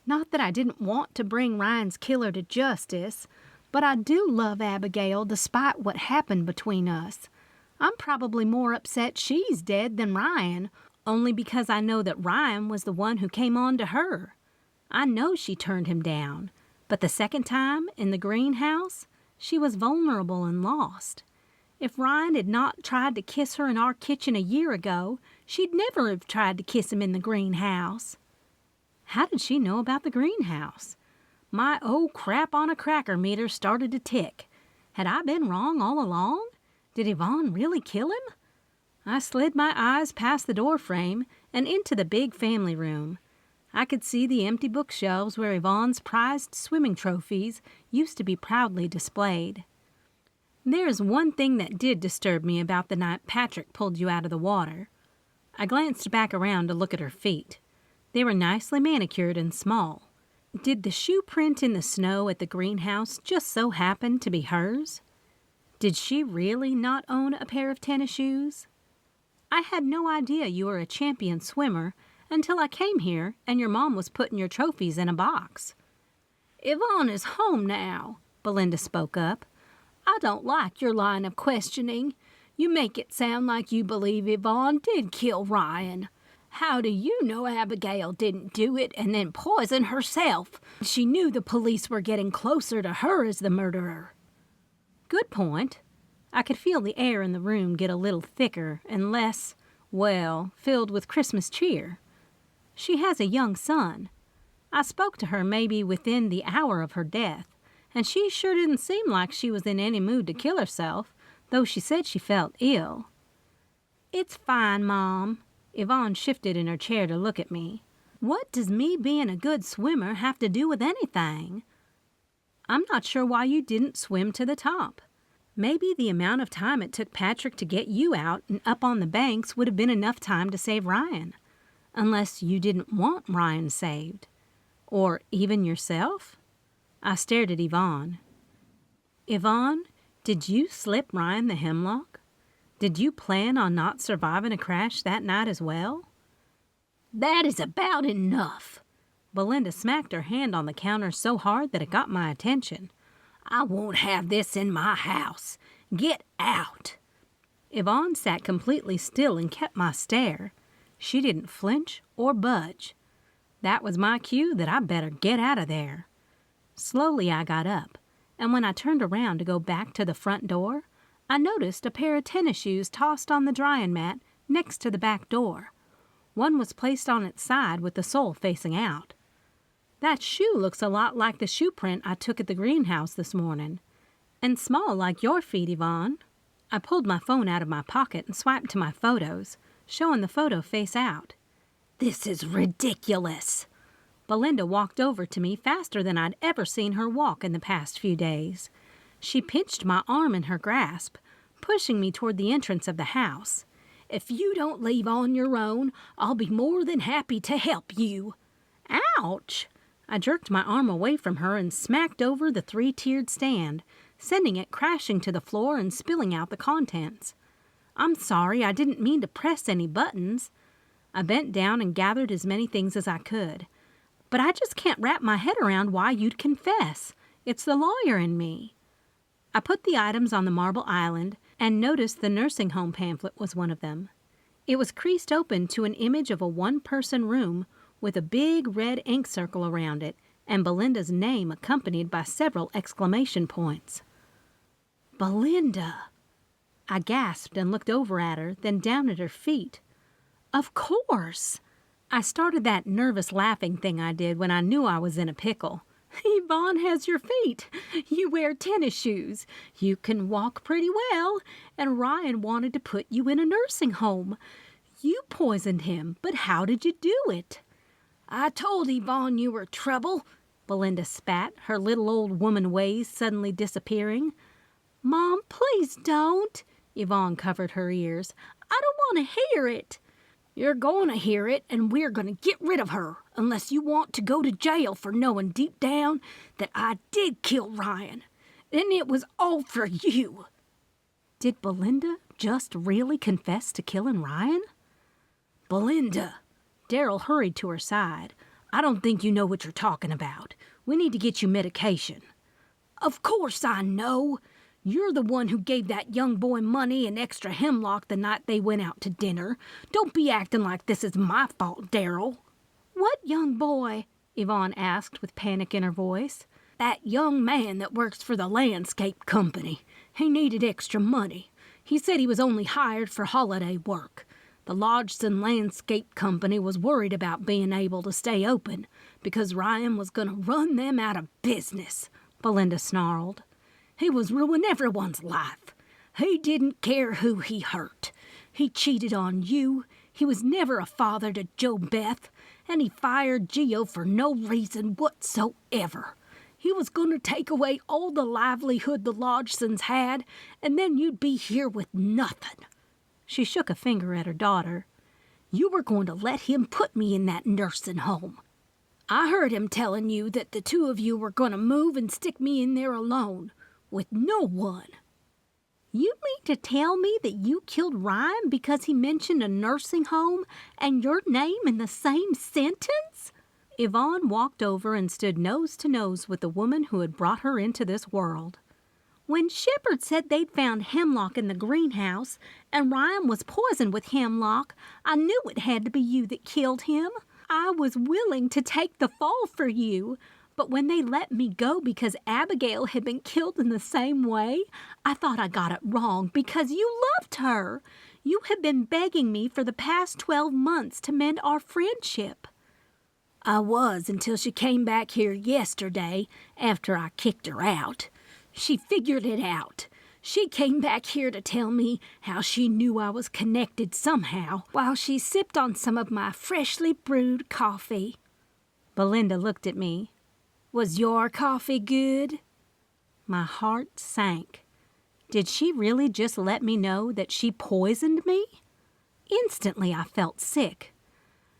"Not that I didn't want to bring Ryan's killer to justice, but I do love Abigail despite what happened between us. I'm probably more upset she's dead than Ryan, only because I know that Ryan was the one who came on to her. I know she turned him down, but the second time, in the greenhouse, she was vulnerable and lost. If Ryan had not tried to kiss her in our kitchen a year ago, she'd never have tried to kiss him in the greenhouse." How did she know about the greenhouse? My "oh crap on a cracker" meter started to tick. Had I been wrong all along? Did Yvonne really kill him? I slid my eyes past the door frame and into the big family room. I could see the empty bookshelves where Yvonne's prized swimming trophies used to be proudly displayed. "There's one thing that did disturb me about the night Patrick pulled you out of the water." I glanced back around to look at her feet. They were nicely manicured and small. Did the shoe print in the snow at the greenhouse just so happen to be hers? Did she really not own a pair of tennis shoes? "I had no idea you were a champion swimmer until I came here and your mom was putting your trophies in a box." "Yvonne is home now," Belinda spoke up. "I don't like your line of questioning. You make it sound like you believe Yvonne did kill Ryan. How do you know Abigail didn't do it and then poison herself? She knew the police were getting closer to her as the murderer." Good point. I could feel the air in the room get a little thicker and less, well, filled with Christmas cheer. She has a young son. I spoke to her maybe within the hour of her death, and she sure didn't seem like she was in any mood to kill herself, though she said she felt ill. "It's fine, Mom." Yvonne shifted in her chair to look at me. "What does me being a good swimmer have to do with anything?" "I'm not sure why you didn't swim to the top. Maybe the amount of time it took Patrick to get you out and up on the banks would have been enough time to save Ryan. Unless you didn't want Ryan saved. Or even yourself?" I stared at Yvonne. "Yvonne, did you slip Ryan the hemlock? Did you plan on not surviving a crash that night as well?" "That is about enough." Belinda smacked her hand on the counter so hard that it got my attention. "I won't have this in my house. Get out." Yvonne sat completely still and kept my stare. She didn't flinch or budge. That was my cue that I better get out of there. Slowly I got up, and when I turned around to go back to the front door, I noticed a pair of tennis shoes tossed on the drying mat next to the back door. One was placed on its side with the sole facing out. "That shoe looks a lot like the shoe print I took at the greenhouse this morning. And small like your feet, Yvonne." I pulled my phone out of my pocket and swiped to my photos, showing the photo face out. "This is ridiculous." Belinda walked over to me faster than I'd ever seen her walk in the past few days. She pinched my arm in her grasp, pushing me toward the entrance of the house. "If you don't leave on your own, I'll be more than happy to help you." Ouch! I jerked my arm away from her and smacked over the 3-tiered stand, sending it crashing to the floor and spilling out the contents. "I'm sorry, I didn't mean to press any buttons." I bent down and gathered as many things as I could. "But I just can't wrap my head around why you'd confess. It's the lawyer in me." I put the items on the marble island and noticed the nursing home pamphlet was one of them. It was creased open to an image of a one-person room with a big red ink circle around it and Belinda's name accompanied by several exclamation points. "Belinda!" I gasped and looked over at her, then down at her feet. "Of course!" I started that nervous laughing thing I did when I knew I was in a pickle. "Yvonne has your feet. You wear tennis shoes. You can walk pretty well. And Ryan wanted to put you in a nursing home. You poisoned him, but how did you do it?" "I told Yvonne you were trouble," Belinda spat, her little old woman ways suddenly disappearing. "Mom, please don't." Yvonne covered her ears. "I don't want to hear it." "You're going to hear it, and we're going to get rid of her, unless you want to go to jail for knowing deep down that I did kill Ryan, and it was all for you." Did Belinda just really confess to killing Ryan? "Belinda," Daryl hurried to her side. "I don't think you know what you're talking about. We need to get you medication." "Of course I know. You're the one who gave that young boy money and extra hemlock the night they went out to dinner. Don't be acting like this is my fault, Daryl." "What young boy?" Yvonne asked with panic in her voice. "That young man that works for the landscape company. He needed extra money. He said he was only hired for holiday work. The Lodgson Landscape Company was worried about being able to stay open because Ryan was going to run them out of business," Belinda snarled. "He was ruining everyone's life. He didn't care who he hurt. He cheated on you. He was never a father to Jo Beth, and he fired Gio for no reason whatsoever. He was going to take away all the livelihood the Lodgsons had, and then you'd be here with nothing." She shook a finger at her daughter. "You were going to let him put me in that nursing home. I heard him telling you that the two of you were going to move and stick me in there alone, with no one." "You mean to tell me that you killed Ryan because he mentioned a nursing home and your name in the same sentence?" Yvonne walked over and stood nose to nose with the woman who had brought her into this world. "When Shepard said they'd found hemlock in the greenhouse and Ryan was poisoned with hemlock, I knew it had to be you that killed him. I was willing to take the fall for you. But when they let me go because Abigail had been killed in the same way, I thought I got it wrong because you loved her. You have been begging me for the past 12 months to mend our friendship." "I was until she came back here yesterday after I kicked her out. She figured it out. She came back here to tell me how she knew I was connected somehow while she sipped on some of my freshly brewed coffee." Belinda looked at me. "Was your coffee good?" My heart sank. Did she really just let me know that she poisoned me? Instantly I felt sick.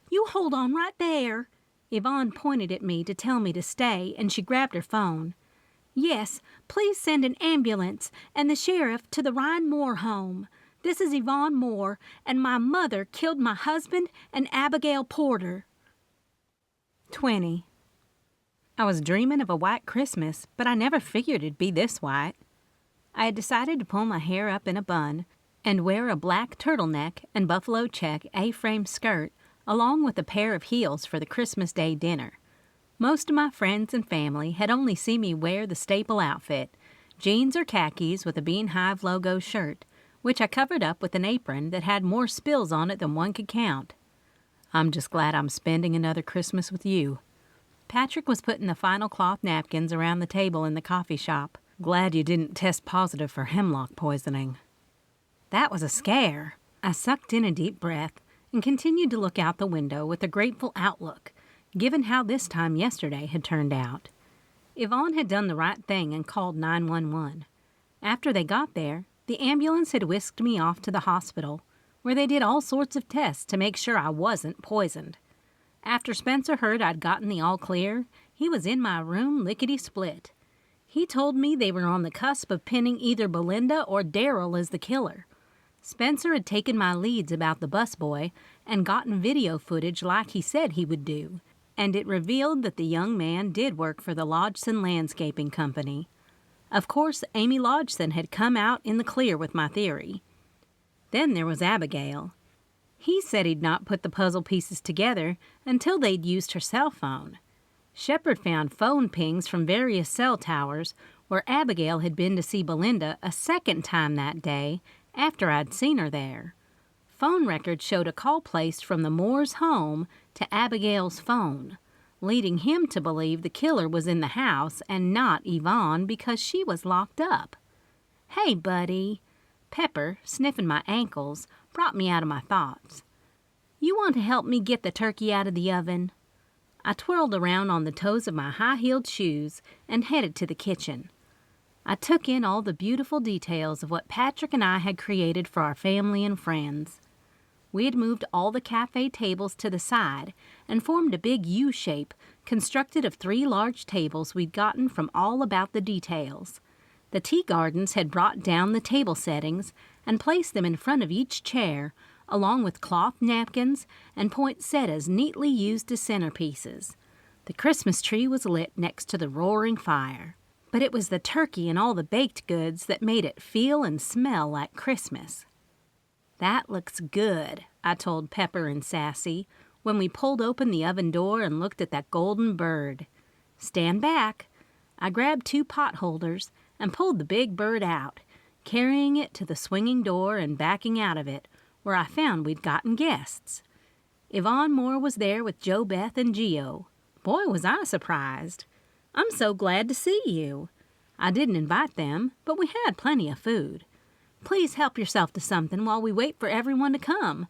"You hold on right there." Yvonne pointed at me to tell me to stay, and she grabbed her phone. "Yes, please send an ambulance and the sheriff to the Ryan Moore home. This is Yvonne Moore, and my mother killed my husband and Abigail Porter." 20. I was dreaming of a white Christmas, but I never figured it'd be this white. I had decided to pull my hair up in a bun and wear a black turtleneck and buffalo check A-frame skirt along with a pair of heels for the Christmas Day dinner. Most of my friends and family had only seen me wear the staple outfit, jeans or khakis with a Bean Hive logo shirt, which I covered up with an apron that had more spills on it than one could count. "I'm just glad I'm spending another Christmas with you." Patrick was putting the final cloth napkins around the table in the coffee shop. "Glad you didn't test positive for hemlock poisoning." That was a scare. I sucked in a deep breath and continued to look out the window with a grateful outlook, given how this time yesterday had turned out. Yvonne had done the right thing and called 911. After they got there, The ambulance had whisked me off to the hospital, where they did all sorts of tests to make sure I wasn't poisoned. After Spencer heard I'd gotten the all clear, he was in my room lickety-split. He told me they were on the cusp of pinning either Belinda or Daryl as the killer. Spencer had taken my leads about the busboy and gotten video footage like he said he would do, and it revealed that the young man did work for the Lodgson Landscaping Company. Of course, Amy Lodgson had come out in the clear with my theory. Then there was Abigail. He said he'd not put the puzzle pieces together until they'd used her cell phone. Shepard found phone pings from various cell towers where Abigail had been to see Belinda a second time that day after I'd seen her there. Phone records showed a call placed from the Moore's home to Abigail's phone, leading him to believe the killer was in the house and not Yvonne because she was locked up. "Hey, buddy." Pepper, sniffing my ankles, brought me out of my thoughts. "You want to help me get the turkey out of the oven?" I twirled around on the toes of my high-heeled shoes and headed to the kitchen. I took in all the beautiful details of what Patrick and I had created for our family and friends. We had moved all the cafe tables to the side and formed a big U shape constructed of 3 large tables we'd gotten from all about the details. The tea gardens had brought down the table settings and placed them in front of each chair, along with cloth napkins and poinsettias neatly used as centerpieces. The Christmas tree was lit next to the roaring fire. But it was the turkey and all the baked goods that made it feel and smell like Christmas. "That looks good," I told Pepper and Sassy when we pulled open the oven door and looked at that golden bird. "Stand back." I grabbed 2 pot holders and pulled the big bird out, carrying it to the swinging door and backing out of it, where I found we'd gotten guests. Yvonne Moore was there with Jo Beth and Gio. Boy, was I surprised. "I'm so glad to see you." I didn't invite them, but we had plenty of food. "Please help yourself to something while we wait for everyone to come."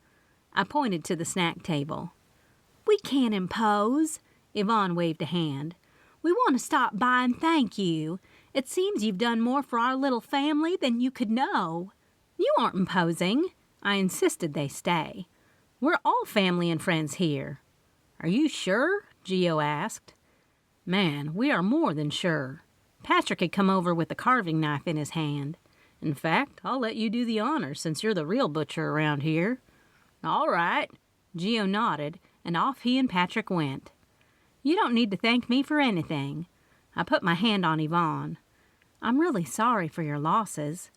I pointed to the snack table. "We can't impose." Yvonne waved a hand. "We want to stop by and thank you. It seems you've done more for our little family than you could know." "You aren't imposing." I insisted they stay. "We're all family and friends here." "Are you sure?" Gio asked. "Man, we are more than sure." Patrick had come over with the carving knife in his hand. "In fact, I'll let you do the honors since you're the real butcher around here." "All right." Gio nodded, and off he and Patrick went. "You don't need to thank me for anything." I put my hand on Yvonne. "I'm really sorry for your losses."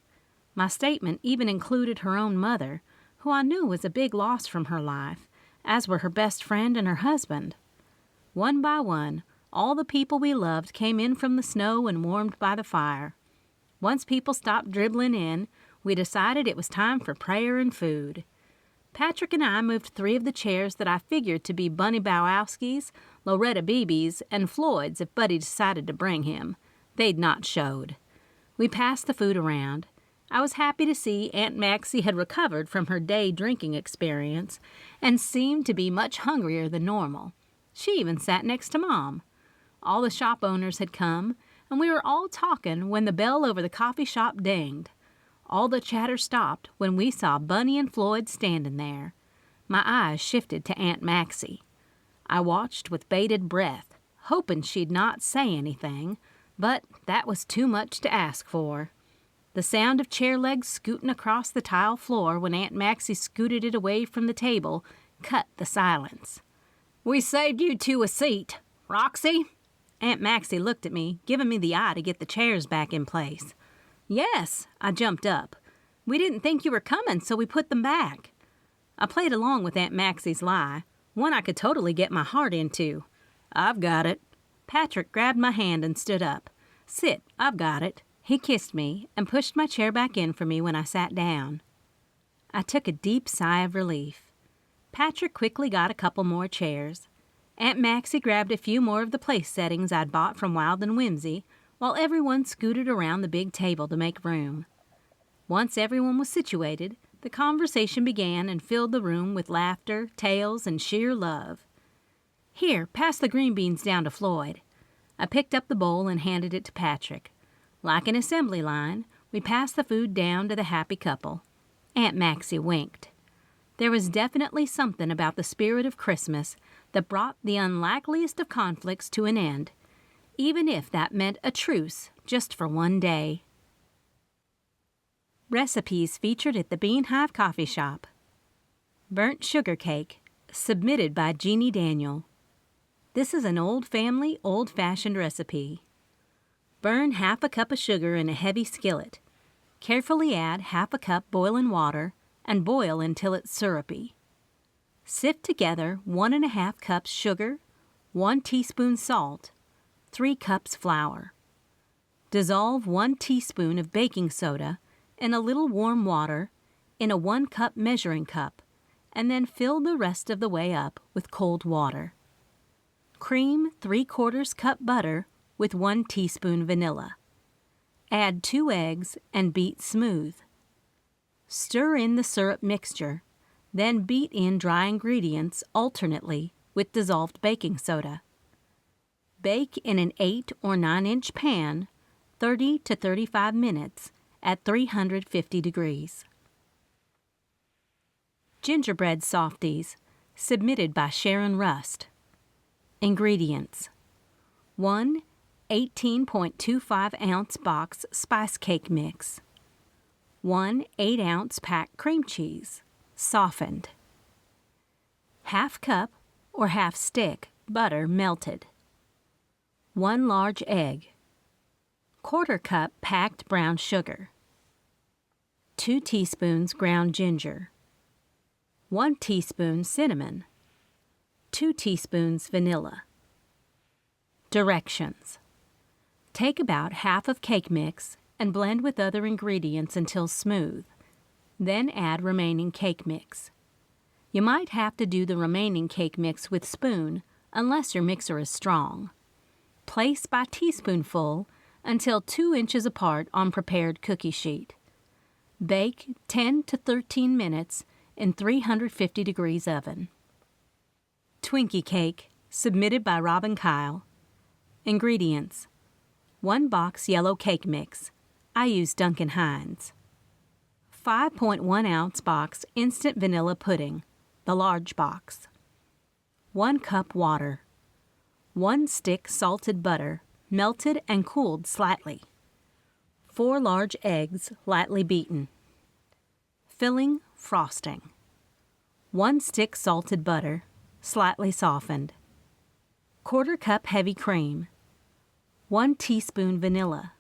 My statement even included her own mother, who I knew was a big loss from her life, as were her best friend and her husband. One by one, all the people we loved came in from the snow and warmed by the fire. Once people stopped dribbling in, we decided it was time for prayer and food. Patrick and I moved 3 of the chairs that I figured to be Bunny Bowowski's, Loretta Beebe's, and Floyd's if Buddy decided to bring him. They'd not showed. We passed the food around. I was happy to see Aunt Maxie had recovered from her day drinking experience and seemed to be much hungrier than normal. She even sat next to Mom. All the shop owners had come, and we were all talking when the bell over the coffee shop dinged. All the chatter stopped when we saw Bunny and Floyd standing there. My eyes shifted to Aunt Maxie. I watched with bated breath, hoping she'd not say anything, but that was too much to ask for. The sound of chair legs scooting across the tile floor when Aunt Maxie scooted it away from the table cut the silence. "We saved you 2 a seat. Roxy?" Aunt Maxie looked at me, giving me the eye to get the chairs back in place. "Yes," I jumped up. "We didn't think you were coming, so we put them back." I played along with Aunt Maxie's lie, one I could totally get my heart into. "I've got it." Patrick grabbed my hand and stood up. "Sit, I've got it." He kissed me and pushed my chair back in for me when I sat down. I took a deep sigh of relief. Patrick quickly got a couple more chairs. Aunt Maxie grabbed a few more of the place settings I'd bought from Wild and Whimsy, while everyone scooted around the big table to make room. Once everyone was situated, the conversation began and filled the room with laughter, tales, and sheer love. "Here, pass the green beans down to Floyd." I picked up the bowl and handed it to Patrick. Like an assembly line, We passed the food down to the happy couple. Aunt Maxie winked. There was definitely something about the spirit of Christmas that brought the unlikeliest of conflicts to an end, even if that meant a truce just for one day. Recipes featured at the Bean Hive Coffee Shop. Burnt sugar cake, submitted by Jeannie Daniel. This is an old family, old-fashioned recipe. Burn half a cup of sugar in a heavy skillet. Carefully add half a cup boiling water and boil until it's syrupy. Sift together 1½ cups sugar, 1 teaspoon salt, 3 cups flour. Dissolve 1 teaspoon of baking soda in a little warm water in a 1 cup measuring cup, and then fill the rest of the way up with cold water. Cream 3/4 cup butter with 1 teaspoon vanilla. Add 2 eggs and beat smooth. Stir in the syrup mixture, then beat in dry ingredients alternately with dissolved baking soda. Bake in an 8 or 9-inch pan 30 to 35 minutes at 350 degrees. Gingerbread Softies, submitted by Sharon Rust. Ingredients: 1 18.25-ounce box spice cake mix, 1 8-ounce pack cream cheese, softened, ½ cup or ½ stick butter melted, 1 large egg, 1/4 cup packed brown sugar, 2 teaspoons ground ginger, 1 teaspoon cinnamon, 2 teaspoons vanilla. Directions: take about half of cake mix and blend with other ingredients until smooth. Then add remaining cake mix. You might have to do the remaining cake mix with spoon unless your mixer is strong. Place by teaspoonful until 2 inches apart on prepared cookie sheet. Bake 10 to 13 minutes in 350 degrees oven. Twinkie Cake, submitted by Robin Kyle. Ingredients: 1 box yellow cake mix. I use Duncan Hines. 5.1-ounce box instant vanilla pudding, the large box. 1 cup water. 1 stick salted butter, melted and cooled slightly. 4 large eggs, lightly beaten. Filling, frosting. 1 stick salted butter, slightly softened. 1/4 cup heavy cream. 1 teaspoon vanilla.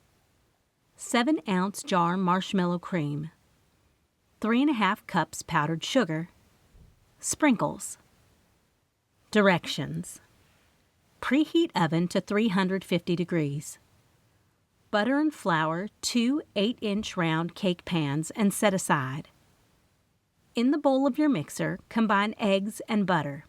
7-ounce jar marshmallow cream. 3½ cups powdered sugar. Sprinkles. Directions: preheat oven to 350 degrees. Butter and flour 2 8-inch round cake pans and set aside. In the bowl of your mixer, combine eggs and butter.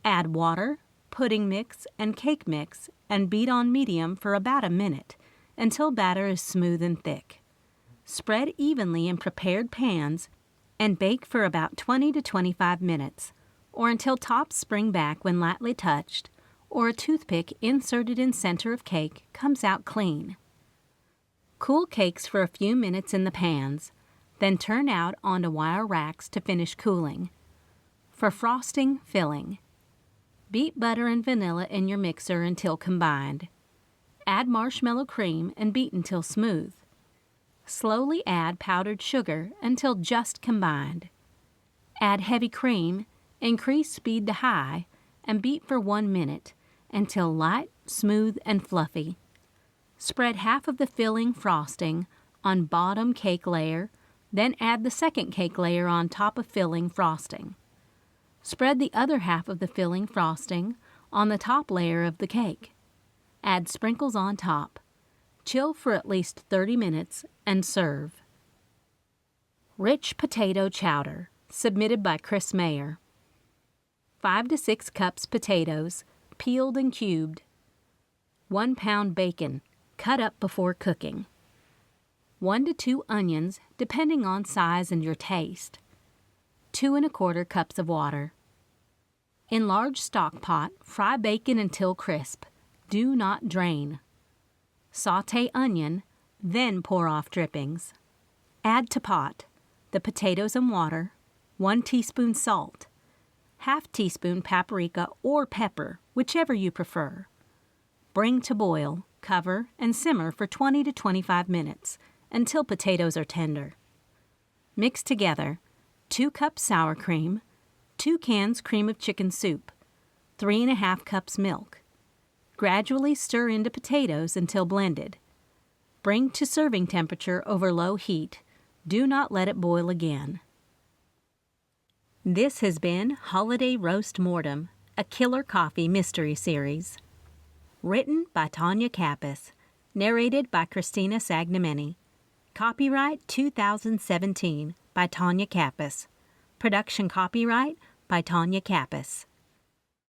Add water, pudding mix, and cake mix and beat on medium for about a minute until batter is smooth and thick. Spread evenly in prepared pans and bake for about 20 to 25 minutes, or until tops spring back when lightly touched, or a toothpick inserted in center of cake comes out clean. Cool cakes for a few minutes in the pans, then turn out onto wire racks to finish cooling. For frosting, filling. Beat butter and vanilla in your mixer until combined. Add marshmallow cream and beat until smooth. Slowly add powdered sugar until just combined. Add heavy cream, increase speed to high, and beat for 1 minute until light, smooth, and fluffy. Spread half of the filling frosting on bottom cake layer, then add the second cake layer on top of filling frosting. Spread the other half of the filling frosting on the top layer of the cake. Add sprinkles on top. Chill for at least 30 minutes and serve. Rich Potato Chowder, submitted by Chris Mayer. 5 to 6 cups potatoes, peeled and cubed. 1 pound bacon, cut up before cooking. 1 to 2 onions, depending on size and your taste. 2 1/4 cups of water. In large stock pot, fry bacon until crisp. Do not drain. Sauté onion, Then pour off drippings. Add to pot the potatoes and water, 1 teaspoon salt, ½ teaspoon paprika or pepper, whichever you prefer. Bring to boil, cover, and simmer for 20 to 25 minutes until potatoes are tender. Mix together 2 cups sour cream, 2 cans cream of chicken soup, 3½ cups milk. Gradually stir into potatoes until blended. Bring to serving temperature over low heat. Do not let it boil again. This has been Holiday Roast Mortem, a killer coffee mystery series. Written by Tanya Kappas. Narrated by Christina Sagnameni. Copyright 2017 by Tanya Kappas. Production copyright by Tanya Kappas.